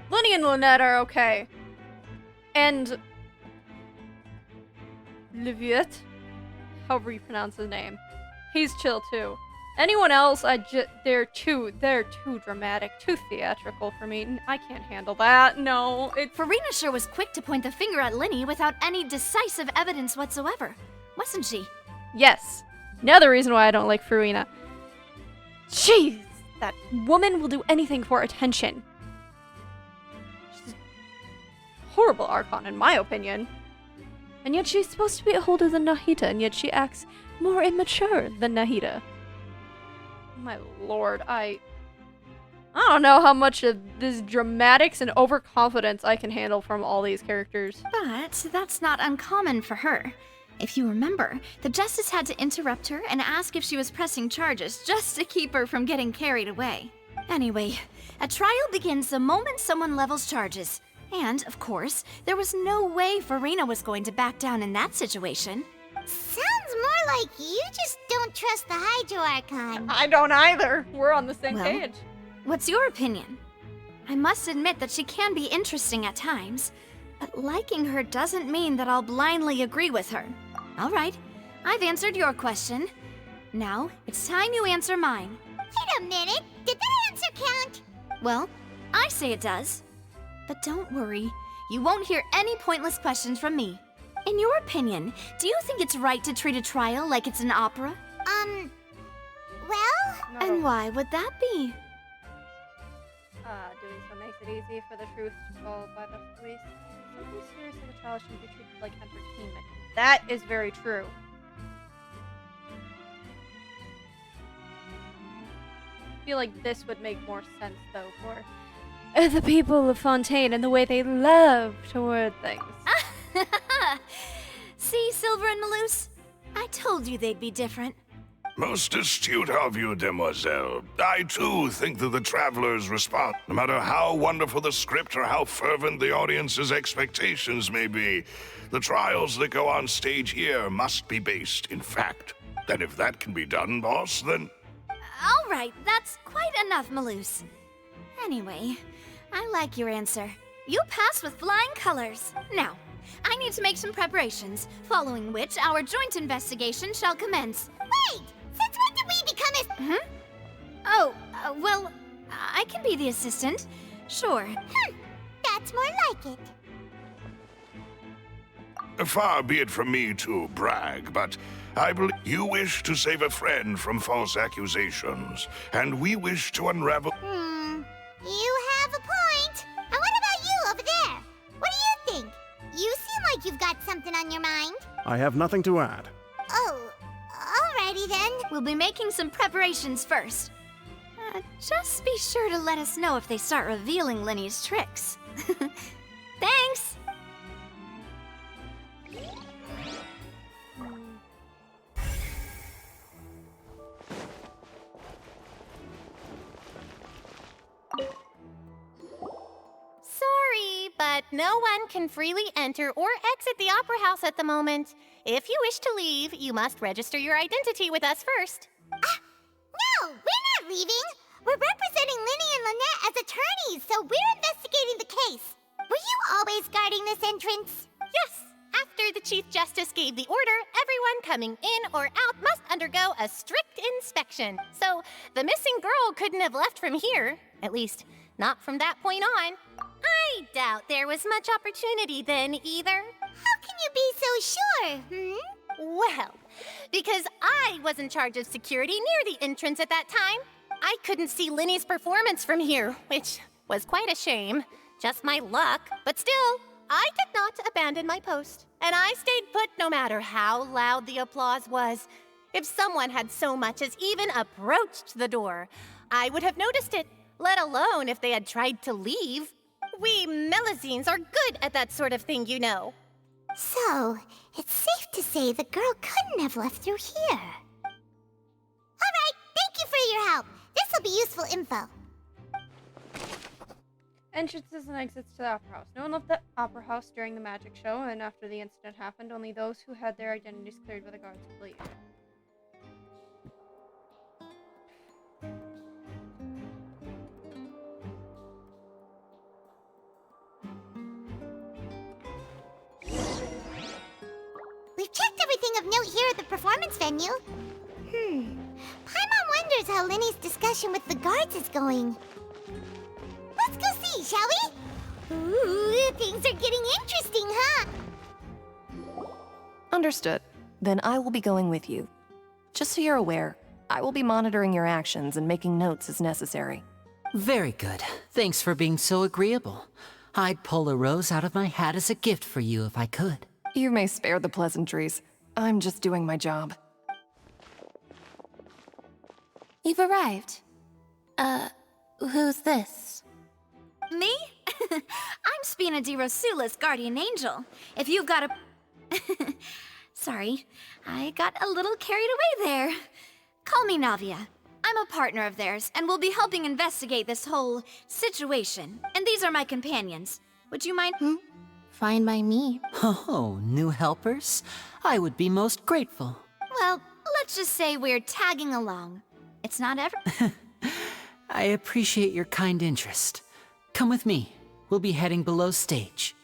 Linny and Lynette are okay. And Leviat, however you pronounce his name, he's chill too. Anyone else, they're too dramatic, too theatrical for me. I can't handle that. No, Farina sure was quick to point the finger at Linny without any decisive evidence whatsoever, wasn't she? Yes. Another reason why I don't like Farina. Jeez, that woman will do anything for attention. She's a horrible Archon, in my opinion. And yet she's supposed to be older than Nahida, and yet she acts more immature than Nahida. My lord, I don't know how much of this dramatics and overconfidence I can handle from all these characters. But that's not uncommon for her. If you remember, the Justice had to interrupt her and ask if she was pressing charges just to keep her from getting carried away. Anyway, a trial begins the moment someone levels charges. And, of course, there was no way Farina was going to back down in that situation. Sounds more like you just don't trust the Hydro Archon. I don't either. We're on the same page. What's your opinion? I must admit that she can be interesting at times, but liking her doesn't mean that I'll blindly agree with her. All right, I've answered your question. Now, it's time you answer mine. Wait a minute, did that answer count? Well, I say it does. But don't worry, you won't hear any pointless questions from me. In your opinion, do you think it's right to treat a trial like it's an opera? Well? And why would that be? Doing so makes it easy for the truth to fall by the wayside. Something serious of a trial should be treated like entertainment. That is very true. I feel like this would make more sense, though, for the people of Fontaine and the way they love to word things. See, Silver and Maloose? I told you they'd be different. Most astute of you, demoiselle. I too think that the traveler's response, no matter how wonderful the script or how fervent the audience's expectations may be, the trials that go on stage here must be based in fact. And if that can be done, boss, then... All right, that's quite enough, Maloose. Anyway, I like your answer. You passed with flying colors. Now, I need to make some preparations, following which our joint investigation shall commence. Wait! Since when did we become Hmm? Oh, well, I can be the assistant. Sure. That's more like it. Far be it from me to brag, but I believe you wish to save a friend from false accusations, and we wish to unravel... You have a point. And what about you over there? What do you think? You seem like you've got something on your mind. I have nothing to add. Oh, alrighty then. We'll be making some preparations first. Just be sure to let us know if they start revealing Lenny's tricks. Thanks! Sorry, but no one can freely enter or exit the Opera House at the moment. If you wish to leave, you must register your identity with us first. No, we're not leaving. We're representing Linny and Lynette as attorneys, so we're investigating the case. Were you always guarding this entrance? Yes. After the Chief Justice gave the order, everyone coming in or out must undergo a strict inspection. So the missing girl couldn't have left from here. At least, not from that point on. I doubt there was much opportunity then either. How can you be so sure, Well, because I was in charge of security near the entrance at that time. I couldn't see Linny's performance from here, which was quite a shame. Just my luck. But still, I did not abandon my post. And I stayed put no matter how loud the applause was. If someone had so much as even approached the door, I would have noticed it, let alone if they had tried to leave. We Melusines are good at that sort of thing, you know. So, it's safe to say the girl couldn't have left through here. Alright, thank you for your help. This'll be useful info. Entrances and exits to the Opera House. No one left the Opera House during the magic show, and after the incident happened, only those who had their identities cleared by the guards could leave. We've checked everything of note here at the performance venue. Paimon wonders how Linny's discussion with the guards is going. Let's go see, shall we? Ooh, things are getting interesting, huh? Understood. Then I will be going with you. Just so you're aware, I will be monitoring your actions and making notes as necessary. Very good. Thanks for being so agreeable. I'd pull a rose out of my hat as a gift for you if I could. You may spare the pleasantries. I'm just doing my job. You've arrived. Who's this? Me? I'm Spina di Rosula's guardian angel. If you've got a... Sorry, I got a little carried away there. Call me Navia. I'm a partner of theirs, and will be helping investigate this whole situation. And these are my companions. Would you mind? Fine by me. Oh, new helpers? I would be most grateful. Well, let's just say we're tagging along. It's not ever... I appreciate your kind interest. Come with me. We'll be heading below stage.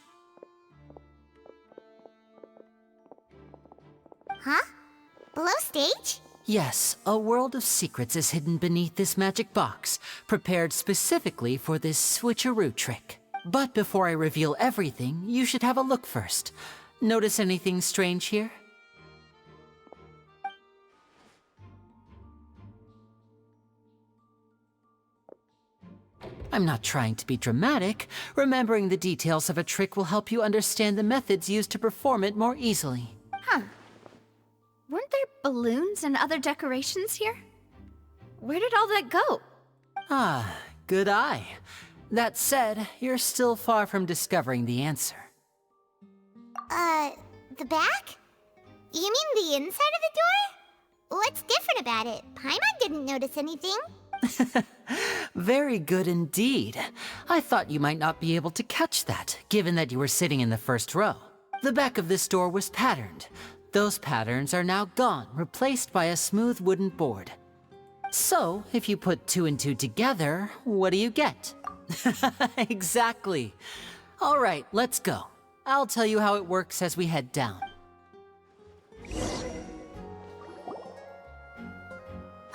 Huh? Below stage? Yes, a world of secrets is hidden beneath this magic box, prepared specifically for this switcheroo trick. But before I reveal everything, you should have a look first. Notice anything strange here? I'm not trying to be dramatic. Remembering the details of a trick will help you understand the methods used to perform it more easily. Huh. Weren't there balloons and other decorations here? Where did all that go? Ah, good eye. That said, you're still far from discovering the answer. The back? You mean the inside of the door? What's different about it? Paimon didn't notice anything. Very good indeed. I thought you might not be able to catch that, given that you were sitting in the first row. The back of this door was patterned. Those patterns are now gone, replaced by a smooth wooden board. So, if you put 2 and 2 together, what do you get? Exactly. All right, let's go. I'll tell you how it works as we head down.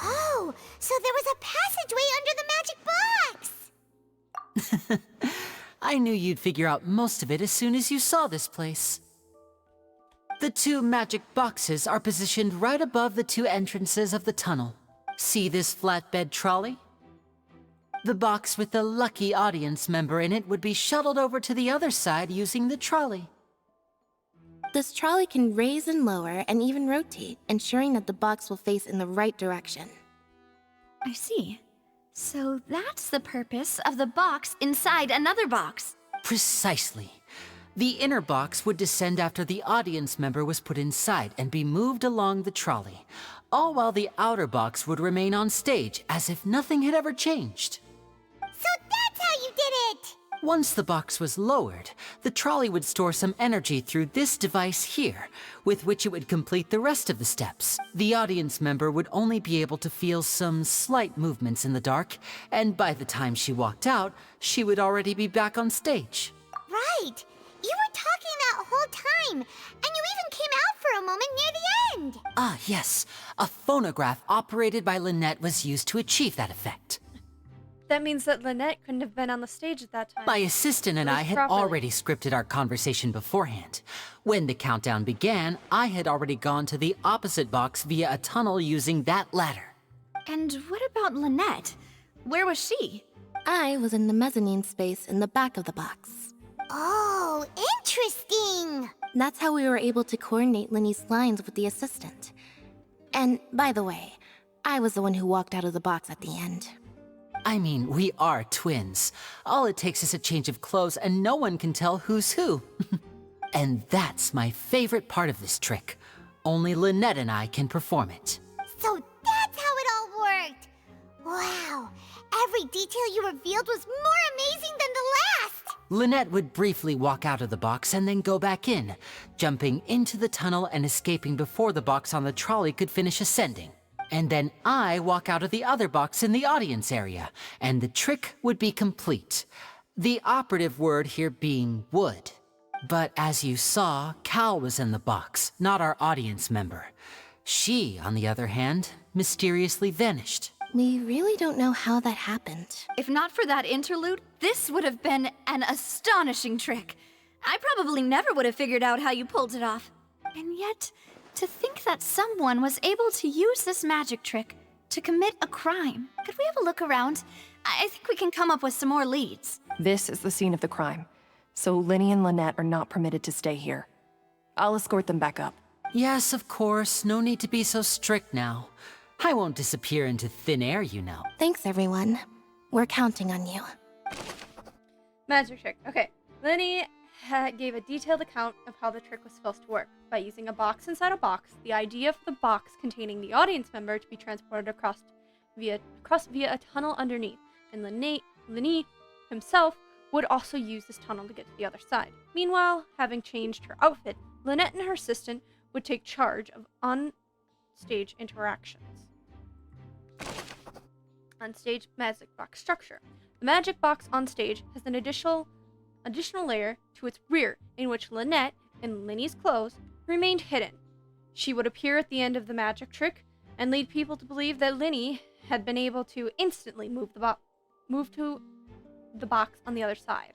Oh, so there was a passageway under the magic box! I knew you'd figure out most of it as soon as you saw this place. The 2 magic boxes are positioned right above the 2 entrances of the tunnel. See this flatbed trolley? The box with the lucky audience member in it would be shuttled over to the other side using the trolley. This trolley can raise and lower and even rotate, ensuring that the box will face in the right direction. I see. So that's the purpose of the box inside another box. Precisely. The inner box would descend after the audience member was put inside and be moved along the trolley, all while the outer box would remain on stage as if nothing had ever changed. So that's how you did it! Once the box was lowered, the trolley would store some energy through this device here, with which it would complete the rest of the steps. The audience member would only be able to feel some slight movements in the dark, and by the time she walked out, she would already be back on stage. Right! You were talking that whole time, and you even came out for a moment near the end! Ah, yes. A phonograph operated by Lynette was used to achieve that effect. That means that Lynette couldn't have been on the stage at that time. My assistant and I had already scripted our conversation beforehand. When the countdown began, I had already gone to the opposite box via a tunnel using that ladder. And what about Lynette? Where was she? I was in the mezzanine space in the back of the box. Oh, interesting! That's how we were able to coordinate Linny's lines with the assistant. And, by the way, I was the one who walked out of the box at the end. I mean, we are twins. All it takes is a change of clothes and no one can tell who's who. And that's my favorite part of this trick. Only Lynette and I can perform it. So that's how it all worked! Wow, every detail you revealed was more amazing than the last! Lynette would briefly walk out of the box and then go back in, jumping into the tunnel and escaping before the box on the trolley could finish ascending. And then I walk out of the other box in the audience area, and the trick would be complete. The operative word here being would. But as you saw, Cal was in the box, not our audience member. She, on the other hand, mysteriously vanished. We really don't know how that happened. If not for that interlude, this would have been an astonishing trick. I probably never would have figured out how you pulled it off. And yet, to think that someone was able to use this magic trick to commit a crime. Could we have a look around? I think we can come up with some more leads. This is the scene of the crime, so Linny and Lynette are not permitted to stay here. I'll escort them back up. Yes, of course. No need to be so strict now. I won't disappear into thin air, you know. Thanks, everyone. We're counting on you. Magic trick. Okay. Linny gave a detailed account of how the trick was supposed to work. By using a box inside a box, the idea for the box containing the audience member to be transported across via a tunnel underneath, and Linny himself would also use this tunnel to get to the other side. Meanwhile, having changed her outfit, Lynette and her assistant would take charge of on-stage interactions. On-stage magic box structure. The magic box on stage has an additional layer to its rear, in which Lynette, in Linny's clothes, remained hidden. She would appear at the end of the magic trick and lead people to believe that Linny had been able to instantly move to the box on the other side.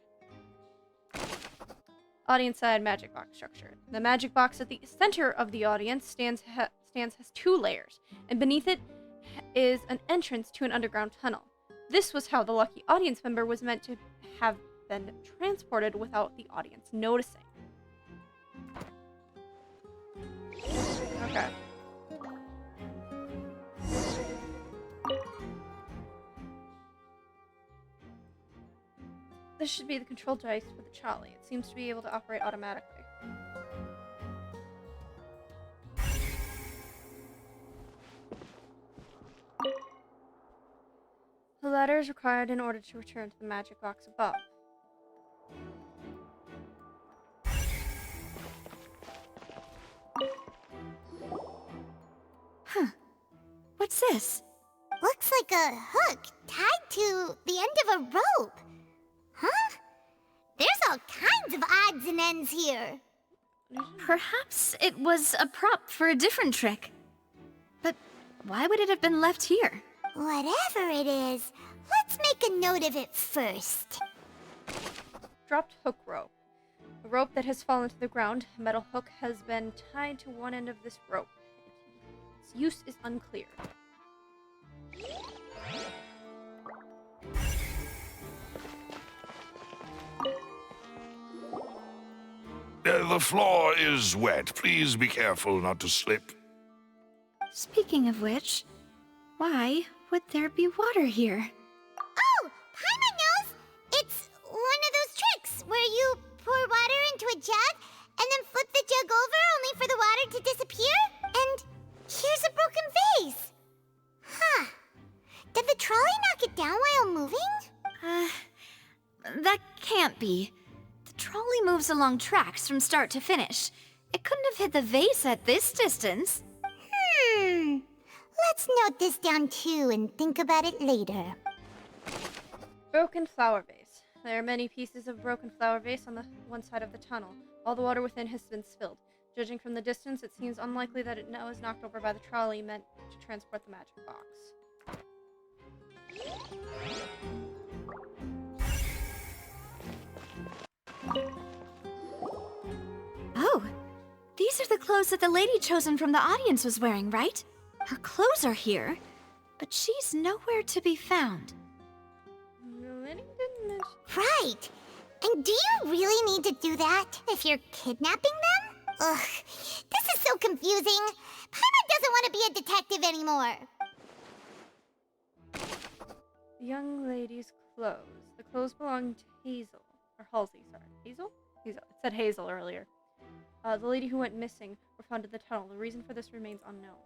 Audience side magic box structure. The magic box at the center of the audience has 2 layers, and beneath it is an entrance to an underground tunnel. This was how the lucky audience member was meant to have been transported without the audience noticing. Okay. This should be the control device for the trolley. It seems to be able to operate automatically. The ladder is required in order to return to the magic box above. Huh. What's this? Looks like a hook tied to the end of a rope. Huh? There's all kinds of odds and ends here. Perhaps it was a prop for a different trick. But why would it have been left here? Whatever it is, let's make a note of it first. Dropped hook rope. A rope that has fallen to the ground. A metal hook has been tied to one end of this rope. Its use is unclear. The floor is wet. Please be careful not to slip. Speaking of which, why would there be water here? Oh, Paimon knows! It's one of those tricks where you pour water into a jug and then flip the jug over only for the water to disappear. And here's a broken vase. Huh. Did the trolley knock it down while moving? That can't be. The trolley moves along tracks from start to finish. It couldn't have hit the vase at this distance. Let's note this down too and think about it later. Broken flower vase. There are many pieces of broken flower vase on the one side of the tunnel. All the water within has been spilled. Judging from the distance, it seems unlikely that it was knocked over by the trolley meant to transport the magic box. Oh, these are the clothes that the lady chosen from the audience was wearing, right? Her clothes are here, but she's nowhere to be found. Right. And do you really need to do that if you're kidnapping them? Ugh, this is so confusing. Paimon doesn't want to be a detective anymore. The young lady's clothes. The clothes belong to Hazel. Or Halsey, sorry. Hazel? Hazel. It said Hazel earlier. The lady who went missing were found in the tunnel. The reason for this remains unknown.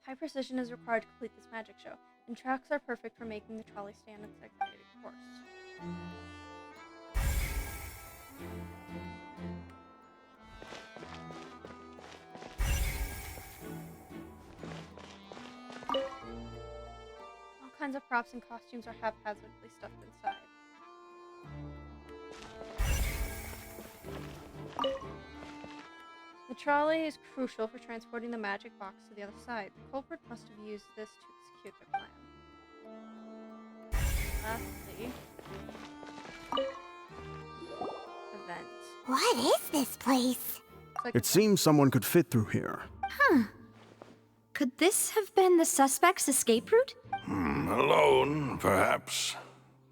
High precision is required to complete this magic show, and tracks are perfect for making the trolley stay on its designated course. All kinds of props and costumes are haphazardly stuffed inside. The trolley is crucial for transporting the magic box to the other side. The culprit must have used this to execute their plan. Lastly, event. What is this place? It seems someone could fit through here. Huh. Could this have been the suspect's escape route? Alone, perhaps.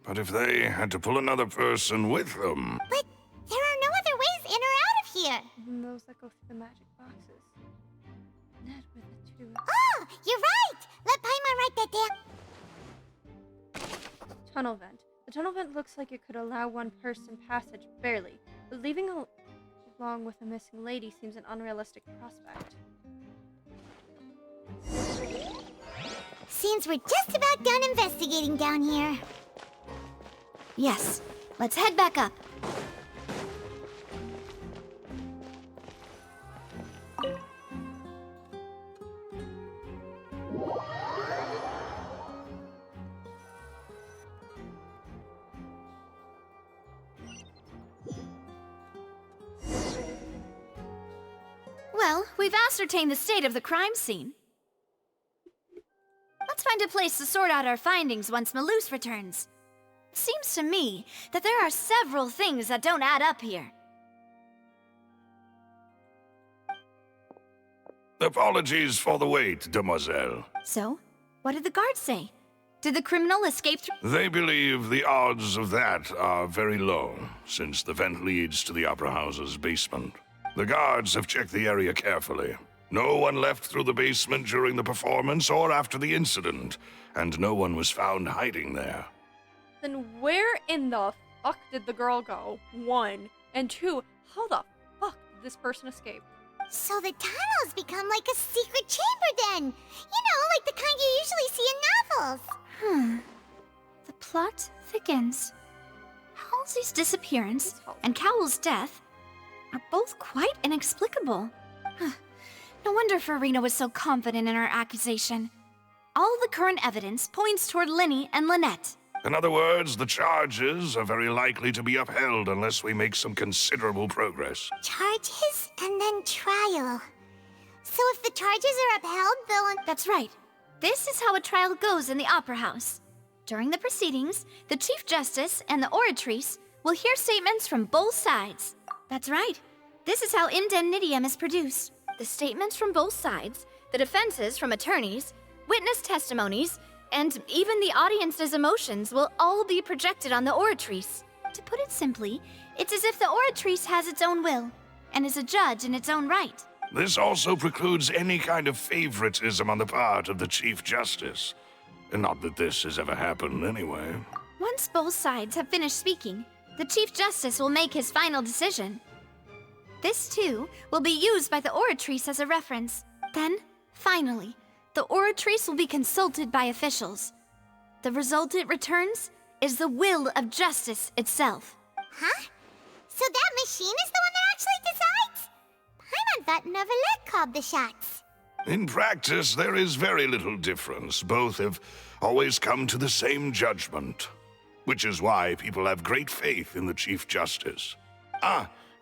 But if they had to pull another person with them... But there are no other ways in or out of here. Even those that go through the magic boxes. Net with the two. Oh, you're right! Let Paimon write that down. Tunnel vent. The tunnel vent looks like it could allow one person passage, barely. But leaving along with a missing lady seems an unrealistic prospect. Seems we're just about done investigating down here. Yes. Let's head back up. Well, we've ascertained the state of the crime scene. Let's find a place to sort out our findings once Malus returns. Seems to me that there are several things that don't add up here. Apologies for the wait, demoiselle. So, what did the guards say? Did the criminal escape through? They believe the odds of that are very low, since the vent leads to the Opera House's basement. The guards have checked the area carefully. No one left through the basement during the performance or after the incident, and no one was found hiding there. Then where in the fuck did the girl go? 1. And 2, how the fuck did this person escape? So the tunnels become like a secret chamber then. You know, like the kind you usually see in novels. The plot thickens. Halsey's disappearance and Cowell's death are both quite inexplicable. No wonder Farina was so confident in her accusation. All the current evidence points toward Linny and Lynette. In other words, the charges are very likely to be upheld unless we make some considerable progress. Charges and then trial. So if the charges are upheld, they'll... That's right. This is how a trial goes in the Opera House. During the proceedings, the Chief Justice and the Oratrice will hear statements from both sides. That's right. This is how indemnitium is produced. The statements from both sides, the defenses from attorneys, witness testimonies, and even the audience's emotions will all be projected on the Oratrice. To put it simply, it's as if the Oratrice has its own will, and is a judge in its own right. This also precludes any kind of favoritism on the part of the Chief Justice. Not that this has ever happened anyway. Once both sides have finished speaking, the Chief Justice will make his final decision. This, too, will be used by the Oratrice as a reference. Then, finally, the Oratrice will be consulted by officials. The result it returns is the will of justice itself. Huh? So that machine is the one that actually decides? Paimon thought Neverlet called the shots. In practice, there is very little difference. Both have always come to the same judgment, which is why people have great faith in the Chief Justice.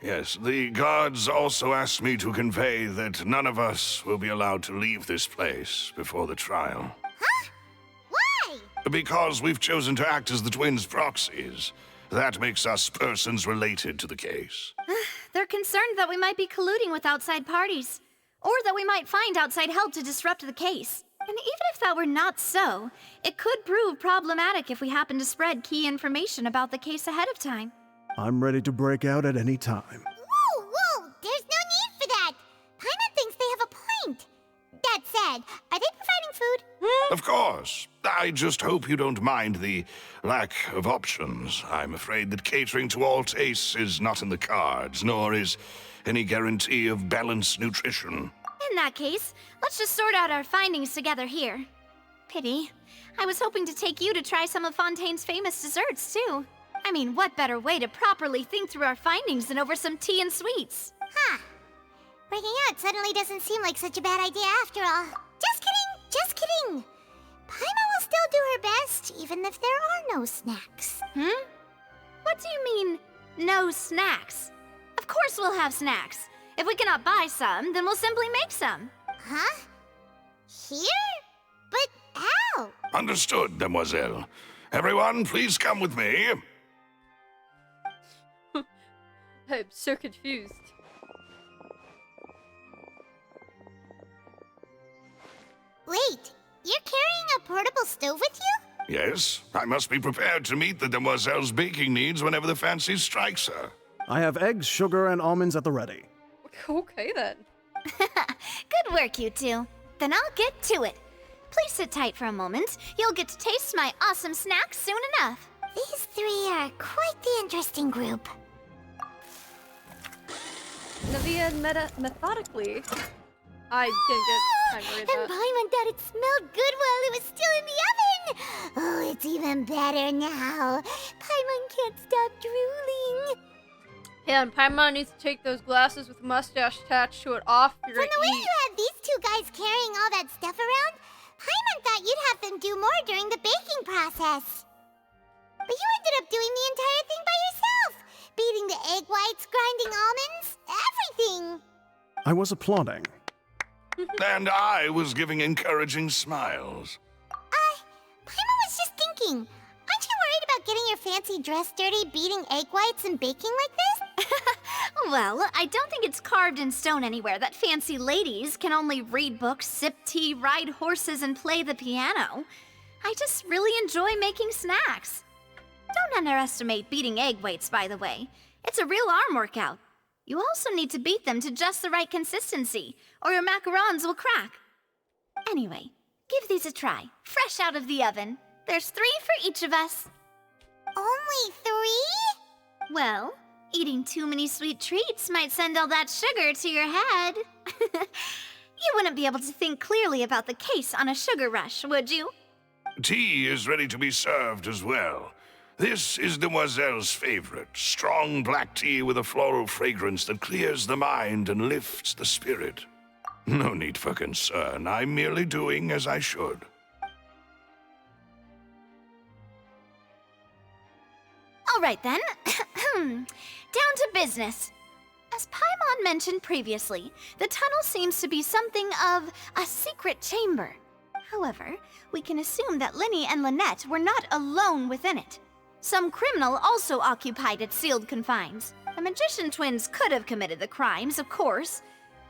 Yes, the guards also asked me to convey that none of us will be allowed to leave this place before the trial. Huh? Why? Because we've chosen to act as the twins' proxies. That makes us persons related to the case. They're concerned that we might be colluding with outside parties, or that we might find outside help to disrupt the case. And even if that were not so, it could prove problematic if we happen to spread key information about the case ahead of time. I'm ready to break out at any time. Whoa! There's no need for that! Paimon thinks they have a point. That said, are they providing food? Of course. I just hope you don't mind the lack of options. I'm afraid that catering to all tastes is not in the cards, nor is any guarantee of balanced nutrition. In that case, let's just sort out our findings together here. Pity. I was hoping to take you to try some of Fontaine's famous desserts, too. I mean, what better way to properly think through our findings than over some tea and sweets? Huh. Breaking out suddenly doesn't seem like such a bad idea after all. Just kidding! Paimon will still do her best, even if there are no snacks. What do you mean, no snacks? Of course we'll have snacks. If we cannot buy some, then we'll simply make some. Huh? Here? But how? Understood, Demoiselle. Everyone, please come with me. I'm so confused. Wait, you're carrying a portable stove with you? Yes, I must be prepared to meet the Demoiselle's baking needs whenever the fancy strikes her. I have eggs, sugar, and almonds at the ready. Okay, then. Good work, you two. Then I'll get to it. Please sit tight for a moment. You'll get to taste my awesome snacks soon enough. These three are quite the interesting group. Navia methodically. I didn't get time to read And that. Paimon thought it smelled good while it was still in the oven! Oh, it's even better now. Paimon can't stop drooling. Yeah, and Paimon needs to take those glasses with a mustache attached to it off. You're From gonna the way eat. you had these two guys carrying all that stuff around, Paimon thought you'd have them do more during the baking process. But you ended up doing the entire thing by yourself. Beating the egg whites, grinding almonds, everything. I was applauding. And I was giving encouraging smiles. Paimon was just thinking, aren't you worried about getting your fancy dress dirty beating egg whites and baking like this? Well, I don't think it's carved in stone anywhere that fancy ladies can only read books, sip tea, ride horses, and play the piano. I just really enjoy making snacks. Don't underestimate beating egg weights, by the way. It's a real arm workout. You also need to beat them to just the right consistency, or your macarons will crack. Anyway, give these a try, fresh out of the oven. There's 3 for each of us. Only 3? Well, eating too many sweet treats might send all that sugar to your head. You wouldn't be able to think clearly about the case on a sugar rush, would you? Tea is ready to be served as well. This is Demoiselle's favorite, strong black tea with a floral fragrance that clears the mind and lifts the spirit. No need for concern. I'm merely doing as I should. All right then. Down to business. As Paimon mentioned previously, the tunnel seems to be something of a secret chamber. However, we can assume that Linny and Lynette were not alone within it. Some criminal also occupied its sealed confines. The magician twins could have committed the crimes, of course,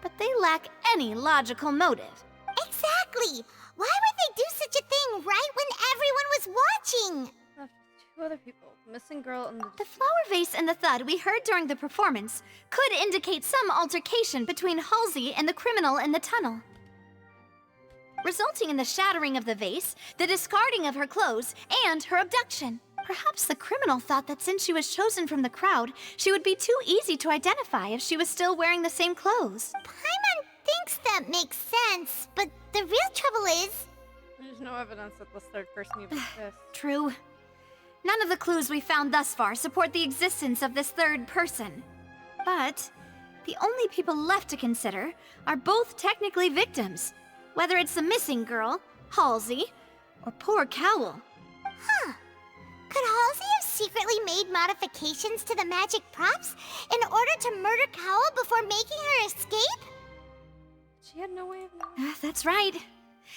but they lack any logical motive. Exactly! Why would they do such a thing right when everyone was watching? Left 2 other people. The missing girl and The flower vase and the thud we heard during the performance could indicate some altercation between Halsey and the criminal in the tunnel, resulting in the shattering of the vase, the discarding of her clothes, and her abduction. Perhaps the criminal thought that since she was chosen from the crowd, she would be too easy to identify if she was still wearing the same clothes. Paimon thinks that makes sense, but the real trouble is... There's no evidence that this 3rd person even exists. True. None of the clues we found thus far support the existence of this 3rd person. But the only people left to consider are both technically victims, whether it's the missing girl, Halsey, or poor Cowl. Huh. Could Halsey have secretly made modifications to the magic props in order to murder Cowl before making her escape? She had no way of knowing. That's right.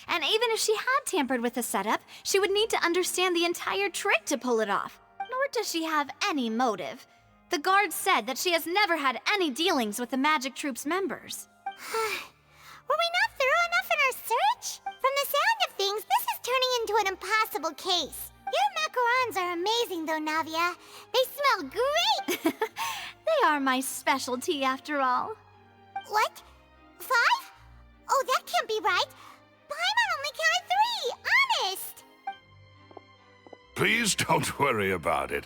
And even if she had tampered with the setup, she would need to understand the entire trick to pull it off. Nor does she have any motive. The guards said that she has never had any dealings with the Magic Troop's members. Were we not thorough enough in our search? From the sound of things, this is turning into an impossible case. Your macarons are amazing, though, Navia. They smell great! They are my specialty, after all. What? 5? Oh, that can't be right. Paimon only counted 3, honest! Please don't worry about it.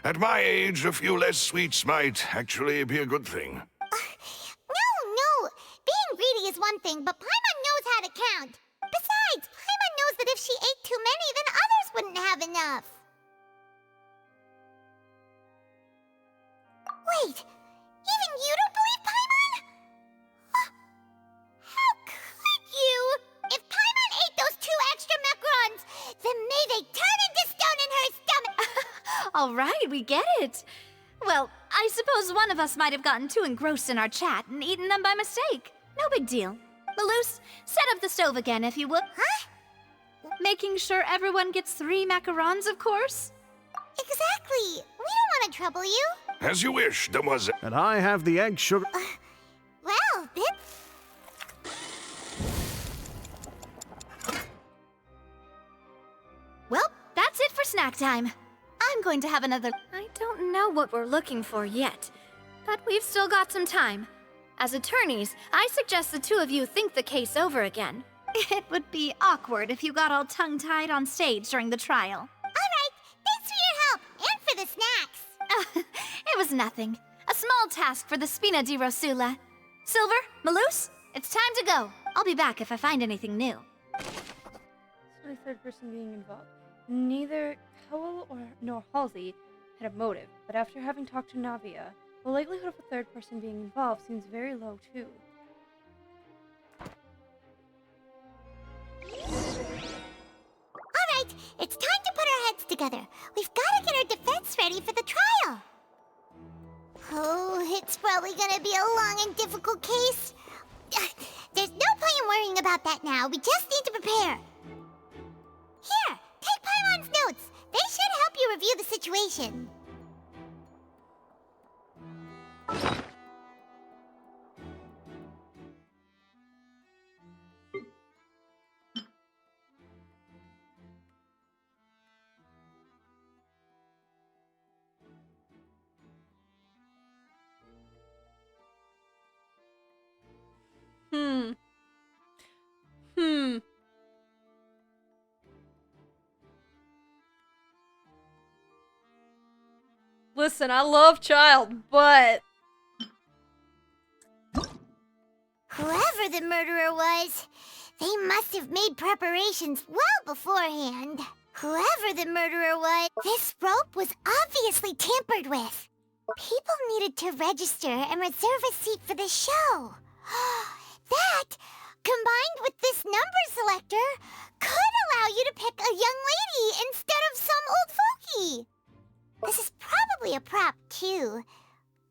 At my age, a few less sweets might actually be a good thing. No. Being greedy is one thing, but Paimon knows how to count. Besides, Paimon knows that if she ate too many, then others wouldn't have enough. Wait, even you don't believe Paimon? How could you? If Paimon ate those 2 extra macarons, then may they turn into stone in her stomach! All right, we get it. Well, I suppose one of us might have gotten too engrossed in our chat and eaten them by mistake. No big deal. Maloose, set up the stove again, if you would. Huh? Making sure everyone gets 3 macarons, of course. Exactly. We don't want to trouble you. As you wish, Demoiselle. And I have the egg sugar. Well, then... Well, that's it for snack time. I'm going to have another... I don't know what we're looking for yet, but we've still got some time. As attorneys, I suggest the 2 of you think the case over again. It would be awkward if you got all tongue-tied on stage during the trial. All right, thanks for your help, and for the snacks. It was nothing. A small task for the Spina di Rosula. Silver, Maloose, it's time to go. I'll be back if I find anything new. Only 3rd person being involved. Neither Cowell nor Halsey had a motive, but after having talked to Navia, the likelihood of a 3rd person being involved seems very low too. All right, it's time to put our heads together. We've got to get our defense ready for the trial. Oh, it's probably gonna be a long and difficult case. There's no point in worrying about that now. We just need to prepare. Here, take Paimon's notes. They should help you review the situation. Listen, I love Child, but... Whoever the murderer was, they must have made preparations well beforehand. Whoever the murderer was, this rope was obviously tampered with. People needed to register and reserve a seat for the show. That, combined with this number selector, could allow you to pick a young lady instead of some old fogey. This is probably a prop, too.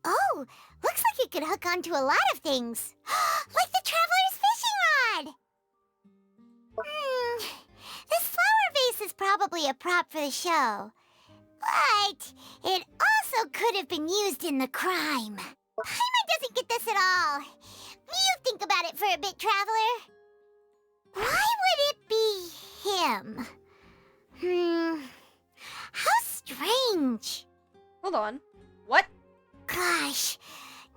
Oh, looks like it could hook onto a lot of things. Like the Traveler's fishing rod! This flower vase is probably a prop for the show. But it also could have been used in the crime. Paimon doesn't get this at all. You think about it for a bit, Traveler. Why would it be him? How strange. Hold on. What? Gosh,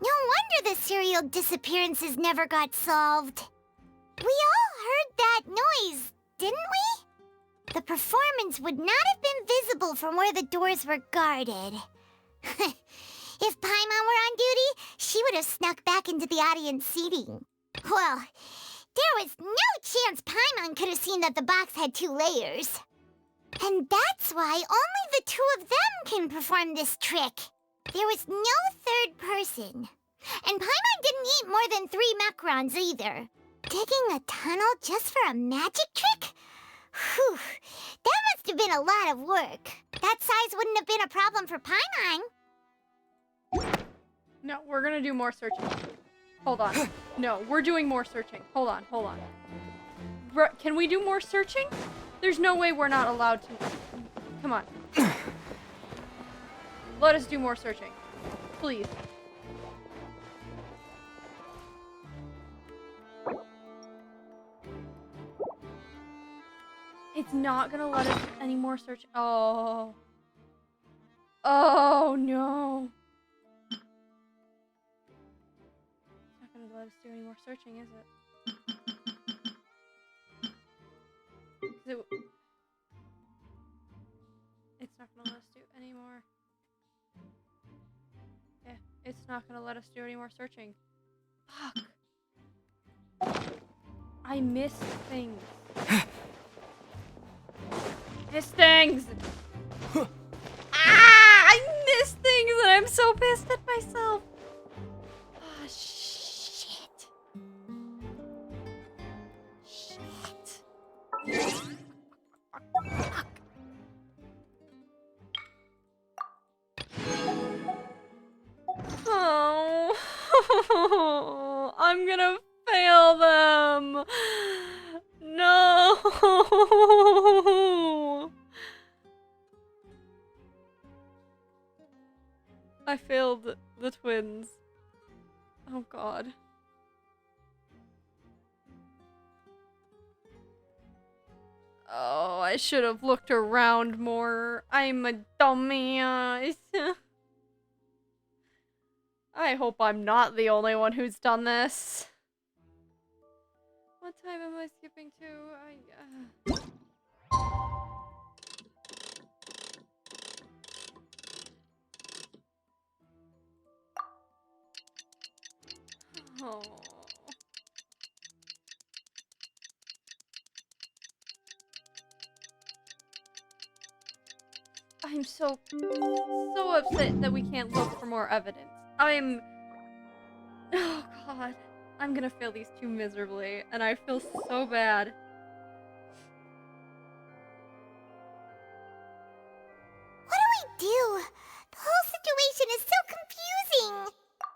no wonder the serial disappearances never got solved. We all heard that noise, didn't we? The performance would not have been visible from where the doors were guarded. If Paimon were on duty, she would have snuck back into the audience seating. Well, there was no chance Paimon could have seen that the box had 2 layers. And that's why only the 2 of them can perform this trick. There was no third person. And Paimon didn't eat more than 3 macarons either. Digging a tunnel just for a magic trick? Whew, that must have been a lot of work. That size wouldn't have been a problem for Paimon. No, we're gonna do more searching. Hold on. No, we're doing more searching. Hold on, hold on. Can we do more searching? There's no way we're not allowed to. Come on. Let us do more searching. Please. It's not gonna let us any more search. Oh. Oh no. It's not gonna let us do any more searching, is it? It's not gonna let us do any more. Yeah, it's not gonna let us do any more searching. Fuck. I missed things. Missed things! I missed things and I'm so pissed at myself. Ah, shit. Oh, I'm gonna fail them. No. I failed the twins. Oh god. Oh, I should have looked around more. I'm a dumbass. I hope I'm not the only one who's done this. What time am I skipping to? Oh. I'm so upset that we can't look for more evidence. Oh god. I'm gonna fail these 2 miserably, and I feel so bad. What do we do? The whole situation is so confusing.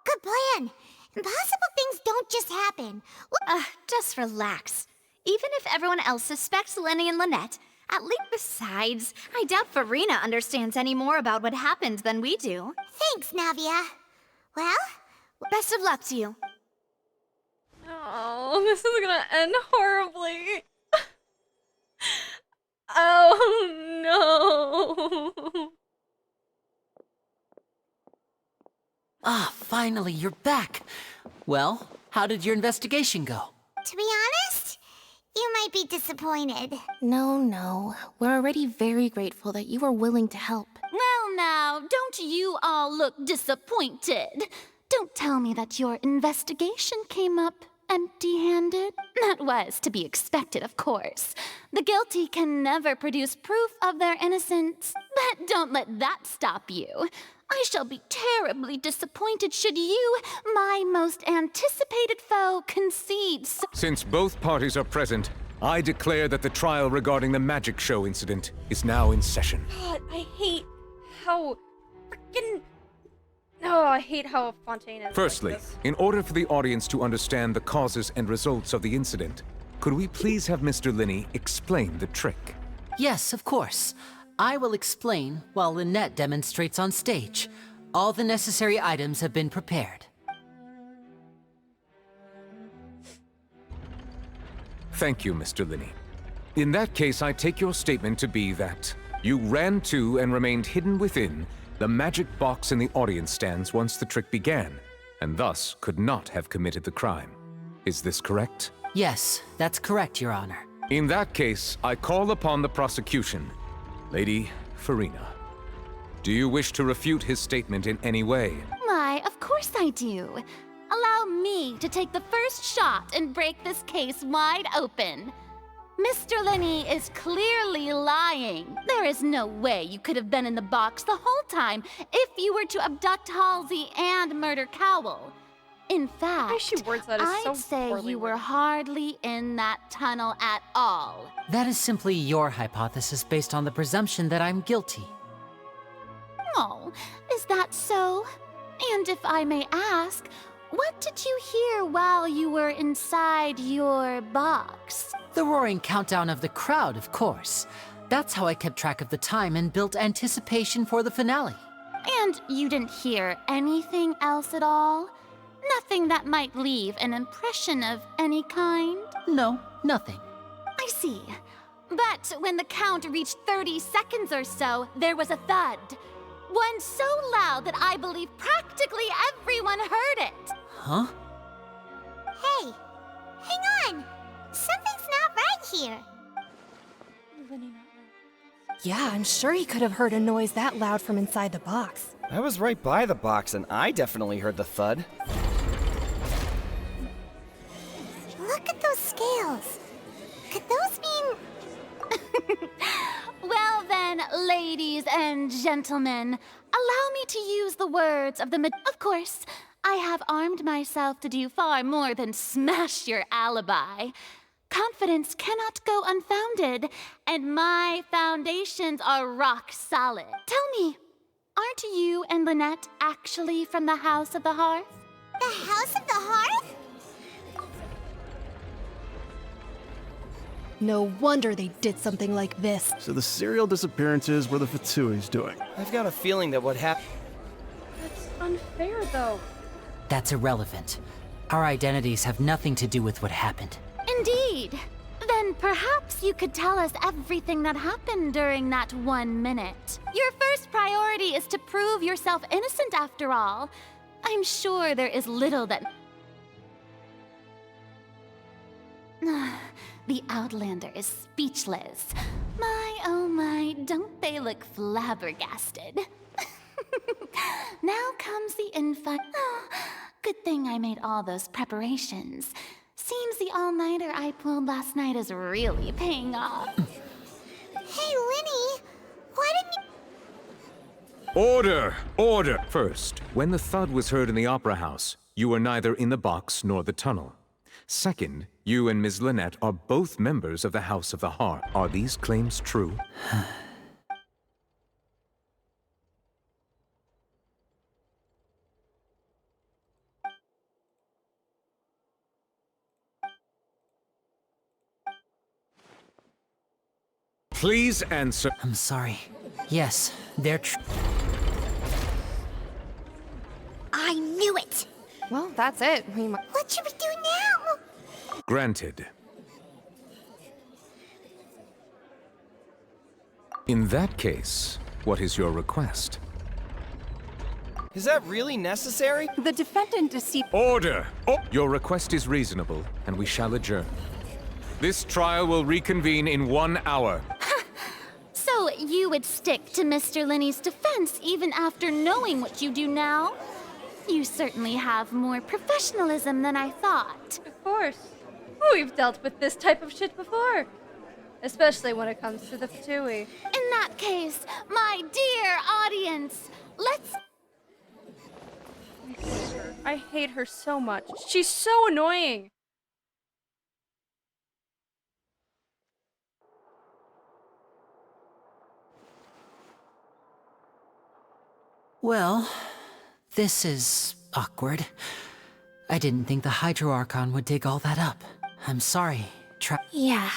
Good plan. Impossible things don't just happen. Just relax. Even if everyone else suspects Lenny and Lynette, at least besides, I doubt Farina understands any more about what happened than we do. Thanks, Navia. Well, best of luck to you. Oh, this is gonna end horribly. Oh no. Ah, finally, you're back. Well, how did your investigation go? To be honest, you might be disappointed. No. We're already very grateful that you were willing to help. Well, now, don't you all look disappointed? Don't tell me that your investigation came up empty-handed. That was to be expected, of course. The guilty can never produce proof of their innocence. But don't let that stop you. I shall be terribly disappointed should you, my most anticipated foe, concede. Since both parties are present, I declare that the trial regarding the magic show incident is now in session. God, I hate how freaking... Oh, I hate how Fontaine is. Firstly, like this. in order for the audience to understand the causes and results of the incident, could we please have Mr. Linney explain the trick? Yes, of course. I will explain while Lynette demonstrates on stage. All the necessary items have been prepared. Thank you, Mr. Linney. In that case, I take your statement to be that you ran to and remained hidden within the magic box in the audience stands once the trick began, and thus could not have committed the crime. Is this correct? Yes, that's correct, Your Honor. In that case, I call upon the prosecution. Lady Farina, do you wish to refute his statement in any way? Why, of course I do. Allow me to take the first shot and break this case wide open. Mr. Linney is clearly lying. There is no way you could have been in the box the whole time if you were to abduct Halsey and murder Cowell. In fact, I'd say you were hardly in that tunnel at all. That is simply your hypothesis based on the presumption that I'm guilty. Oh, is that so? And if I may ask, what did you hear while you were inside your box? The roaring countdown of the crowd, of course. That's how I kept track of the time and built anticipation for the finale. And you didn't hear anything else at all? Nothing that might leave an impression of any kind? No, nothing. I see. But when the count reached 30 seconds or so, there was a thud. One so loud that I believe practically everyone heard it. Huh? Hey, hang on. Something's not right here. Yeah, I'm sure he could have heard a noise that loud from inside the box. I was right by the box and I definitely heard the thud. Look at those scales. Could those mean... Well then, ladies and gentlemen, allow me to use the words of the Of course, I have armed myself to do far more than smash your alibi. Confidence cannot go unfounded, and my foundations are rock solid. Tell me, aren't you and Lynette actually from the House of the Hearth? The House of the Hearth? No wonder they did something like this. So the serial disappearances were the Fatsui's doing. I've got a feeling that what happened... That's unfair, though. That's irrelevant. Our identities have nothing to do with what happened. Indeed. Then perhaps you could tell us everything that happened during that 1 minute. Your first priority is to prove yourself innocent after all. I'm sure there is little that... The Outlander is speechless. My, oh my, don't they look flabbergasted? Now comes the info. Oh, good thing I made all those preparations. Seems the all-nighter I pulled last night is really paying off. Hey, Linny, why didn't you... Order! Order! First, when the thud was heard in the Opera House, you were neither in the box nor the tunnel. Second, you and Ms. Lynette are both members of the House of the Heart. Are these claims true? Please answer. I'm sorry. Yes, they're true. I knew it! Well, that's it. What should we do now? Granted. In that case, what is your request? Is that really necessary? The defendant deceived... Order! Oh, your request is reasonable, and we shall adjourn. This trial will reconvene in 1 hour. So you would stick to Mr. Linney's defense even after knowing what you do now. You certainly have more professionalism than I thought. Of course. We've dealt with this type of shit before. Especially when it comes to the Fatui. In that case, my dear audience, let's... I hate her so much. She's so annoying. Well, this is awkward. I didn't think the Hydro Archon would dig all that up. I'm sorry. Yeah,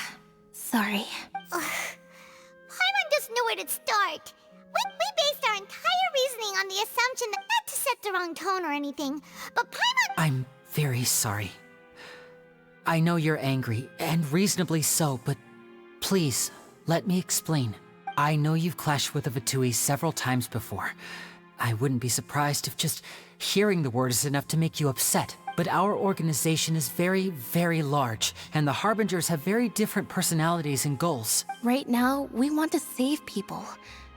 sorry. Paimon doesn't know where to start. We based our entire reasoning on the assumption that not to set the wrong tone or anything, but Paimon... I'm very sorry. I know you're angry, and reasonably so, but please, let me explain. I know you've clashed with the Fatui several times before. I wouldn't be surprised if just hearing the word is enough to make you upset. But our organization is very, very large, and the Harbingers have very different personalities and goals. Right now, we want to save people.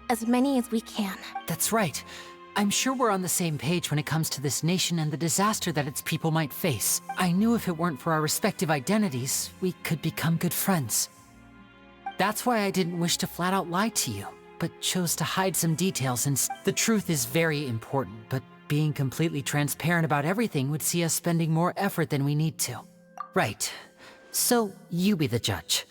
As many as we can. That's right. I'm sure we're on the same page when it comes to this nation and the disaster that its people might face. I knew if it weren't for our respective identities, we could become good friends. That's why I didn't wish to flat out lie to you, but chose to hide some details since the truth is very important, but being completely transparent about everything would see us spending more effort than we need to. Right. So, you be the judge.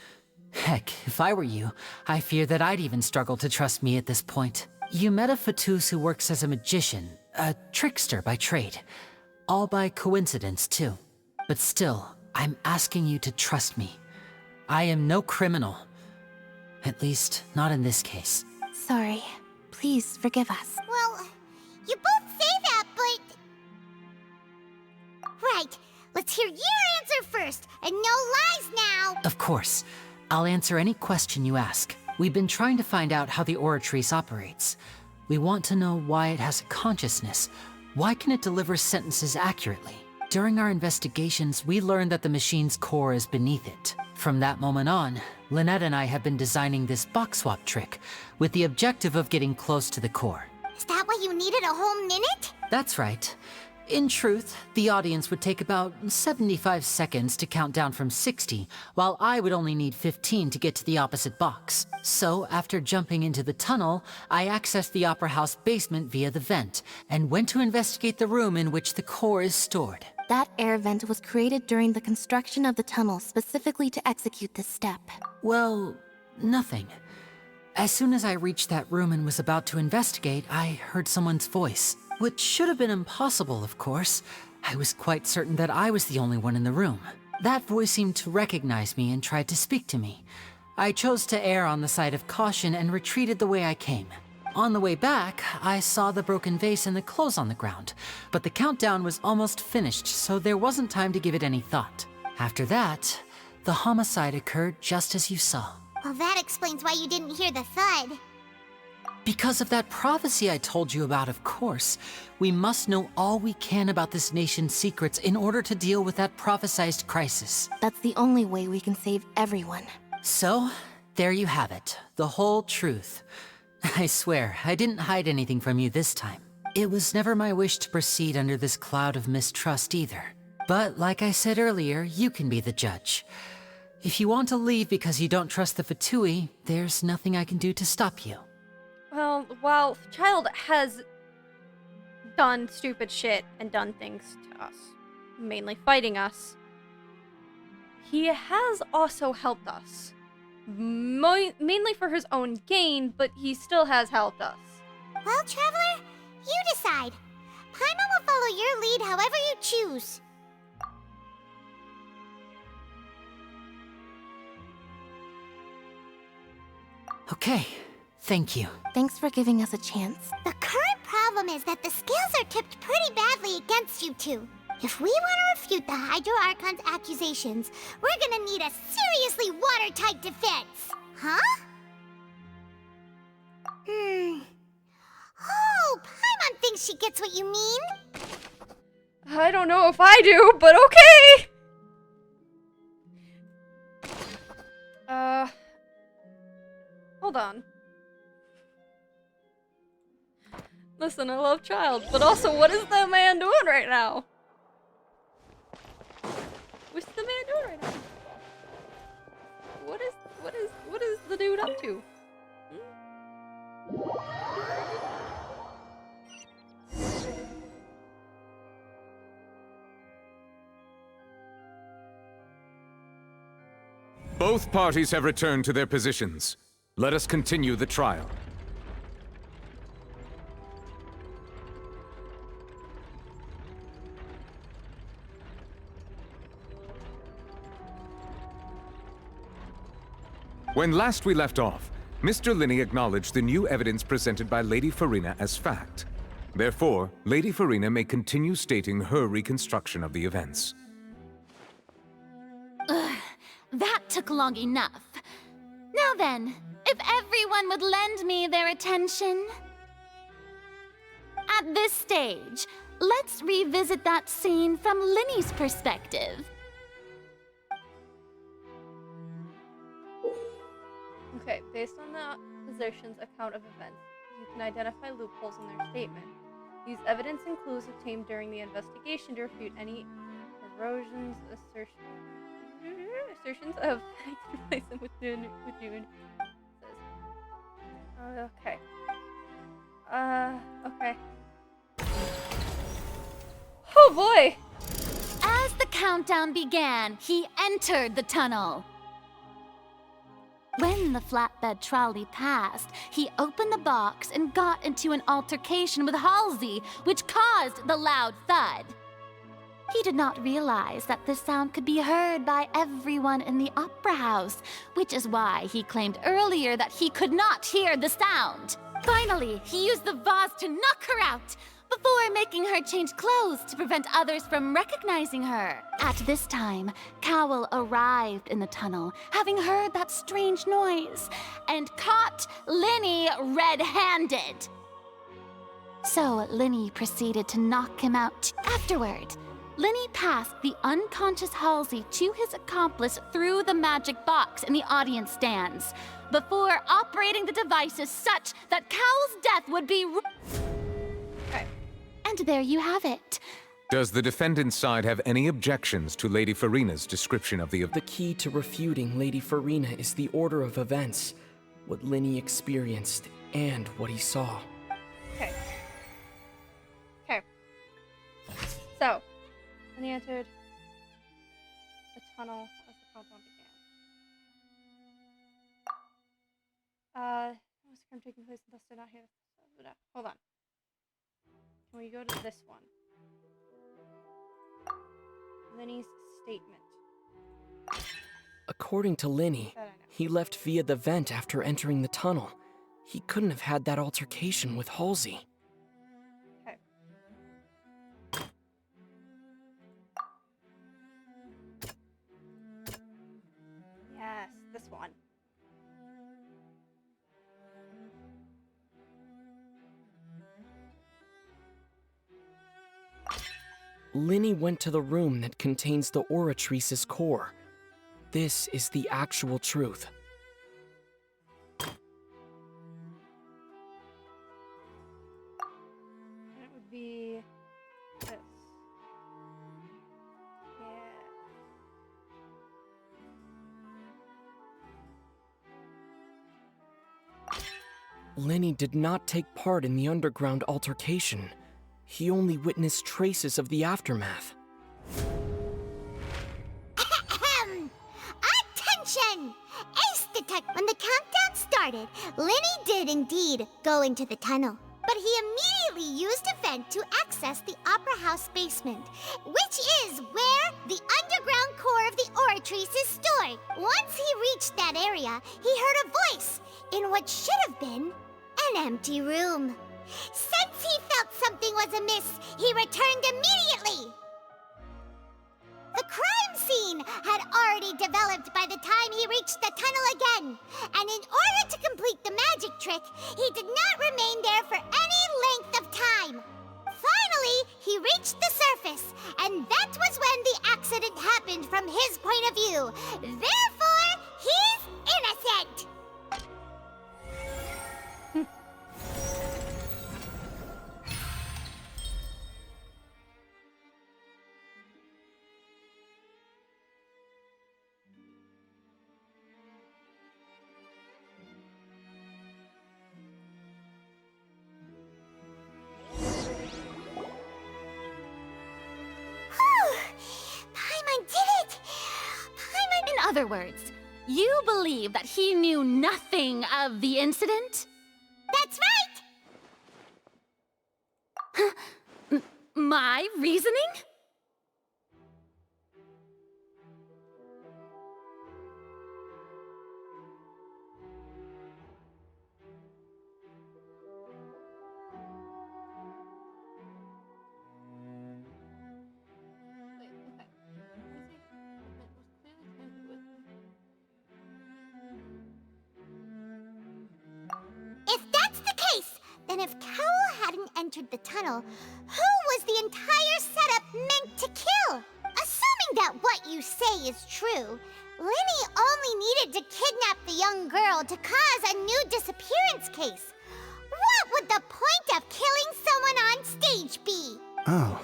Heck, if I were you, I fear that I'd even struggle to trust me at this point. You met a Fatus who works as a magician, a trickster by trade. All by coincidence, too. But still, I'm asking you to trust me. I am no criminal. At least, not in this case. Sorry. Please forgive us. Well, you both say that, but... Right. Let's hear your answer first, and no lies now! Of course. I'll answer any question you ask. We've been trying to find out how the Oratrice operates. We want to know why it has a consciousness. Why can it deliver sentences accurately? During our investigations, we learned that the machine's core is beneath it. From that moment on, Lynette and I have been designing this box swap trick, with the objective of getting close to the core. Is that why you needed a whole minute? That's right. In truth, the audience would take about 75 seconds to count down from 60, while I would only need 15 to get to the opposite box. So, after jumping into the tunnel, I accessed the Opera House basement via the vent, and went to investigate the room in which the core is stored. That air vent was created during the construction of the tunnel specifically to execute this step. Well, nothing. As soon as I reached that room and was about to investigate, I heard someone's voice. Which should have been impossible, of course. I was quite certain that I was the only one in the room. That voice seemed to recognize me and tried to speak to me. I chose to err on the side of caution and retreated the way I came. On the way back, I saw the broken vase and the clothes on the ground, but the countdown was almost finished, so there wasn't time to give it any thought. After that, the homicide occurred just as you saw. Well, that explains why you didn't hear the thud. Because of that prophecy I told you about, of course. We must know all we can about this nation's secrets in order to deal with that prophesized crisis. That's the only way we can save everyone. So, there you have it. The whole truth. I swear, I didn't hide anything from you this time. It was never my wish to proceed under this cloud of mistrust either. But like I said earlier, you can be the judge. If you want to leave because you don't trust the Fatui, there's nothing I can do to stop you. Well, while Child has done stupid shit and done things to us, mainly fighting us, he has also helped us. Mainly for his own gain, but he still has helped us. Well, Traveler, you decide. Paimon will follow your lead however you choose. Okay, thank you. Thanks for giving us a chance. The current problem is that the scales are tipped pretty badly against you two. If we want to refute the Hydro Archon's accusations, we're gonna need a seriously watertight defense. Huh? Oh, Paimon thinks she gets what you mean. I don't know if I do, but okay! Hold on. Listen, I love child, but also, what is that man doing right now? What's the man doing right now? What is the dude up to? Both parties have returned to their positions. Let us continue the trial. When last we left off, Mr. Linney acknowledged the new evidence presented by Lady Farina as fact. Therefore, Lady Farina may continue stating her reconstruction of the events. Ugh, that took long enough. Now then, if everyone would lend me their attention. At this stage, let's revisit that scene from Linney's perspective. Okay, based on the opposition's account of events, you can identify loopholes in their statement. Use evidence and clues obtained during the investigation to refute any assertions of replacement with new. Okay. Okay. Oh boy! As the countdown began, he entered the tunnel. When the flatbed trolley passed, he opened the box and got into an altercation with Halsey, which caused the loud thud. He did not realize that this sound could be heard by everyone in the opera house, which is why he claimed earlier that he could not hear the sound. Finally, he used the vase to knock her out, before making her change clothes to prevent others from recognizing her. At this time, Cowell arrived in the tunnel, having heard that strange noise, and caught Linney red-handed. So Linney proceeded to knock him out. Afterward, Linney passed the unconscious Halsey to his accomplice through the magic box in the audience stands, before operating the devices such that Cowell's death would be... Okay. And there you have it. Does the defendant's side have any objections to Lady Farina's description of the event? The key to refuting Lady Farina is the order of events, what Linney experienced, and what he saw. Okay. Okay. So, when he entered the tunnel as the countdown began. Was the crime taking place and thus did not hear the... Hold on. Can we go to this one? Linney's statement. According to Linney, he left via the vent after entering the tunnel. He couldn't have had that altercation with Halsey. Okay. Yes, this one. Linney went to the room that contains the Oratrice's core. This is the actual truth. And it would be this. Yeah. Linney did not take part in the underground altercation. He only witnessed traces of the aftermath. Attention! Ace detect. When the countdown started, Linney did indeed go into the tunnel. But he immediately used a vent to access the Opera House basement, which is where the underground core of the Oratrice is stored. Once he reached that area, he heard a voice in what should have been an empty room. Since he felt something was amiss, he returned immediately. The crime scene had already developed by the time he reached the tunnel again, and in order to complete the magic trick, he did not remain there for any length of time. Finally, he reached the surface, and that was when the accident happened from his point of view. Therefore, he's innocent. other words, you believe that he knew nothing of the incident? That's right! My reasoning? If that's the case, then if Cowell hadn't entered the tunnel, who was the entire setup meant to kill? Assuming that what you say is true, Linny only needed to kidnap the young girl to cause a new disappearance case. What would the point of killing someone on stage be? Oh,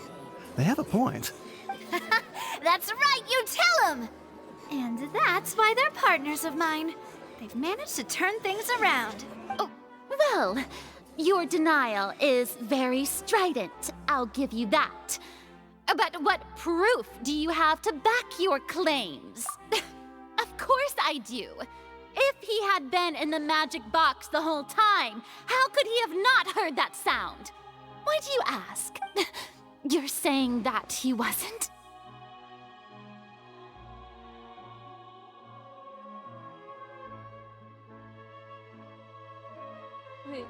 they have a point. That's right, you tell them! And that's why they're partners of mine. They've managed to turn things around. Oh, well, your denial is very strident, I'll give you that. But what proof do you have to back your claims? Of course I do. If he had been in the magic box the whole time, how could he have not heard that sound? Why do you ask? You're saying that he wasn't? Wait.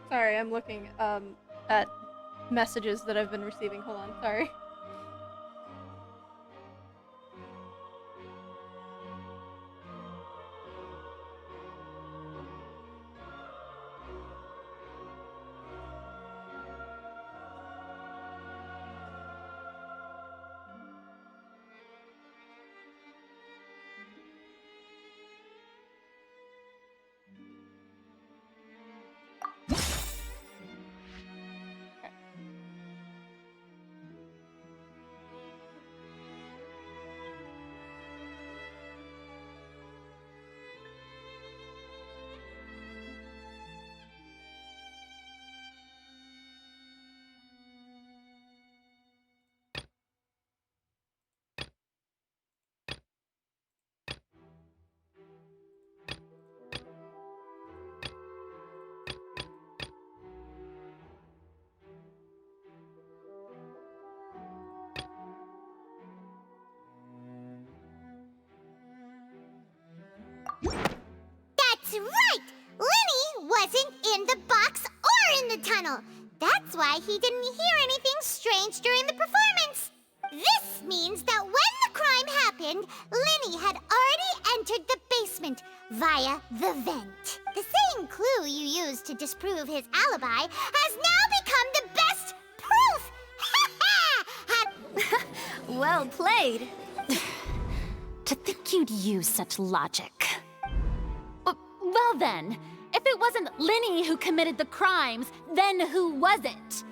Sorry, I'm looking at messages that I've been receiving. Hold on, sorry. That's right! Linny wasn't in the box or in the tunnel. That's why he didn't hear anything strange during the performance. This means that when the crime happened, Linny had already entered the basement via the vent. The same clue you used to disprove his alibi has now become the best proof! Well played. To think you'd use such logic. Well then, if it wasn't Linny who committed the crimes, then who was it?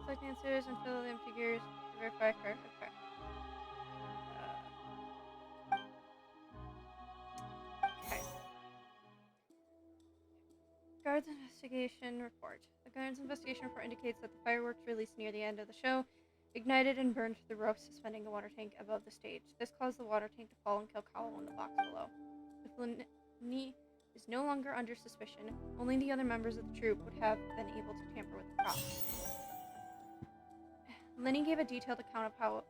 Select answers and fill in figures to verify correct. Okay. Okay. Guard's investigation report. The guard's investigation report indicates that the fireworks released near the end of the show ignited and burned the rope suspending the water tank above the stage. This caused the water tank to fall and kill Cowell in the box below. If Linny is no longer under suspicion, only the other members of the troupe would have been able to tamper with the props. Linny gave a detailed account of how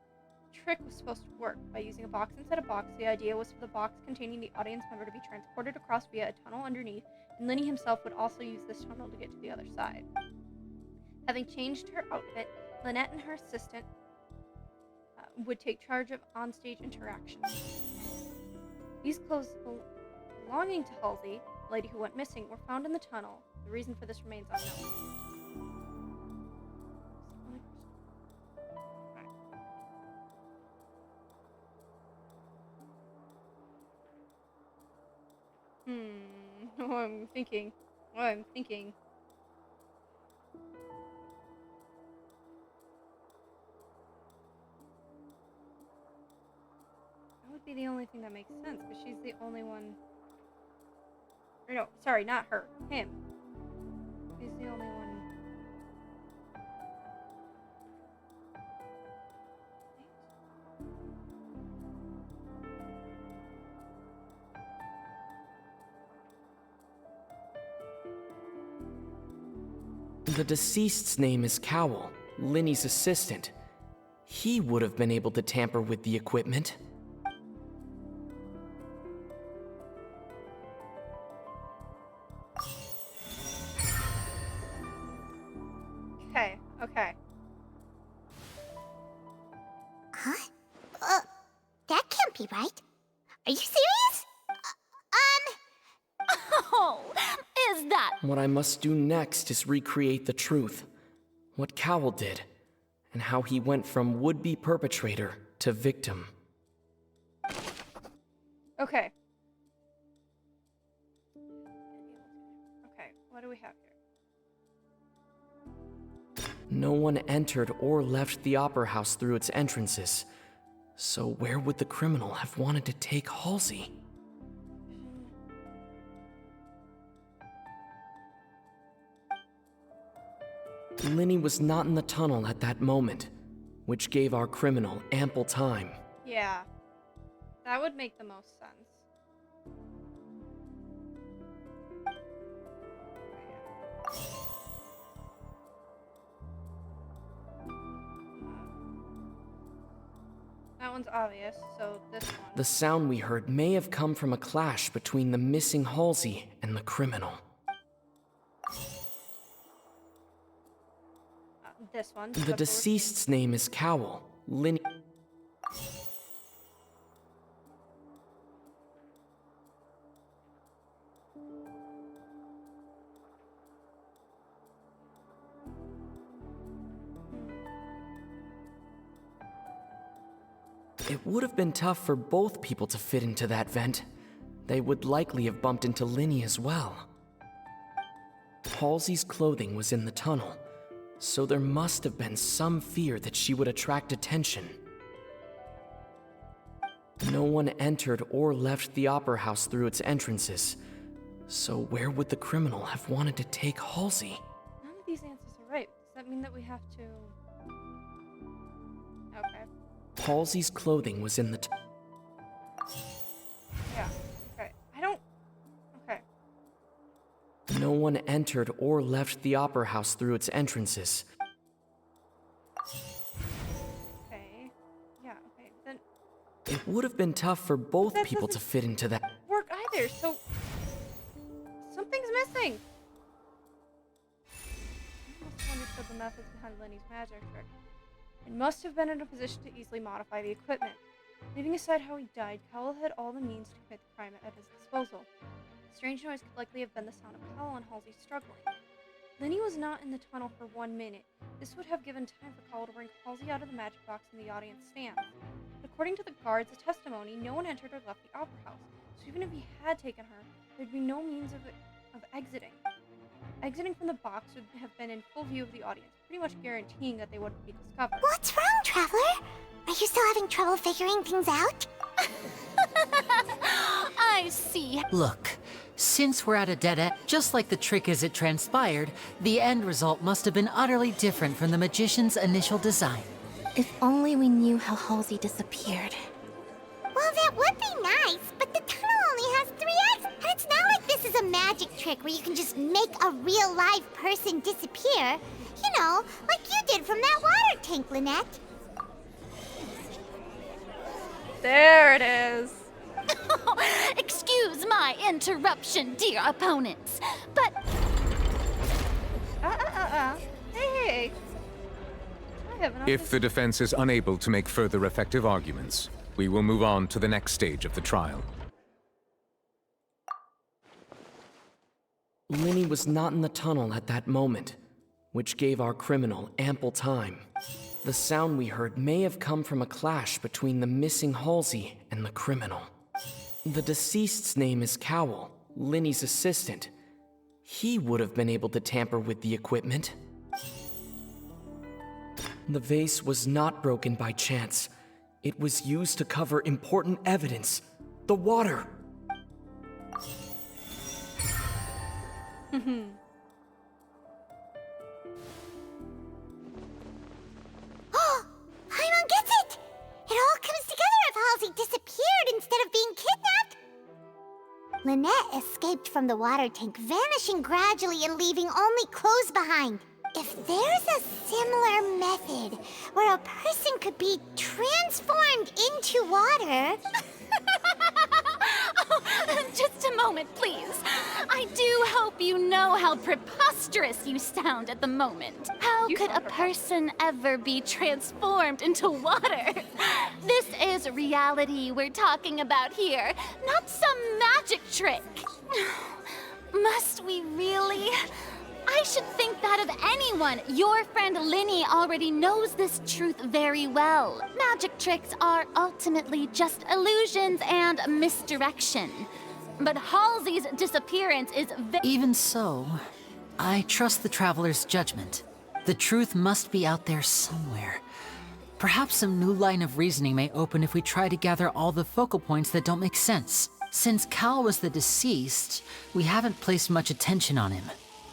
the trick was supposed to work. By using a box inside a box, the idea was for the box containing the audience member to be transported across via a tunnel underneath, and Linny himself would also use this tunnel to get to the other side. Having changed her outfit, Lynette and her assistant would take charge of onstage interactions. These clothes belonging to Halsey, the lady who went missing, were found in the tunnel. The reason for this remains unknown. Oh, I'm thinking. Oh, I'm thinking. That would be the only thing that makes sense, because she's the only one. Or no, sorry, not her. Him. He's the only one. The deceased's name is Cowell, Linny's assistant. He would have been able to tamper with the equipment. Okay, okay. Huh? That can't be right. Are you serious? Oh, is that? What I must do next is recreate the truth. What Cowell did, and how he went from would-be perpetrator to victim. Okay. Okay, what do we have here? No one entered or left the Opera House through its entrances. So where would the criminal have wanted to take Halsey? Linny was not in the tunnel at that moment, which gave our criminal ample time. Yeah. That would make the most sense. That one's obvious, so this one. The sound we heard may have come from a clash between the missing Halsey and the criminal. This one. The deceased's name is Cowell, Linny. It would have been tough for both people to fit into that vent. They would likely have bumped into Linny as well. Halsey's clothing was in the tunnel, so there must have been some fear that she would attract attention. No one entered or left the Opera House through its entrances, so where would the criminal have wanted to take Halsey? None of these answers are right. Does that mean that we have to... Okay. Halsey's clothing was in the Yeah, okay. I don't... Okay. No one entered or left the Opera House through its entrances. Okay. Yeah, okay. Then... It would have been tough for both That people to doesn't fit into that. work either, so... Something's missing! I must have understood the methods behind Lenny's magic trick. It must have been in a position to easily modify the equipment. Leaving aside how he died, Cowell had all the means to commit the crime at his disposal. The strange noise could likely have been the sound of Cowell and Halsey struggling. Lenny was not in the tunnel for 1 minute. This would have given time for Cowell to bring Halsey out of the magic box in the audience stands. But according to the guards' testimony, no one entered or left the Opera House, so even if he had taken her, there'd be no means of exiting. Exiting from the box would have been in full view of the audience, pretty much guaranteeing that they wouldn't be discovered. What's wrong, Traveler? Are you still having trouble figuring things out? I see. Look, since we're at a dead end, just like the trick as it transpired, the end result must have been utterly different from the magician's initial design. If only we knew how Halsey disappeared. Well, that would be nice, but the tunnel only has 3 exits, and it's not like this is a magic trick where you can just make a real live person disappear. You know, like you did from that water tank, Lynette. There it is. Excuse my interruption, dear opponents, but... Hey. I have enough. If the defense is unable to make further effective arguments, we will move on to the next stage of the trial. Linny was not in the tunnel at that moment, which gave our criminal ample time. The sound we heard may have come from a clash between the missing Halsey and the criminal. The deceased's name is Cowell, Linny's assistant. He would have been able to tamper with the equipment. The vase was not broken by chance. It was used to cover important evidence. The water. Oh, Paimon gets it! It all comes together if Halsey disappeared instead of being kidnapped. Lynette escaped from the water tank, vanishing gradually and leaving only clothes behind. If there's a similar method where a person could be transformed into water... Oh, just a moment, please. I do hope you know how preposterous you sound at the moment. How could a person ever be transformed into water? This is reality we're talking about here, not some magic trick. Must we really? I should think that of anyone. Your friend Linny already knows this truth very well. Magic tricks are ultimately just illusions and misdirection. But Halsey's disappearance is Even so, I trust the Traveler's judgment. The truth must be out there somewhere. Perhaps some new line of reasoning may open if we try to gather all the focal points that don't make sense. Since Cal was the deceased, we haven't placed much attention on him.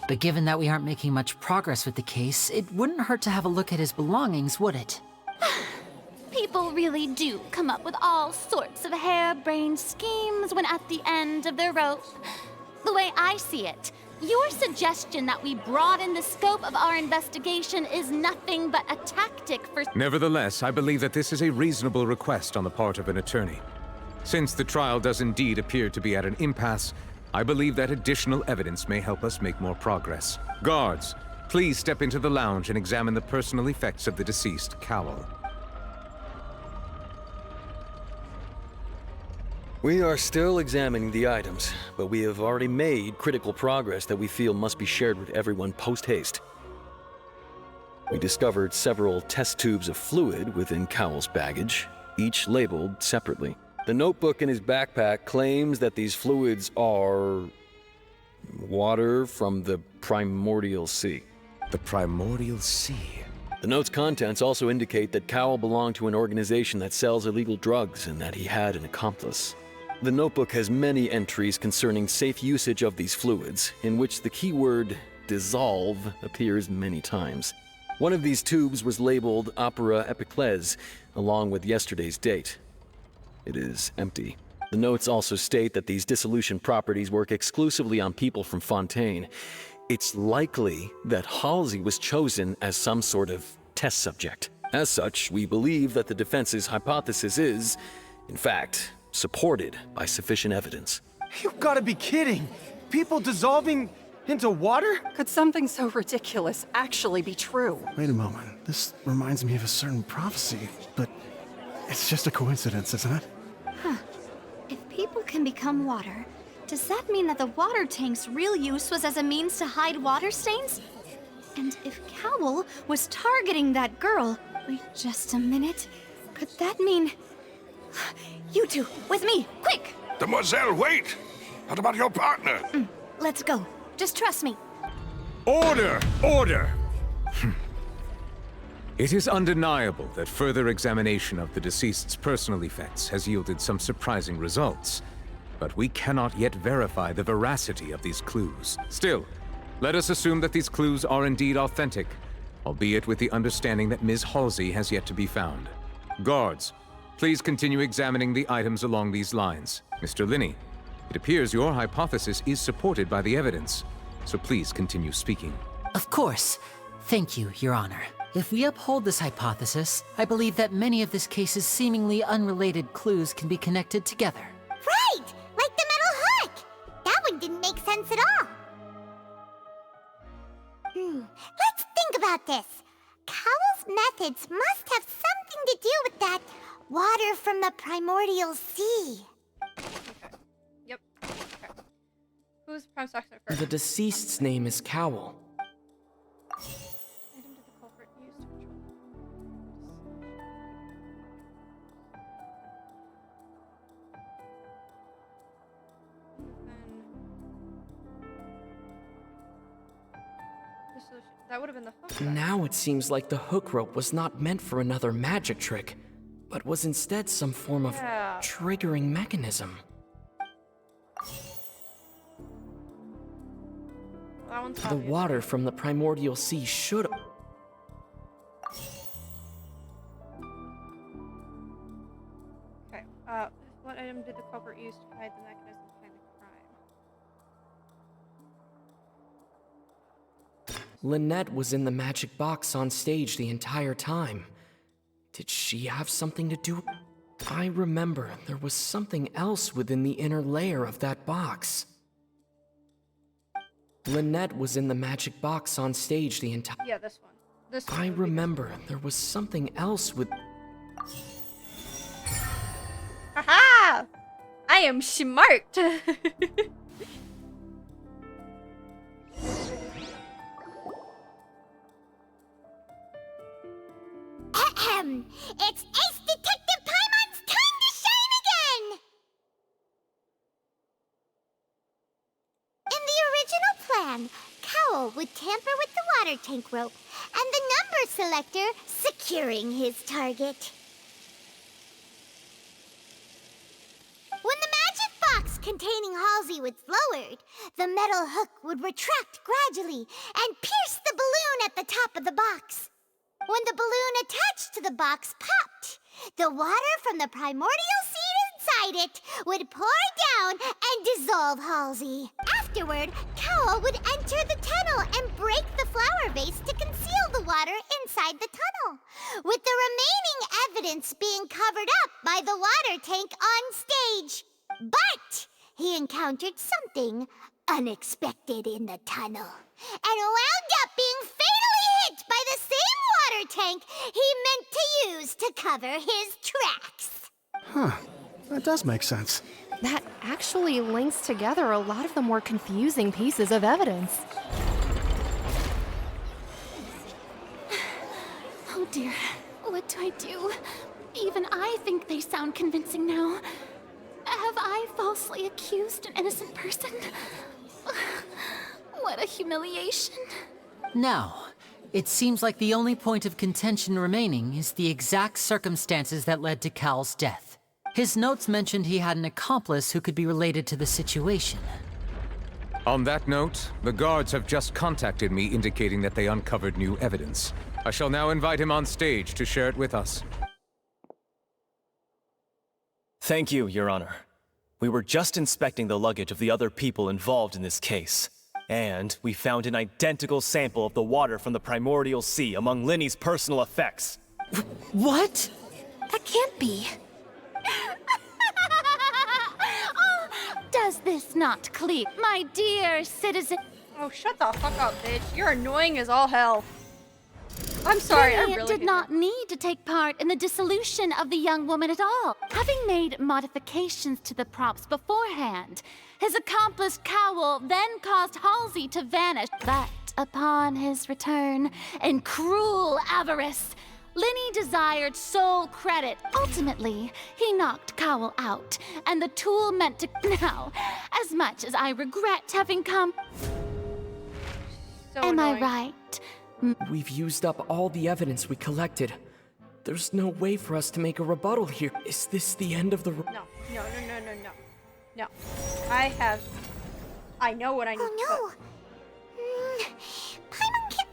But given that we aren't making much progress with the case, it wouldn't hurt to have a look at his belongings, would it? People really do come up with all sorts of harebrained schemes when at the end of their rope. The way I see it, your suggestion that we broaden the scope of our investigation is nothing but a tactic for... Nevertheless, I believe that this is a reasonable request on the part of an attorney. Since the trial does indeed appear to be at an impasse, I believe that additional evidence may help us make more progress. Guards, please step into the lounge and examine the personal effects of the deceased Cowell. We are still examining the items, but we have already made critical progress that we feel must be shared with everyone post-haste. We discovered several test tubes of fluid within Cowell's baggage, each labeled separately. The notebook in his backpack claims that these fluids are... water from the Primordial Sea. The Primordial Sea? The note's contents also indicate that Cowell belonged to an organization that sells illegal drugs and that he had an accomplice. The notebook has many entries concerning safe usage of these fluids, in which the keyword dissolve appears many times. One of these tubes was labeled Opera Epiclese, along with yesterday's date. It is empty. The notes also state that these dissolution properties work exclusively on people from Fontaine. It's likely that Halsey was chosen as some sort of test subject. As such, we believe that the defense's hypothesis is, in fact, supported by sufficient evidence. You've got to be kidding! People dissolving into water? Could something so ridiculous actually be true? Wait a moment. This reminds me of a certain prophecy, but it's just a coincidence, isn't it? Huh. If people can become water, does that mean that the water tank's real use was as a means to hide water stains? And if Cowell was targeting that girl... Wait just a minute. Could that mean... You two, with me, quick! Demoiselle, wait! What about your partner? Let's go. Just trust me. Order! Order! It is undeniable that further examination of the deceased's personal effects has yielded some surprising results, but we cannot yet verify the veracity of these clues. Still, let us assume that these clues are indeed authentic, albeit with the understanding that Ms. Halsey has yet to be found. Guards, please continue examining the items along these lines. Mr. Linney, it appears your hypothesis is supported by the evidence, so please continue speaking. Of course. Thank you, Your Honor. If we uphold this hypothesis, I believe that many of this case's seemingly unrelated clues can be connected together. Right! Like the metal hook! That one didn't make sense at all. Let's think about this. Cowell's methods must have something to do with that water from the Primordial Sea. Yep. Okay. Who's Prime Stockton first? The deceased's name is Cowell. Item to the culprit used to control. That would have been the hook. Now it seems like the hook rope was not meant for another magic trick, but was instead some form of triggering mechanism. That one's The obvious. water from the primordial sea should. Okay. What item did the culprit use to hide the mechanism behind the crime? Lynette was in the magic box on stage the entire time. Did she have something to do? I remember there was something else within the inner layer of that box. Lynette was in the magic box on stage the entire. Yeah, this one. This one. I remember there was something else with. Haha! I am smart. Ahem. It's Ace Detective Paimon's time to shine again! In the original plan, Cowl would tamper with the water tank rope and the number selector securing his target. When the magic box containing Halsey was lowered, the metal hook would retract gradually and pierce the balloon at the top of the box. When the balloon attached to the box popped, the water from the primordial seed inside it would pour down and dissolve Halsey. Afterward, Cowl would enter the tunnel and break the flower vase to conceal the water inside the tunnel, with the remaining evidence being covered up by the water tank on stage. But he encountered something unexpected in the tunnel and wound up being fatally hit by the same water tank he meant to use to cover his tracks. Huh. That does make sense. That actually links together a lot of the more confusing pieces of evidence. Oh dear, what do I do? Even I think they sound convincing now. Have I falsely accused an innocent person? What a humiliation. Now, it seems like the only point of contention remaining is the exact circumstances that led to Cal's death. His notes mentioned he had an accomplice who could be related to the situation. On that note, the guards have just contacted me indicating that they uncovered new evidence. I shall now invite him on stage to share it with us. Thank you, Your Honor. We were just inspecting the luggage of the other people involved in this case, and we found an identical sample of the water from the primordial sea among Linny's personal effects. What? That can't be. Oh, does this not clear, my dear citizen? Oh, shut the fuck up, bitch. You're annoying as all hell. I'm sorry, I Linny really did not need to take part in the dissolution of the young woman at all, having made modifications to the props beforehand. His accomplice Cowl then caused Halsey to vanish, but upon his return, in cruel avarice, Linny desired sole credit. Ultimately, he knocked Cowl out, and the tool meant to... Now, as much as I regret having come... So Am annoying. I right? We've used up all the evidence we collected. There's no way for us to make a rebuttal here. Is this the end of the... No. No. I know what I need to Oh no! Paimon can't...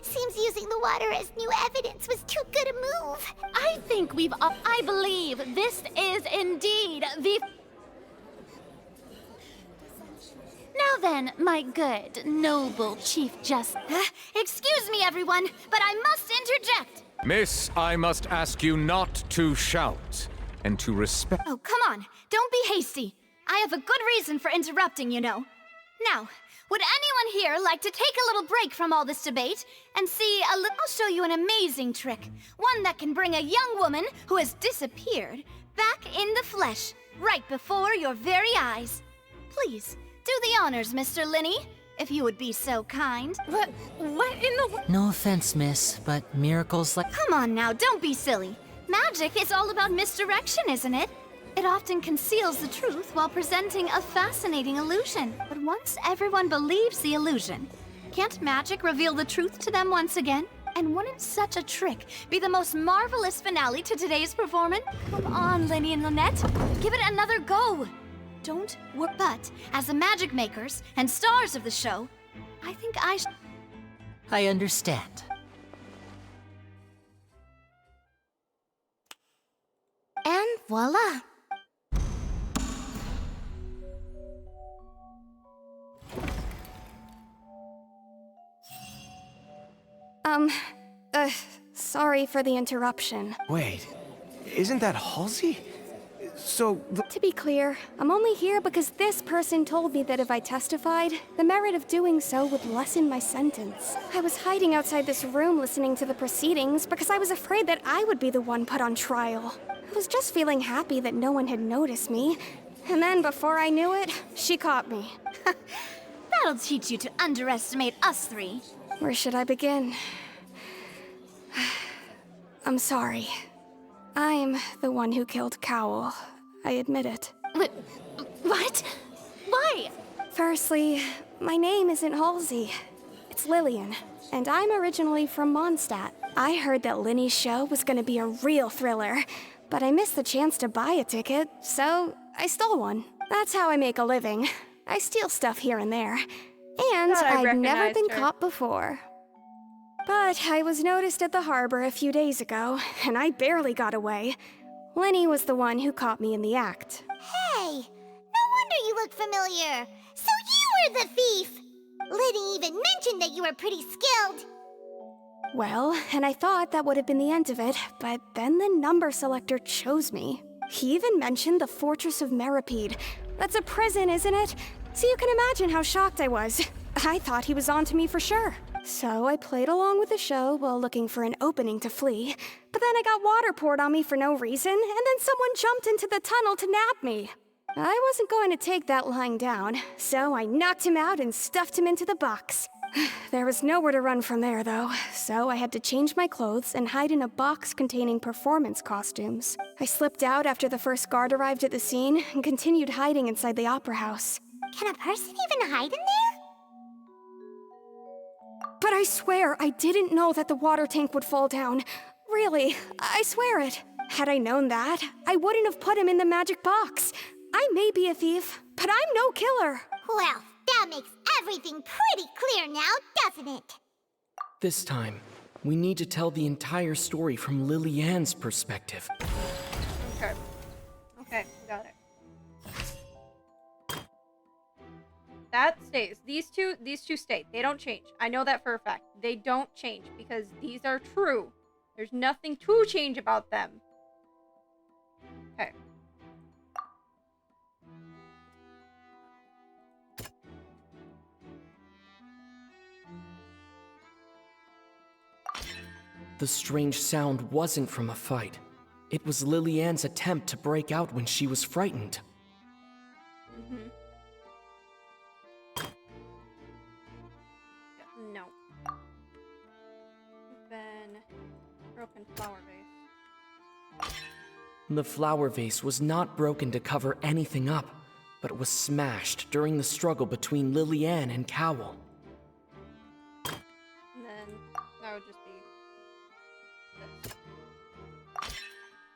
seems using the water as new evidence was too good a move. I think we've all... I believe this is indeed the... Now then, my good, noble Chief Justice... Excuse me, everyone, but I must interject. Miss, I must ask you not to shout and to respect. Oh, come on. Don't be hasty. I have a good reason for interrupting, you know. Now, would anyone here like to take a little break from all this debate and see a little... I'll show you an amazing trick. One that can bring a young woman who has disappeared back in the flesh, right before your very eyes. Please, do the honors, Mr. Linny, if you would be so kind. What in the... No offense, miss, but miracles like... Come on now, don't be silly. Magic is all about misdirection, isn't it? It often conceals the truth while presenting a fascinating illusion. But once everyone believes the illusion, Can't magic reveal the truth to them once again? And wouldn't such a trick be the most marvelous finale to today's performance? Come on, Lenny and Lynette. Give it another go. Don't work, but as the magic makers and stars of the show, I think I understand. And voila! Sorry for the interruption. Wait, isn't that Halsey? So, To be clear, I'm only here because this person told me that if I testified, the merit of doing so would lessen my sentence. I was hiding outside this room listening to the proceedings because I was afraid that I would be the one put on trial. I was just feeling happy that no one had noticed me. And then before I knew it, she caught me. that'll teach you to underestimate us three. Where should I begin? I'm sorry. I'm the one who killed Cowl. I admit it. What? Why? Firstly, my name isn't Halsey. It's Lillian, and I'm originally from Mondstadt. I heard that Linny's show was gonna be a real thriller, but I missed the chance to buy a ticket, so I stole one. That's how I make a living. I steal stuff here and there. And I'd never been caught before. But I was noticed at the harbor a few days ago, and I barely got away. Lenny was the one who caught me in the act. Hey, no wonder you look familiar. So you were the thief! Liddy even mentioned that you were pretty skilled. Well, and I thought that would have been the end of it, but then the number selector chose me. He even mentioned the Fortress of Meripede. That's a prison, isn't it? So you can imagine how shocked I was. I thought he was onto me for sure. So I played along with the show while looking for an opening to flee. But then I got water poured on me for no reason, and then someone jumped into the tunnel to nab me. I wasn't going to take that lying down, so I knocked him out and stuffed him into the box. There was nowhere to run from there, though, so I had to change my clothes and hide in a box containing performance costumes. I slipped out after the first guard arrived at the scene and continued hiding inside the opera house. Can a person even hide in there? But I swear I didn't know that the water tank would fall down. Really, I swear it. Had I known that, I wouldn't have put him in the magic box. I may be a thief, but I'm no killer. Well, that makes everything pretty clear now, doesn't it? This time, we need to tell the entire story from Lily-Ann's perspective. Okay. Okay, got it. That stays. These two stay. They don't change. I know that for a fact. They don't change because these are true. There's nothing to change about them. Okay. The strange sound wasn't from a fight. It was Lily-Ann's attempt to break out when she was frightened. Mm-hmm. No. Then broken flower vase. The flower vase was not broken to cover anything up, but was smashed during the struggle between Lily-Ann and Cowl. And then that would just be this.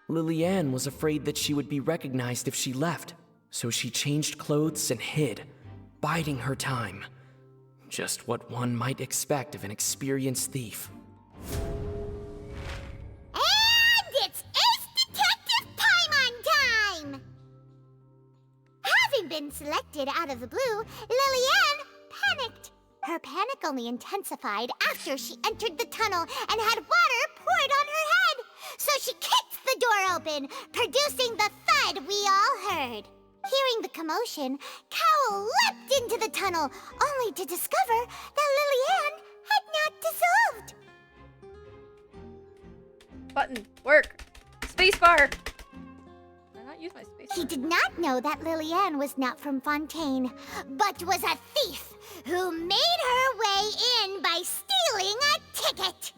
Lily-Ann was afraid that she would be recognized if she left, so she changed clothes and hid, biding her time. Just what one might expect of an experienced thief. And it's Ace Detective Paimon time! Having been selected out of the blue, Lily-Ann panicked. Her panic only intensified after she entered the tunnel and had water poured on her head. So she kicked the door open, producing the thud we all heard. Hearing the commotion, Cowl leapt into the tunnel, only to discover that Lily-Ann had not dissolved. Button. Work. Spacebar. Did I not use my spacebar? He did not know that Lily-Ann was not from Fontaine, but was a thief who made her way in by stealing a ticket.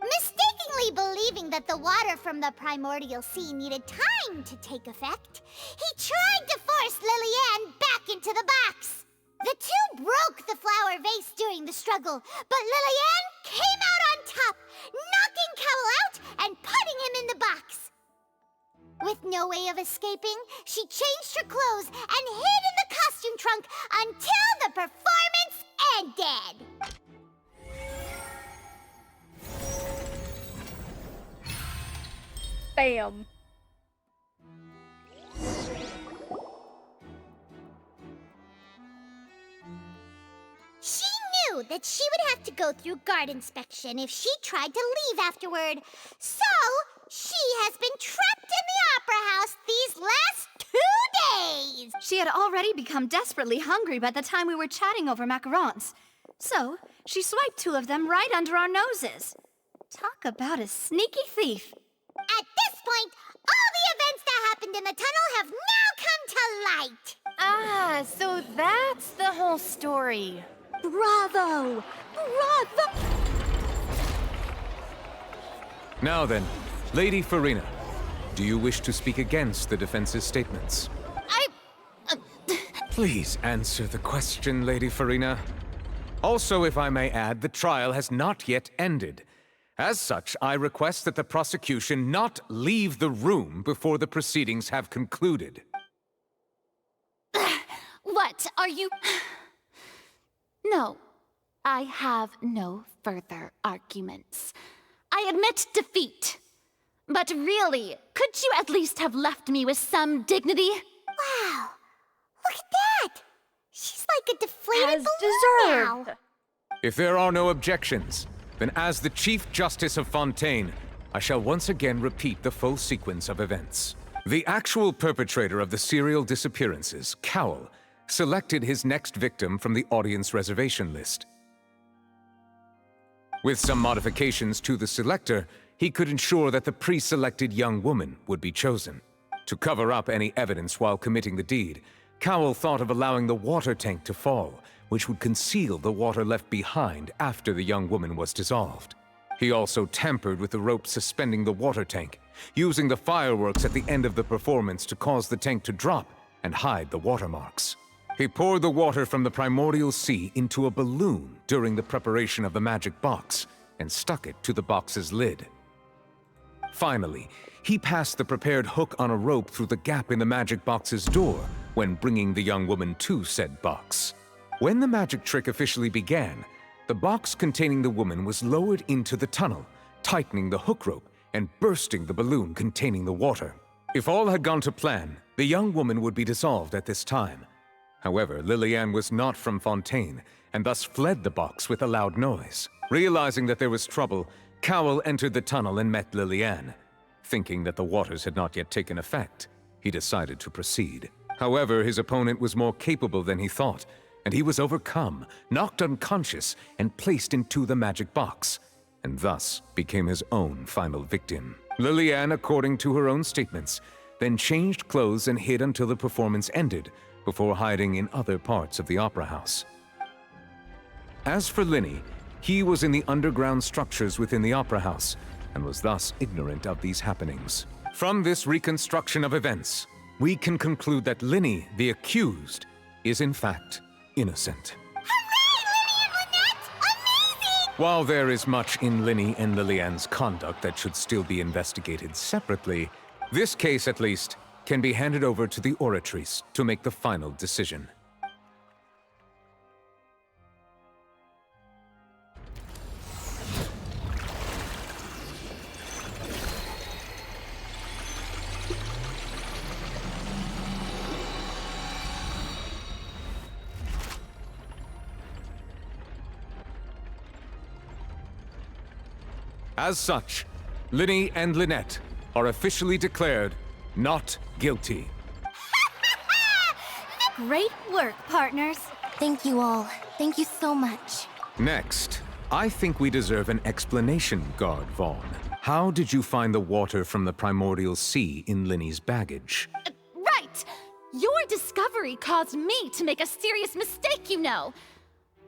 Mistakenly believing that the water from the primordial sea needed time to take effect, he tried to force Lily-Ann back into the box. The two broke the flower our vase during the struggle, but Lillian came out on top, knocking Cowell out and putting him in the box. With no way of escaping, she changed her clothes and hid in the costume trunk until the performance ended. Bam. She knew that she would have to go through guard inspection if she tried to leave afterward. So, she has been trapped in the Opera House these last 2 days. She had already become desperately hungry by the time we were chatting over macarons. So, she swiped 2 of them right under our noses. Talk about a sneaky thief. At this point, all the events that happened in the tunnel have now come to light. Ah, so that's the whole story. Bravo! Bravo! Now then, Lady Farina, do you wish to speak against the defense's statements? Please answer the question, Lady Farina. Also, if I may add, the trial has not yet ended. As such, I request that the prosecution not leave the room before the proceedings have concluded. What are you... No, I have no further arguments. I admit defeat. But really, could you at least have left me with some dignity? Wow, look at that! She's like a deflated As balloon deserved. now. If there are no objections, then as the Chief Justice of Fontaine, I shall once again repeat the full sequence of events. The actual perpetrator of the serial disappearances, Cowell, selected his next victim from the audience reservation list. With some modifications to the selector, he could ensure that the pre-selected young woman would be chosen. To cover up any evidence while committing the deed, Cowell thought of allowing the water tank to fall, which would conceal the water left behind after the young woman was dissolved. He also tampered with the rope suspending the water tank, using the fireworks at the end of the performance to cause the tank to drop and hide the watermarks. He poured the water from the primordial sea into a balloon during the preparation of the magic box and stuck it to the box's lid. Finally, he passed the prepared hook on a rope through the gap in the magic box's door when bringing the young woman to said box. When the magic trick officially began, the box containing the woman was lowered into the tunnel, tightening the hook rope and bursting the balloon containing the water. If all had gone to plan, the young woman would be dissolved at this time. However, Lillian was not from Fontaine, and thus fled the box with a loud noise. Realizing that there was trouble, Cowell entered the tunnel and met Lillian. Thinking that the waters had not yet taken effect, he decided to proceed. However, his opponent was more capable than he thought, and he was overcome, knocked unconscious, and placed into the magic box, and thus became his own final victim. Lillian, according to her own statements, then changed clothes and hid until the performance ended, before hiding in other parts of the opera house. As for Linny, he was in the underground structures within the opera house, and was thus ignorant of these happenings. From this reconstruction of events, we can conclude that Linny, the accused, is in fact innocent. While there is much in Linny and Lillian's conduct that should still be investigated separately, this case, at least, can be handed over to the Oratrice to make the final decision. As such, Linny and Lynette are officially declared not guilty. Great work, partners. Thank you all. Thank you so much. Next, I think we deserve an explanation, Guard Vaughn. How did you find the water from the primordial sea in Linny's baggage? Right! Your discovery caused me to make a serious mistake, you know.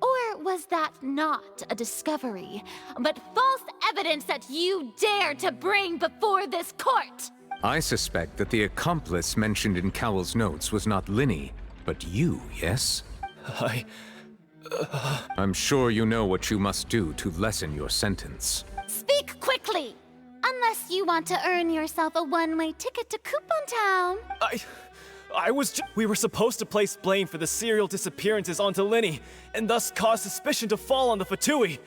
Or was that not a discovery, but false evidence that you dared to bring before this court? I suspect that the accomplice mentioned in Cowell's notes was not Linny, but you, yes? I'm sure you know what you must do to lessen your sentence. Speak quickly! Unless you want to earn yourself a one-way ticket to Coupon Town. We were supposed to place blame for the serial disappearances onto Linny, and thus cause suspicion to fall on the Fatui.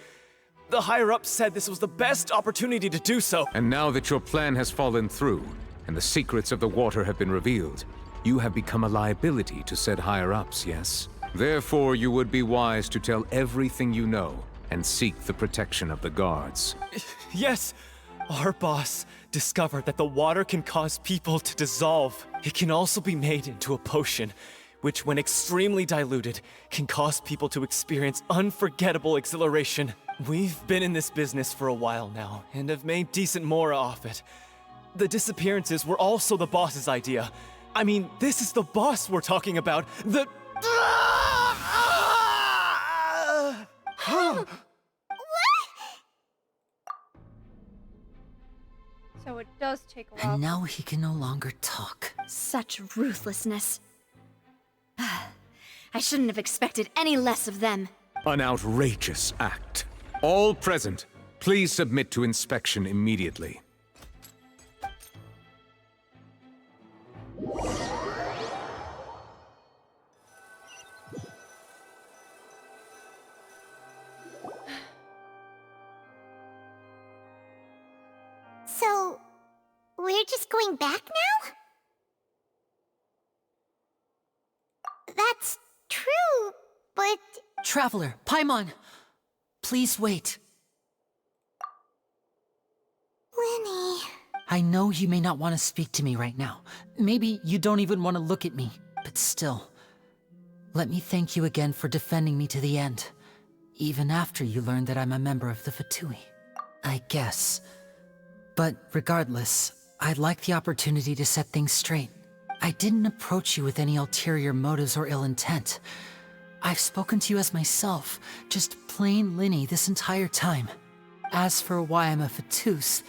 The higher-ups said this was the best opportunity to do so. And now that your plan has fallen through, and the secrets of the water have been revealed, you have become a liability to said higher-ups, yes? Therefore, you would be wise to tell everything you know, and seek the protection of the guards. Yes! Our boss discovered that the water can cause people to dissolve. It can also be made into a potion, which when extremely diluted, can cause people to experience unforgettable exhilaration. We've been in this business for a while now, and have made decent mora off it. The disappearances were also the boss's idea. I mean, this is the boss we're talking about. The... So it does take a while. And now he can no longer talk. Such ruthlessness. I shouldn't have expected any less of them. An outrageous act. All present, please submit to inspection immediately. So, we're just going back now? That's true, but... Traveler, Paimon! Please wait. Lenny... I know you may not want to speak to me right now. Maybe you don't even want to look at me, but still. Let me thank you again for defending me to the end, even after you learned that I'm a member of the Fatui. I guess. But regardless, I'd like the opportunity to set things straight. I didn't approach you with any ulterior motives or ill intent. I've spoken to you as myself, just plain Linny this entire time. As for why I'm a Fatus,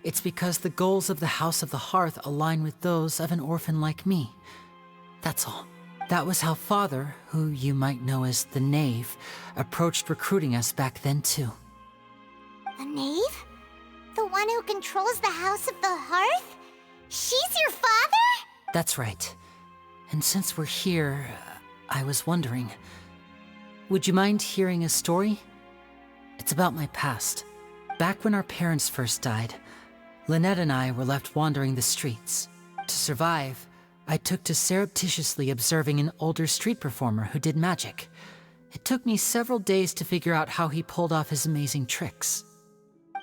it's because the goals of the House of the Hearth align with those of an orphan like me. That's all. That was how Father, who you might know as the Knave, approached recruiting us back then too. The Knave? The one who controls the House of the Hearth? She's your father? That's right. And since we're here, I was wondering, would you mind hearing a story? It's about my past. Back when our parents first died, Lynette and I were left wandering the streets. To survive, I took to surreptitiously observing an older street performer who did magic. It took me several days to figure out how he pulled off his amazing tricks.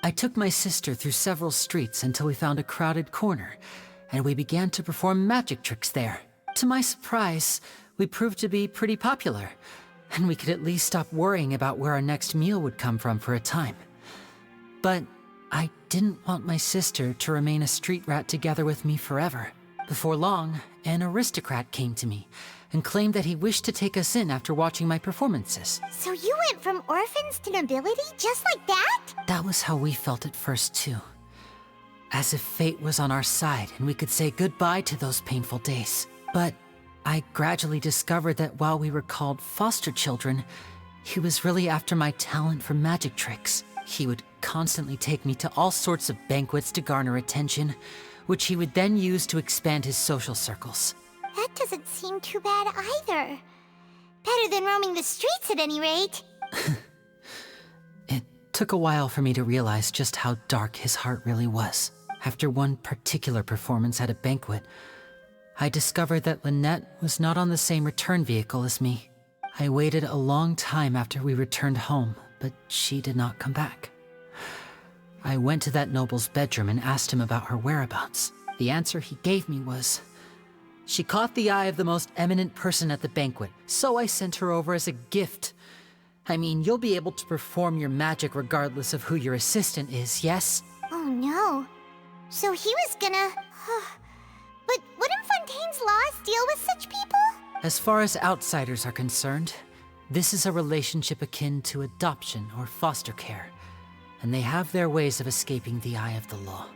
I took my sister through several streets until we found a crowded corner, and we began to perform magic tricks there. To my surprise, we proved to be pretty popular, and we could at least stop worrying about where our next meal would come from for a time. But I didn't want my sister to remain a street rat together with me forever. Before long, an aristocrat came to me and claimed that he wished to take us in after watching my performances. So you went from orphans to nobility just like that? That was how we felt at first too. As if fate was on our side and we could say goodbye to those painful days. But I gradually discovered that while we were called foster children, he was really after my talent for magic tricks. He would constantly take me to all sorts of banquets to garner attention, which he would then use to expand his social circles. That doesn't seem too bad either. Better than roaming the streets at any rate. It took a while for me to realize just how dark his heart really was. After one particular performance at a banquet, I discovered that Lynette was not on the same return vehicle as me. I waited a long time after we returned home, but she did not come back. I went to that noble's bedroom and asked him about her whereabouts. The answer he gave me was, she caught the eye of the most eminent person at the banquet, so I sent her over as a gift. I mean, you'll be able to perform your magic regardless of who your assistant is, yes? Oh no. So he was gonna... But wouldn't Fontaine's laws deal with such people? As far as outsiders are concerned, this is a relationship akin to adoption or foster care, and they have their ways of escaping the eye of the law.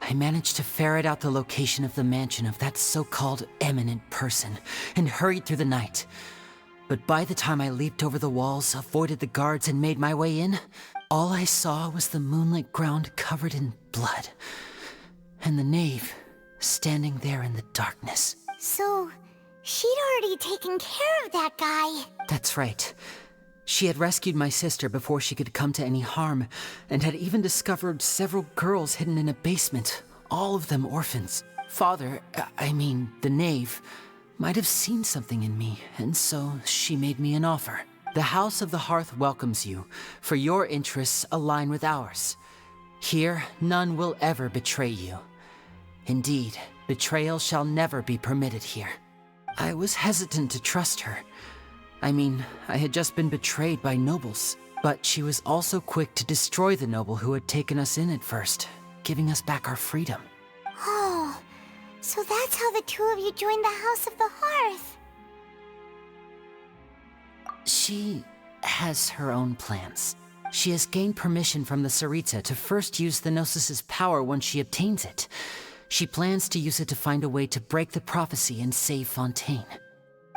I managed to ferret out the location of the mansion of that so-called eminent person and hurried through the night. But by the time I leaped over the walls, avoided the guards, and made my way in, all I saw was the moonlit ground covered in blood. And the knave standing there in the darkness. So, she'd already taken care of that guy. That's right. She had rescued my sister before she could come to any harm, and had even discovered several girls hidden in a basement, all of them orphans. Father, the knave, might have seen something in me, and so she made me an offer. The House of the Hearth welcomes you, for your interests align with ours. Here, none will ever betray you. Indeed, betrayal shall never be permitted here. I was hesitant to trust her. I had just been betrayed by nobles, but she was also quick to destroy the noble who had taken us in at first, giving us back our freedom. Oh, so that's how the two of you joined the House of the Hearth. She has her own plans. She has gained permission from the Tsaritsa to first use the Gnosis' power once she obtains it. She plans to use it to find a way to break the prophecy and save Fontaine.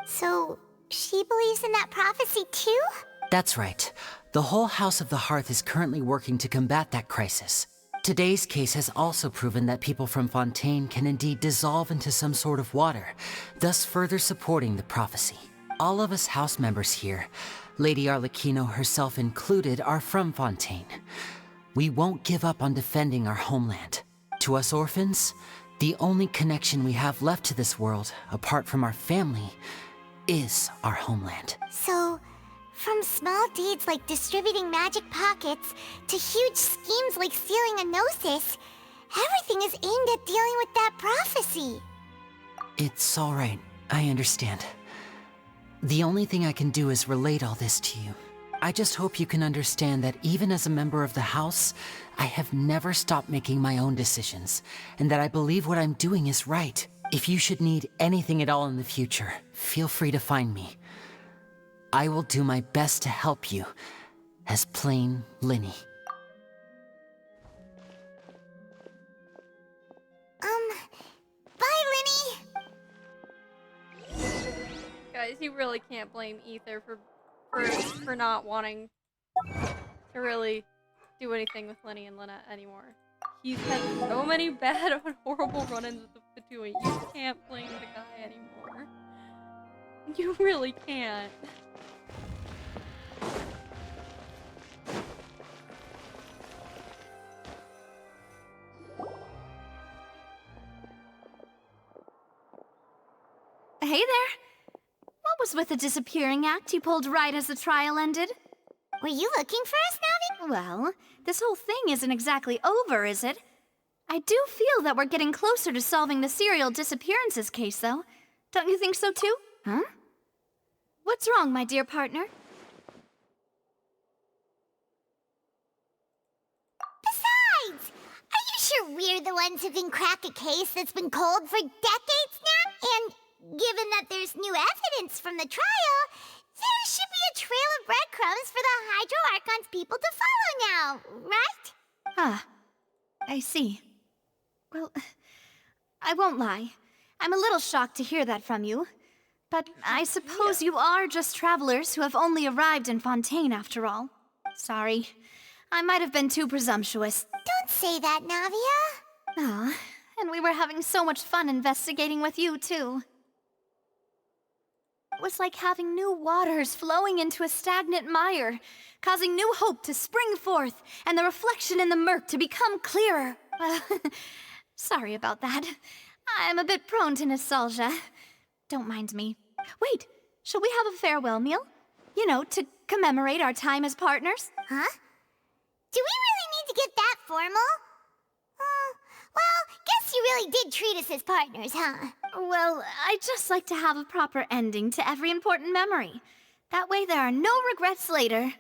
So, she believes in that prophecy too? That's right. The whole House of the Hearth is currently working to combat that crisis. Today's case has also proven that people from Fontaine can indeed dissolve into some sort of water, thus further supporting the prophecy. All of us house members here, Lady Arlecchino herself included, are from Fontaine. We won't give up on defending our homeland. To us orphans, the only connection we have left to this world, apart from our family, is our homeland. So, from small deeds like distributing magic pockets to huge schemes like stealing a Gnosis, everything is aimed at dealing with that prophecy. It's all right. I understand. The only thing I can do is relate all this to you. I just hope you can understand that even as a member of the House, I have never stopped making my own decisions, and that I believe what I'm doing is right. If you should need anything at all in the future, feel free to find me. I will do my best to help you, as plain Linny. Bye, Linny! Guys, you really can't blame Ether for not wanting to really do anything with Linny and Lena anymore. He's had so many bad and horrible run-ins with the Fatui. You can't blame the guy anymore. You really can't. Hey there! What was with the disappearing act you pulled right as the trial ended? Were you looking for us, Navi? Well, this whole thing isn't exactly over, is it? I do feel that we're getting closer to solving the serial disappearances case, though. Don't you think so, too? Huh? What's wrong, my dear partner? Besides, are you sure we're the ones who can crack a case that's been cold for decades now? And given that there's new evidence from the trial, there should be a trail of breadcrumbs for the Hydro Archon's people to follow now, right? Ah, I see. Well, I won't lie. I'm a little shocked to hear that from you. But I suppose you are just travelers who have only arrived in Fontaine after all. Sorry. I might have been too presumptuous. Don't say that, Navia. Ah, and we were having so much fun investigating with you, too. It was like having new waters flowing into a stagnant mire, causing new hope to spring forth, and the reflection in the murk to become clearer. Well, sorry about that. I'm a bit prone to nostalgia. Don't mind me. Wait, shall we have a farewell meal? You know, to commemorate our time as partners? Huh? Do we really need to get that formal? Well, guess you really did treat us as partners, huh? Well, I'd just like to have a proper ending to every important memory. That way there are no regrets later.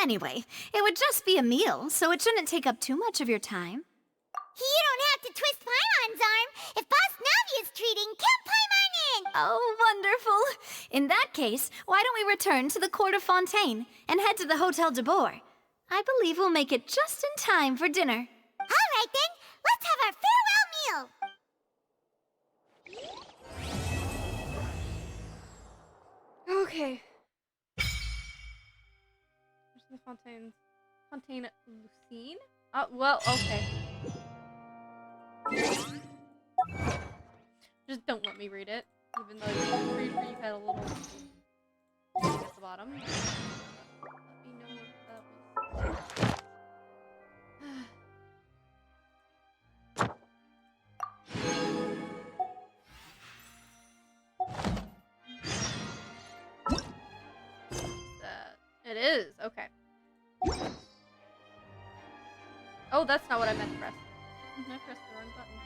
Anyway, it would just be a meal, so it shouldn't take up too much of your time. You don't have to twist Paimon's arm. If Boss Navi is treating, count Paimon in! Oh, wonderful. In that case, why don't we return to the court of Fontaine and head to the Hotel de Boer? I believe we'll make it just in time for dinner. All right then, let's have our farewell meal. Okay. The Fontaine Lucine? Well, okay. Just don't let me read it, even though I'm pretty sure you had a little thing at the bottom. Let me know what that was. It is, okay. Oh, that's not what I meant to press. I pressed the wrong button.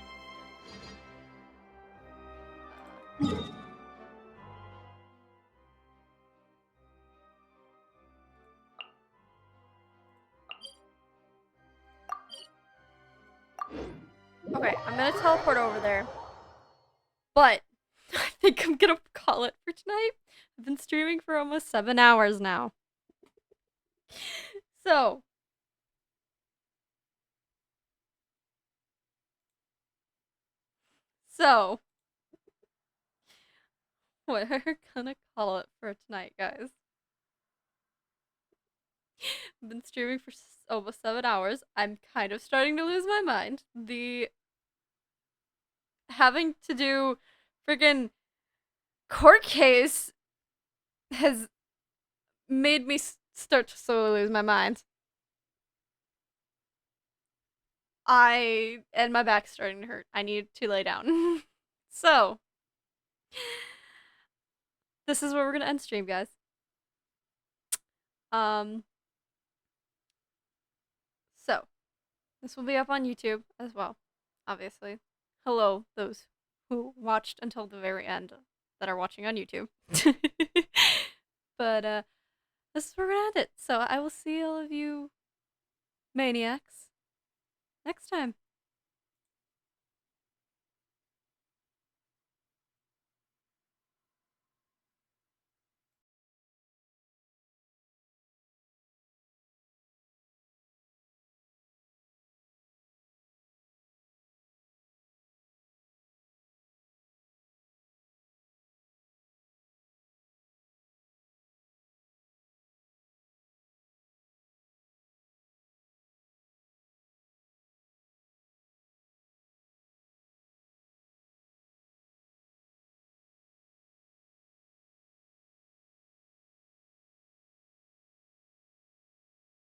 Okay, I'm gonna teleport over there. But I think I'm gonna call it for tonight. I've been streaming for almost 7 hours now. So, we're gonna call it for tonight, guys. I've been streaming for almost 7 hours. I'm kind of starting to lose my mind. Having to do friggin' court case has made me start to slowly lose my mind. And my back's starting to hurt. I need to lay down. So, this is where we're gonna end stream, guys. So, this will be up on YouTube as well, obviously. Hello, those who watched until the very end that are watching on YouTube. But, this is where we're gonna end it. So, I will see all of you maniacs next time.